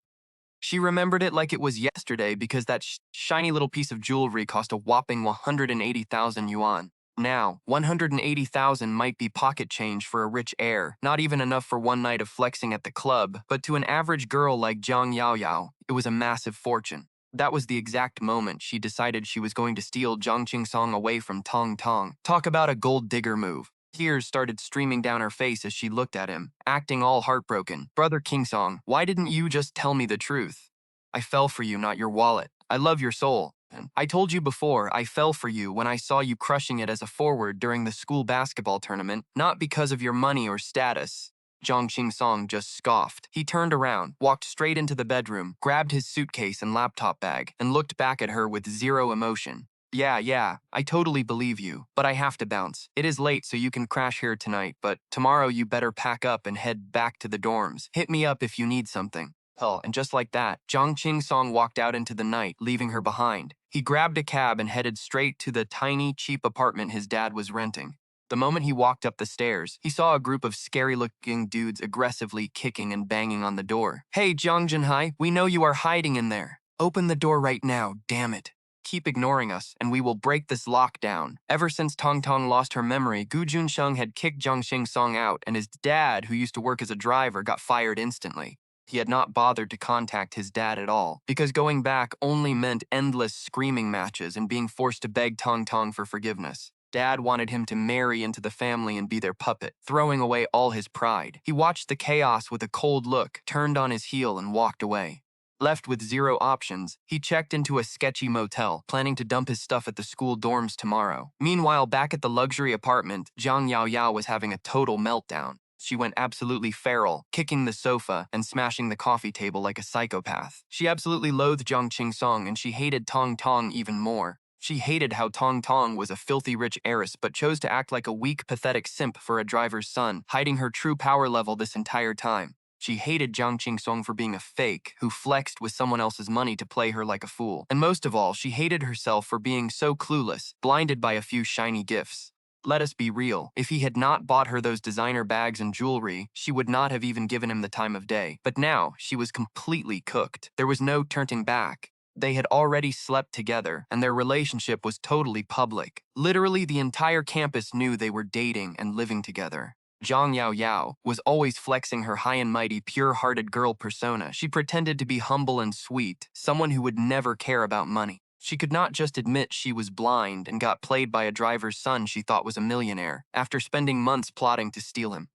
She remembered it like it was yesterday because that shiny little piece of jewelry cost a whopping 180,000 yuan. Now, 180,000 might be pocket change for a rich heir, not even enough for one night of flexing at the club, but to an average girl like Zhang Yao Yao, it was a massive fortune. That was the exact moment she decided she was going to steal Zhang Qingsong away from Tong Tong. Talk about a gold digger move. Tears started streaming down her face as she looked at him, acting all heartbroken. Brother Kingsong, why didn't you just tell me the truth? I fell for you, not your wallet. I love your soul. And I told you before, I fell for you when I saw you crushing it as a forward during the school basketball tournament, not because of your money or status. Zhang Qingsong just scoffed. He turned around, walked straight into the bedroom, grabbed his suitcase and laptop bag, and looked back at her with zero emotion. Yeah, I totally believe you, but I have to bounce. It is late, so you can crash here tonight, but tomorrow you better pack up and head back to the dorms. Hit me up if you need something. Hell, and just like that, Zhang Qingsong walked out into the night, leaving her behind. He grabbed a cab and headed straight to the tiny, cheap apartment his dad was renting. The moment he walked up the stairs, he saw a group of scary-looking dudes aggressively kicking and banging on the door. Hey, Jiang Junhai, we know you are hiding in there. Open the door right now, damn it. Keep ignoring us, and we will break this lockdown. Ever since Tong Tong lost her memory, Gu Junsheng had kicked Zhang Qingsong out, and his dad, who used to work as a driver, got fired instantly. He had not bothered to contact his dad at all, because going back only meant endless screaming matches and being forced to beg Tong Tong for forgiveness. Dad wanted him to marry into the family and be their puppet, throwing away all his pride. He watched the chaos with a cold look, turned on his heel, and walked away. Left with zero options, he checked into a sketchy motel, planning to dump his stuff at the school dorms tomorrow. Meanwhile, back at the luxury apartment, Zhang Yaoyao was having a total meltdown. She went absolutely feral, kicking the sofa and smashing the coffee table like a psychopath. She absolutely loathed Zhang Qingsong, and she hated Tong Tong even more. She hated how Tong Tong was a filthy rich heiress but chose to act like a weak, pathetic simp for a driver's son, hiding her true power level this entire time. She hated Zhang Qingsong for being a fake who flexed with someone else's money to play her like a fool. And most of all, she hated herself for being so clueless, blinded by a few shiny gifts. Let us be real. If he had not bought her those designer bags and jewelry, she would not have even given him the time of day. But now, she was completely cooked. There was no turning back. They had already slept together, and their relationship was totally public. Literally, the entire campus knew they were dating and living together. Zhang Yaoyao was always flexing her high and mighty, pure-hearted girl persona. She pretended to be humble and sweet, someone who would never care about money. She could not just admit she was blind and got played by a driver's son she thought was a millionaire, after spending months plotting to steal him.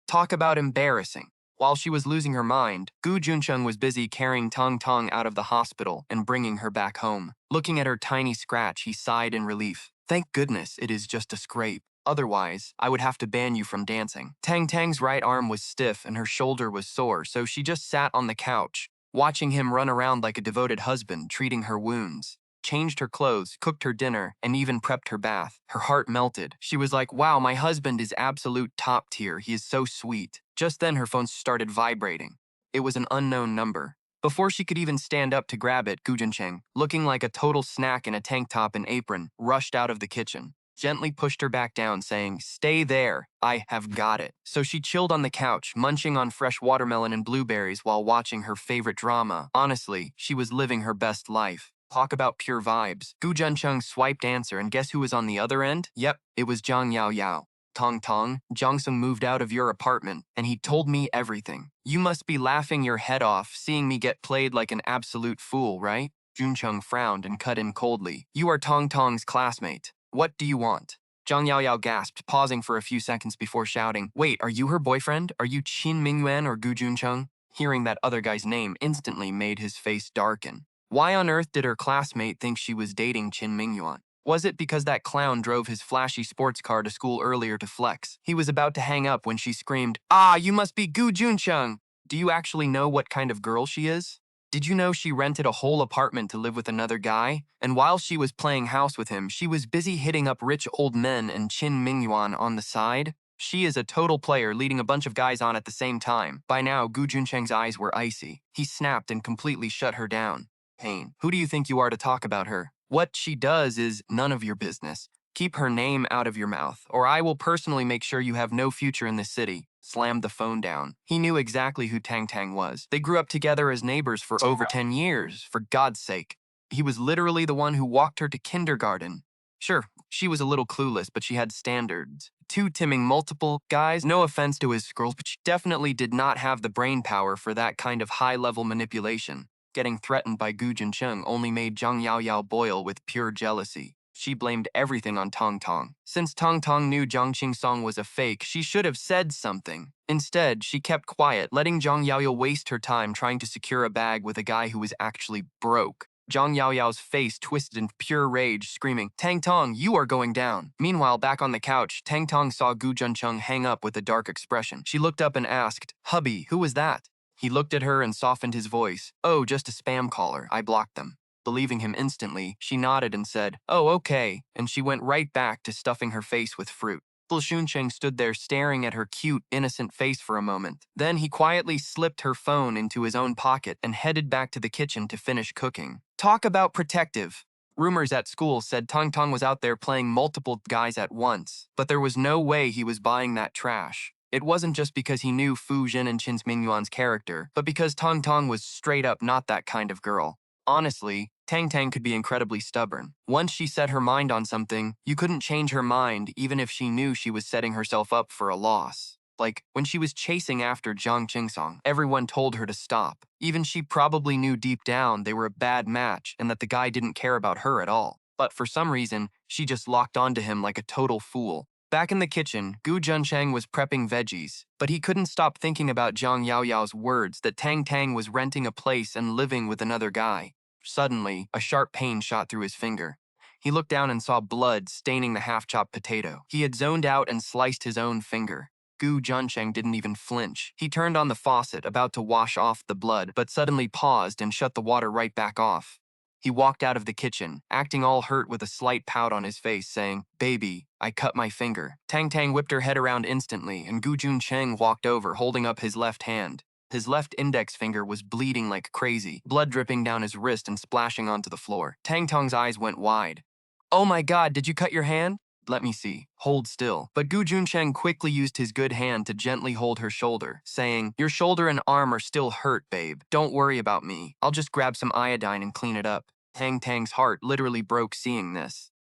Talk about embarrassing. While she was losing her mind, Gu Junsheng was busy carrying Tong Tong out of the hospital and bringing her back home. Looking at her tiny scratch, he sighed in relief. Thank goodness it is just a scrape. Otherwise, I would have to ban you from dancing. Tang Tang's right arm was stiff and her shoulder was sore, so she just sat on the couch, watching him run around like a devoted husband, treating her wounds. Changed her clothes, cooked her dinner, and even prepped her bath. Her heart melted. She was like, wow, my husband is absolute top tier. He is so sweet. Just then, her phone started vibrating. It was an unknown number. Before she could even stand up to grab it, Gu Junsheng, looking like a total snack in a tank top and apron, rushed out of the kitchen. Gently pushed her back down, saying, stay there, I have got it. So she chilled on the couch, munching on fresh watermelon and blueberries while watching her favorite drama. Honestly, she was living her best life. Talk about pure vibes. Gu Junsheng swiped answer, and guess who was on the other end? Yep, it was Zhang Yaoyao. Tong Tong, Jiangsung moved out of your apartment, and he told me everything. You must be laughing your head off, seeing me get played like an absolute fool, right? Juncheng frowned and cut in coldly. You are Tong Tong's classmate. What do you want? Zhang Yaoyao gasped, pausing for a few seconds before shouting, wait, are you her boyfriend? Are you Qin Mingyuan or Gu Juncheng? Hearing that other guy's name instantly made his face darken. Why on earth did her classmate think she was dating Qin Mingyuan? Was it because that clown drove his flashy sports car to school earlier to flex? He was about to hang up when she screamed, ah, you must be Gu Juncheng! Do you actually know what kind of girl she is? Did you know she rented a whole apartment to live with another guy? And while she was playing house with him, she was busy hitting up rich old men and Qin Mingyuan on the side? She is a total player, leading a bunch of guys on at the same time. By now, Gu Junsheng's eyes were icy. He snapped and completely shut her down. Pain. Who do you think you are to talk about her? What she does is none of your business. Keep her name out of your mouth, or I will personally make sure you have no future in this city. Slammed the phone down. He knew exactly who Tang Tang was. They grew up together as neighbors for over 10 years, for God's sake. He was literally the one who walked her to kindergarten. Sure, she was a little clueless, but she had standards. Timming multiple guys, no offense to his girls, but she definitely did not have the brain power for that kind of high-level manipulation. Getting threatened by Gu Juncheng only made Zhang Yaoyao boil with pure jealousy. She blamed everything on Tong Tong. Since Tong Tong knew Zhang Qingsong was a fake, she should have said something. Instead, she kept quiet, letting Zhang Yaoyao waste her time trying to secure a bag with a guy who was actually broke. Zhang Yaoyao's face twisted in pure rage, screaming, "Tang Tong, you are going down." Meanwhile, back on the couch, Tang Tong saw Gu Juncheng hang up with a dark expression. She looked up and asked, "Hubby, who was that?" He looked at her and softened his voice. "Oh, just a spam caller. I blocked them." Believing him instantly, she nodded and said, "Oh, okay," and she went right back to stuffing her face with fruit. Lu Shuncheng stood there staring at her cute, innocent face for a moment. Then he quietly slipped her phone into his own pocket and headed back to the kitchen to finish cooking. Talk about protective. Rumors at school said Tong Tong was out there playing multiple guys at once, but there was no way he was buying that trash. It wasn't just because he knew Fu Jin and Qin Mingyuan's character, but because Tong Tong was straight up not that kind of girl. Honestly, Tang Tang could be incredibly stubborn. Once she set her mind on something, you couldn't change her mind even if she knew she was setting herself up for a loss. Like, when she was chasing after Zhang Qingsong, everyone told her to stop. Even she probably knew deep down they were a bad match and that the guy didn't care about her at all. But for some reason, she just locked onto him like a total fool. Back in the kitchen, Gu Juncheng was prepping veggies, but he couldn't stop thinking about Zhang Yaoyao's words that Tang Tang was renting a place and living with another guy. Suddenly, a sharp pain shot through his finger. He looked down and saw blood staining the half-chopped potato. He had zoned out and sliced his own finger. Gu Juncheng didn't even flinch. He turned on the faucet, about to wash off the blood, but suddenly paused and shut the water right back off. He walked out of the kitchen, acting all hurt with a slight pout on his face, saying, "Baby, I cut my finger." Tang Tang whipped her head around instantly, and Gu Juncheng walked over, holding up his left hand. His left index finger was bleeding like crazy, blood dripping down his wrist and splashing onto the floor. Tang Tong's eyes went wide. "Oh my god, did you cut your hand?" "Let me see. Hold still." But Gu Juncheng quickly used his good hand to gently hold her shoulder, saying, "Your shoulder and arm are still hurt, babe. Don't worry about me. I'll just grab some iodine and clean it up." Tang Tang's heart literally broke seeing this.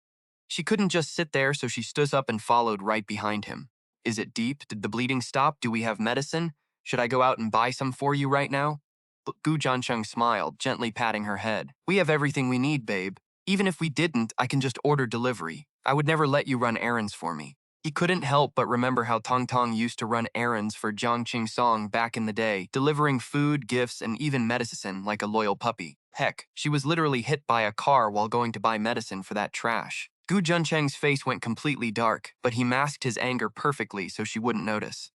She couldn't just sit there, so she stood up and followed right behind him. "Is it deep? Did the bleeding stop? Do we have medicine? Should I go out and buy some for you right now?" Gu Juncheng smiled, gently patting her head. "We have everything we need, babe. Even if we didn't, I can just order delivery. I would never let you run errands for me." He couldn't help but remember how Tong Tong used to run errands for Zhang Qingsong back in the day, delivering food, gifts, and even medicine like a loyal puppy. Heck, she was literally hit by a car while going to buy medicine for that trash. Gu Juncheng's face went completely dark, but he masked his anger perfectly so she wouldn't notice.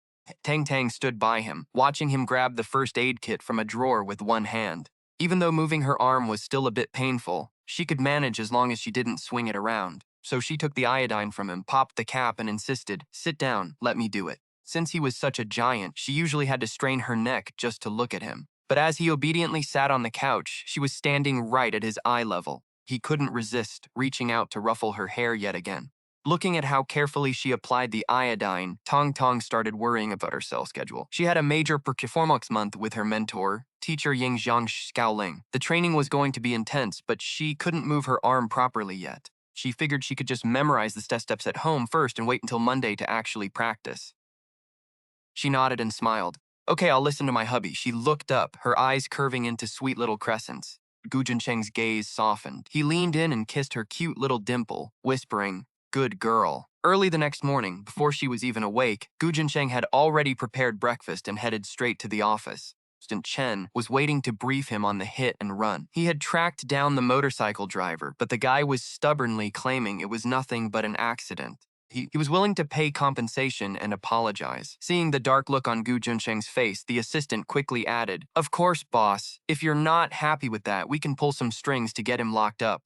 Tang Tang stood by him, watching him grab the first aid kit from a drawer with one hand. Even though moving her arm was still a bit painful, she could manage as long as she didn't swing it around. So she took the iodine from him, popped the cap, and insisted, "Sit down, let me do it." Since he was such a giant, she usually had to strain her neck just to look at him. But as he obediently sat on the couch, she was standing right at his eye level. He couldn't resist, reaching out to ruffle her hair yet again. Looking at how carefully she applied the iodine, Tong Tong started worrying about her cell schedule. She had a major performance month with her mentor, teacher Ying Zhang Scaoling. The training was going to be intense, but she couldn't move her arm properly yet. She figured she could just memorize the steps at home first and wait until Monday to actually practice. She nodded and smiled. "Okay, I'll listen to my hubby." She looked up, her eyes curving into sweet little crescents. Gu Juncheng's gaze softened. He leaned in and kissed her cute little dimple, whispering, "Good girl." Early the next morning, before she was even awake, Gu Juncheng had already prepared breakfast and headed straight to the office. Assistant Chen was waiting to brief him on the hit and run. He had tracked down the motorcycle driver, but the guy was stubbornly claiming it was nothing but an accident. He was willing to pay compensation and apologize. Seeing the dark look on Gu Juncheng's face, the assistant quickly added, "Of course, boss. If you're not happy with that, we can pull some strings to get him locked up."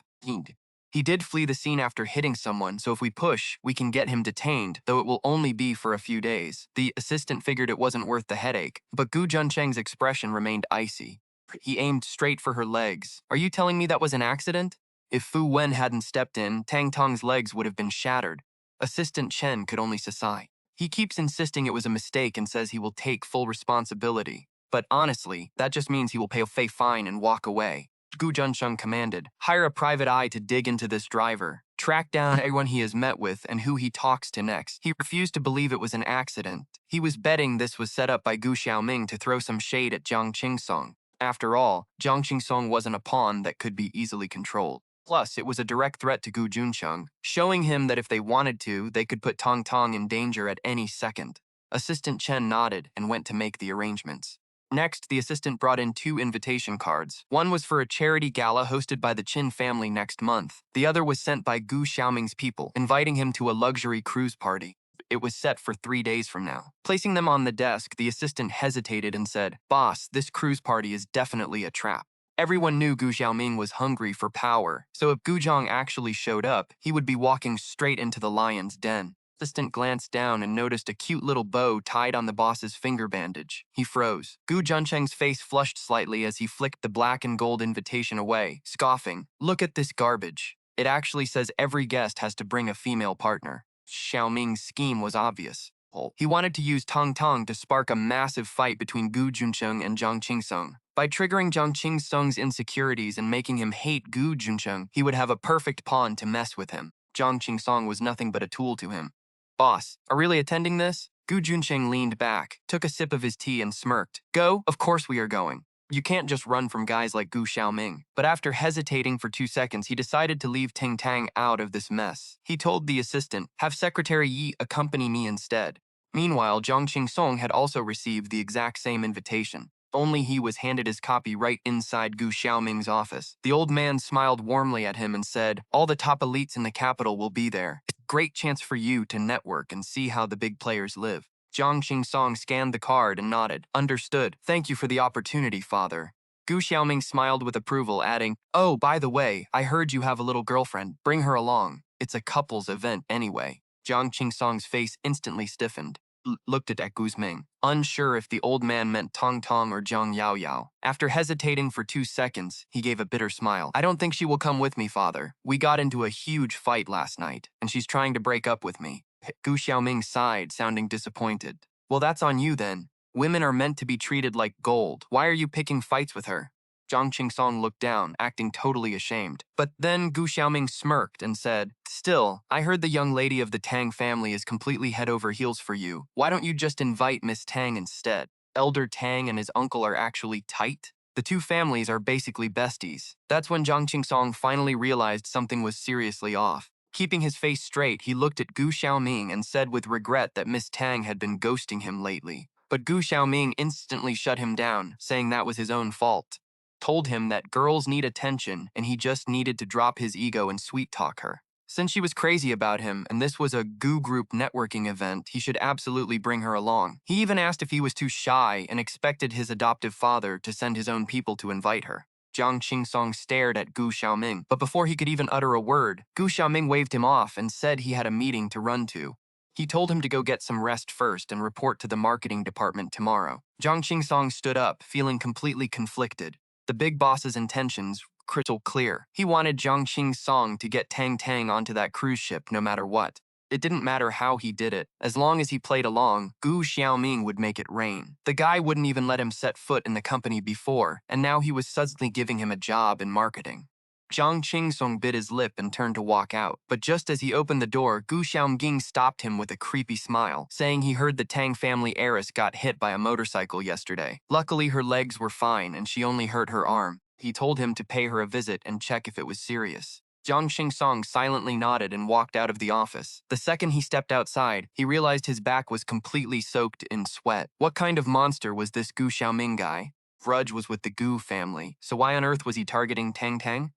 He did flee the scene after hitting someone, so if we push, we can get him detained, though it will only be for a few days. The assistant figured it wasn't worth the headache, but Gu Juncheng's expression remained icy. He aimed straight for her legs. "Are you telling me that was an accident?" If Fu Wen hadn't stepped in, Tang Tong's legs would have been shattered. Assistant Chen could only sigh. He keeps insisting it was a mistake and says he will take full responsibility. But honestly, that just means he will pay a fine and walk away. Gu Junsheng commanded, "Hire a private eye to dig into this driver. Track down everyone he has met with and who he talks to next." He refused to believe it was an accident. He was betting this was set up by Gu Xiaoming to throw some shade at Zhang Qingsong. After all, Jiang Qingsong wasn't a pawn that could be easily controlled. Plus, it was a direct threat to Gu Juncheng, showing him that if they wanted to, they could put Tong Tong in danger at any second. Assistant Chen nodded and went to make the arrangements. Next, the assistant brought in 2 invitation cards. One was for a charity gala hosted by the Qin family next month. The other was sent by Gu Xiaoming's people, inviting him to a luxury cruise party. It was set for 3 days from now. Placing them on the desk, the assistant hesitated and said, "Boss, this cruise party is definitely a trap." Everyone knew Gu Xiaoming was hungry for power, so if Gu Zhang actually showed up, he would be walking straight into the lion's den. The assistant glanced down and noticed a cute little bow tied on the boss's finger bandage. He froze. Gu Juncheng's face flushed slightly as he flicked the black and gold invitation away, scoffing, "Look at this garbage. It actually says every guest has to bring a female partner." Xiaoming's scheme was obvious. He wanted to use Tong Tong to spark a massive fight between Gu Juncheng and Jiang Qingsong. By triggering Jiang Qingsong's insecurities and making him hate Gu Juncheng, he would have a perfect pawn to mess with him. Jiang Qingsong was nothing but a tool to him. "Boss, are really attending this?" Gu Juncheng leaned back, took a sip of his tea and smirked. "Go? Of course we are going. You can't just run from guys like Gu Xiaoming." But after hesitating for 2 seconds, he decided to leave Ting Tang out of this mess. He told the assistant, "Have Secretary Yi accompany me instead." Meanwhile, Jiang Qingsong had also received the exact same invitation. Only he was handed his copy right inside Gu Xiaoming's office. The old man smiled warmly at him and said, "All the top elites in the capital will be there. It's a great chance for you to network and see how the big players live." Jiang Qingsong scanned the card and nodded. "Understood. Thank you for the opportunity, father." Gu Xiaoming smiled with approval, adding, "Oh, by the way, I heard you have a little girlfriend. Bring her along. It's a couple's event anyway." Jiang Qingsong's face instantly stiffened. Looked at Guzming, unsure if the old man meant Tong Tong or Zhang Yao Yao. After hesitating for 2 seconds, he gave a bitter smile. "I don't think she will come with me, father. We got into a huge fight last night, and she's trying to break up with me." Gu Xiaoming sighed, sounding disappointed. "Well, that's on you then. Women are meant to be treated like gold. Why are you picking fights with her?" Jiang Qingsong looked down, acting totally ashamed. But then Gu Xiaoming smirked and said, "Still, I heard the young lady of the Tang family is completely head over heels for you. Why don't you just invite Miss Tang instead? Elder Tang and his uncle are actually tight. The 2 families are basically besties." That's when Jiang Qingsong finally realized something was seriously off. Keeping his face straight, he looked at Gu Xiaoming and said with regret that Miss Tang had been ghosting him lately. But Gu Xiaoming instantly shut him down, saying that was his own fault. Told him that girls need attention and he just needed to drop his ego and sweet-talk her. Since she was crazy about him and this was a Gu Group networking event, he should absolutely bring her along. He even asked if he was too shy and expected his adoptive father to send his own people to invite her. Jiang Qingsong stared at Gu Xiaoming, but before he could even utter a word, Gu Xiaoming waved him off and said he had a meeting to run to. He told him to go get some rest first and report to the marketing department tomorrow. Jiang Qingsong stood up, feeling completely conflicted. The big boss's intentions were crystal clear. He wanted Jiang Qingsong to get Tang Tang onto that cruise ship no matter what. It didn't matter how he did it. As long as he played along, Gu Xiaoming would make it rain. The guy wouldn't even let him set foot in the company before, and now he was suddenly giving him a job in marketing. Jiang Qingsong bit his lip and turned to walk out, but just as he opened the door, Gu Xiaoming stopped him with a creepy smile, saying he heard the Tang family heiress got hit by a motorcycle yesterday. Luckily, her legs were fine and she only hurt her arm. He told him to pay her a visit and check if it was serious. Jiang Qingsong silently nodded and walked out of the office. The second he stepped outside, he realized his back was completely soaked in sweat. What kind of monster was this Gu Xiaoming guy? Grudge was with the Gu family, so why on earth was he targeting Tang Tang?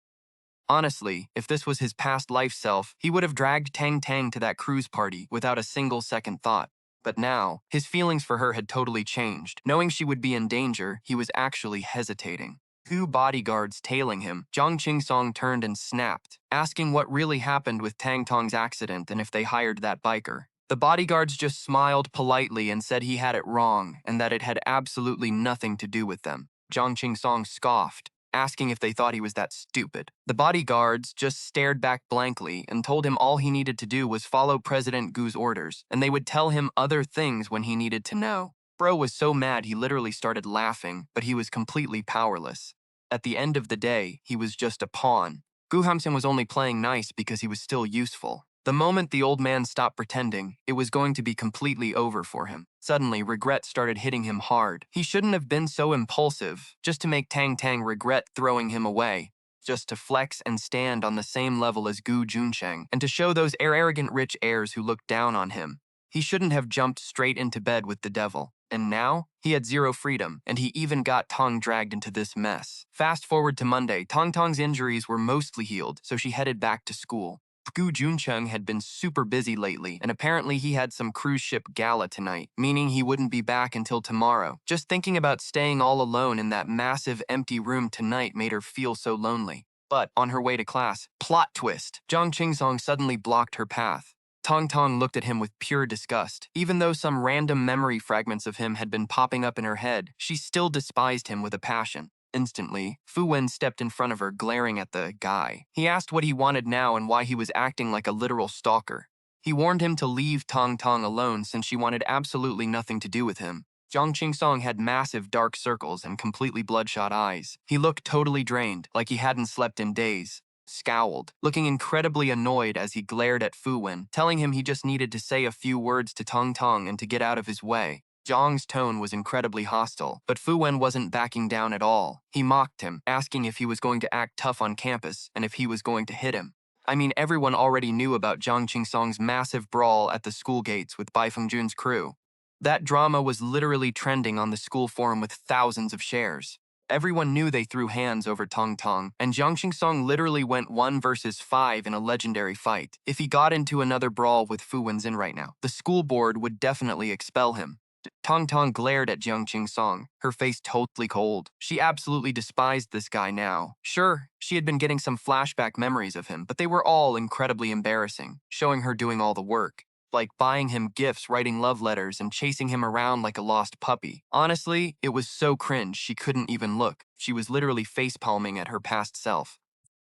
Honestly, if this was his past life self, he would have dragged Tang Tang to that cruise party without a single second thought. But now, his feelings for her had totally changed. Knowing she would be in danger, he was actually hesitating. 2 bodyguards tailing him, Jiang Qingsong turned and snapped, asking what really happened with Tang Tong's accident and if they hired that biker. The bodyguards just smiled politely and said he had it wrong and that it had absolutely nothing to do with them. Jiang Qingsong scoffed, asking if they thought he was that stupid. The bodyguards just stared back blankly and told him all he needed to do was follow President Gu's orders, and they would tell him other things when he needed to know. Bro was so mad he literally started laughing, but he was completely powerless. At the end of the day, he was just a pawn. Gu Hamsun was only playing nice because he was still useful. The moment the old man stopped pretending, it was going to be completely over for him. Suddenly, regret started hitting him hard. He shouldn't have been so impulsive, just to make Tang Tang regret throwing him away. Just to flex and stand on the same level as Gu Junsheng, and to show those arrogant rich heirs who looked down on him. He shouldn't have jumped straight into bed with the devil. And now, he had zero freedom, and he even got Tong dragged into this mess. Fast forward to Monday, Tong Tong's injuries were mostly healed, so she headed back to school. Gu Juncheng had been super busy lately, and apparently he had some cruise ship gala tonight, meaning he wouldn't be back until tomorrow. Just thinking about staying all alone in that massive empty room tonight made her feel so lonely. But on her way to class, plot twist, Zhang Qingsong suddenly blocked her path. Tong Tong looked at him with pure disgust. Even though some random memory fragments of him had been popping up in her head, she still despised him with a passion. Instantly, Fu Wen stepped in front of her, glaring at the guy. He asked what he wanted now and why he was acting like a literal stalker. He warned him to leave Tong Tong alone since she wanted absolutely nothing to do with him. Zhang Qingsong had massive dark circles and completely bloodshot eyes. He looked totally drained, like he hadn't slept in days. Scowled, looking incredibly annoyed as he glared at Fu Wen, telling him he just needed to say a few words to Tong Tong and to get out of his way. Zhang's tone was incredibly hostile, but Fu Wen wasn't backing down at all. He mocked him, asking if he was going to act tough on campus and if he was going to hit him. I mean, everyone already knew about Zhang Qingsong's massive brawl at the school gates with Bai Fengjun's crew. That drama was literally trending on the school forum with thousands of shares. Everyone knew they threw hands over Tong Tong, and Zhang Qingsong literally went 1 versus 5 in a legendary fight. If he got into another brawl with Fu Wenzin right now, the school board would definitely expel him. Tong Tong glared at Zhang Qingsong, her face totally cold. She absolutely despised this guy now. Sure, she had been getting some flashback memories of him, but they were all incredibly embarrassing, showing her doing all the work. Like buying him gifts, writing love letters, and chasing him around like a lost puppy. Honestly, it was so cringe she couldn't even look. She was literally facepalming at her past self.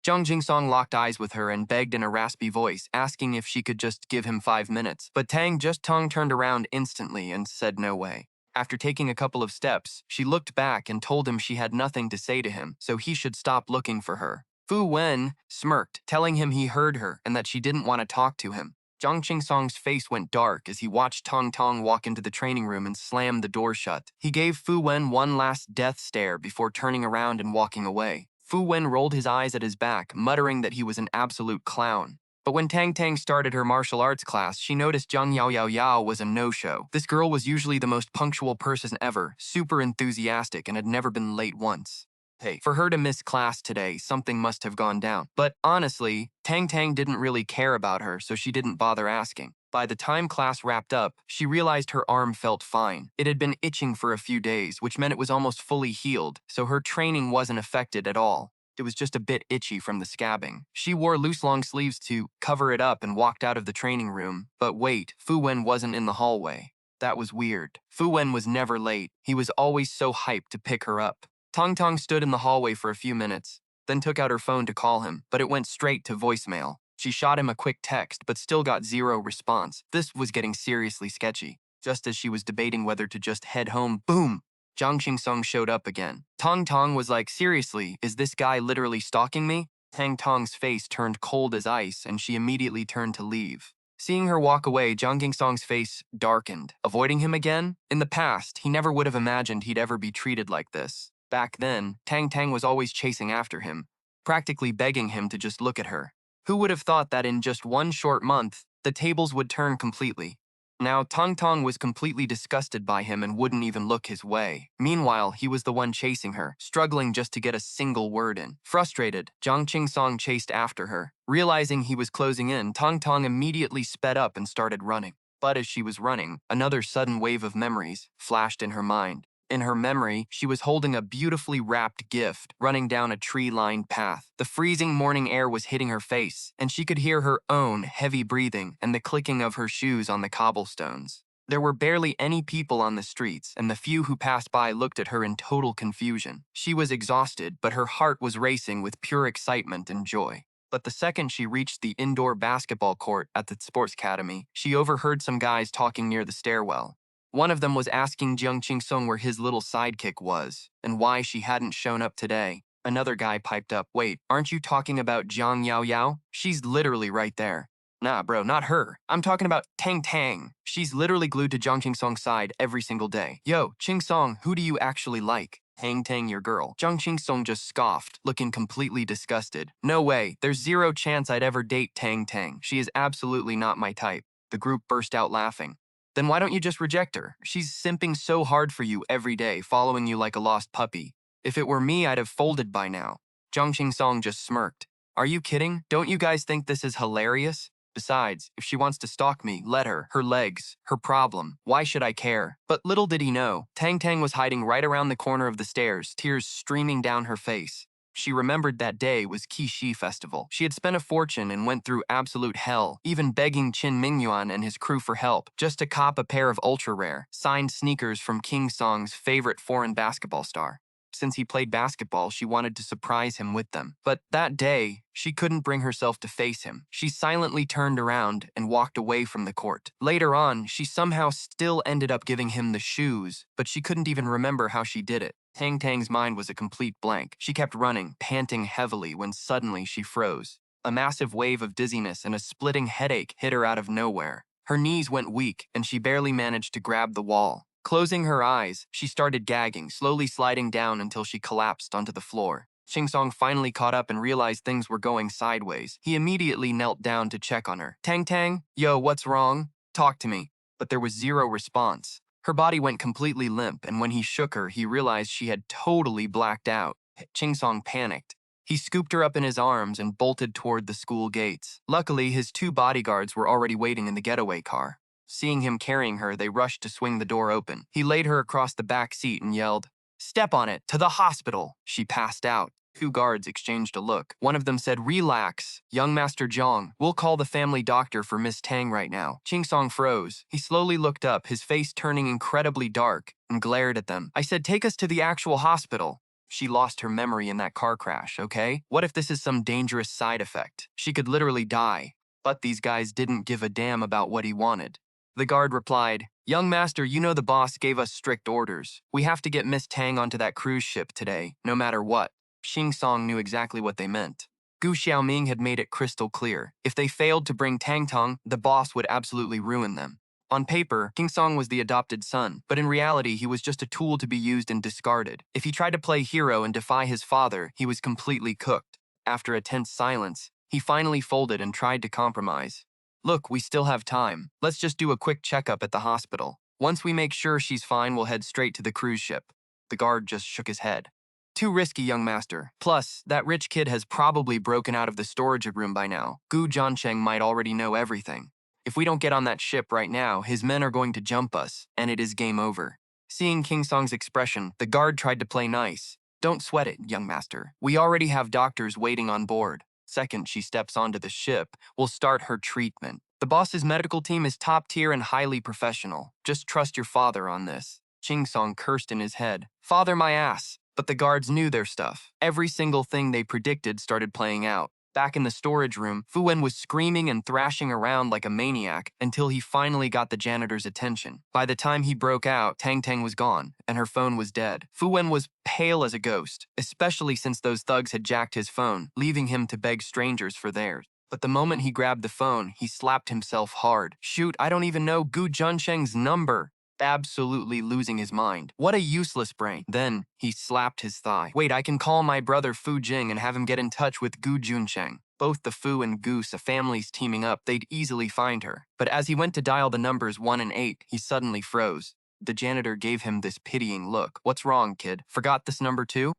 Zhang Jingsong locked eyes with her and begged in a raspy voice, asking if she could just give him 5 minutes. But Tong turned around instantly and said no way. After taking a couple of steps, she looked back and told him she had nothing to say to him, so he should stop looking for her. Fu Wen smirked, telling him he heard her and that she didn't want to talk to him. Zhang Qingsong's face went dark as he watched Tong Tong walk into the training room and slam the door shut. He gave Fu Wen one last death stare before turning around and walking away. Fu Wen rolled his eyes at his back, muttering that he was an absolute clown. But when Tang Tang started her martial arts class, she noticed Zhang Yao was a no-show. This girl was usually the most punctual person ever, super enthusiastic, and had never been late once. Hey, for her to miss class today, something must have gone down. But honestly, Tang Tang didn't really care about her, so she didn't bother asking. By the time class wrapped up, she realized her arm felt fine. It had been itching for a few days, which meant it was almost fully healed, so her training wasn't affected at all. It was just a bit itchy from the scabbing. She wore loose long sleeves to cover it up and walked out of the training room. But wait, Fu Wen wasn't in the hallway. That was weird. Fu Wen was never late. He was always so hyped to pick her up. Tong Tong stood in the hallway for a few minutes, then took out her phone to call him, but it went straight to voicemail. She shot him a quick text, but still got zero response. This was getting seriously sketchy. Just as she was debating whether to just head home, boom! Zhang Qingsong showed up again. Tong Tong was like, seriously, is this guy literally stalking me? Tang Tong's face turned cold as ice, and she immediately turned to leave. Seeing her walk away, Zhang Qingsong's face darkened. Avoiding him again? In the past, he never would have imagined he'd ever be treated like this. Back then, Tang Tang was always chasing after him, practically begging him to just look at her. Who would have thought that in just one short month, the tables would turn completely? Now, Tong Tong was completely disgusted by him and wouldn't even look his way. Meanwhile, he was the one chasing her, struggling just to get a single word in. Frustrated, Zhang Qingsong chased after her. Realizing he was closing in, Tong Tong immediately sped up and started running. But as she was running, another sudden wave of memories flashed in her mind. In her memory, she was holding a beautifully wrapped gift, running down a tree-lined path. The freezing morning air was hitting her face, and she could hear her own heavy breathing and the clicking of her shoes on the cobblestones. There were barely any people on the streets, and the few who passed by looked at her in total confusion. She was exhausted, but her heart was racing with pure excitement and joy. But the second she reached the indoor basketball court at the sports academy, she overheard some guys talking near the stairwell. One of them was asking Zhang Qingsong where his little sidekick was, and why she hadn't shown up today. Another guy piped up, wait, aren't you talking about Zhang Yao? She's literally right there. Nah, bro, not her. I'm talking about Tang Tang. She's literally glued to Zhang Qingsong's side every single day. Yo, Qingsong, who do you actually like? Tang Tang, your girl. Zhang Qingsong just scoffed, looking completely disgusted. No way, there's zero chance I'd ever date Tang Tang. She is absolutely not my type. The group burst out laughing. Then why don't you just reject her? She's simping so hard for you every day, following you like a lost puppy. If it were me, I'd have folded by now. Zhang Qingsong just smirked. Are you kidding? Don't you guys think this is hilarious? Besides, if she wants to stalk me, let her. Her legs. Her problem. Why should I care? But little did he know, Tang Tang was hiding right around the corner of the stairs, tears streaming down her face. She remembered that day was Qixi Festival. She had spent a fortune and went through absolute hell, even begging Qin Mingyuan and his crew for help, just to cop a pair of ultra-rare, signed sneakers from King Song's favorite foreign basketball star. Since he played basketball, she wanted to surprise him with them. But that day, she couldn't bring herself to face him. She silently turned around and walked away from the court. Later on, she somehow still ended up giving him the shoes, but she couldn't even remember how she did it. Tang Tang's mind was a complete blank. She kept running, panting heavily, when suddenly she froze. A massive wave of dizziness and a splitting headache hit her out of nowhere. Her knees went weak, and she barely managed to grab the wall. Closing her eyes, she started gagging, slowly sliding down until she collapsed onto the floor. Qingsong finally caught up and realized things were going sideways. He immediately knelt down to check on her. Tang Tang, yo, what's wrong? Talk to me. But there was zero response. Her body went completely limp, and when he shook her, he realized she had totally blacked out. Qingsong panicked. He scooped her up in his arms and bolted toward the school gates. Luckily, his two bodyguards were already waiting in the getaway car. Seeing him carrying her, they rushed to swing the door open. He laid her across the back seat and yelled, "Step on it, to the hospital!" She passed out. Two guards exchanged a look. One of them said, "Relax, young Master Zhang. We'll call the family doctor for Miss Tang right now." Qingsong froze. He slowly looked up, his face turning incredibly dark, and glared at them. "I said take us to the actual hospital." She lost her memory in that car crash, okay? What if this is some dangerous side effect? She could literally die. But these guys didn't give a damn about what he wanted. The guard replied, "Young master, you know the boss gave us strict orders. We have to get Miss Tang onto that cruise ship today, no matter what." Xing Song knew exactly what they meant. Gu Xiaoming had made it crystal clear. If they failed to bring Tang Tong, the boss would absolutely ruin them. On paper, King Song was the adopted son, but in reality, he was just a tool to be used and discarded. If he tried to play hero and defy his father, he was completely cooked. After a tense silence, he finally folded and tried to compromise. "Look, we still have time. Let's just do a quick checkup at the hospital. Once we make sure she's fine, we'll head straight to the cruise ship." The guard just shook his head. "Too risky, young master. Plus, that rich kid has probably broken out of the storage room by now. Gu Zhansheng might already know everything. If we don't get on that ship right now, his men are going to jump us, and it is game over." Seeing King Song's expression, the guard tried to play nice. "Don't sweat it, young master. We already have doctors waiting on board. Second she steps onto the ship, we'll start her treatment. The boss's medical team is top tier and highly professional. Just trust your father on this." Ching Song cursed in his head. "Father my ass." But the guards knew their stuff. Every single thing they predicted started playing out. Back in the storage room, Fu Wen was screaming and thrashing around like a maniac until he finally got the janitor's attention. By the time he broke out, Tang Tang was gone, and her phone was dead. Fu Wen was pale as a ghost, especially since those thugs had jacked his phone, leaving him to beg strangers for theirs. But the moment he grabbed the phone, he slapped himself hard. Shoot, I don't even know Gu Zhansheng's number. Absolutely losing his mind. What a useless brain. Then, he slapped his thigh. Wait, I can call my brother Fu Jing and have him get in touch with Gu Junsheng. Both the Fu and Goose, a families teaming up, they'd easily find her. But as he went to dial the numbers 1 and 8, he suddenly froze. The janitor gave him this pitying look. "What's wrong, kid? Forgot this number too?"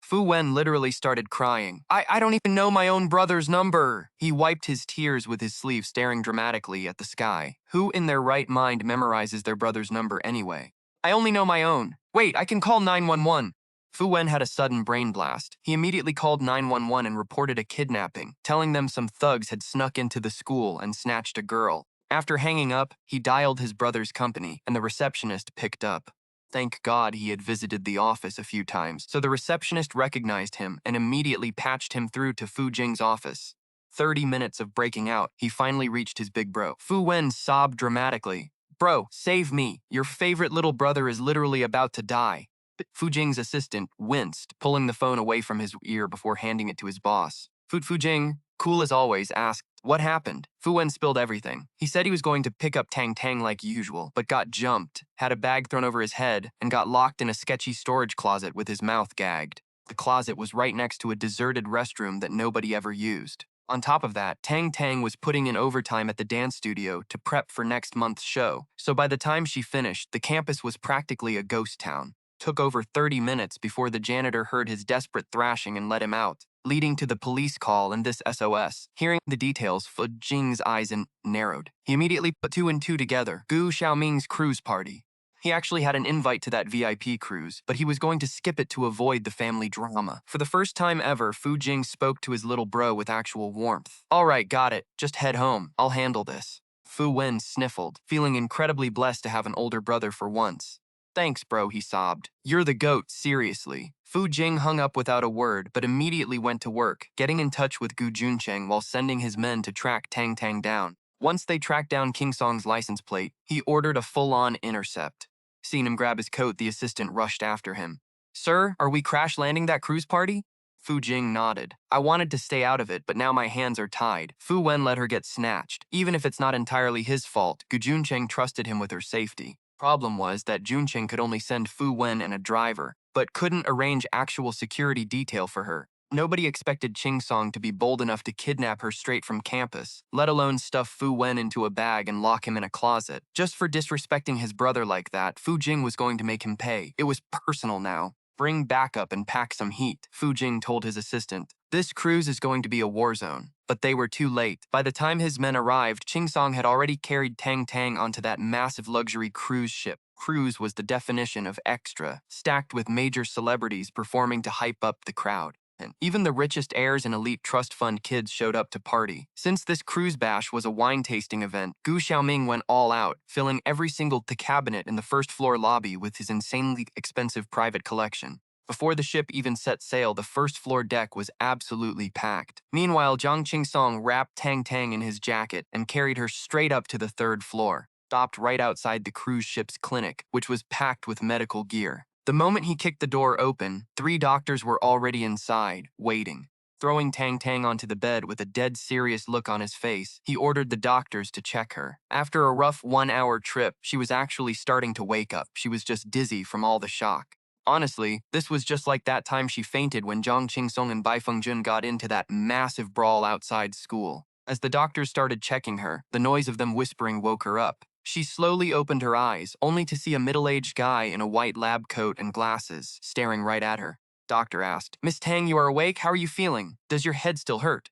Fu Wen literally started crying. I don't even know my own brother's number." He wiped his tears with his sleeve, staring dramatically at the sky. Who in their right mind memorizes their brother's number anyway? "I only know my own. Wait, I can call 911. Fu Wen had a sudden brain blast. He immediately called 911 and reported a kidnapping, telling them some thugs had snuck into the school and snatched a girl. After hanging up, he dialed his brother's company, and the receptionist picked up. Thank God he had visited the office a few times, so the receptionist recognized him and immediately patched him through to Fu Jing's office. 30 minutes of breaking out, he finally reached his big bro. Fu Wen sobbed dramatically. "Bro, save me. Your favorite little brother is literally about to die." Fu Jing's assistant winced, pulling the phone away from his ear before handing it to his boss. Fu Jing, cool as always, asked, What happened? Fu Wen spilled everything. He said he was going to pick up Tang Tang like usual, but got jumped, had a bag thrown over his head, and got locked in a sketchy storage closet with his mouth gagged. The closet was right next to a deserted restroom that nobody ever used. On top of that, Tang Tang was putting in overtime at the dance studio to prep for next month's show, so by the time she finished, the campus was practically a ghost town. Took over 30 minutes before the janitor heard his desperate thrashing and let him out, leading to the police call and this SOS. Hearing the details, Fu Jing's eyes narrowed. He immediately put two and two together. Gu Xiaoming's cruise party. He actually had an invite to that VIP cruise, but he was going to skip it to avoid the family drama. For the first time ever, Fu Jing spoke to his little bro with actual warmth. All right, got it. Just head home. I'll handle this. Fu Wen sniffled, feeling incredibly blessed to have an older brother for once. Thanks, bro, he sobbed. You're the goat, seriously. Fu Jing hung up without a word, but immediately went to work, getting in touch with Gu Juncheng while sending his men to track Tang Tang down. Once they tracked down King Song's license plate, he ordered a full-on intercept. Seeing him grab his coat, the assistant rushed after him. Sir, are we crash-landing that cruise party? Fu Jing nodded. I wanted to stay out of it, but now my hands are tied. Fu Wen let her get snatched. Even if it's not entirely his fault, Gu Juncheng trusted him with her safety. Problem was that Juncheng could only send Fu Wen and a driver, but couldn't arrange actual security detail for her. Nobody expected Ching Song to be bold enough to kidnap her straight from campus, let alone stuff Fu Wen into a bag and lock him in a closet. Just for disrespecting his brother like that, Fu Jing was going to make him pay. It was personal now. Bring backup and pack some heat, Fu Jing told his assistant. This cruise is going to be a war zone. But they were too late. By the time his men arrived, Ching Song had already carried Tang Tang onto that massive luxury cruise ship. Cruise was the definition of extra, stacked with major celebrities performing to hype up the crowd. And even the richest heirs and elite trust fund kids showed up to party. Since this cruise bash was a wine tasting event, Gu Xiaoming went all out, filling every single cabinet in the first-floor lobby with his insanely expensive private collection. Before the ship even set sail, the first-floor deck was absolutely packed. Meanwhile, Zhang Qingsong wrapped Tang Tang in his jacket and carried her straight up to the third floor, stopped right outside the cruise ship's clinic, which was packed with medical gear. The moment he kicked the door open, 3 doctors were already inside, waiting. Throwing Tang Tang onto the bed with a dead serious look on his face, he ordered the doctors to check her. After a rough 1-hour trip, she was actually starting to wake up. She was just dizzy from all the shock. Honestly, this was just like that time she fainted when Zhang Qingsong and Bai Fengjun got into that massive brawl outside school. As the doctors started checking her, the noise of them whispering woke her up. She slowly opened her eyes, only to see a middle-aged guy in a white lab coat and glasses, staring right at her. Doctor asked, Miss Tang, you are awake? How are you feeling? Does your head still hurt?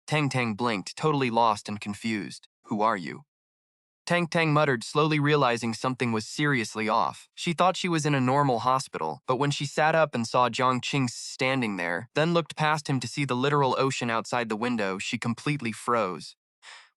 Tang Tang blinked, totally lost and confused. Who are you? Tang Tang muttered, slowly realizing something was seriously off. She thought she was in a normal hospital, but when she sat up and saw Zhang Qing standing there, then looked past him to see the literal ocean outside the window, she completely froze.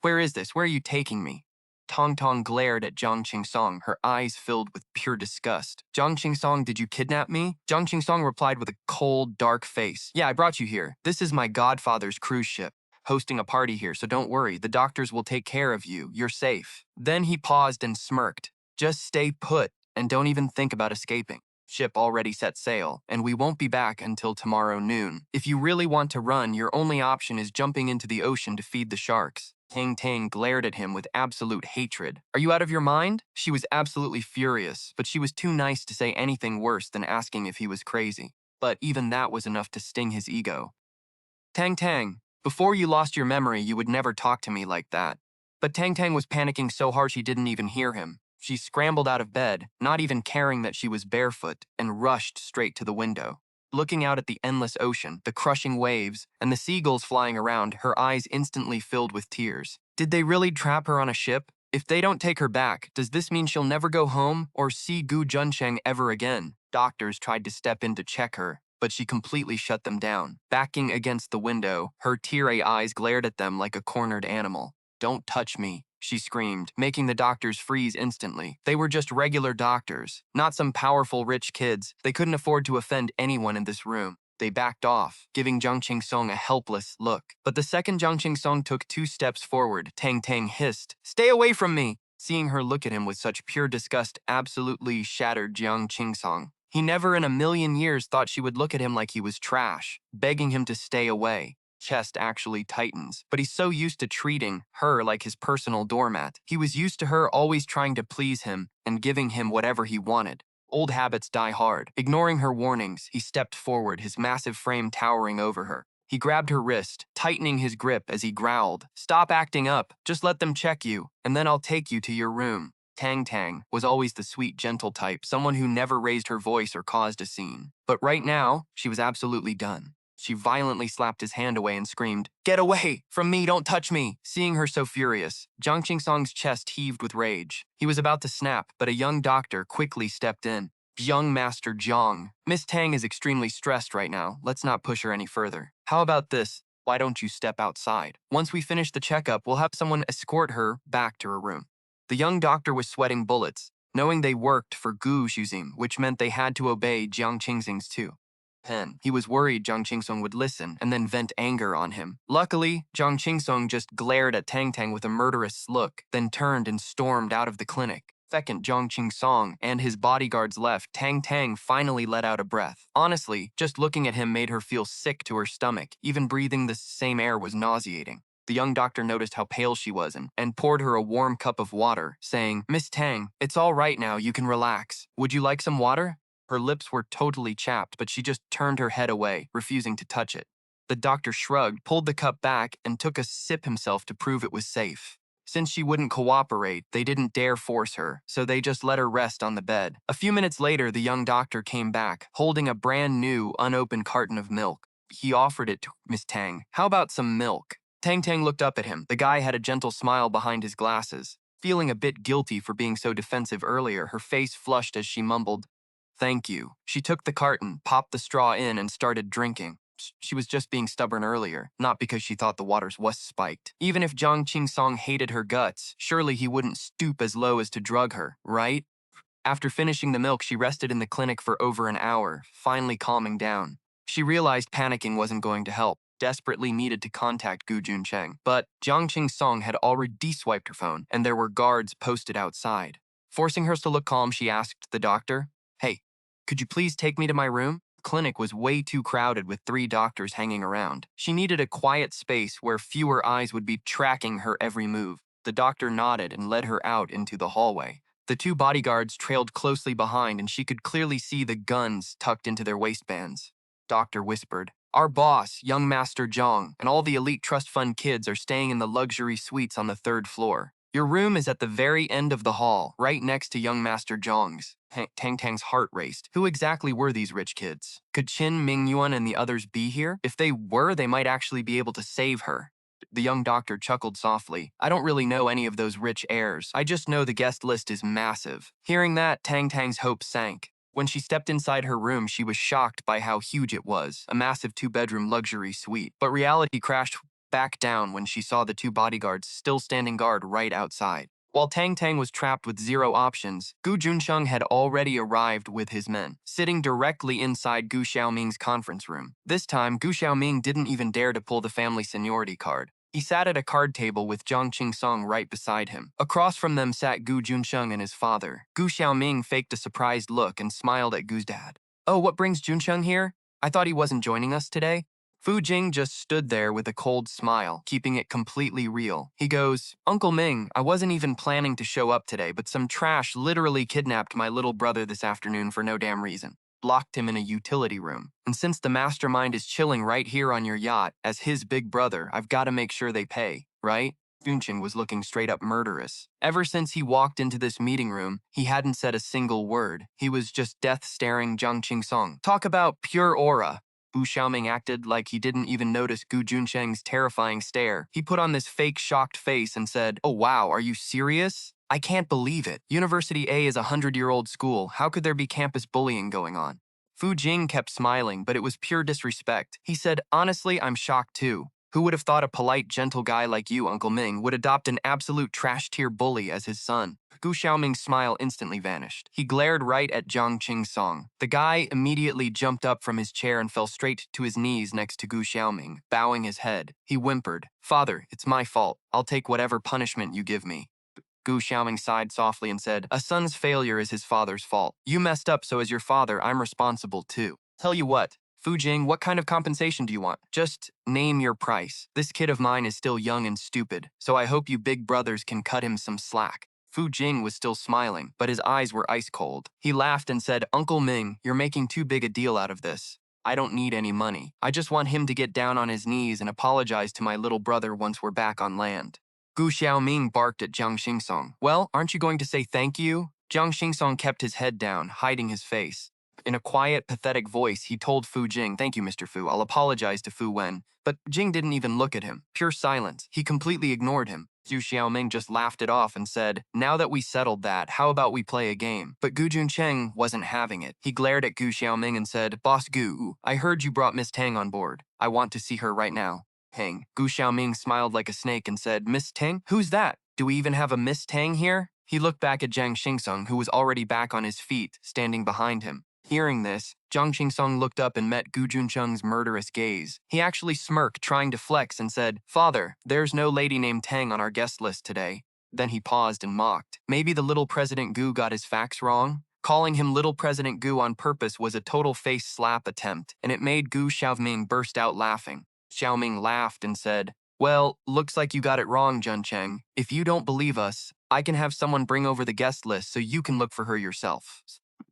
Where is this? Where are you taking me? Tong Tong glared at Zhang Qingsong, her eyes filled with pure disgust. Zhang Qingsong, did you kidnap me? Zhang Qingsong replied with a cold, dark face. Yeah, I brought you here. This is my godfather's cruise ship. Hosting a party here, so don't worry. The doctors will take care of you. You're safe. Then he paused and smirked. Just stay put and don't even think about escaping. Ship already set sail, and we won't be back until tomorrow noon. If you really want to run, your only option is jumping into the ocean to feed the sharks. Tang Tang glared at him with absolute hatred. Are you out of your mind? She was absolutely furious, but she was too nice to say anything worse than asking if he was crazy. But even that was enough to sting his ego. Tang Tang, before you lost your memory, you would never talk to me like that. But Tang Tang was panicking so hard she didn't even hear him. She scrambled out of bed, not even caring that she was barefoot, and rushed straight to the window. Looking out at the endless ocean, the crushing waves, and the seagulls flying around, her eyes instantly filled with tears. Did they really trap her on a ship? If they don't take her back, does this mean she'll never go home or see Gu Juncheng ever again? Doctors tried to step in to check her, but she completely shut them down. Backing against the window, her teary eyes glared at them like a cornered animal. Don't touch me, she screamed, making the doctors freeze instantly. They were just regular doctors, not some powerful rich kids. They couldn't afford to offend anyone in this room. They backed off, giving Zhang Qingsong a helpless look. But the second Zhang Qingsong took 2 steps forward, Tang Tang hissed, "Stay away from me!" Seeing her look at him with such pure disgust absolutely shattered Zhang Qingsong. He never in a million years thought she would look at him like he was trash, begging him to stay away. chest actually tightens, but he's so used to treating her like his personal doormat. He was used to her always trying to please him and giving him whatever he wanted. Old habits die hard. Ignoring her warnings, he stepped forward, his massive frame towering over her. He grabbed her wrist, tightening his grip as he growled, "Stop acting up. Just let them check you, and then I'll take you to your room." Tang Tang was always the sweet, gentle type, someone who never raised her voice or caused a scene. But right now, she was absolutely done. She violently slapped his hand away and screamed, "Get away from me, don't touch me!" Seeing her so furious, Jiang Qingsong's chest heaved with rage. He was about to snap, but a young doctor quickly stepped in. "Young Master Jiang, Miss Tang is extremely stressed right now. Let's not push her any further. How about this? Why don't you step outside? Once we finish the checkup, we'll have someone escort her back to her room." The young doctor was sweating bullets, knowing they worked for Gu Xuzim, which meant they had to obey Jiang Qingxing's too. He was worried Jiang Qingsong would listen and then vent anger on him. Luckily, Jiang Qingsong just glared at Tang Tang with a murderous look, then turned and stormed out of the clinic. Second Jiang Qingsong and his bodyguards left, Tang Tang finally let out a breath. Honestly, just looking at him made her feel sick to her stomach. Even breathing the same air was nauseating. The young doctor noticed how pale she was and poured her a warm cup of water, saying, "Miss Tang, it's all right now, you can relax. Would you like some water?" Her lips were totally chapped, but she just turned her head away, refusing to touch it. The doctor shrugged, pulled the cup back, and took a sip himself to prove it was safe. Since she wouldn't cooperate, they didn't dare force her, so they just let her rest on the bed. A few minutes later, the young doctor came back, holding a brand new, unopened carton of milk. He offered it to Miss Tang. "How about some milk?" Tang Tang looked up at him. The guy had a gentle smile behind his glasses. Feeling a bit guilty for being so defensive earlier, her face flushed as she mumbled, "Thank you." She took the carton, popped the straw in, and started drinking. She was just being stubborn earlier, not because she thought the waters was spiked. Even if Jiang Qingsong hated her guts, surely he wouldn't stoop as low as to drug her, right? After finishing the milk, she rested in the clinic for over an hour, finally calming down. She realized panicking wasn't going to help, desperately needed to contact Gu Juncheng. But Jiang Qingsong had already swiped her phone, and there were guards posted outside. Forcing her to look calm, she asked the doctor, "Hey, could you please take me to my room?" The clinic was way too crowded with 3 doctors hanging around. She needed a quiet space where fewer eyes would be tracking her every move. The doctor nodded and led her out into the hallway. The 2 bodyguards trailed closely behind, and she could clearly see the guns tucked into their waistbands. Doctor whispered, "Our boss, young Master Zhang, and all the elite trust fund kids are staying in the luxury suites on the 3rd floor. Your room is at the very end of the hall, right next to young Master Zhang's." Tang Tang's heart raced. Who exactly were these rich kids? Could Qin Mingyuan and the others be here? If they were, they might actually be able to save her. The young doctor chuckled softly. "I don't really know any of those rich heirs. I just know the guest list is massive." Hearing that, Tang Tang's hopes sank. When she stepped inside her room, she was shocked by how huge it was, a massive 2-bedroom luxury suite. But reality crashed back down when she saw the 2 bodyguards still standing guard right outside. While Tang Tang was trapped with 0 options, Gu Junsheng had already arrived with his men, sitting directly inside Gu Xiaoming's conference room. This time, Gu Xiaoming didn't even dare to pull the family seniority card. He sat at a card table with Jiang Qingsong right beside him. Across from them sat Gu Junsheng and his father. Gu Xiaoming faked a surprised look and smiled at Gu's dad. "Oh, what brings Junsheng here? I thought he wasn't joining us today." Fu Jing just stood there with a cold smile, keeping it completely real. He goes, "Uncle Ming, I wasn't even planning to show up today, but some trash literally kidnapped my little brother this afternoon for no damn reason. Locked him in a utility room. And since the mastermind is chilling right here on your yacht, as his big brother, I've got to make sure they pay, right?" Funchin was looking straight up murderous. Ever since he walked into this meeting room, he hadn't said a single word. He was just death-staring Jiang Qingsong. Talk about pure aura. Bu Xiaoming acted like he didn't even notice Gu Junsheng's terrifying stare. He put on this fake shocked face and said, "Oh wow, are you serious? I can't believe it. University A is a 100-year-old school. How could there be campus bullying going on?" Fu Jing kept smiling, but it was pure disrespect. He said, "Honestly, I'm shocked too. Who would have thought a polite, gentle guy like you, Uncle Ming, would adopt an absolute trash-tier bully as his son?" Gu Xiaoming's smile instantly vanished. He glared right at Jiang Qingsong. The guy immediately jumped up from his chair and fell straight to his knees next to Gu Xiaoming, bowing his head. He whimpered, "Father, it's my fault. I'll take whatever punishment you give me." Gu Xiaoming sighed softly and said, "A son's failure is his father's fault. You messed up, so as your father, I'm responsible too. Tell you what, Fu Jing, what kind of compensation do you want? Just name your price. This kid of mine is still young and stupid, so I hope you big brothers can cut him some slack. Fu Jing was still smiling, but his eyes were ice cold. He laughed and said, Uncle Ming, you're making too big a deal out of this. I don't need any money. I just want him to get down on his knees and apologize to my little brother once we're back on land. Gu Xiaoming barked at Jiang Xingsong. Well, aren't you going to say thank you? Jiang Xingsong kept his head down, hiding his face. In a quiet, pathetic voice, he told Fu Jing, thank you, Mr. Fu. I'll apologize to Fu Wen. But Jing didn't even look at him. Pure silence. He completely ignored him. Zhu Xiaoming just laughed it off and said, now that we settled that, how about we play a game? But Gu Juncheng wasn't having it. He glared at Gu Xiaoming and said, Boss Gu, I heard you brought Miss Tang on board. I want to see her right now. Hang. Gu Xiaoming smiled like a snake and said, Miss Tang? Who's that? Do we even have a Miss Tang here? He looked back at Jiang Xingsong, who was already back on his feet, standing behind him. Hearing this, Jiang Xingsong looked up and met Gu Juncheng's murderous gaze. He actually smirked, trying to flex, and said, Father, there's no lady named Tang on our guest list today. Then he paused and mocked. Maybe the little President Gu got his facts wrong? Calling him Little President Gu on purpose was a total face slap attempt, and it made Gu Xiaoming burst out laughing. Xiaoming laughed and said, well, looks like you got it wrong, Juncheng. If you don't believe us, I can have someone bring over the guest list so you can look for her yourself.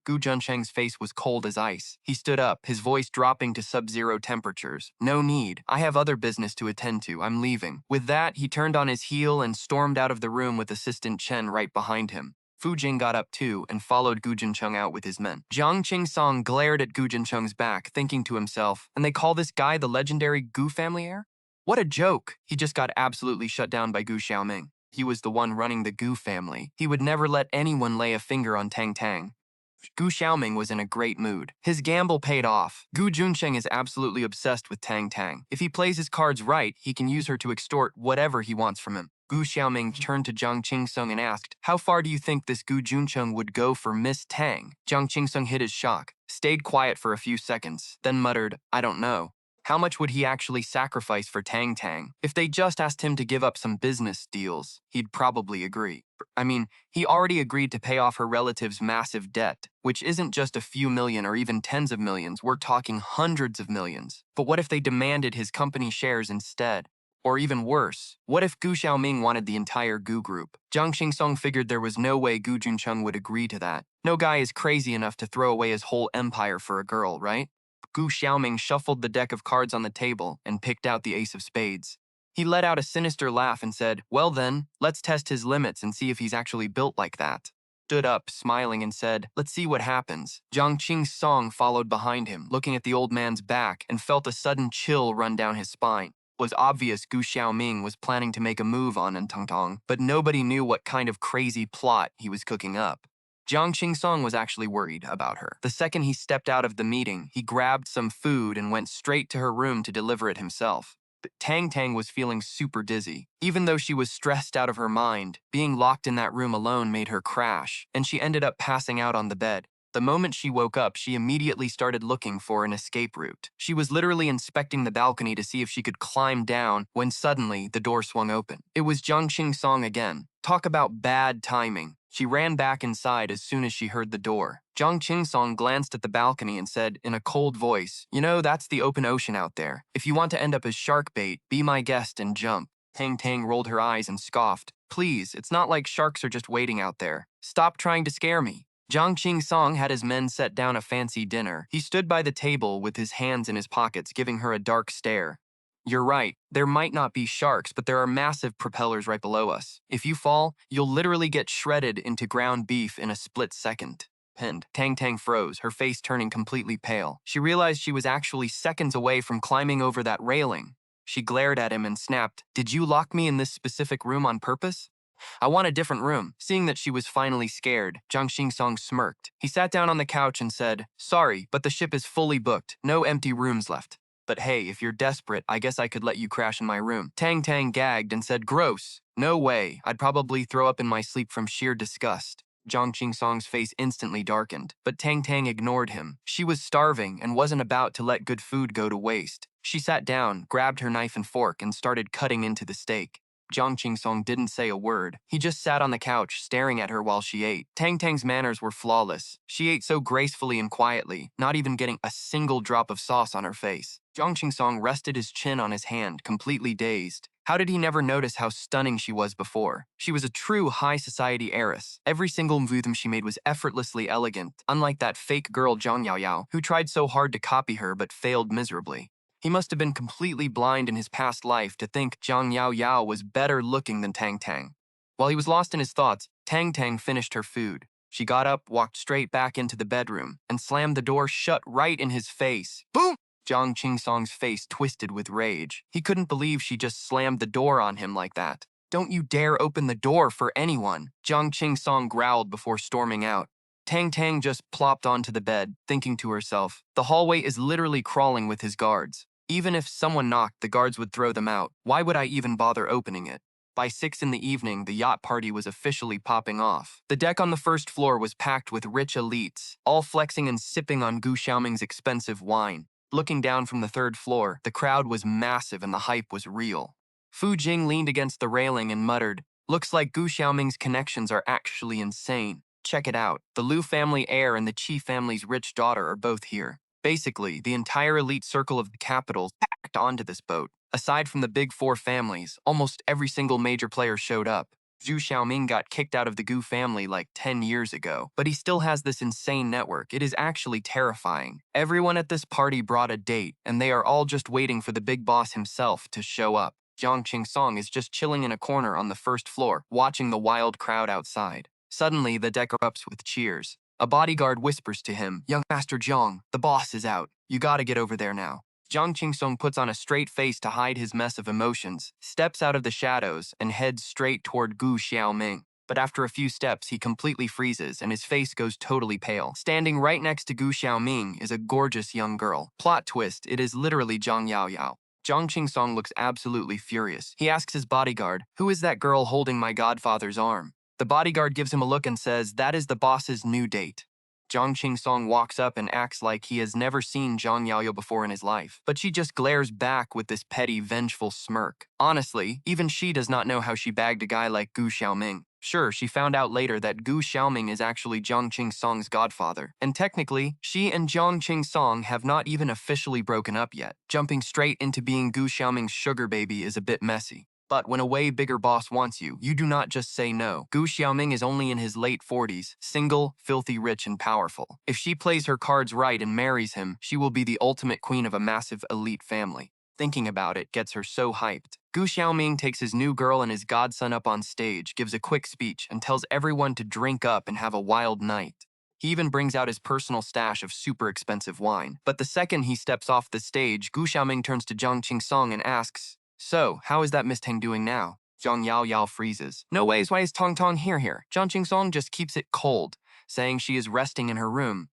Gu Juncheng's face was cold as ice. He stood up, his voice dropping to sub-zero temperatures. No need. I have other business to attend to. I'm leaving. With that, he turned on his heel and stormed out of the room with Assistant Chen right behind him. Fu Jing got up too and followed Gu Juncheng out with his men. Jiang Qingsong glared at Gu Juncheng's back, thinking to himself, and they call this guy the legendary Gu family heir? What a joke! He just got absolutely shut down by Gu Xiaoming. He was the one running the Gu family. He would never let anyone lay a finger on Tang Tang. Gu Xiaoming was in a great mood. His gamble paid off. Gu Juncheng is absolutely obsessed with Tang Tang. If he plays his cards right, he can use her to extort whatever he wants from him. Gu Xiaoming turned to Jiang Qingsong and asked, how far do you think this Gu Juncheng would go for Miss Tang? Jiang Qingsong hid his shock, stayed quiet for a few seconds, then muttered, I don't know. How much would he actually sacrifice for Tang Tang? If they just asked him to give up some business deals, he'd probably agree. I mean, he already agreed to pay off her relative's massive debt, which isn't just a few million or even tens of millions, we're talking hundreds of millions. But what if they demanded his company shares instead? Or even worse, what if Gu Xiaoming wanted the entire Gu group? Jiang Qingsong figured there was no way Gu Juncheng would agree to that. No guy is crazy enough to throw away his whole empire for a girl, right? Gu Xiaoming shuffled the deck of cards on the table and picked out the ace of spades. He let out a sinister laugh and said, well then, let's test his limits and see if he's actually built like that. Stood up, smiling, and said, let's see what happens. Jiang Qingsong followed behind him, looking at the old man's back, and felt a sudden chill run down his spine. It was obvious Gu Xiaoming was planning to make a move on Ntongtong, but nobody knew what kind of crazy plot he was cooking up. Jiang Qingsong was actually worried about her. The second he stepped out of the meeting, he grabbed some food and went straight to her room to deliver it himself. But Tang Tang was feeling super dizzy. Even though she was stressed out of her mind, being locked in that room alone made her crash, and she ended up passing out on the bed. The moment she woke up, she immediately started looking for an escape route. She was literally inspecting the balcony to see if she could climb down when suddenly the door swung open. It was Jiang Qingsong again. Talk about bad timing. She ran back inside as soon as she heard the door. Jiang Qingsong glanced at the balcony and said in a cold voice, you know, that's the open ocean out there. If you want to end up as shark bait, be my guest and jump. Tang Tang rolled her eyes and scoffed. Please, it's not like sharks are just waiting out there. Stop trying to scare me. Jiang Qingsong had his men set down a fancy dinner. He stood by the table with his hands in his pockets, giving her a dark stare. You're right, there might not be sharks, but there are massive propellers right below us. If you fall, you'll literally get shredded into ground beef in a split second. Pinned. Tang Tang froze, her face turning completely pale. She realized she was actually seconds away from climbing over that railing. She glared at him and snapped, did you lock me in this specific room on purpose? I want a different room. Seeing that she was finally scared, Jiang Qingsong smirked. He sat down on the couch and said, sorry, but the ship is fully booked. No empty rooms left. But hey, if you're desperate, I guess I could let you crash in my room. Tang Tang gagged and said, gross. No way. I'd probably throw up in my sleep from sheer disgust. Jiang Qingsong's face instantly darkened, but Tang Tang ignored him. She was starving and wasn't about to let good food go to waste. She sat down, grabbed her knife and fork, and started cutting into the steak. Jiang Qingsong didn't say a word. He just sat on the couch, staring at her while she ate. Tang Tang's manners were flawless. She ate so gracefully and quietly, not even getting a single drop of sauce on her face. Jiang Qingsong rested his chin on his hand, completely dazed. How did he never notice how stunning she was before? She was a true high society heiress. Every single move she made was effortlessly elegant, unlike that fake girl Zhang Yaoyao, who tried so hard to copy her but failed miserably. He must have been completely blind in his past life to think Zhang Yaoyao was better looking than Tang Tang. While he was lost in his thoughts, Tang Tang finished her food. She got up, walked straight back into the bedroom, and slammed the door shut right in his face. Boom! Jiang Qingsong's face twisted with rage. He couldn't believe she just slammed the door on him like that. Don't you dare open the door for anyone, Jiang Qingsong growled before storming out. Tang Tang just plopped onto the bed, thinking to herself, the hallway is literally crawling with his guards. Even if someone knocked, the guards would throw them out. Why would I even bother opening it? By 6 in the evening, the yacht party was officially popping off. The deck on the first floor was packed with rich elites, all flexing and sipping on Gu Xiaoming's expensive wine. Looking down from the third floor, the crowd was massive and the hype was real. Fu Jing leaned against the railing and muttered, looks like Gu Xiaoming's connections are actually insane. Check it out. The Liu family heir and the Qi family's rich daughter are both here. Basically, the entire elite circle of the capital packed onto this boat. Aside from the big 4 families, almost every single major player showed up. Zhu Xiaoming got kicked out of the Gu family like 10 years ago, but he still has this insane network. It is actually terrifying. Everyone at this party brought a date, and they are all just waiting for the big boss himself to show up. Jiang Qingsong is just chilling in a corner on the first floor, watching the wild crowd outside. Suddenly, the deck erupts with cheers. A bodyguard whispers to him, Young Master Jiang, the boss is out. You gotta get over there now. Jiang Qingsong puts on a straight face to hide his mess of emotions, steps out of the shadows, and heads straight toward Gu Xiaoming. But after a few steps, he completely freezes and his face goes totally pale. Standing right next to Gu Xiaoming is a gorgeous young girl. Plot twist, it is literally Zhang Yaoyao. Jiang Qingsong looks absolutely furious. He asks his bodyguard, who is that girl holding my godfather's arm? The bodyguard gives him a look and says, that is the boss's new date. Jiang Qingsong walks up and acts like he has never seen Zhang Yaoyao before in his life, but she just glares back with this petty, vengeful smirk. Honestly, even she does not know how she bagged a guy like Gu Xiaoming. Sure, she found out later that Gu Xiaoming is actually Jiang Qingsong's godfather, and technically, she and Jiang Qingsong have not even officially broken up yet. Jumping straight into being Gu Xiaoming's sugar baby is a bit messy. But when a way bigger boss wants you, you do not just say no. Gu Xiaoming is only in his late 40s, single, filthy rich, and powerful. If she plays her cards right and marries him, she will be the ultimate queen of a massive elite family. Thinking about it gets her so hyped. Gu Xiaoming takes his new girl and his godson up on stage, gives a quick speech, and tells everyone to drink up and have a wild night. He even brings out his personal stash of super expensive wine. But the second he steps off the stage, Gu Xiaoming turns to Jiang Qingsong and asks, so, how is that Miss Tang doing now? Zhang Yaoyao freezes. No ways, why is Tong Tong here? Jiang Qingsong just keeps it cold, saying she is resting in her room.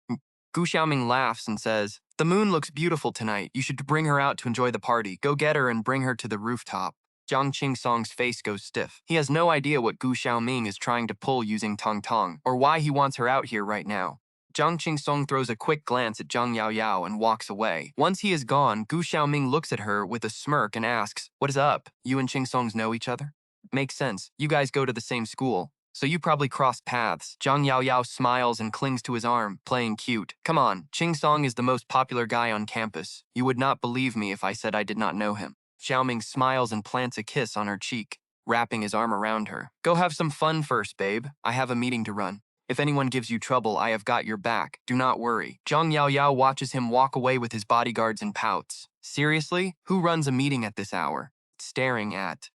Gu Xiaoming laughs and says, the moon looks beautiful tonight. You should bring her out to enjoy the party. Go get her and bring her to the rooftop. Jiang Qingsong's face goes stiff. He has no idea what Gu Xiaoming is trying to pull using Tong Tong, or why he wants her out here right now. Jiang Qingsong throws a quick glance at Zhang Yaoyao and walks away. Once he is gone, Gu Xiaoming looks at her with a smirk and asks, what is up? You and Qingsongs know each other? Makes sense. You guys go to the same school, so you probably crossed paths. Zhang Yaoyao smiles and clings to his arm, playing cute. Come on, Qingsong is the most popular guy on campus. You would not believe me if I said I did not know him. Xiaoming smiles and plants a kiss on her cheek, wrapping his arm around her. Go have some fun first, babe. I have a meeting to run. If anyone gives you trouble, I have got your back. Do not worry. Zhang Yaoyao watches him walk away with his bodyguards and pouts. Seriously? Who runs a meeting at this hour? Staring at.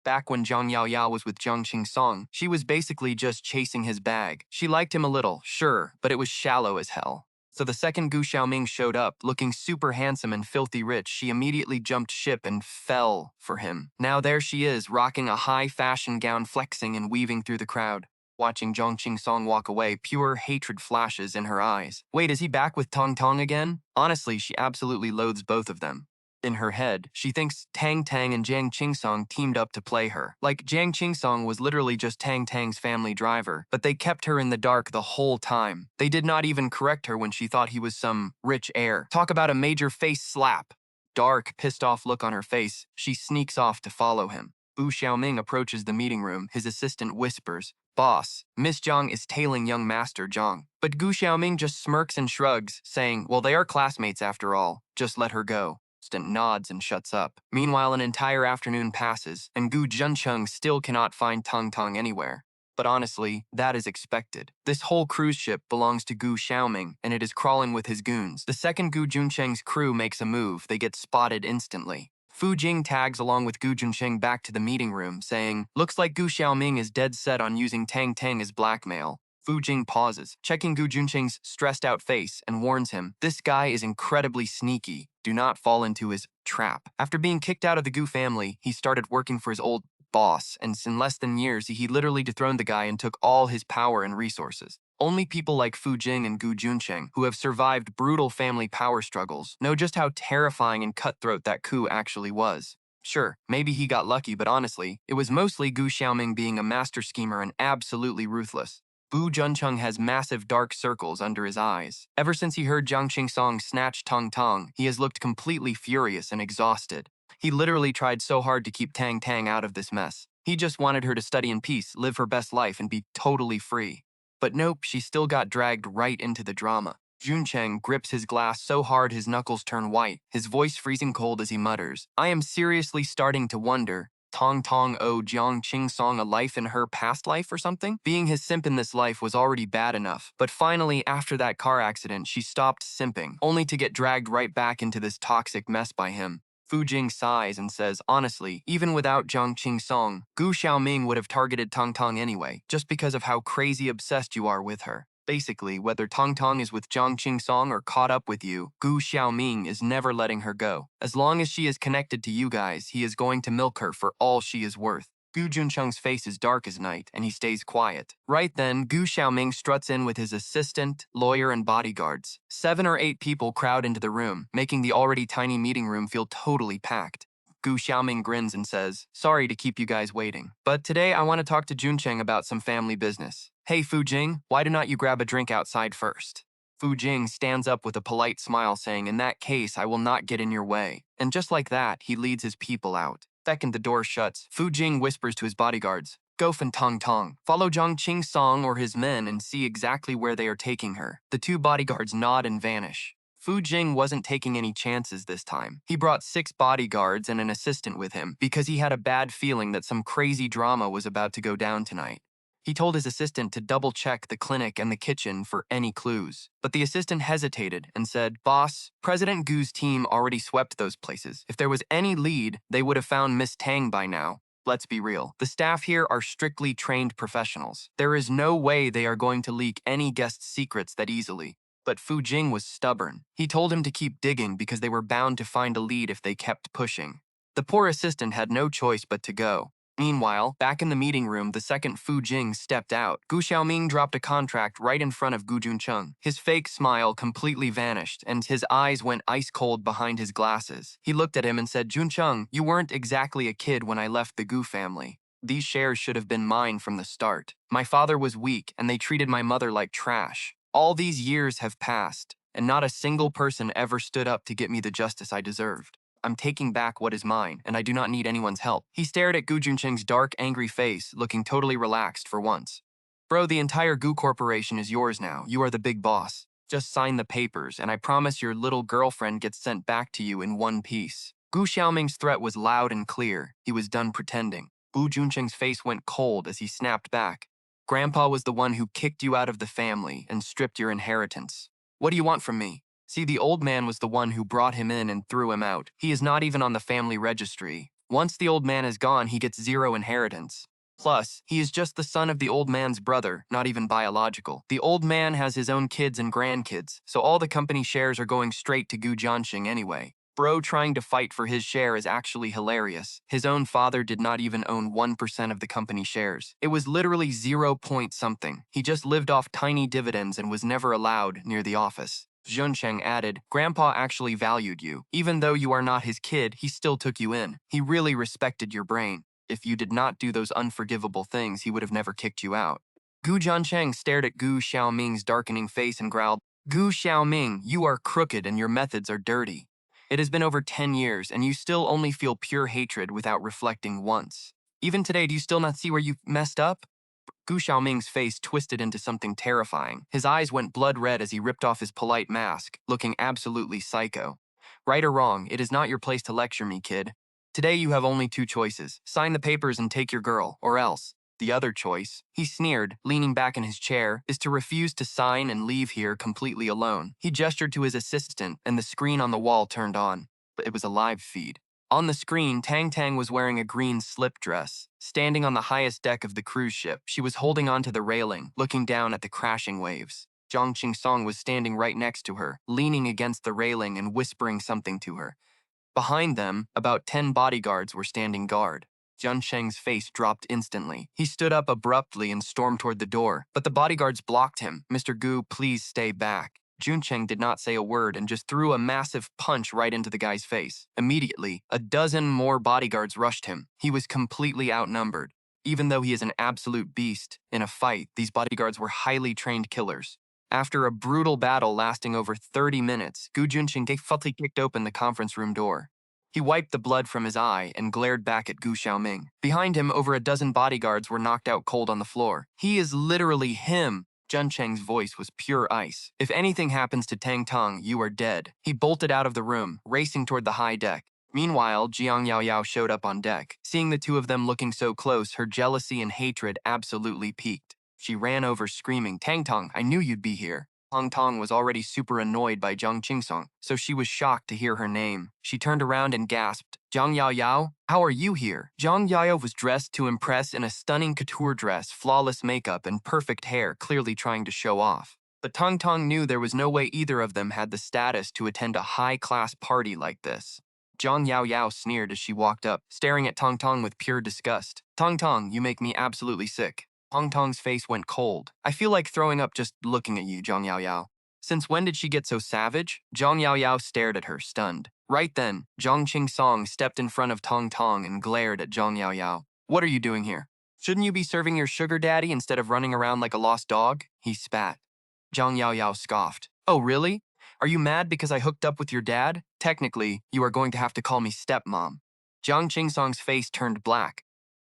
Back when Zhang Yaoyao was with Jiang Qingsong, she was basically just chasing his bag. She liked him a little, sure, but it was shallow as hell. So the second Gu Xiaoming showed up, looking super handsome and filthy rich, she immediately jumped ship and fell for him. Now there she is, rocking a high fashion gown, flexing and weaving through the crowd. Watching Jiang Qingsong walk away, pure hatred flashes in her eyes. Wait, is he back with Tong Tong again? Honestly, she absolutely loathes both of them. In her head, she thinks Tang Tang and Jiang Qingsong teamed up to play her. Like Jiang Qingsong was literally just Tang Tang's family driver, but they kept her in the dark the whole time. They did not even correct her when she thought he was some rich heir. Talk about a major face slap. Dark, pissed off look on her face, she sneaks off to follow him. Bu Xiaoming approaches the meeting room. His assistant whispers, "Boss, Miss Zhang is tailing young Master Zhang." But Gu Xiaoming just smirks and shrugs, saying, "Well, they are classmates after all. Just let her go." Assistant nods and shuts up. Meanwhile, an entire afternoon passes, and Gu Juncheng still cannot find Tong Tong anywhere. But honestly, that is expected. This whole cruise ship belongs to Gu Xiaoming, and it is crawling with his goons. The second Gu Juncheng's crew makes a move, they get spotted instantly. Fu Jing tags along with Gu Juncheng back to the meeting room, saying, "Looks like Gu Xiaoming is dead set on using Tang Tang as blackmail." Fu Jing pauses, checking Gu Juncheng's stressed-out face, and warns him, "This guy is incredibly sneaky. Do not fall into his trap." After being kicked out of the Gu family, he started working for his old boss, and in less than years, he literally dethroned the guy and took all his power and resources. Only people like Fu Jing and Gu Juncheng, who have survived brutal family power struggles, know just how terrifying and cutthroat that coup actually was. Sure, maybe he got lucky, but honestly, it was mostly Gu Xiaoming being a master schemer and absolutely ruthless. Bu Juncheng has massive dark circles under his eyes. Ever since he heard Jiang Qingsong snatch Tong Tong, he has looked completely furious and exhausted. He literally tried so hard to keep Tang Tang out of this mess. He just wanted her to study in peace, live her best life, and be totally free. But nope, she still got dragged right into the drama. Juncheng grips his glass so hard his knuckles turn white, his voice freezing cold as he mutters, "I am seriously starting to wonder, Tong Tong owed Jiang Qingsong a life in her past life or something? Being his simp in this life was already bad enough, but finally, after that car accident, she stopped simping, only to get dragged right back into this toxic mess by him." Fu Jing sighs and says, "Honestly, even without Jiang Qingsong, Gu Xiaoming would have targeted Tong Tong anyway, just because of how crazy obsessed you are with her. Basically, whether Tong Tong is with Jiang Qingsong or caught up with you, Gu Xiaoming is never letting her go. As long as she is connected to you guys, he is going to milk her for all she is worth." Gu Juncheng's face is dark as night, and he stays quiet. Right then, Gu Xiaoming struts in with his assistant, lawyer, and bodyguards. 7 or 8 people crowd into the room, making the already tiny meeting room feel totally packed. Gu Xiaoming grins and says, "Sorry to keep you guys waiting, but today I want to talk to Juncheng about some family business. Hey Fu Jing, why do not you grab a drink outside first?" Fu Jing stands up with a polite smile saying, "In that case, I will not get in your way." And just like that, he leads his people out. Second the door shuts, Fu Jing whispers to his bodyguards, "Go and Tong Tong. Follow Jiang Qingsong or his men and see exactly where they are taking her." The 2 bodyguards nod and vanish. Fu Jing wasn't taking any chances this time. He brought 6 bodyguards and an assistant with him because he had a bad feeling that some crazy drama was about to go down tonight. He told his assistant to double-check the clinic and the kitchen for any clues. But the assistant hesitated and said, "Boss, President Gu's team already swept those places. If there was any lead, they would have found Miss Tang by now. Let's be real. The staff here are strictly trained professionals. There is no way they are going to leak any guest secrets that easily." But Fu Jing was stubborn. He told him to keep digging because they were bound to find a lead if they kept pushing. The poor assistant had no choice but to go. Meanwhile, back in the meeting room, the second Fu Jing stepped out. Gu Xiaoming dropped a contract right in front of Gu Juncheng. His fake smile completely vanished, and his eyes went ice cold behind his glasses. He looked at him and said, "Juncheng, you weren't exactly a kid when I left the Gu family. These shares should have been mine from the start. My father was weak, and they treated my mother like trash. All these years have passed, and not a single person ever stood up to get me the justice I deserved. I'm taking back what is mine, and I do not need anyone's help." He stared at Gu Juncheng's dark, angry face, looking totally relaxed for once. "Bro, the entire Gu Corporation is yours now. You are the big boss. Just sign the papers, and I promise your little girlfriend gets sent back to you in one piece." Gu Xiaoming's threat was loud and clear. He was done pretending. Bu Juncheng's face went cold as he snapped back. "Grandpa was the one who kicked you out of the family and stripped your inheritance. What do you want from me? See, the old man was the one who brought him in and threw him out. He is not even on the family registry. Once the old man is gone, he gets 0 inheritance. Plus, he is just the son of the old man's brother, not even biological. The old man has his own kids and grandkids, so all the company shares are going straight to Gu Jianxing anyway. Bro trying to fight for his share is actually hilarious. His own father did not even own 1% of the company shares. It was literally 0 point something. He just lived off tiny dividends and was never allowed near the office." Zhengcheng added, "Grandpa actually valued you. Even though you are not his kid, he still took you in. He really respected your brain. If you did not do those unforgivable things, he would have never kicked you out." Gu Jiancheng stared at Gu Xiaoming's darkening face and growled, "Gu Xiaoming, you are crooked and your methods are dirty. It has been over 10 years, and you still only feel pure hatred without reflecting once." Even today, do you still not see where you messed up? Gu Xiaoming's face twisted into something terrifying. His eyes went blood red as he ripped off his polite mask, looking absolutely psycho. Right or wrong, it is not your place to lecture me, kid. Today you have only two choices. Sign the papers and take your girl, or else. The other choice, he sneered, leaning back in his chair, is to refuse to sign and leave here completely alone. He gestured to his assistant, and the screen on the wall turned on. But it was a live feed. On the screen, Tang Tang was wearing a green slip dress. Standing on the highest deck of the cruise ship, she was holding onto the railing, looking down at the crashing waves. Zhang Qingsong was standing right next to her, leaning against the railing and whispering something to her. Behind them, about 10 bodyguards were standing guard. Jian Sheng's face dropped instantly. He stood up abruptly and stormed toward the door, but the bodyguards blocked him. "Mr. Gu, please stay back." Juncheng did not say a word and just threw a massive punch right into the guy's face. Immediately, a dozen more bodyguards rushed him. He was completely outnumbered. Even though he is an absolute beast, in a fight, these bodyguards were highly trained killers. After a brutal battle lasting over 30 minutes, Gu Juncheng fatally kicked open the conference room door. He wiped the blood from his eye and glared back at Gu Xiaoming. Behind him, over a dozen bodyguards were knocked out cold on the floor. "He is literally him." Zhen Cheng's voice was pure ice. "If anything happens to Tang Tong, you are dead." He bolted out of the room, racing toward the high deck. Meanwhile, Jiang Yao Yao showed up on deck. Seeing the two of them looking so close, her jealousy and hatred absolutely peaked. She ran over screaming, "Tang Tong, I knew you'd be here." Tang Tong was already super annoyed by Zhang Qingsong, so she was shocked to hear her name. She turned around and gasped, "Jiang Yao Yao, how are you here?" Jiang Yao Yao was dressed to impress in a stunning couture dress, flawless makeup, and perfect hair, clearly trying to show off. But Tang Tong knew there was no way either of them had the status to attend a high-class party like this. Jiang Yao Yao sneered as she walked up, staring at Tang Tong with pure disgust. "Tang Tong, you make me absolutely sick." Tang Tong's face went cold. "I feel like throwing up just looking at you, Jiang Yao Yao." Since when did she get so savage? Jiang Yao Yao stared at her, stunned. Right then, Zhang Qingsong stepped in front of Tang Tong and glared at Jiang Yao Yao. "What are you doing here? Shouldn't you be serving your sugar daddy instead of running around like a lost dog?" He spat. Jiang Yao Yao scoffed. "Oh, really? Are you mad because I hooked up with your dad? Technically, you are going to have to call me stepmom." Zhang Qingsong's face turned black.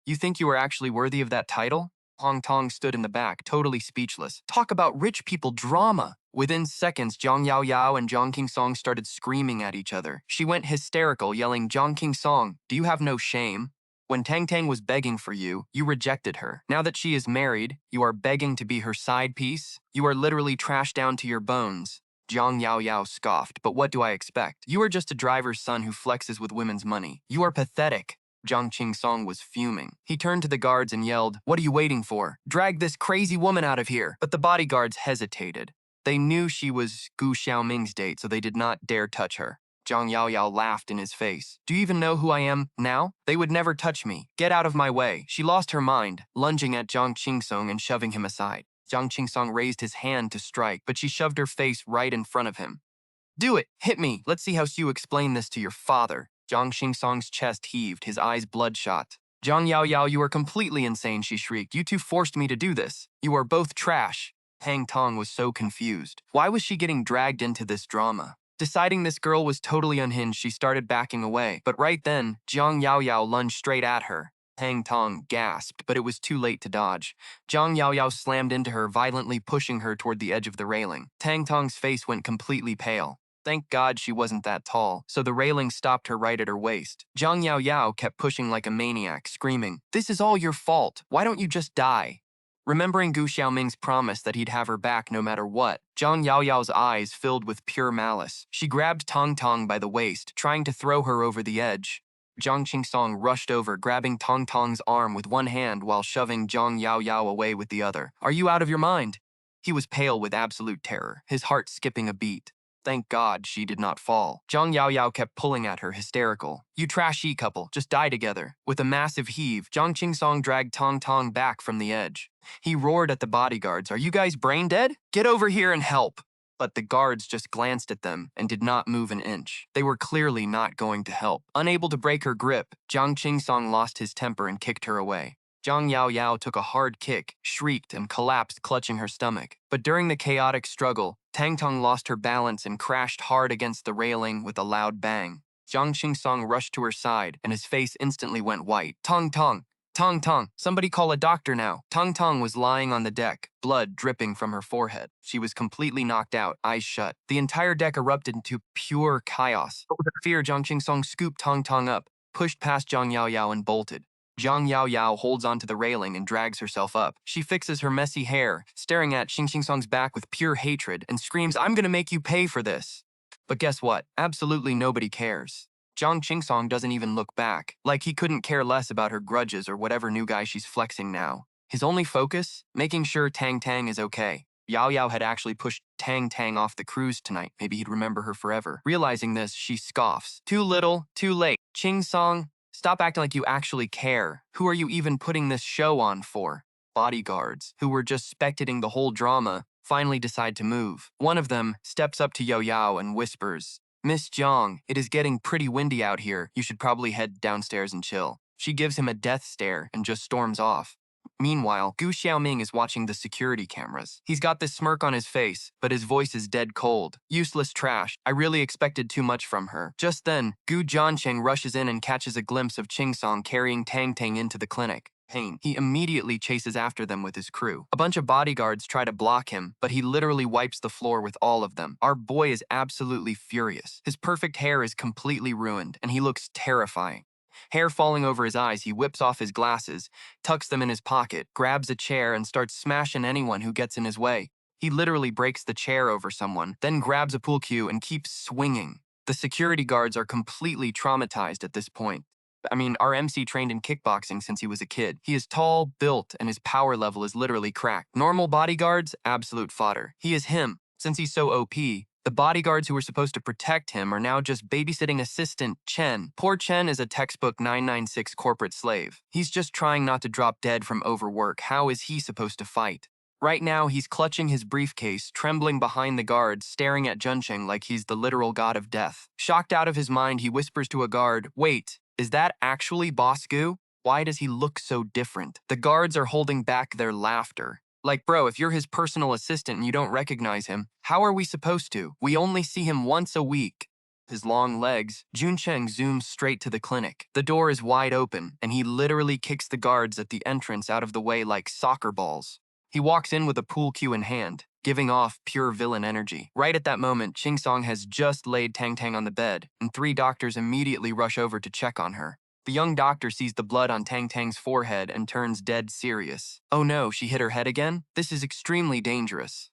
"You think you are actually worthy of that title?" Hong Tong stood in the back, totally speechless. Talk about rich people drama. Within seconds, Jiang Yao Yao and Zhang Qingsong started screaming at each other. She went hysterical, yelling, "Zhang Qingsong, do you have no shame? When Tang Tang was begging for you, you rejected her. Now that she is married, you are begging to be her side piece? You are literally trashed down to your bones." Jiang Yao Yao scoffed, "But what do I expect? You are just a driver's son who flexes with women's money. You are pathetic." Zhang Qingsong was fuming. He turned to the guards and yelled, "What are you waiting for? Drag this crazy woman out of here." But the bodyguards hesitated. They knew she was Gu Xiaoming's date, so they did not dare touch her. Jiang Yao Yao laughed in his face. "Do you even know who I am now? They would never touch me. Get out of my way." She lost her mind, lunging at Zhang Qingsong and shoving him aside. Zhang Qingsong raised his hand to strike, but she shoved her face right in front of him. "Do it! Hit me! Let's see how you explain this to your father." Zhang Qingsong's chest heaved, his eyes bloodshot. "Jiang Yao Yao, you are completely insane," she shrieked. "You two forced me to do this. You are both trash." Tang Tong was so confused. Why was she getting dragged into this drama? Deciding this girl was totally unhinged, she started backing away. But right then, Jiang Yao Yao lunged straight at her. Tang Tong gasped, but it was too late to dodge. Jiang Yao Yao slammed into her, violently pushing her toward the edge of the railing. Tang Tong's face went completely pale. Thank God she wasn't that tall, so the railing stopped her right at her waist. Jiang Yao Yao kept pushing like a maniac, screaming, "This is all your fault. Why don't you just die?" Remembering Gu Xiaoming's promise that he'd have her back no matter what, Jiang Yao Yao's eyes filled with pure malice. She grabbed Tang Tong by the waist, trying to throw her over the edge. Zhang Qingsong rushed over, grabbing Tang Tong's arm with one hand while shoving Jiang Yao Yao away with the other. "Are you out of your mind?" He was pale with absolute terror, his heart skipping a beat. Thank God she did not fall. Jiang Yao Yao kept pulling at her, hysterical. "You trashy couple, just die together." With a massive heave, Zhang Qingsong dragged Tang Tong back from the edge. He roared at the bodyguards, "Are you guys brain dead? Get over here and help." But the guards just glanced at them and did not move an inch. They were clearly not going to help. Unable to break her grip, Zhang Qingsong lost his temper and kicked her away. Jiang Yao Yao took a hard kick, shrieked, and collapsed, clutching her stomach. But during the chaotic struggle, Tang Tong lost her balance and crashed hard against the railing with a loud bang. Zhang Qingsong rushed to her side, and his face instantly went white. "Tang Tong! Tong Tong, somebody call a doctor now. Tong Tong was lying on the deck, blood dripping from her forehead. She was completely knocked out, eyes shut. The entire deck erupted into pure chaos. With fear, Zhang Qingsong scooped Tong Tong up, pushed past Zhang Yao Yao and bolted. Zhang Yao Yao holds onto the railing and drags herself up. She fixes her messy hair, staring at Xing Qingsong's back with pure hatred, and screams, "I'm gonna make you pay for this." But guess what? Absolutely nobody cares. Zhang Qingsong doesn't even look back, like he couldn't care less about her grudges or whatever new guy she's flexing now. His only focus? Making sure Tang Tang is okay. Yao Yao had actually pushed Tang Tang off the cruise tonight. Maybe he'd remember her forever. Realizing this, she scoffs. Too little, too late. Qingsong, stop acting like you actually care. Who are you even putting this show on for? Bodyguards, who were just spectating the whole drama, finally decide to move. One of them steps up to Yao Yao and whispers, "Miss Jiang, it is getting pretty windy out here. You should probably head downstairs and chill." She gives him a death stare and just storms off. Meanwhile, Gu Xiaoming is watching the security cameras. He's got this smirk on his face, but his voice is dead cold. Useless trash. I really expected too much from her. Just then, Gu Jiancheng rushes in and catches a glimpse of Qingsong carrying Tang Tang into the clinic. Pain. He immediately chases after them with his crew. A bunch of bodyguards try to block him, but he literally wipes the floor with all of them. Our boy is absolutely furious. His perfect hair is completely ruined, and he looks terrifying. Hair falling over his eyes, he whips off his glasses, tucks them in his pocket, grabs a chair, and starts smashing anyone who gets in his way. He literally breaks the chair over someone, then grabs a pool cue and keeps swinging. The security guards are completely traumatized at this point. Our MC trained in kickboxing since he was a kid. He is tall, built, and his power level is literally cracked. Normal bodyguards, absolute fodder. He is him. Since he's so OP, the bodyguards who were supposed to protect him are now just babysitting assistant Chen. Poor Chen is a textbook 996 corporate slave. He's just trying not to drop dead from overwork. How is he supposed to fight? Right now, he's clutching his briefcase, trembling behind the guards, staring at Junsheng like he's the literal god of death. Shocked out of his mind, he whispers to a guard, "Wait, is that actually Boss Gu? Why does he look so different?" The guards are holding back their laughter. Like, bro, if you're his personal assistant and you don't recognize him, how are we supposed to? We only see him once a week. His long legs, Junsheng zooms straight to the clinic. The door is wide open, and he literally kicks the guards at the entrance out of the way like soccer balls. He walks in with a pool cue in hand, giving off pure villain energy. Right at that moment, Qingsong has just laid Tang Tang on the bed, and 3 doctors immediately rush over to check on her. The young doctor sees the blood on Tang Tang's forehead and turns dead serious. Oh no, she hit her head again? This is extremely dangerous.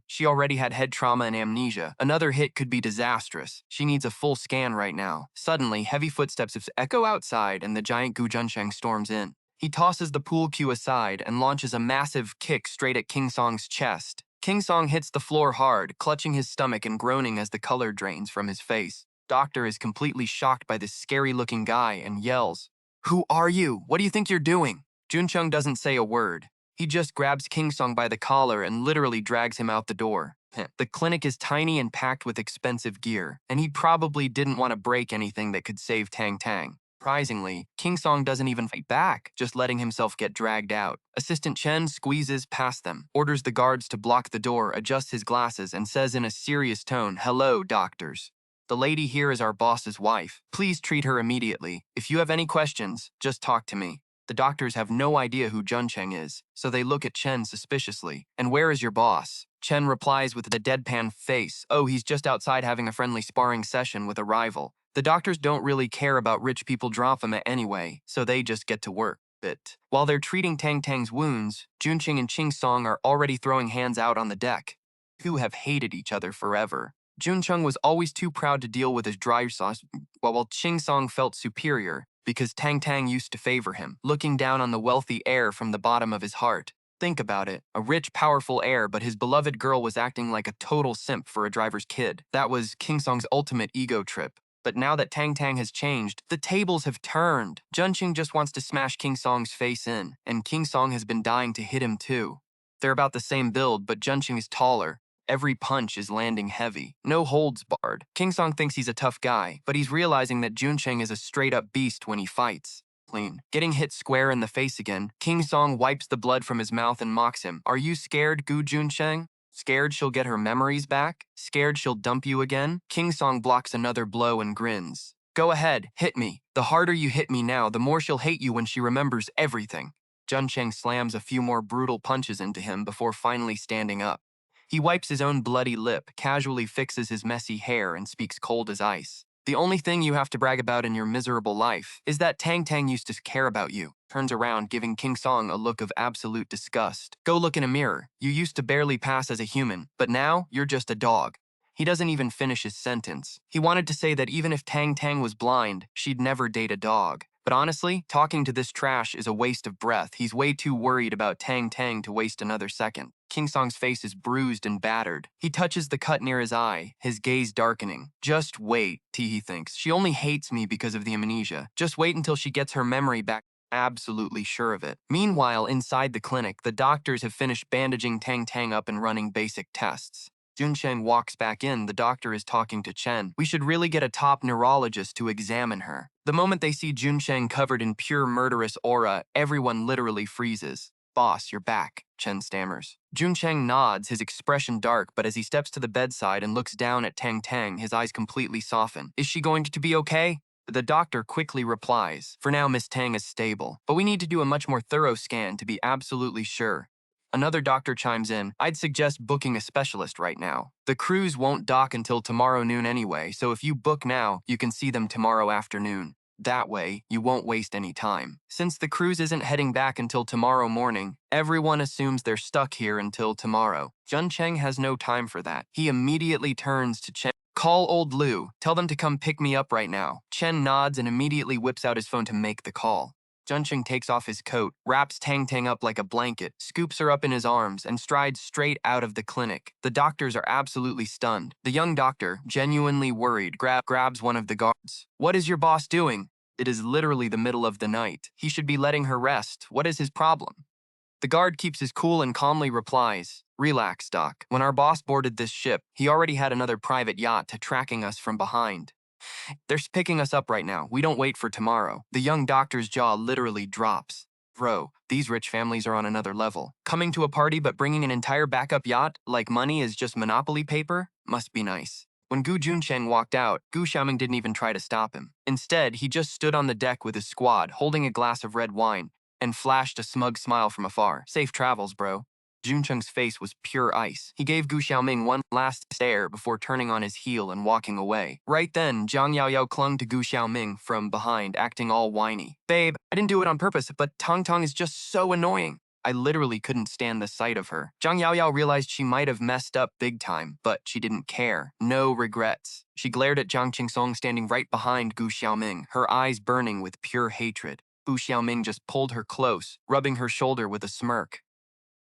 She already had head trauma and amnesia. Another hit could be disastrous. She needs a full scan right now. Suddenly, heavy footsteps echo outside and the giant Gu Junsheng storms in. He tosses the pool cue aside and launches a massive kick straight at Qingsong's chest. Qingsong hits the floor hard, clutching his stomach and groaning as the color drains from his face. Doctor is completely shocked by this scary-looking guy and yells, "Who are you? What do you think you're doing?" Juncheng doesn't say a word. He just grabs Qingsong by the collar and literally drags him out the door. The clinic is tiny and packed with expensive gear, and he probably didn't want to break anything that could save Tang Tang. Surprisingly, Qingsong doesn't even fight back, just letting himself get dragged out. Assistant Chen squeezes past them, orders the guards to block the door, adjusts his glasses, and says in a serious tone, "Hello, doctors. The lady here is our boss's wife. Please treat her immediately. If you have any questions, just talk to me." The doctors have no idea who Juncheng is, so they look at Chen suspiciously. "And where is your boss?" Chen replies with a deadpan face, "Oh, he's just outside having a friendly sparring session with a rival." The doctors don't really care about rich people drama anyway, so they just get to work. But while they're treating Tang Tang's wounds, Junqing and Qingsong are already throwing hands out on the deck. Who have hated each other forever. Juncheng was always too proud to deal with his dry sauce, while Qingsong felt superior because Tang Tang used to favor him, looking down on the wealthy heir from the bottom of his heart. Think about it, a rich, powerful heir, but his beloved girl was acting like a total simp for a driver's kid. That was Qingsong's ultimate ego trip. But now that Tang Tang has changed, the tables have turned. Junqing just wants to smash Qingsong's face in, and Qingsong has been dying to hit him too. They're about the same build, but Junqing is taller. Every punch is landing heavy. No holds barred. Qingsong thinks he's a tough guy, but he's realizing that Junqing is a straight-up beast when he fights. Clean. Getting hit square in the face again, Qingsong wipes the blood from his mouth and mocks him. "Are you scared, Gu Junsheng? Scared she'll get her memories back? Scared she'll dump you again?" Qingsong blocks another blow and grins. Go ahead, hit me. The harder you hit me now, the more she'll hate you when she remembers everything. Junsheng slams a few more brutal punches into him before finally standing up. He wipes his own bloody lip, casually fixes his messy hair, and speaks cold as ice. The only thing you have to brag about in your miserable life is that Tang Tang used to care about you. Turns around, giving King Song a look of absolute disgust. Go look in a mirror. You used to barely pass as a human, but now you're just a dog. He doesn't even finish his sentence. He wanted to say that even if Tang Tang was blind, she'd never date a dog. But honestly, talking to this trash is a waste of breath. He's way too worried about Tang Tang to waste another second. King Song's face is bruised and battered. He touches the cut near his eye, his gaze darkening. Just wait, he thinks. She only hates me because of the amnesia. Just wait until she gets her memory back. Absolutely sure of it. Meanwhile, inside the clinic, the doctors have finished bandaging Tang Tang up and running basic tests. Junsheng walks back in. The doctor is talking to Chen. We should really get a top neurologist to examine her. The moment they see Junsheng covered in pure murderous aura, everyone literally freezes. Boss, you're back, Chen stammers. Junsheng nods, his expression dark, but as he steps to the bedside and looks down at Tang Tang, his eyes completely soften. Is she going to be okay? The doctor quickly replies, for now Miss Tang is stable, but we need to do a much more thorough scan to be absolutely sure. Another doctor chimes in, I'd suggest booking a specialist right now. The cruise won't dock until tomorrow noon anyway, so if you book now, you can see them tomorrow afternoon. That way, you won't waste any time. Since the cruise isn't heading back until tomorrow morning, everyone assumes they're stuck here until tomorrow. Junsheng has no time for that. He immediately turns to Chen. Call old Lu. Tell them to come pick me up right now. Chen nods and immediately whips out his phone to make the call. Junsheng takes off his coat, wraps Tang Tang up like a blanket, scoops her up in his arms, and strides straight out of the clinic. The doctors are absolutely stunned. The young doctor, genuinely worried, grabs one of the guards. What is your boss doing? It is literally the middle of the night. He should be letting her rest. What is his problem? The guard keeps his cool and calmly replies, Relax, Doc. When our boss boarded this ship, he already had another private yacht tracking us from behind. They're picking us up right now. We don't wait for tomorrow. The young doctor's jaw literally drops. Bro, these rich families are on another level. Coming to a party but bringing an entire backup yacht like money is just monopoly paper? Must be nice. When Gu Junsheng walked out, Gu Xiaoming didn't even try to stop him. Instead, he just stood on the deck with his squad, holding a glass of red wine, and flashed a smug smile from afar. Safe travels, bro. Junsheng's face was pure ice. He gave Gu Xiaoming one last stare before turning on his heel and walking away. Right then, Zhang Yaoyao clung to Gu Xiaoming from behind, acting all whiny. Babe, I didn't do it on purpose, but Tong Tong is just so annoying. I literally couldn't stand the sight of her. Zhang Yaoyao realized she might have messed up big time, but she didn't care. No regrets. She glared at Zhang Qingsong standing right behind Gu Xiaoming, her eyes burning with pure hatred. Gu Xiaoming just pulled her close, rubbing her shoulder with a smirk.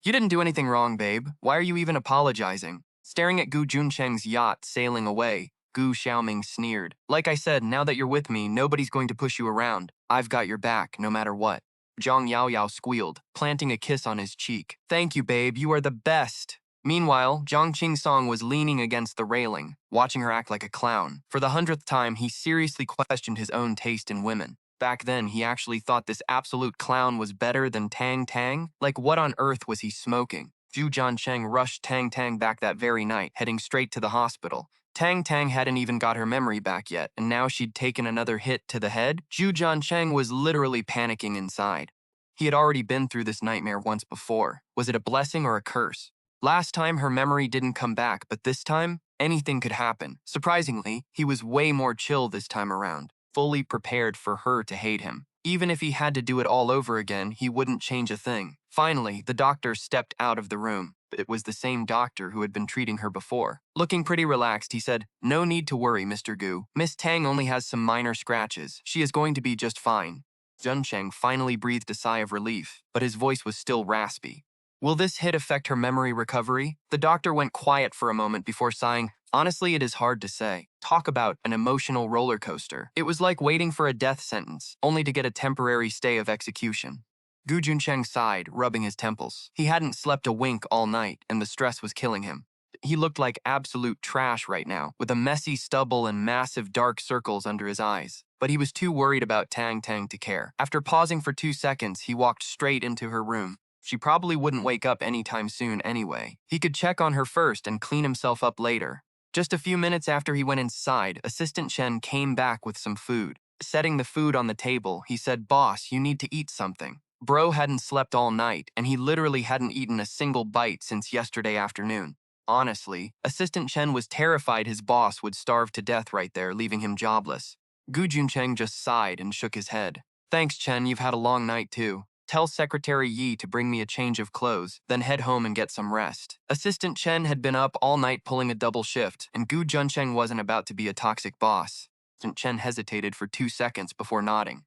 You didn't do anything wrong, babe. Why are you even apologizing? Staring at Gu Junsheng's yacht sailing away, Gu Xiaoming sneered. Like I said, now that you're with me, nobody's going to push you around. I've got your back, no matter what. Zhang Yaoyao squealed, planting a kiss on his cheek. Thank you, babe. You are the best. Meanwhile, Zhang Qingsong was leaning against the railing, watching her act like a clown. For the 100th time, he seriously questioned his own taste in women. Back then, he actually thought this absolute clown was better than Tang Tang. Like, what on earth was he smoking? Zhu Jiansheng rushed Tang Tang back that very night, heading straight to the hospital. Tang Tang hadn't even got her memory back yet, and now she'd taken another hit to the head. Zhu Jiansheng was literally panicking inside. He had already been through this nightmare once before. Was it a blessing or a curse? Last time, her memory didn't come back, but this time, anything could happen. Surprisingly, he was way more chill this time around, fully prepared for her to hate him. Even if he had to do it all over again, he wouldn't change a thing. Finally, the doctor stepped out of the room. It was the same doctor who had been treating her before. Looking pretty relaxed, he said, No need to worry, Mr. Gu. Miss Tang only has some minor scratches. She is going to be just fine. Junsheng finally breathed a sigh of relief, but his voice was still raspy. Will this hit affect her memory recovery? The doctor went quiet for a moment before sighing, Honestly, it is hard to say. Talk about an emotional roller coaster. It was like waiting for a death sentence, only to get a temporary stay of execution. Gu Junsheng sighed, rubbing his temples. He hadn't slept a wink all night, and the stress was killing him. He looked like absolute trash right now, with a messy stubble and massive dark circles under his eyes. But he was too worried about Tang Tang to care. After pausing for 2 seconds, he walked straight into her room. She probably wouldn't wake up anytime soon anyway. He could check on her first and clean himself up later. Just a few minutes after he went inside, Assistant Chen came back with some food. Setting the food on the table, he said, "Boss, you need to eat something." Bro hadn't slept all night, and he literally hadn't eaten a single bite since yesterday afternoon. Honestly, Assistant Chen was terrified his boss would starve to death right there, leaving him jobless. Gu Juncheng just sighed and shook his head. "Thanks, Chen, you've had a long night too. Tell Secretary Yi to bring me a change of clothes, then head home and get some rest." Assistant Chen had been up all night pulling a double shift, and Gu Juncheng wasn't about to be a toxic boss. Assistant Chen hesitated for 2 seconds before nodding.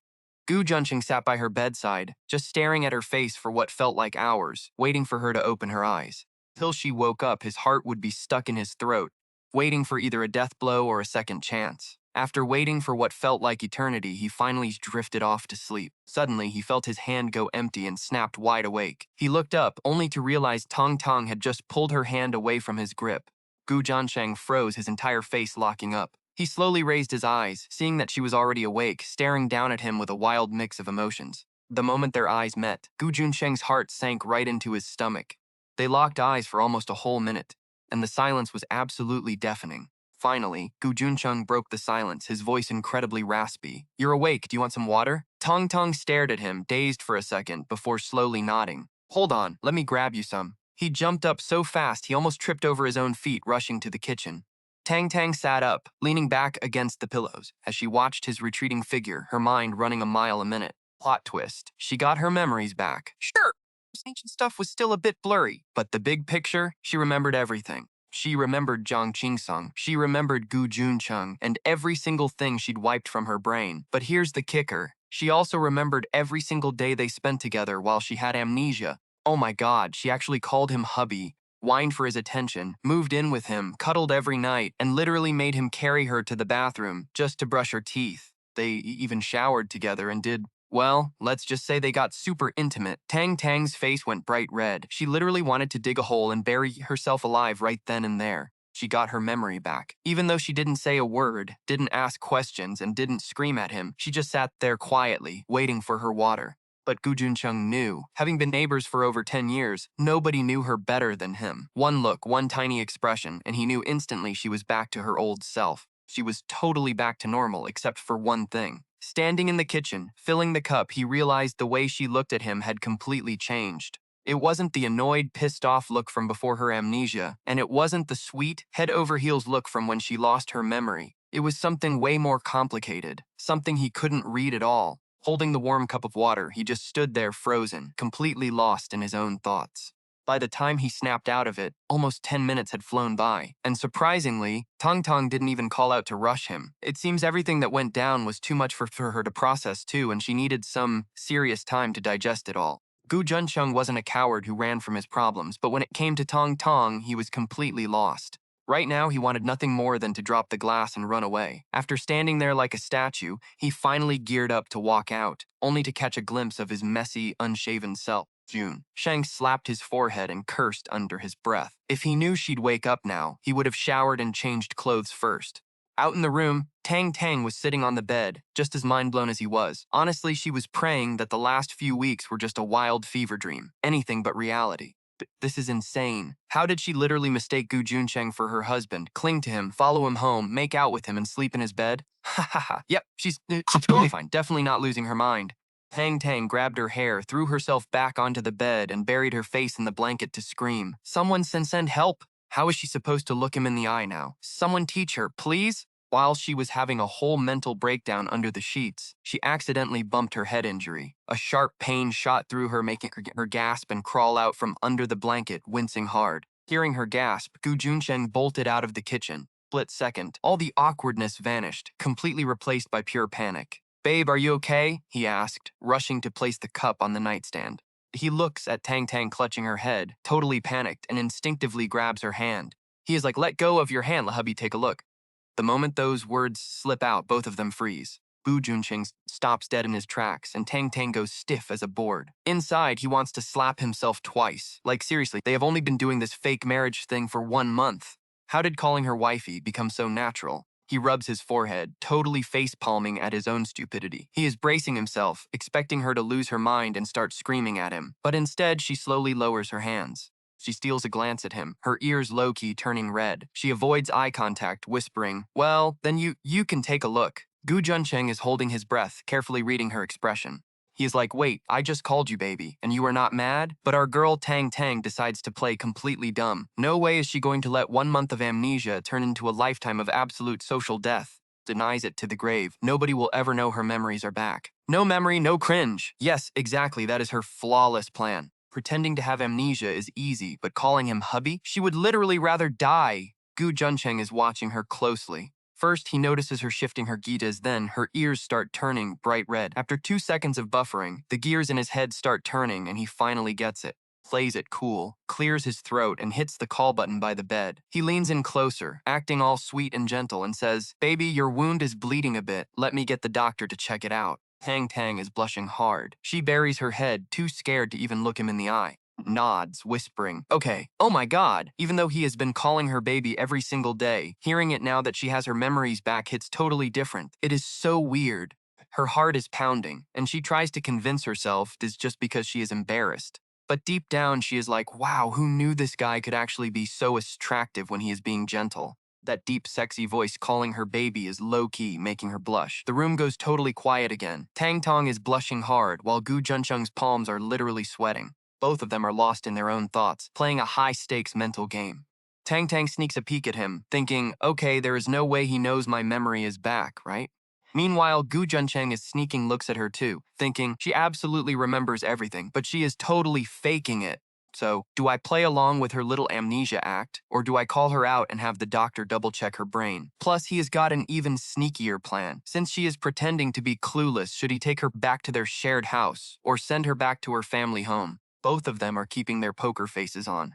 Gu Juncheng sat by her bedside, just staring at her face for what felt like hours, waiting for her to open her eyes. Till she woke up, his heart would be stuck in his throat, waiting for either a death blow or a second chance. After waiting for what felt like eternity, he finally drifted off to sleep. Suddenly, he felt his hand go empty and snapped wide awake. He looked up, only to realize Tong Tong had just pulled her hand away from his grip. Gu Jiansheng froze, his entire face locking up. He slowly raised his eyes, seeing that she was already awake, staring down at him with a wild mix of emotions. The moment their eyes met, Gu Junsheng's heart sank right into his stomach. They locked eyes for almost a whole minute, and the silence was absolutely deafening. Finally, Gu Juncheng broke the silence, his voice incredibly raspy. "You're awake, do you want some water?" Tong Tong stared at him, dazed for a second, before slowly nodding. "Hold on, let me grab you some." He jumped up so fast he almost tripped over his own feet, rushing to the kitchen. Tang Tang sat up, leaning back against the pillows, as she watched his retreating figure, her mind running a mile a minute. Plot twist. She got her memories back. Sure, this ancient stuff was still a bit blurry, but the big picture, she remembered everything. She remembered Zhang Qingsong, she remembered Gu Juncheng, and every single thing she'd wiped from her brain. But here's the kicker. She also remembered every single day they spent together while she had amnesia. Oh my god, she actually called him hubby, whined for his attention, moved in with him, cuddled every night, and literally made him carry her to the bathroom just to brush her teeth. They even showered together and did, well, let's just say they got super intimate. Tang Tang's face went bright red. She literally wanted to dig a hole and bury herself alive right then and there. She got her memory back. Even though she didn't say a word, didn't ask questions, and didn't scream at him, she just sat there quietly, waiting for her water. But Gu Juncheng knew. Having been neighbors for over 10 years, nobody knew her better than him. One look, one tiny expression, and he knew instantly she was back to her old self. She was totally back to normal, except for one thing. Standing in the kitchen, filling the cup, he realized the way she looked at him had completely changed. It wasn't the annoyed, pissed-off look from before her amnesia, and it wasn't the sweet, head-over-heels look from when she lost her memory. It was something way more complicated, something he couldn't read at all. Holding the warm cup of water, he just stood there frozen, completely lost in his own thoughts. By the time he snapped out of it, almost 10 minutes had flown by, and surprisingly, Tong Tong didn't even call out to rush him. It seems everything that went down was too much for her to process too, and she needed some serious time to digest it all. Gu Juncheng wasn't a coward who ran from his problems, but when it came to Tong Tong, he was completely lost. Right now, he wanted nothing more than to drop the glass and run away. After standing there like a statue, he finally geared up to walk out, only to catch a glimpse of his messy, unshaven self. June. Shang slapped his forehead and cursed under his breath. If he knew she'd wake up now, he would have showered and changed clothes first. Out in the room, Tang Tang was sitting on the bed, just as mind-blown as he was. Honestly, she was praying that the last few weeks were just a wild fever dream. Anything but reality. This is insane. How did she literally mistake Gu Juncheng for her husband, cling to him, follow him home, make out with him, and sleep in his bed? Ha ha ha. Yep, she's totally fine, definitely not losing her mind. Tang Tang grabbed her hair, threw herself back onto the bed, and buried her face in the blanket to scream. Someone send help. How is she supposed to look him in the eye now? Someone teach her, please? While she was having a whole mental breakdown under the sheets, she accidentally bumped her head injury. A sharp pain shot through her, making her gasp and crawl out from under the blanket, wincing hard. Hearing her gasp, Gu Junsheng bolted out of the kitchen. Split second, all the awkwardness vanished, completely replaced by pure panic. "Babe, are you okay?" he asked, rushing to place the cup on the nightstand. He looks at Tang Tang clutching her head, totally panicked, and instinctively grabs her hand. He is like, "Let go of your hand, hubby, take a look." The moment those words slip out, both of them freeze. Gu Junqing stops dead in his tracks, and Tang Tang goes stiff as a board. Inside, he wants to slap himself twice. Like, seriously, they have only been doing this fake marriage thing for 1 month. How did calling her wifey become so natural? He rubs his forehead, totally face-palming at his own stupidity. He is bracing himself, expecting her to lose her mind and start screaming at him. But instead, she slowly lowers her hands. She steals a glance at him, her ears low-key turning red. She avoids eye contact, whispering, "Well, then you can take a look." Gu Juncheng is holding his breath, carefully reading her expression. He is like, "Wait, I just called you baby, and you are not mad?" But our girl Tang Tang decides to play completely dumb. No way is she going to let 1 month of amnesia turn into a lifetime of absolute social death. Denies it to the grave. Nobody will ever know her memories are back. No memory, no cringe. Yes, exactly, that is her flawless plan. Pretending to have amnesia is easy, but calling him hubby? She would literally rather die. Gu Juncheng is watching her closely. First, he notices her shifting her gitas, then her ears start turning bright red. After 2 seconds of buffering, the gears in his head start turning and he finally gets it. Plays it cool, clears his throat, and hits the call button by the bed. He leans in closer, acting all sweet and gentle, and says, "Baby, your wound is bleeding a bit. Let me get the doctor to check it out." Tang Tang is blushing hard. She buries her head, too scared to even look him in the eye. Nods, whispering, "Okay, oh my god." Even though he has been calling her baby every single day, hearing it now that she has her memories back hits totally different. It is so weird. Her heart is pounding, and she tries to convince herself it is just because she is embarrassed. But deep down, she is like, wow, who knew this guy could actually be so attractive when he is being gentle? That deep, sexy voice calling her baby is low-key, making her blush. The room goes totally quiet again. Tang Tong is blushing hard, while Gu Juncheng's palms are literally sweating. Both of them are lost in their own thoughts, playing a high-stakes mental game. Tang Tang sneaks a peek at him, thinking, okay, there is no way he knows my memory is back, right? Meanwhile, Gu Juncheng is sneaking looks at her too, thinking she absolutely remembers everything, but she is totally faking it. So, do I play along with her little amnesia act, or do I call her out and have the doctor double-check her brain? Plus, he has got an even sneakier plan. Since she is pretending to be clueless, should he take her back to their shared house, or send her back to her family home? Both of them are keeping their poker faces on.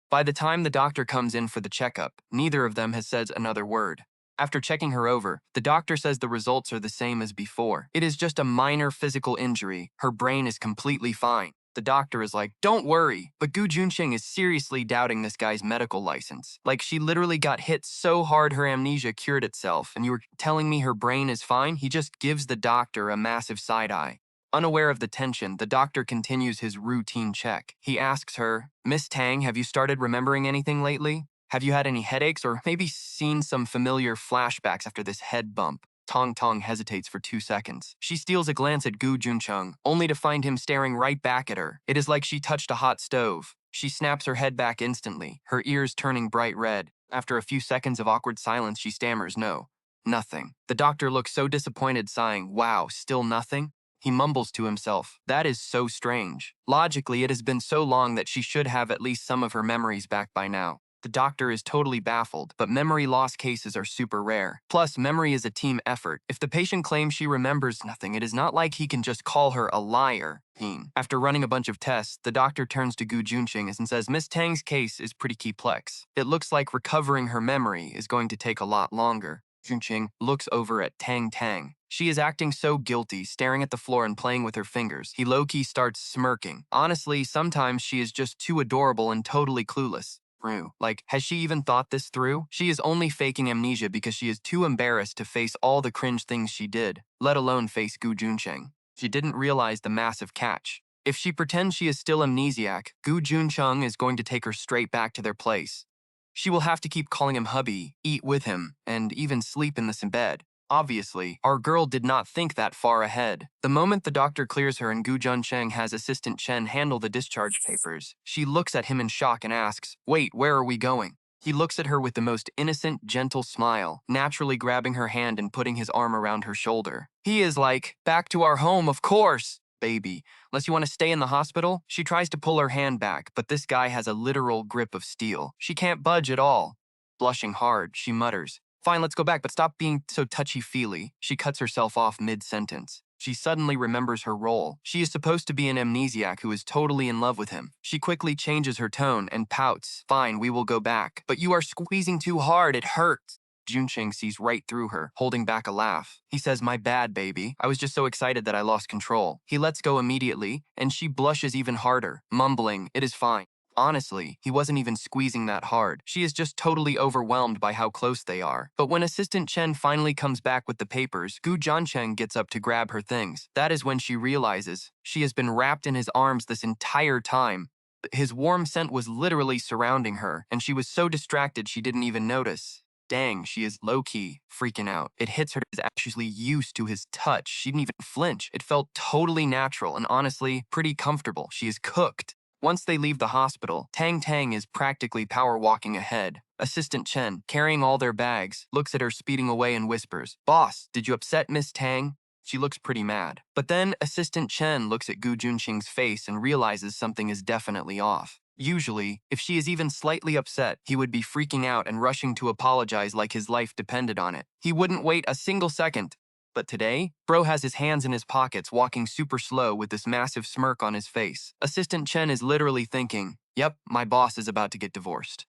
By the time the doctor comes in for the checkup, neither of them has said another word. After checking her over, the doctor says the results are the same as before. It is just a minor physical injury. Her brain is completely fine. The doctor is like, don't worry, but Gu Junxing is seriously doubting this guy's medical license. Like, she literally got hit so hard her amnesia cured itself, and you were telling me her brain is fine? He just gives the doctor a massive side eye. Unaware of the tension, the doctor continues his routine check. He asks her, Miss Tang, have you started remembering anything lately? Have you had any headaches or maybe seen some familiar flashbacks after this head bump? Tong Tong hesitates for 2 seconds. She steals a glance at Gu Juncheng, only to find him staring right back at her. It is like she touched a hot stove. She snaps her head back instantly, her ears turning bright red. After a few seconds of awkward silence, she stammers, no, nothing. The doctor looks so disappointed, sighing, wow, still nothing? He mumbles to himself, that is so strange. Logically, it has been so long that she should have at least some of her memories back by now. The doctor is totally baffled, but memory loss cases are super rare. Plus, memory is a team effort. If the patient claims she remembers nothing, it is not like he can just call her a liar. After running a bunch of tests, the doctor turns to Gu Junxing and says Miss Tang's case is pretty complex. It looks like recovering her memory is going to take a lot longer. Junxing looks over at Tang Tang. She is acting so guilty, staring at the floor and playing with her fingers. He low-key starts smirking. Honestly, sometimes she is just too adorable and totally clueless. Like, has she even thought this through? She is only faking amnesia because she is too embarrassed to face all the cringe things she did, let alone face Gu Juncheng. She didn't realize the massive catch. If she pretends she is still amnesiac, Gu Juncheng is going to take her straight back to their place. She will have to keep calling him hubby, eat with him, and even sleep in the same bed. Obviously, our girl did not think that far ahead. The moment the doctor clears her and Gu Juncheng has assistant Chen handle the discharge papers, she looks at him in shock and asks, wait, where are we going? He looks at her with the most innocent, gentle smile, naturally grabbing her hand and putting his arm around her shoulder. He is like, back to our home, of course, baby. Unless you want to stay in the hospital? She tries to pull her hand back, but this guy has a literal grip of steel. She can't budge at all. Blushing hard, she mutters, fine, let's go back, but stop being so touchy-feely. She cuts herself off mid-sentence. She suddenly remembers her role. She is supposed to be an amnesiac who is totally in love with him. She quickly changes her tone and pouts. Fine, we will go back. But you are squeezing too hard, it hurts. Junxing sees right through her, holding back a laugh. He says, my bad, baby. I was just so excited that I lost control. He lets go immediately, and she blushes even harder, mumbling, it is fine. Honestly, he wasn't even squeezing that hard. She is just totally overwhelmed by how close they are. But when Assistant Chen finally comes back with the papers, Gu Juncheng gets up to grab her things. That is when she realizes she has been wrapped in his arms this entire time. His warm scent was literally surrounding her, and she was so distracted she didn't even notice. Dang, she is low-key freaking out. It hits her as actually used to his touch. She didn't even flinch. It felt totally natural and honestly pretty comfortable. She is cooked. Once they leave the hospital, Tang Tang is practically power walking ahead. Assistant Chen, carrying all their bags, looks at her speeding away and whispers, "Boss, did you upset Miss Tang?" She looks pretty mad. But then Assistant Chen looks at Gu Junqing's face and realizes something is definitely off. Usually, if she is even slightly upset, he would be freaking out and rushing to apologize like his life depended on it. He wouldn't wait a single second. But today, Bro has his hands in his pockets, walking super slow with this massive smirk on his face. Assistant Chen is literally thinking, "Yep, my boss is about to get divorced."